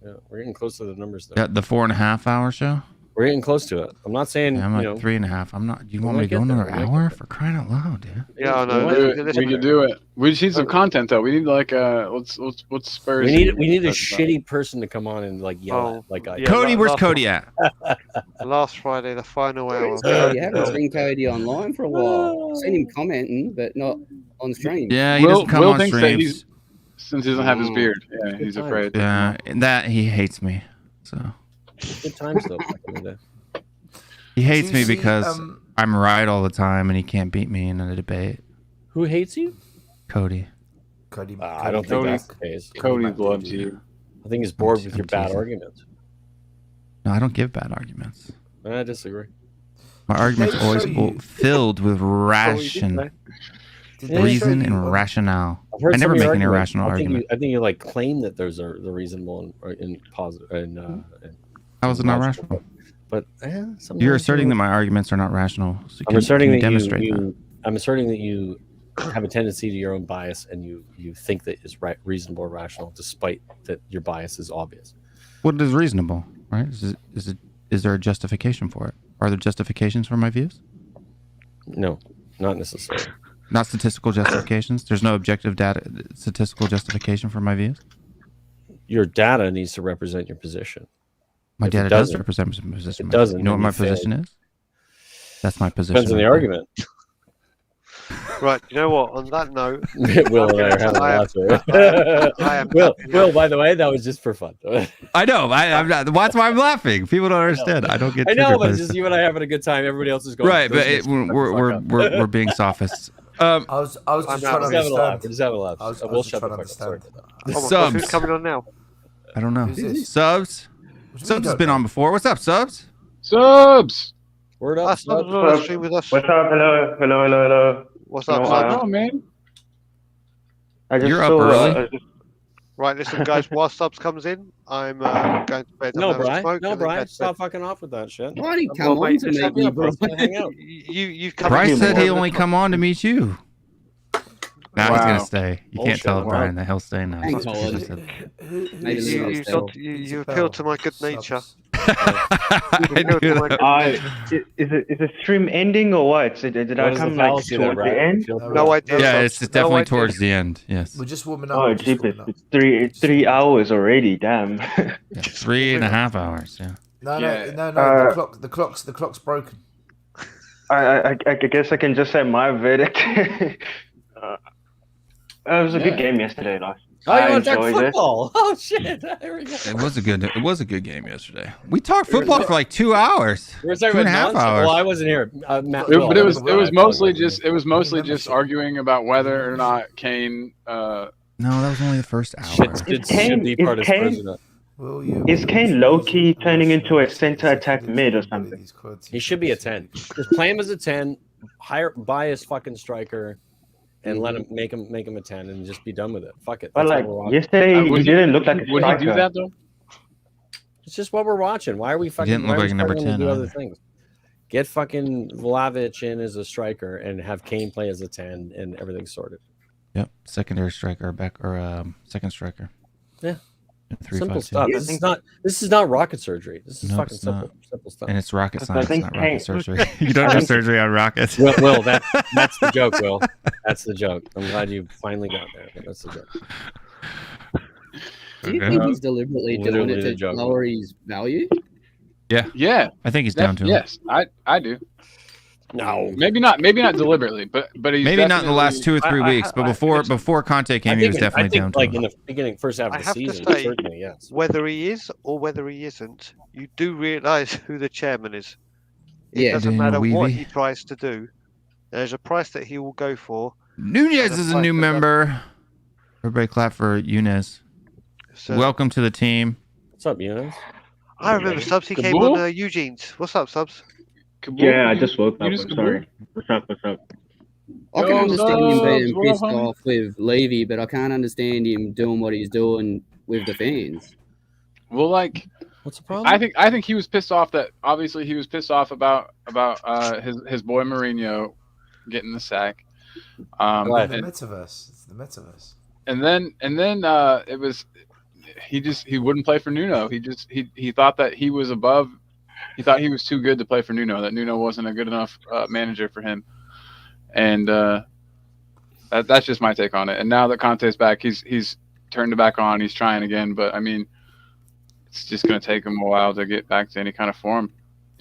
Yeah, we're getting close to the numbers there. Yeah, the 4.5 hour show. We're getting close to it. I'm not saying Yeah, I'm you like know 3.5. I'm not. You we want me might to go get there, another we might hour get for crying out loud, dude? Yeah, I know. We could do it. We just need some content though. We need like what's Spurs. we need a That's about shitty person to come on and like yell at, like yeah, Cody, where's last- Cody at? Last Friday, the final hour. You haven't seen Cody online for a while. Seen him commenting, but not on stream. Yeah, he doesn't come Will on thinks that streams. since he doesn't have his beard. Yeah, he's times. afraid. Yeah, and that he hates me. So Good times though. Back in the day. he hates Do me you see, because I'm right all the time and he can't beat me in a debate. Who hates you? Cody. Cody. I don't think that's the case. Cody loves you. I think he's bored I'm with your bad teasing. arguments. No, I don't give bad arguments. I disagree. My arguments they are always show you- filled with Did reason they show and you, rationale. I've heard I some never of make your an arguments. irrational I think argument. I think you like claim that those are the reasonable and positive and How is it not logical. rational? But sometimes You're asserting that my arguments are not rational. So I'm asserting that demonstrate I'm asserting that you have a tendency to your own bias and you think that is right, reasonable or rational, despite that your bias is obvious. What is reasonable, right? Is there a justification for it? Are there justifications for my views? No, not necessarily. Not statistical justifications. There's no objective data, statistical justification for my views. Your data needs to represent your position. My If it data does doesn't- represent my position. If it doesn't, You know what then my you failed. position is? That's my position. Depends on the right there. argument. Right, you know what? On that note, Will and I are having a laugh here. Will, by the way, that was just for fun. I know. I'm not. That's why I'm laughing. People don't understand. I don't get. I know, triggered by but this just stuff. you and I having a good time. Everybody else is going Right, but we're being sophists. I was just trying to We're just having a laugh. understand. We're just having a laugh. I was We'll just shut the trying to fuck up. understand. Sorry. Oh my God, Subs. who's coming on now? I don't know. Who's this? Subs. Subs has been on before. What's up, Subs? Subs. Word up. Subs was on the stream with us. What's up? Hello. What's up, No, Subs? Oh man. I just You're up saw, early. Right, listen, guys. While Subs comes in, I'm going to bed. No, I'm having a Brian. smoke No, and then Brian. go to Stop bed. fucking off with that shit. Why did he come on to Shut me, up, bro? let's hang out. You've come Bryce in said for he the- only come on to meet you. Now he's Wow. gonna stay. You can't Bullshit. tell Wow. Brian that he'll stay now. Thanks, That's what Colin. she said. Maybe You, the you, little you appeal to my good nature. I knew that. is the stream ending or what? Did I What is the come like fallacy there, towards the Brian? end? Feel free. No idea. Yeah, Subs. it's No definitely idea. towards the end. Yes. We're just warming up. Oh, we're just jeepers! warming up. It's 3 hours already. Damn. Yeah, 3.5 hours. Yeah. No, Yeah. no. The clock's broken. I guess I can just say my verdict. It was a good game yesterday, guys. Oh, you I want to talk enjoyed it. football? Oh shit! Here we go. It was a good game yesterday. We talked football for like 2 hours. We're talking 2.5 about nonsense. hours. Well, I wasn't here. Matt, But it was Well, mostly well, just arguing about whether or not Kane. No, that was only the first hour. should be part of Kane- president. Will you? Is Kane low-key turning into a center attack mid or something? He should be a 10. Just play him as a 10. Buy his fucking striker. and let him make him a 10 and just be done with it. Fuck it. But That's like what we're watching. yesterday, he didn't look like a Would he striker. do that though? It's just what we're watching. Why are we fucking? didn't look why are we like a number struggling to 10 do other either. things? Get fucking Vlahovic in as a striker and have Kane play as a 10, and everything's sorted. Yep, secondary striker, second striker. Yeah. 3, Simple 5, 2. stuff. This is not rocket surgery. This is No, fucking it's simple, not. simple stuff. And it's rocket I science, think not Kane- rocket surgery. You don't do surgery on rockets. Will, that's the joke, Will. That's the joke. I'm glad you finally got there. But that's the joke. Do you Okay. think he's deliberately doing Literally it the to joke. lower his value? Yeah, I think he's down to it. Yes, I do. No, maybe not maybe not, but he's Maybe not in the last definitely- 2 or 3 weeks, but before Conte came, he was definitely down to like it. in the beginning, first half I of the have season, to say, certainly, yes. whether he is or whether he isn't, you do realise who the chairman is. It Yeah. doesn't Daniel matter what Levy. he tries to do. There's a price that he will go for. Nunez and is a price new that- member. Everybody clap for Nunez. So, Welcome to the team. What's up, Eunice? I remember Subs. He came Kabul? on Eugene's. What's up, Subs? Kabul, Yeah, I just woke up. Eunice I'm Kabul? sorry. What's up? What's up? I can Yo, understand him being Subs, pissed what up, homie? off with Levy, but I can't understand him doing what he's doing with the fans. Well, like, What's the problem? I think he was pissed off that obviously he was pissed off about his boy Mourinho getting the sack. Go ahead. The metaverse. It's the metaverse. And then it was he wouldn't play for Nuno. He thought that he was above. He thought he was too good to play for Nuno. That Nuno wasn't a good enough manager for him. And that's just my take on it. And now that Conte's back, he's turned it back on. He's trying again, but I mean, it's just going to take him a while to get back to any kind of form.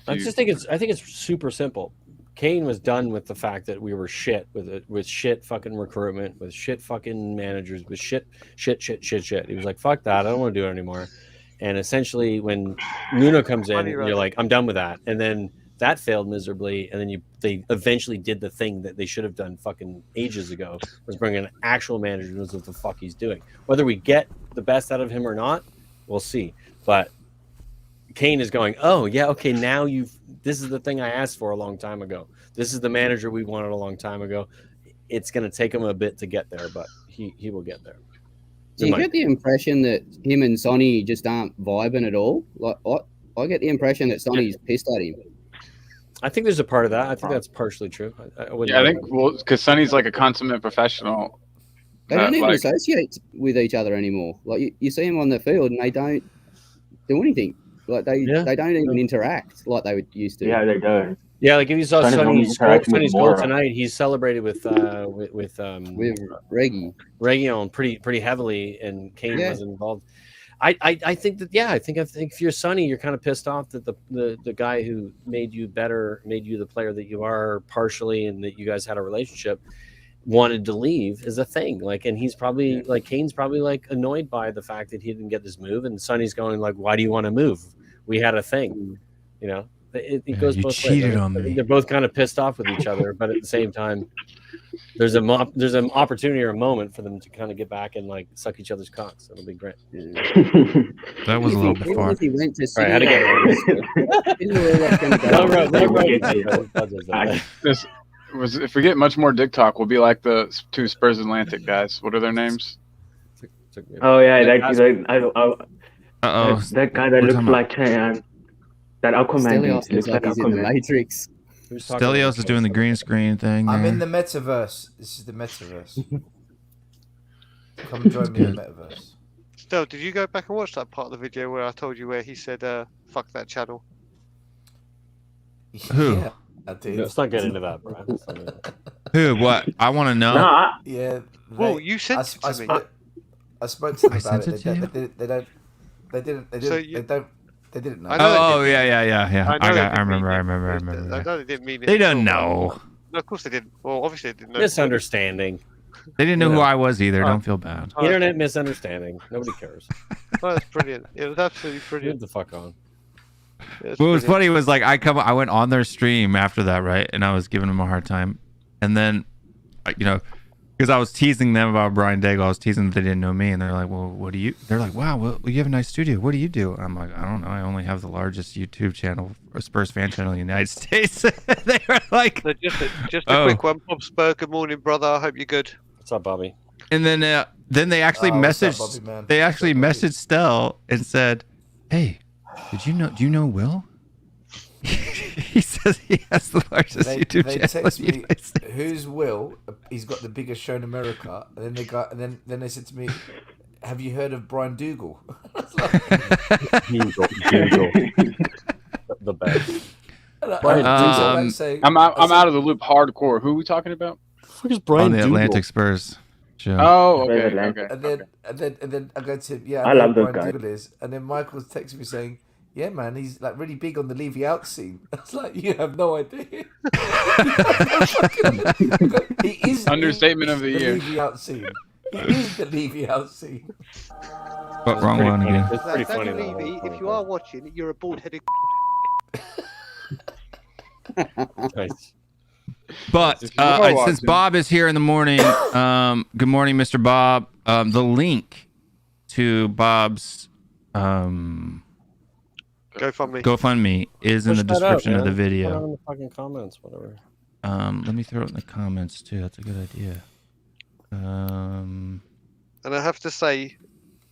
I think it's super simple. Kane was done with the fact that we were shit with shit fucking recruitment, with shit fucking managers, with shit. He was like, fuck that, I don't want to do it anymore. And essentially, when Nuno comes in, you're like, I'm done with that. And then that failed miserably. And then they eventually did the thing that they should have done fucking ages ago, was bring in an actual manager who knows what the fuck he's doing. Whether we get the best out of him or not, we'll see. But Kane is going, oh yeah, okay, now this is the thing I asked for a long time ago. This is the manager we wanted a long time ago. It's going to take him a bit to get there, but he will get there. Do you get the impression that him and Sonny just aren't vibing at all? Like I get the impression that Sonny's pissed at him. I think there's a part of that. I think that's partially true. I think because Sonny's like a consummate professional. They don't even associate with each other anymore. Like you see them on the field and they don't do anything. Like they don't even interact like they would used to. Yeah, they don't. Yeah, like if you saw Sonny's goal tonight, he celebrated with Reggie on pretty heavily, and Kane wasn't involved. I think if you're Sonny, you're kind of pissed off that the guy who made you better, made you the player that you are partially, and that you guys had a relationship, wanted to leave is a thing. Like, and he's probably like Kane's probably like annoyed by the fact that he didn't get this move, and Sonny's going like, why do you want to move? We had a thing, you know. It goes both cheated ways. on me. They're both kind of pissed off with each other, but at the same time, there's an opportunity or a moment for them to kind of get back and like suck each other's cocks. It'll be great. That was a little bit far. He went to All right, how to get If we get much more dick talk, we'll be like the two Spurs Atlantic guys. What are their names? Oh yeah, that guy that We're looks talking like that Aquaman dude. Stelios looks like he's in the Matrix. Stelios is doing the green screen thing. I'm there. in the metaverse. This is the metaverse. Come join me in the metaverse. Stel, did you go back and watch that part of the video where I told you where he said, fuck that channel? Who? Yeah, I did. Let's not get into that, bro. Who? What? I want to know. Yeah. Well, you sent it to me. I spoke to them I about sent it. it to you? They didn't know. Oh, yeah. I remember. I know they didn't mean it. They don't know. No, of course they didn't. Well, obviously they didn't know. Misunderstanding. They didn't know who I was either. Don't feel bad. Internet misunderstanding. Nobody cares. Oh, that's brilliant. It was absolutely brilliant. Leave the fuck on. What was funny was like I went on their stream after that, right? And I was giving them a hard time. And then, Because I was teasing them about Brian Daigle. I was teasing them they didn't know me, and they're like, "Well, what do you?" They're like, "Wow, well, you have a nice studio. What do you do?" I'm like, "I don't know. I only have the largest YouTube channel, a Spurs fan channel in the United States." They were like, So just a quick one, Bob Spur. Good morning, brother. I hope you're good. What's up, Bobby? And then they actually what's up, messaged. Bobby, man? They actually messaged Stell and said, "Hey, do you know Will?" He says he has the largest YouTube they channel. text in the me, United States. "Who's Will? He's got the biggest show in America." And then they said to me, "Have you heard of Brian Dougal?" Dougal. The best. I'm out of the loop hardcore. Who are we talking about? Who is Brian On the Dougal? Atlantic Spurs show. Oh, okay. And then I go to him, I love know those Brian guys. Dougal is. And then Michael's texting me saying, "Yeah, man, he's like really big on the Levy out scene." I was like, "You have no idea." He is Understatement of the year. Levy out scene. He is the Levy out scene. But wrong one again. It's pretty funny. Danny Levy, if you are watching, you're a bald-headed. Nice. But If you are since watching- Bob is here in the morning, good morning, Mr. Bob. The link to Bob's GoFundMe is in the description of the Put it video. in the fucking comments, whatever. Let me throw it in the comments too. That's a good idea. And I have to say,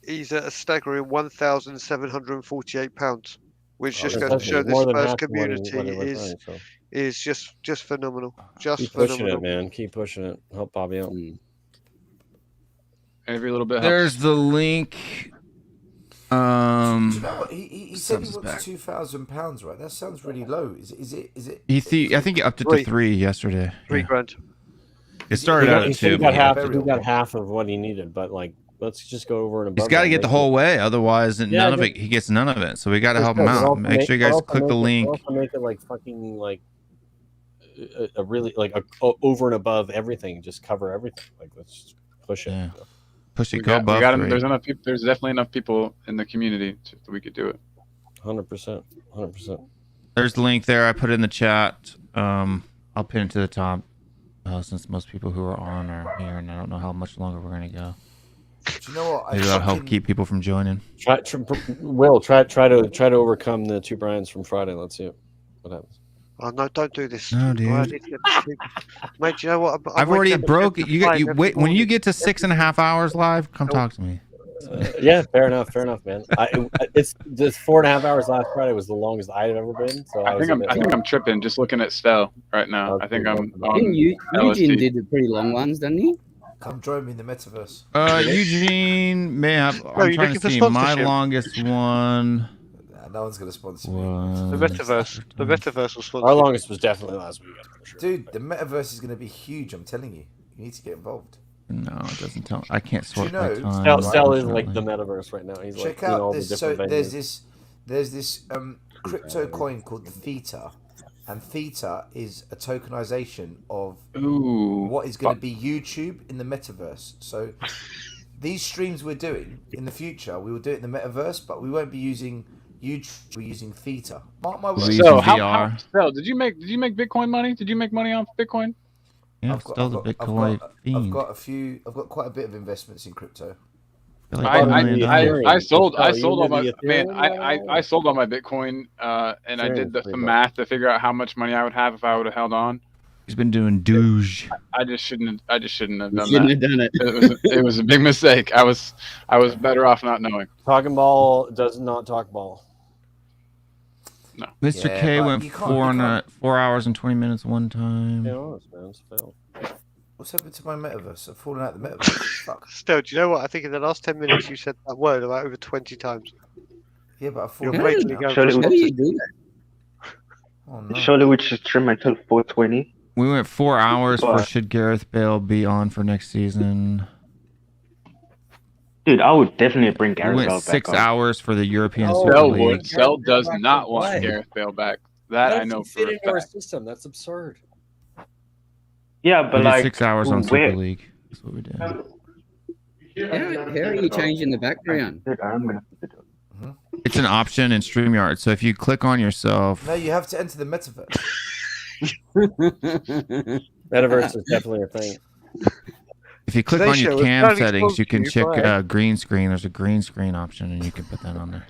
he's at a staggering £1,748, which just goes to show this more than Spurs half of what he- community what he was saying, so. is just phenomenal. Just Keep pushing phenomenal. it, man. Keep pushing it. Help Bobby out. Every little bit helps. There's the link. Do you know what? He said he Subs wants back. £2,000, right? That sounds really low. Is it? I think he upped it to 3 yesterday. $3,000. It started out at 2. He got but half of what he needed, but like, let's just go over and above. He's got to that get the and whole way, otherwise Yeah, none of just- it. He gets none of it. So we got to help him But out. also Make sure you guys also click the make it- link. Also make it like fucking like a really like a over and above everything. Just cover everything. Like let's just push it. Yeah. Push it. We Go got above him. 3. There's enough people. There's definitely enough people in the community that we could do it. 100%. 100%. There's the link there. I put it in the chat. I'll pin it to the top since most people who are on are here, and I don't know how much longer we're gonna go. Do you know what? Maybe that'll help keep people from joining. Try to overcome the 2 Brians from Friday. Let's see what happens. Oh no! Don't do this. No, dude. I need to get to sleep. Mate, do you know what? I've waking already up at broke. 7 You to get 5 you every wait when you morning. get to 6.5 hours live. Come talk to me. Yeah, fair enough, man. It's 4.5 hours last Friday was the longest I've ever been. So I think I'm tripping just looking at Stell right now. I think I'm on Didn't Eugene LSD. did the pretty long ones, didn't he? Come join me in the metaverse. Eugene may have. I'm you trying looking to for see my sponsorship? longest one. No one's gonna sponsor me. The metaverse. The metaverse was fun. Our longest was definitely last week. For sure. Dude, the metaverse is gonna be huge. I'm telling you. You need to get involved. No, it doesn't tell. I can't sort you my know, time. Stell is like unfortunately. the metaverse right now. He's Check like in all out the this. different So venues. there's this crypto coin called Theta, and Theta is a tokenization of what is going to be YouTube in the metaverse. So these streams we're doing in the future, we will do it in the metaverse, but we won't be using YouTube. We're using Theta. Mark my words. So Stell, did you make Bitcoin money? Did you make money off Bitcoin? Yeah, still the Bitcoin fiend. I've got quite a bit of investments in crypto. I sold all my I sold all my Bitcoin and I did the math to figure out how much money I would have if I would have held on. He's been doing douche. I just shouldn't have done Shouldn't that. have done it. It was a big mistake. I was better off not knowing. Talking ball does not talk ball. No. Mr. Yeah, K but went you can't- 4 hours and 20 minutes one time. Yeah, honest, man, it's failed. What's happened to my metaverse? I've fallen out of the metaverse. Fuck. Still, do you know what? I think in the last 10 minutes you said that word about over 20 times. Yeah, but I've You're fallen blatantly out. going Surely for How do you do that? Oh, no. Surely we should stream until 4:20. We went 4 hours for But- should Gareth Bale be on for next season. Dude, I would definitely bring We Gareth went Bale 6 back on. hours for the European Oh, Super Sell League. would. Sell does not want Why? Gareth Bale back. That I know for fit a into our fact. system. That's absurd. Yeah, We but did like 6 hours on where- Super League. That's what we did. How are you changing the background? Dude, I'm gonna have to do it. It's an option in StreamYard. So if you click on yourself, No, you have to enter the metaverse. Metaverse is definitely a thing. If you click on Today's your show was cam proudly settings, you sponsored can to you check by- green screen. There's a green screen option, and you can put that on there.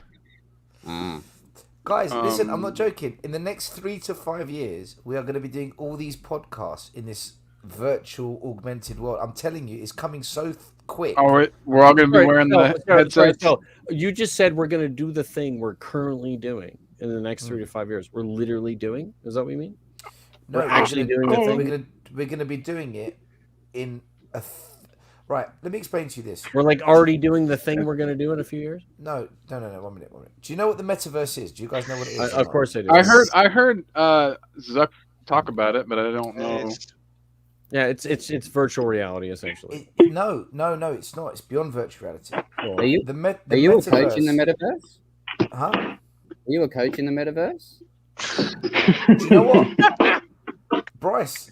Guys, listen, I'm not joking. In the next 3 to 5 years, we are going to be doing all these podcasts in this virtual augmented world. I'm telling you, it's coming so quick. Oh, we're all going to be wearing the headsets. So you just said we're going to do the thing we're currently doing in the next 3 to 5 years. We're literally doing? Is that what you mean? No, we're actually doing the thing? We're going to be doing it in a... Right, let me explain to you this. We're like already doing the thing we're going to do in a few years? No. 1 minute. Do you know what the metaverse is? Do you guys know what it is? Of course I do. I heard Zuck talk about it, but I don't know. Yeah, it's virtual reality essentially. No, it's not. It's beyond virtual reality. Are you a coach in the metaverse? Huh? Are you a coach in the metaverse? Do you know what, Bryce?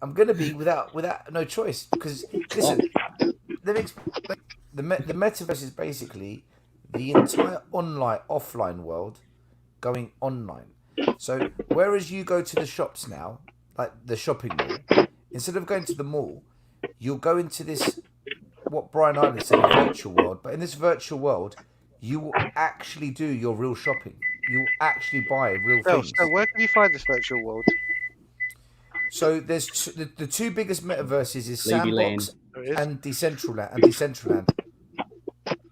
I'm gonna be without no choice because listen, the metaverse is basically the entire offline world going online. So whereas you go to the shops now, like the shopping mall, instead of going to the mall, you'll go into this what Brian Island said, a virtual world. But in this virtual world, you will actually do your real shopping. You will actually buy real things. So where can you find this virtual world? So there's the two biggest metaverses is Ladyland. Sandbox and Decentraland.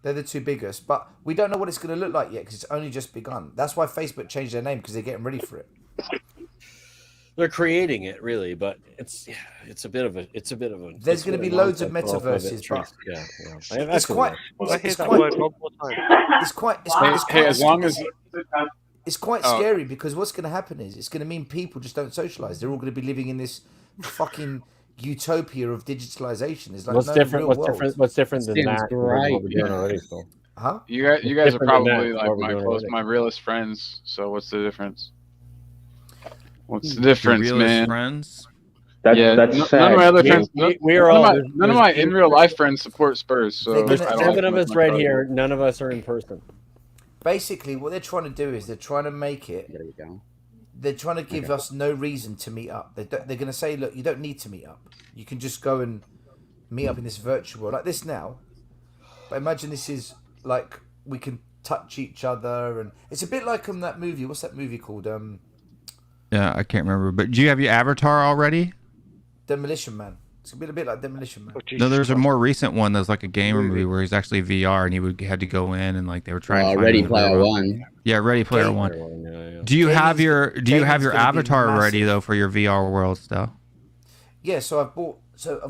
They're the two biggest, but we don't know what it's going to look like yet because it's only just begun. That's why Facebook changed their name because they're getting ready for it. They're creating it really, but it's a bit of a. There's going to be loads of metaverses, but it's quite. It's quite scary because what's going to happen is it's going to mean people just don't socialize. They're all going to be living in this fucking utopia of digitalization. It's like What's different than that? Great. What we're doing already, Phil. Huh? You guys are probably like my my realest friends. So what's the difference? What's the difference, man? Friends? None of my other friends. None of my in real life friends support Spurs. So there's 7 of us right here. None of us are in person. Basically, what they're trying to do is they're trying to make it. There you go. They're trying to give us no reason to meet up. They're going to say, look, you don't need to meet up. You can just go and meet up in this virtual world like this now. But imagine this is like we can touch each other, and it's a bit like that movie. What's that movie called? Yeah, I can't remember. But do you have your avatar already? Demolition Man. It's a bit like Demolition Man. No, there's a more recent one that's like a gamer movie where he's actually VR and had to go in and like they were trying to find Ready Player One. Yeah, Ready Player One. Do you have your avatar ready though for your VR world stuff? Yeah, so I've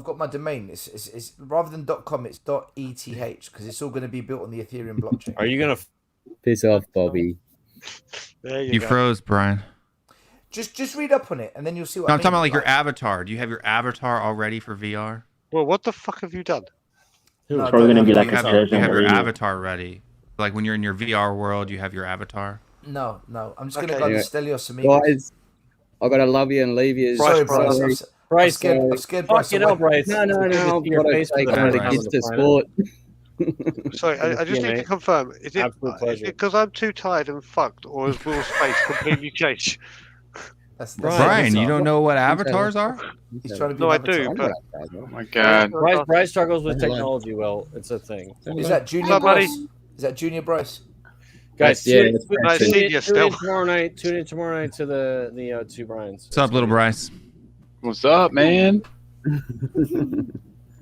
got my domain. It's rather than .com, it's .eth because it's all going to be built on the Ethereum blockchain. Are you gonna piss off, Bobby? There you froze, Brian. Just read up on it, and then you'll see what. No, I'm talking about like your avatar. Do you have your avatar already for VR? Well, what the fuck have you done? It's probably going to be like a you have your avatar ready. Like when you're in your VR world, you have your avatar. No. I'm just going to go to Stelios Amigos. Guys, I got to love you and leave you. Sorry, Bryce. Bryce, I'm scared Bryce. Bryce. No. What I say, kind of gets to sport. Sorry, I just need to confirm. Is it because I'm too tired and fucked, or has Will's face completely changed? Brian, you don't know what avatars are? He's trying to be I do. But... Oh my god. Bryce struggles with technology. Well, it's a thing. Is that Junior Bryce? Is that Junior Bryce? Guys, tune in tomorrow night to the two Brians. What's up, little Bryce? What's up, man?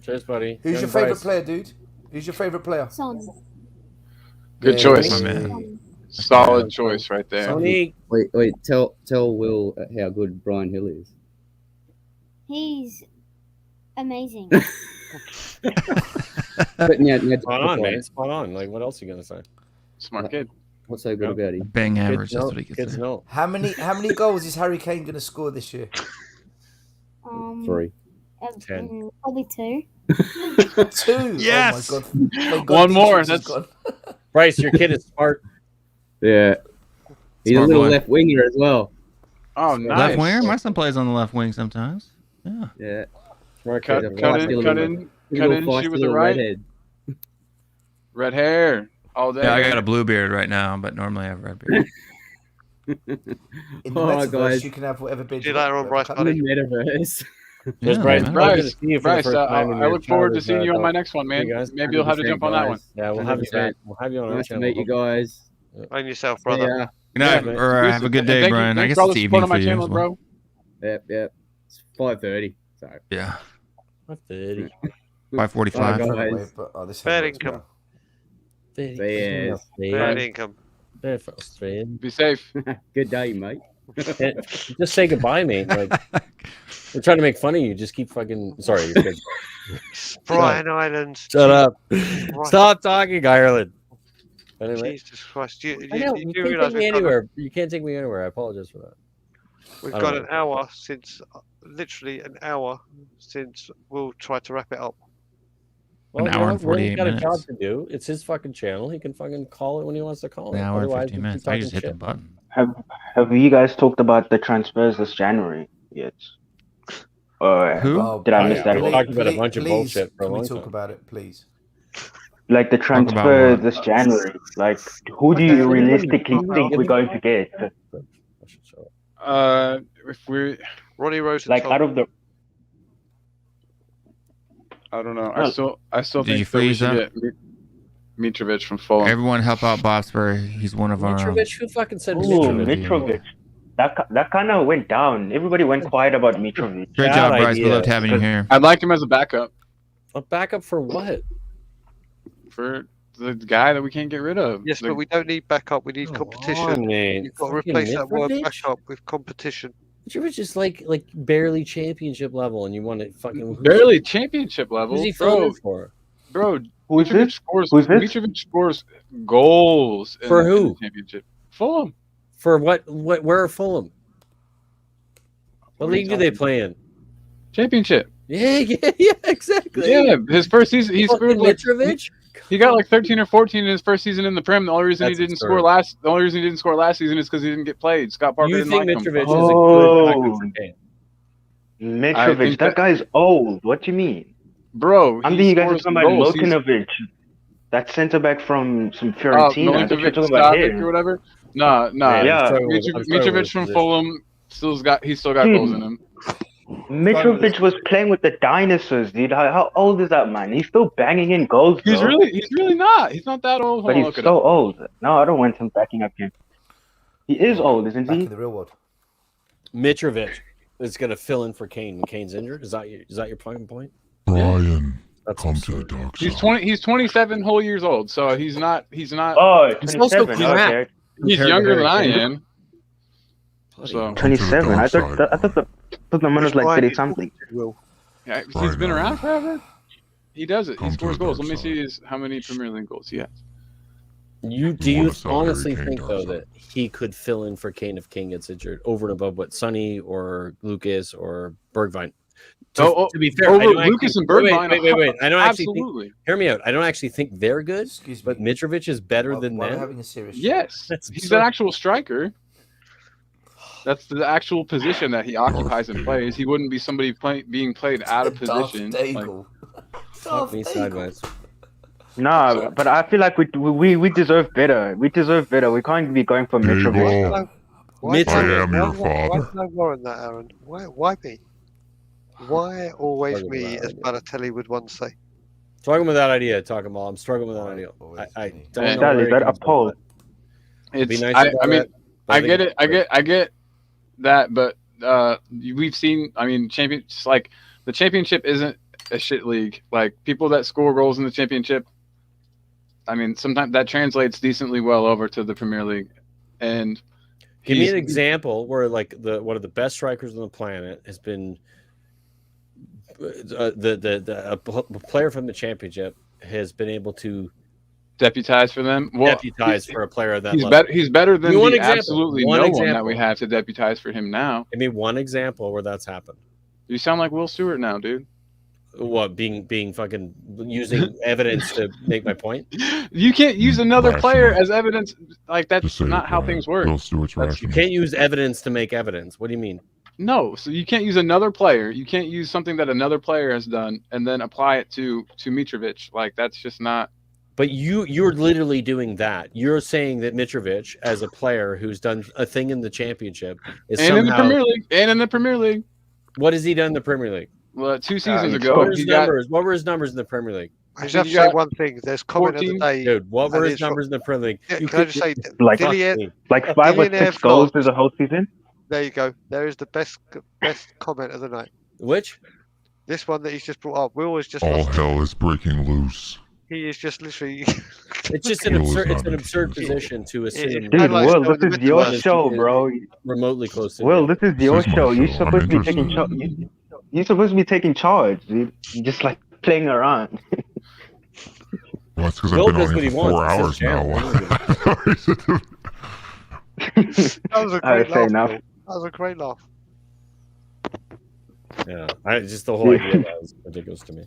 Cheers, buddy. Who's your favorite player, dude? Who's your favorite player? Son. Good choice, my man. Solid choice right there. Sonic. Wait. Tell Will how good Brian Hill is. He's amazing. But now, spot on, man. Spot on. Like, what else are you gonna say? Smart kid. What's so good about him? Bang average. That's what he gets. How many goals is Harry Kane gonna score this year? 3. 10. Probably 2. 2. Yes. Oh my God. One more. That's Bryce. Your kid is smart. Yeah. He's Smart a little boy. left winger as well. Oh, nice. Left winger. My son plays on the left wing sometimes. Yeah. Yeah. Smart cut in. She was a right. Red hair all day. Yeah, I got a blue beard right now, but normally I have red beard. In the metaverse, you can have whatever beard See you you later on, Bryce, buddy. Metaverse. Bryce, I look forward to seeing you on my next one, man. Maybe you'll have to jump on that one. Yeah, we'll have you on our Nice to channel. meet you guys. And yourself, brother. Good night, or have a good day, Brian. I guess it's evening for you as well. Yep. It's 5:30. So yeah. 5:30. 5:45. Fair income. Fair income. Very frustrating. Be safe. Good day, mate. Just say goodbye, mate. Like, we're trying to make fun of you. Just keep fucking. Sorry. Brian Islands. Shut up. Stop talking, Ireland. Anyway. Jesus Christ. You can't take me anywhere. You can't take me anywhere. I apologize for that. We've got an hour since, literally an hour since we'll try to wrap it up. Well, an hour and 48 got minutes. a job to do. It's his fucking channel. He can fucking call it when he wants to call it. An hour and Otherwise, 15 we keep minutes. I just hit talking the button. Have you guys talked about the transfers this January yet? Or Who? did I miss that? We talked about a bunch of bullshit for a Can we long talk time. about it, please? Like the transfer this January. Like, who do you realistically think we're going to get? If we're Ronnie Rose. Like out of the. I don't know. No. I still Did you think that we freeze should up? get Mitrovic from Fulham. Everyone help out Bobsper. He's one of our. Mitrovic? Who fucking said Ooh, Mitrovic? Mitrovic. That kind of went down. Everybody went quiet about Mitrovic. Great job, Bryce. We loved having you here. I'd like him as a backup. A backup for what? For the guy that we can't get rid of. Yes, but we don't need backup. We need competition. You've got to replace that word backup with competition. Mitrovic is like barely championship level, and you want to fucking barely championship level. Who's he filling for? Bro, Who's Mitrovic this? scores. Who's this? Mitrovic scores goals For in who? the championship. Fulham. For what? Where are Fulham? What league do they play in? Championship. Yeah, exactly. Yeah, his first season, he Fucking scored like, Mitrovic. he got like 13 or 14 in his first season in the Prem. The only reason That's he didn't absurd. score last season is because he didn't get played. Scott Parker You didn't think like Mitrovic him. is a good backup for Kane? Mitrovic, that guy's old. What do you mean? Bro, I'm he thinking you guys are scores talking about goals. He's- Milutinovic. That centre back from some Fiorentina. I thought you were talking about Stavic him. or whatever. Nah. Yeah. Mitrovic from Fulham he's still got goals in him. Mitrovic was playing with the dinosaurs, dude. How old is that man? He's still banging in goals. He's bro. really not. He's not that old. But Hold on, he's look it so up. old. No, I don't want him backing up him. He is old, isn't Back he? in the real world. Mitrovic is going to fill in for Kane when Kane's injured. Is that your point? Brian, That's come to the absurd. dark He's side. 20. He's 27 whole years old. So he's not. Oh, He's also 27. crap. Okay. He's Compared to younger than I Harry Kane. am. So 27. I thought the man was like Brian 30 is- something. yeah, he's Right been now. around forever. He does it. He Come to scores the goals. dark Let me side. see how many Premier League goals he has. Do You you wanna sell Harry honestly Kane, think dark though side. that he could fill in for Kane if Kane gets injured over and above what Sonny or Lucas or Bergwijn? To be fair, over I don't Lucas actually, and Bergwijn, wait. I don't actually think. absolutely. Hear me out. I don't actually think they're good, Excuse me. but Mitrovic is better than While we're them. having a serious Yes, That's he's absurd. an actual striker. That's the actual position that he occupies and plays. He wouldn't be somebody being played out of position. Like, Fuck me sideways. No, but I feel like we deserve better. We deserve better. We can't be going for There you Mitrovic. go. Why I am your Why father. did I warrant that, Aaron? Why me? Why always Talking me, about as Balotelli would once say? Talking with that idea, talking about. I'm struggling with that idea. I don't know. Dad, where is it that a comes from, poll? but be It's. nice I about mean, it, but I think get it's it. I get that, but we've seen. I mean, like the championship isn't a shit league. Like people that score goals in the championship. I mean, sometimes that translates decently well over to the Premier League, and Give me an example where like one of the best strikers on the planet has been a player from the championship has been able to deputize for them. Well, deputize for a player that he's level. better. He's better than Give me one the example. absolutely One no one that example. we have to deputize for him now. Give me one example where that's happened. You sound like Will Stewart now, dude. What being fucking using evidence to make my point? You can't use another Rational. player as evidence. Like that's Just say not it, how Brian. things work. Will Stewart's You rational. can't use evidence to make evidence. What do you mean? No, so you can't use another player. You can't use something that another player has done and then apply it to Mitrovic. Like that's just not. But you're literally doing that. You're saying that Mitrovic, as a player who's done a thing in the championship, is And somehow in the Premier League. And in the Premier League. What has he done in the Premier League? Well, 2 seasons What ago, were his numbers? What were his numbers in the Premier League? I just have to say one thing. There's comment of the day. Dude, what were his numbers in the Premier League? Yeah, can I just say, like Dillian, 5 or 6 goals through the whole season. There you go. There is the best comment of the night. Which? This one that he's just brought up. Will was just. All lost hell is breaking loose. He is just literally. It's just an absurd. It's an absurd position to assume. Dude, Will, this is your show, bro. Remotely close to. Will, this is your show. You're show. supposed I'm to be taking charge. You're supposed to be taking charge. You're just like playing around. Well, that's because Will I've been does on what here he for 4 wants. hours It's his now. That was a great laugh. That was a great laugh. Yeah, just the whole idea that was ridiculous to me.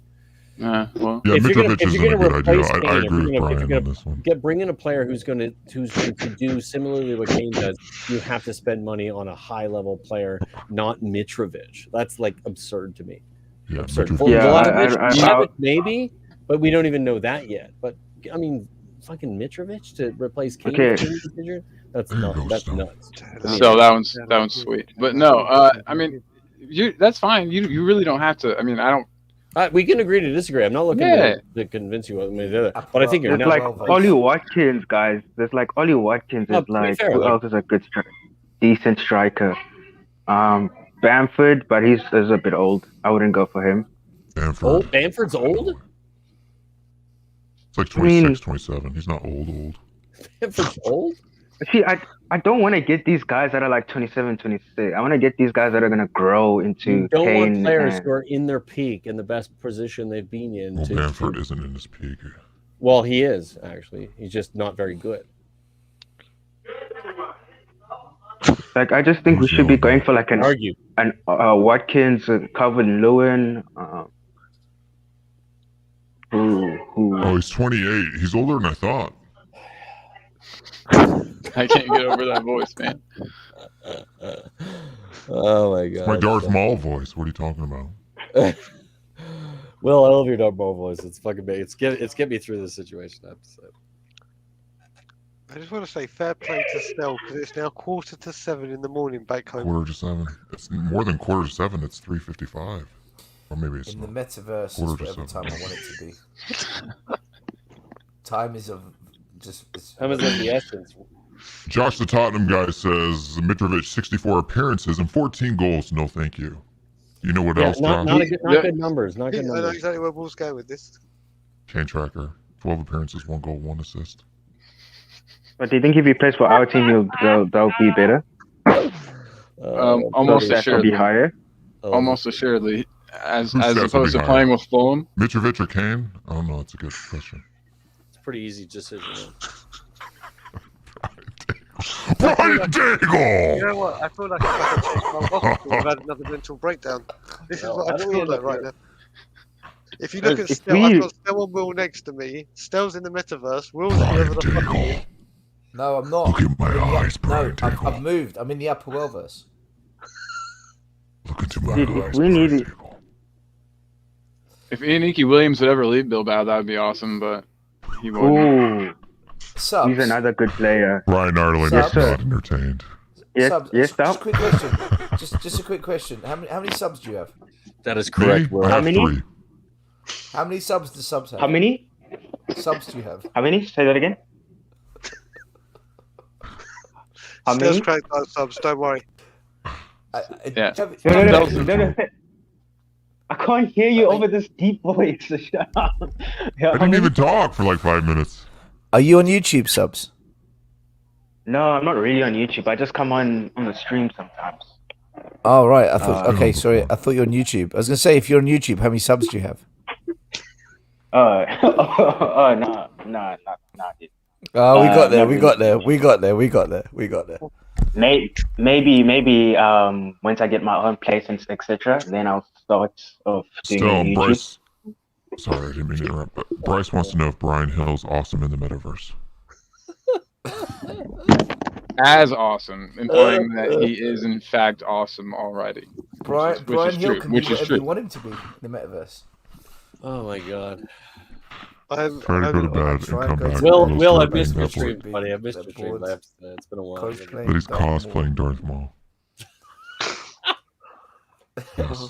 Well, Yeah, if you're Mitrovic gonna isn't a good idea. replace I Kane, agree with if Brian you're on gonna this one. bring in a player who's going to do similarly what Kane does, you have to spend money on a high level player, not Mitrovic. That's like absurd to me. Yeah, Absurd. Mitrovic. Vlahovic maybe, but we don't even know that yet. But I mean, fucking Mitrovic to replace Kane. Okay. That's nuts. That's nuts. So that one's sweet. But no, I mean, that's fine. You really don't have to. I mean, I don't. We can agree to disagree. I'm not looking to convince you one way or the other. But I think you're There's like Ollie Watkins, guys. There's like Ollie Watkins is like who else is a good decent striker? Bamford, but he's a bit old. I wouldn't go for him. Old? Bamford's old? It's like 26, 27. He's not old. Bamford's old? See, I don't want to get these guys that are like 27, 26. I want to get these guys that are going to grow into You don't Kane want players who are in their peak in the best position they've been in. Well, Bamford isn't in his peak. Well, he is, actually. He's just not very good. Like, I just think we should be going for like an Watkins, Calvert-Lewin. Oh, he's 28. He's older than I thought. I can't get over that voice, man. Oh my god. My Darth Maul voice. What are you talking about? Well, I love your Darth Maul voice. It's fucking big. It's get me through this situation. I have to say. I just want to say fair play to Stell because it's now 7:45 in the morning back home. 7:45. It's more than 7:45. It's 3:55, or maybe it's in the metaverse. Is whatever time I want it to be. Time is of just. Time is of the essence. Josh, the Tottenham guy, says Mitrovic 64 appearances and 14 goals. No, thank you. You know what else, Josh? Not good numbers. Not good I know numbers. exactly where Will's going with this. Kane tracker. 12 appearances, 1 goal, 1 assist. But do you think if he plays for our team, that'll be better? Almost assuredly. Be higher. Almost assuredly, as Whose stats will opposed be to higher? playing with Fulham. Mitrovic or Kane? I don't know. That's a good question. It's a pretty easy decision. Brian Daigle! You know what? I feel like I've had another mental breakdown. This is what I feel like right now. If you look at Stell, I've got Stell and Will next to me. Stell's in the metaverse. Will's at the other fucking. No, I'm not. Look at my eyes, Brian. No, I've moved. I'm in the upper Wellverse. Look into my Dude, eyes. we need it. If Iniki Williams would ever leave Bilbao, that would be awesome, but he wouldn't. Ooh, Subs. he's another good player. Brian Ireland is not entertained. Yes, Subs. yes, Just a quick question. just a quick question. How many subs do you have? That is correct. Me? I have 3. How many subs do subs have? How many? Subs do you have? How many? Say that again. How Stell's many? cranked out subs. Don't worry. Yeah. No. I can't hear you over this deep voice. Shut up. I didn't even talk for like 5 minutes. Are you on YouTube subs? No, I'm not really on YouTube. I just come on the stream sometimes. Oh right, I thought. Okay, sorry. I thought you're on YouTube. I was gonna say, if you're on YouTube, how many subs do you have? No. Oh, we got there. Maybe once I get my own place and etc., then I'll start off doing Still, YouTube. Bryce. Sorry, I didn't mean to interrupt, but Bryce wants to know if Brian Hill's awesome in the metaverse. As awesome, implying that he is in fact awesome already. Brian Hill can be whatever you want him to be in the metaverse. Oh my god. Try to go to bed and come back. Will, I start missed banging your that stream, board. buddy. I missed your stream. I have to say, it's been a while. But he's cosplaying Darth Maul.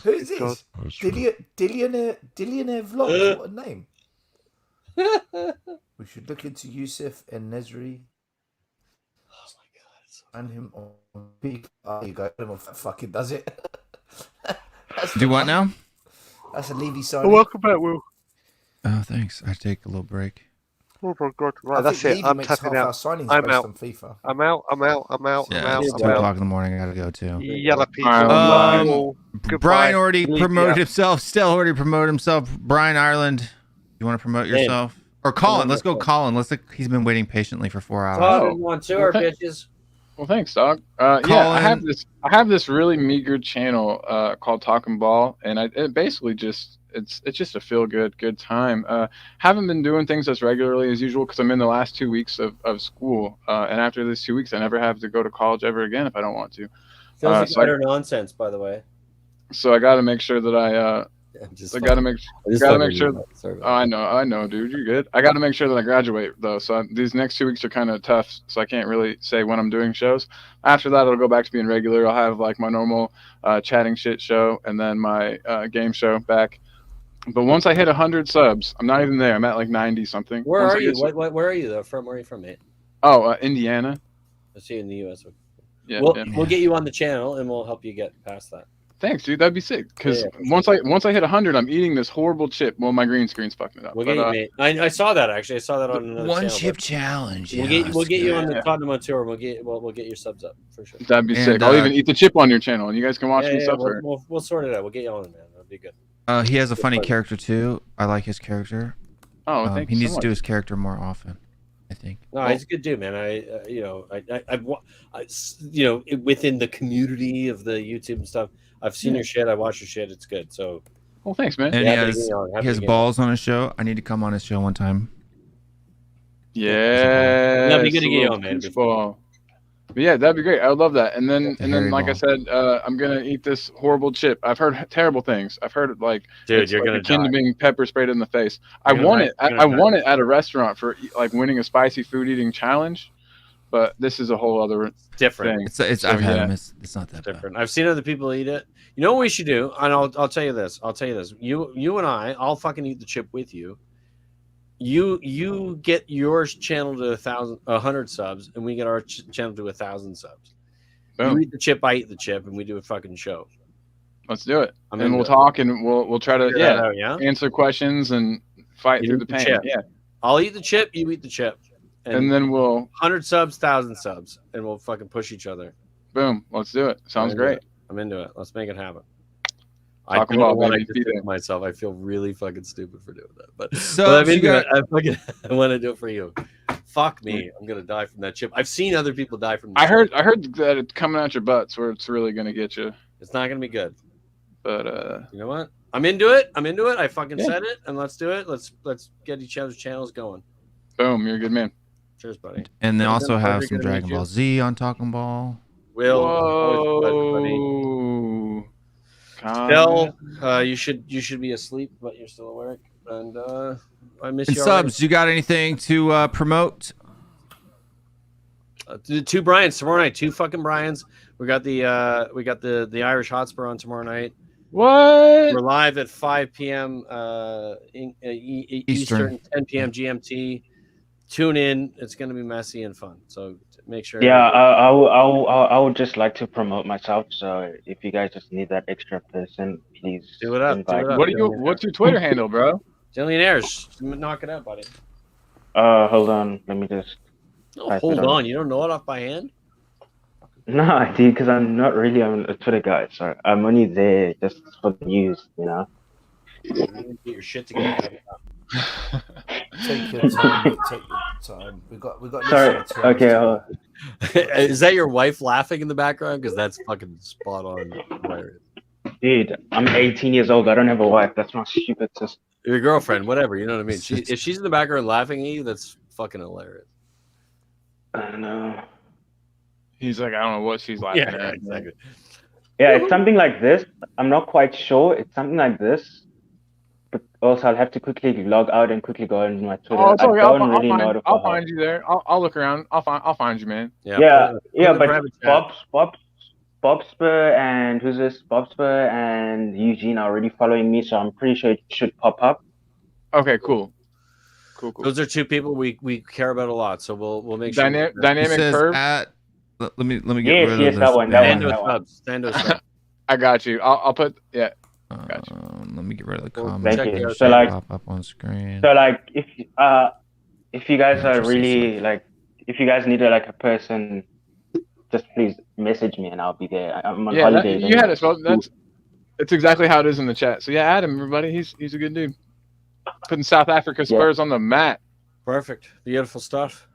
Who's this? Dillionaire Vlog. What a name. We should look into Yusuf and Nesri. Oh my god. And him on peak. Oh, you got him on fucking does it. Do what now? That's a Levy sign. Welcome back, Will. Oh, thanks. I take a little break. Oh my god! Right, that's it. I'm tapping out. I'm out. I'm out. Yeah, it's 2 o'clock in the morning. I gotta go too. Yellow people. Brian already promoted himself. Stell already promoted himself. Brian Ireland, you want to promote yourself? Or Colin? Let's go, Colin. He's been waiting patiently for 4 hours. Colin on tour, bitches. Well, thanks, dog. Yeah, I have this really meager channel called Talking Ball, and it basically just it's just a feel good time. Haven't been doing things as regularly as usual because I'm in the last 2 weeks of school, and after these 2 weeks, I never have to go to college ever again if I don't want to. Feels like utter nonsense, by the way. So I got to make sure that I got to make sure. Oh, I know, dude. You're good. I got to make sure that I graduate though. So these next 2 weeks are kind of tough. So I can't really say when I'm doing shows. After that, it'll go back to being regular. I'll have like my normal chatting shit show and then my game show back. But once I hit 100 subs, I'm not even there. I'm at like 90 something. Where are you? Where are you though? Where are you from, mate? Oh, Indiana. I see you in the U.S. Yeah, we'll get you on the channel and we'll help you get past that. Thanks, dude. That'd be sick. Because once I hit 100, I'm eating this horrible chip. Well, my green screen's fucking it up. We'll get you, mate. I saw that actually. I saw that on another one channel, chip challenge. We'll get you on the Tottenham tour. We'll get your subs up for sure. That'd be sick. I'll even eat the chip on your channel, and you guys can watch me suffer. We'll sort it out. We'll get you on, man. That'd be good. He has a funny character too. I like his character. Oh, thank you. He needs so to do much. his character more often, I think. No, he's a good dude, man. Within the community of the YouTube and stuff, I've seen your shit. I watch your shit. It's good. So, well, thanks, man. And he has balls on his show. I need to come on his show one time. Yeah, that'd be good to get you on, man. But yeah, that'd be great. I would love that. And then, like I said, I'm gonna eat this horrible chip. I've heard terrible things. I've heard like, dude, you're like gonna akin to being pepper sprayed in the face. I won it at a restaurant for like winning a spicy food eating challenge. But this is a whole other different thing. I've had them. It's not that different. I've seen other people eat it. You know what we should do? And I'll tell you this. You and I'll fucking eat the chip with you. You get your channel to 100 subs, and we get our channel to 1,000 subs. Boom. You eat the chip, I eat the chip, and we do a fucking show. Let's do it. And we'll talk, and we'll try to answer questions and fight through the pain. Yeah, I'll eat the chip, you eat the chip. And then we'll 100 subs, 1,000 subs, and we'll fucking push each other. Boom. Let's do it. Sounds great. I'm into it. Let's make it happen. I don't want to do it myself. I feel really fucking stupid for doing that. But I'm into it. I want to do it for you. Fuck me. I'm gonna die from that chip. I've seen other people die from that. I heard that it's coming out your butts where it's really gonna get you. It's not gonna be good. But you know what? I'm into it. I fucking said it, and let's do it. Let's get each other's channels going. Boom. You're a good man. Cheers, buddy. And they also have some Dragon Ball Z on Talking Ball. Whoa. Still, you should be asleep, but you're still awake. And I miss you. And subs, you got anything to promote? 2 Bryans tomorrow night. 2 fucking Bryans. We got the Irish Hotspur on tomorrow night. What? We're live at 5 p.m. Eastern, 10 p.m. GMT. Tune in. It's going to be messy and fun. So make sure. Yeah, I would just like to promote myself. So if you guys just need that extra person, please do it up. What's your Twitter handle, bro? Zillionaires. Knock it out, buddy. Hold on. Let me just. Hold on. You don't know it off by hand? No, I do, because I'm not really a Twitter guy. So I'm only there just for the news, you know. Get your shit together. Take your time. Take your time. We got. Sorry. Okay. Is that your wife laughing in the background? Because that's fucking spot on. Hilarious. Dude, I'm 18 years old. I don't have a wife. That's my stupid sister. Your girlfriend, whatever. You know what I mean? If she's in the background laughing at you, that's fucking hilarious. I don't know. He's like, I don't know what she's laughing at. Yeah, exactly. Yeah, it's something like this. I'm not quite sure. It's something like this. But also, I'll have to quickly log out and quickly go on my Twitter. Oh, it's okay. I'll find you there. I'll look around. I'll find you, man. Yeah. But Bobspur and who's this? Bobspur and Eugene are already following me, so I'm pretty sure it should pop up. Okay, cool. Those are two people we care about a lot, so we'll make sure. Dynamic curve. Let me get Yes, rid yes, of that this. one. Stando subs. I got you. I'll put Got you. Let me get rid of the comments. Thank you. So like, pop up on screen. So like, if you guys are really like, if you guys need like a person, just please message me and I'll be there. I'm on holidays. You had it. So that's exactly how it is in the chat. So yeah, add him, everybody. He's a good dude. Putting South Africa Spurs on the map. Perfect. Beautiful stuff.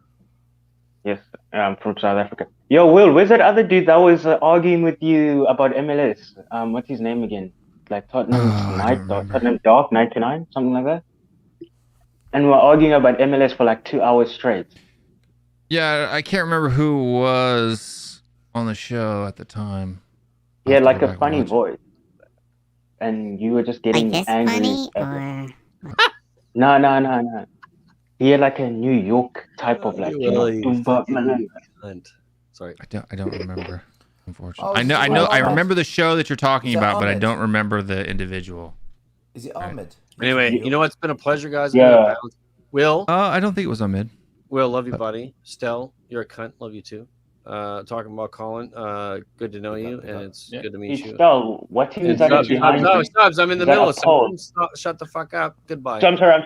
Yes, I'm from South Africa. Yo, Will, where's that other dude that was arguing with you about MLS? What's his name again? Like Tottenham Dark 99, something like that. And we're arguing about MLS for like 2 hours straight. Yeah, I can't remember who was on the show at the time. He had like a funny voice, and you were just getting angry. No. He had like a New York type of like. Sorry, I don't remember. Unfortunately, I remember the show that you're talking about, but I don't remember the individual. Is it Ahmed? Anyway, you know what? It's been a pleasure, guys. Yeah. Will? I don't think it was Ahmed. Will, love you, buddy. Stell, you're a cunt. Love you too. Talking about Colin, good to know you, and it's good to meet you. Stell, what team is that behind you? No, Stubbs, I'm in the middle of something. Shut the fuck up. Goodbye. I'm sorry.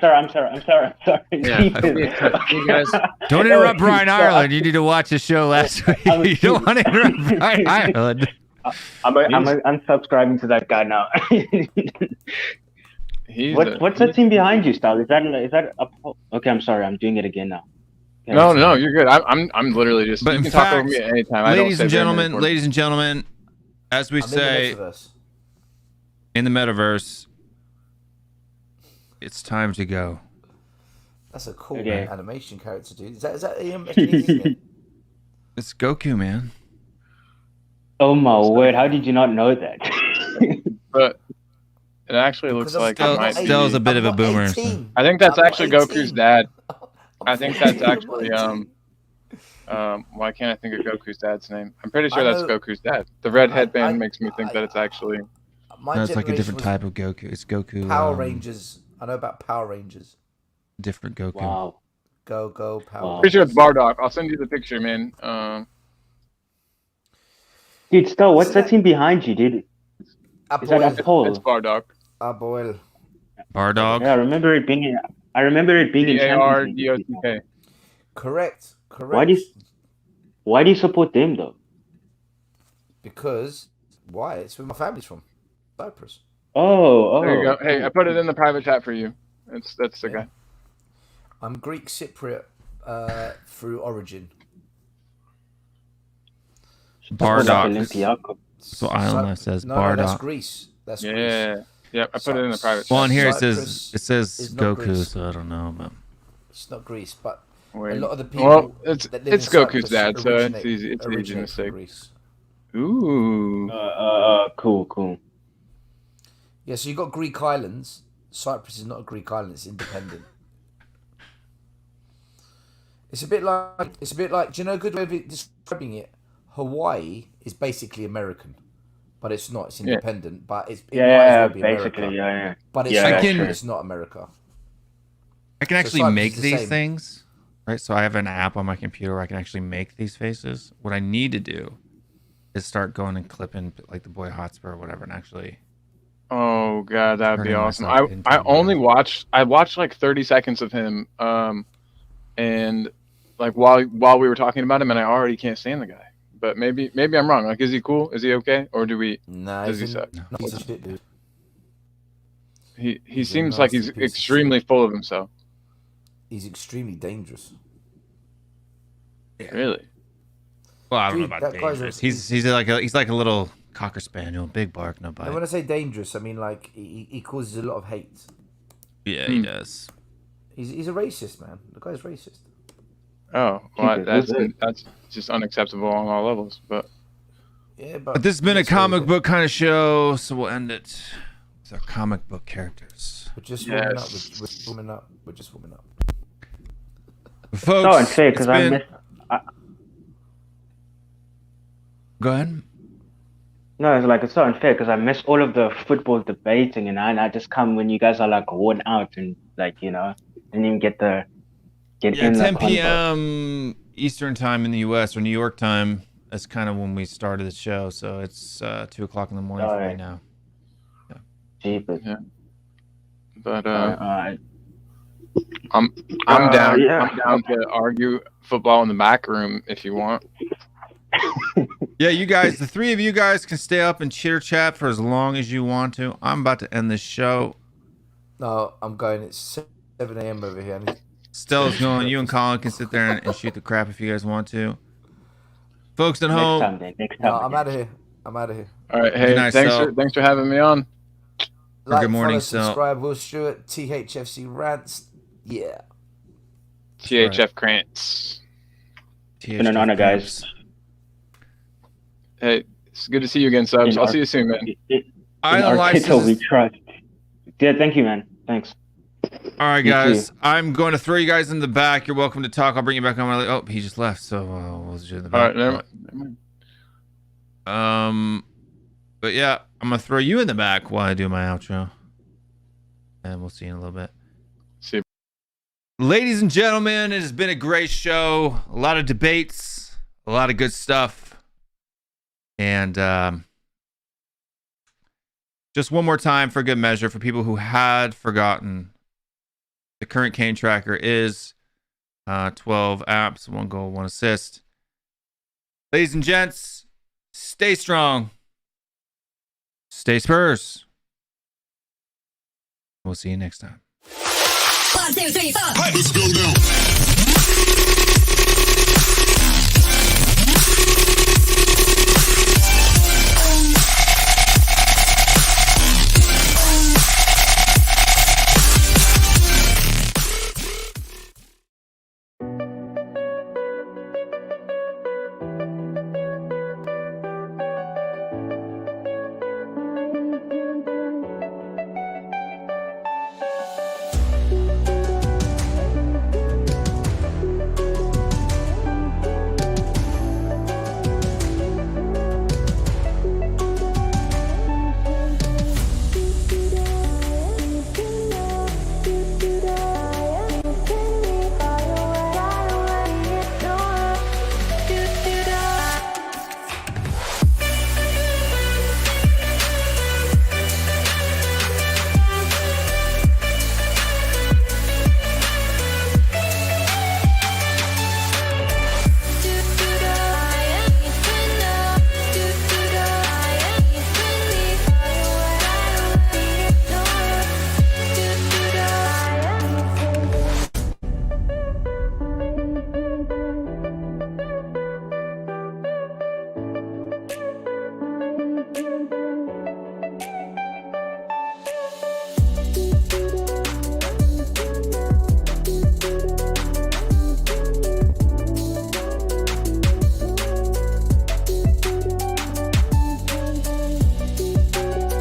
Yeah, you guys. Don't interrupt Brian Ireland. You need to watch the show last week. You don't want to interrupt Brian Ireland. I'm unsubscribing to that guy now. What's the team behind you, Stell? Is that a okay? I'm sorry. I'm doing it again now. No, you're good. I'm literally just. But you in can fact, talk over me at any time. ladies and gentlemen, as we say in the metaverse, it's time to go. That's a cool animation character, dude. Is that it? It's Goku, man. Oh my word! How did you not know that? But it actually looks like Stell's a bit of a boomer. I think that's actually Goku's dad. I think that's actually why can't I think of Goku's dad's name? I'm pretty sure that's Goku's dad. The red headband makes me think that it's actually No, it's like a different type of Goku. It's Goku. Power Rangers. I know about Power Rangers. Different Goku. Wow. Go Power. Pretty sure it's Bardock. I'll send you the picture, man. Dude, Stell, what's that team behind you, dude? Is that a pole? It's Bardock. Aboil. Bardog. Yeah, I remember it being in Champions League. Correct. Why do you support them though? Because why? It's where my family's from. Cyprus. Oh. There you go. Hey, I put it in the private chat for you. That's the guy. I'm Greek Cypriot through origin. Bardock. That's what Island Life says. Bardock. That's Greece. That's Greece. Yeah. I put it in the private chat. Well, on here it Cyprus says Goku, Greece. so I don't know, but it's not Greece, but a Wait. lot of the people. Well, it's that live in Goku's Cyprus dad, so it's originate- easy. It's easy originate to from say. Greece. Ooh. Cool. Yeah, so you got Greek islands. Cyprus is not a Greek island; it's independent. It's a bit like. Do you know a good way of describing it? Hawaii is basically American, but it's not. It's independent, but it might as well be basically, America. yeah. But it's it's not America. I can actually make these things, right? So I have an app on my computer where I can actually make these faces. What I need to do is start going and clipping like the boy Hotspur or whatever, and actually. Oh god, that'd be turning awesome. myself into I watched like 30 seconds of him, and like while we were talking about him, and I already can't stand the guy. But maybe I'm wrong. Like, is he cool? Is he okay? Or do we? Nah, does he suck? No, he's a shit dude. He seems like he's extremely full of himself. He's extremely dangerous. Really? Well, I don't Dude, know about that guy's dangerous. He's like a little cocker spaniel, big bark, no bite. And when I say dangerous, I mean like he causes a lot of hate. Yeah, he does. He's a racist, man. The guy's racist. Oh, well, that's just unacceptable on all levels. But yeah, but this has been a comic book kind of show, so we'll end it with our comic book characters. We're just warming up. We're warming up. We're just warming up. Folks, no, and say because I missed. Go ahead. No, it's like it's so unfair because I miss all of the football debating, and I just come when you guys are like worn out and like didn't even get in 10 the convo. p.m. Eastern time in the U.S. or New York time. That's kind of when we started the show, so it's 2 o'clock in the morning for me now. Jeepers. Yeah. But alright. I'm down. Yeah. I'm down to argue football in the back room if you want. Yeah, you guys, the three of you guys can stay up and chitter chat for as long as you want to. I'm about to end this show. No, I'm going. It's 7 a.m. over here. Stella's going. You and Colin can sit there and shoot the crap if you guys want to. Folks at home. Next time. No, I'm out of here. I'm out of here. All right. Hey, night, thanks for having me on. Like, good morning, follow, Sel. subscribe, Will Stewart, THFCRants. Yeah. THFCRants. Been an honor, guys. Hey, it's good to see you again, Subs. I'll see you soon, man. We trust. Yeah, thank you, man. Thanks. All right, guys. I'm going to throw you guys in the back. You're welcome to talk. I'll bring you back on my. Oh, he just left. So we'll just do the back. All right, never mind. But yeah, I'm gonna throw you in the back while I do my outro, and we'll see you in a little bit. See you. Ladies and gentlemen, it has been a great show. A lot of debates, a lot of good stuff, and just one more time for good measure for people who had forgotten. The current Kane tracker is 12 apps, 1 goal, 1 assist. Ladies and gents, stay strong. Stay Spurs. We'll see you next time. 1, 2, 3, 4. Let's go now.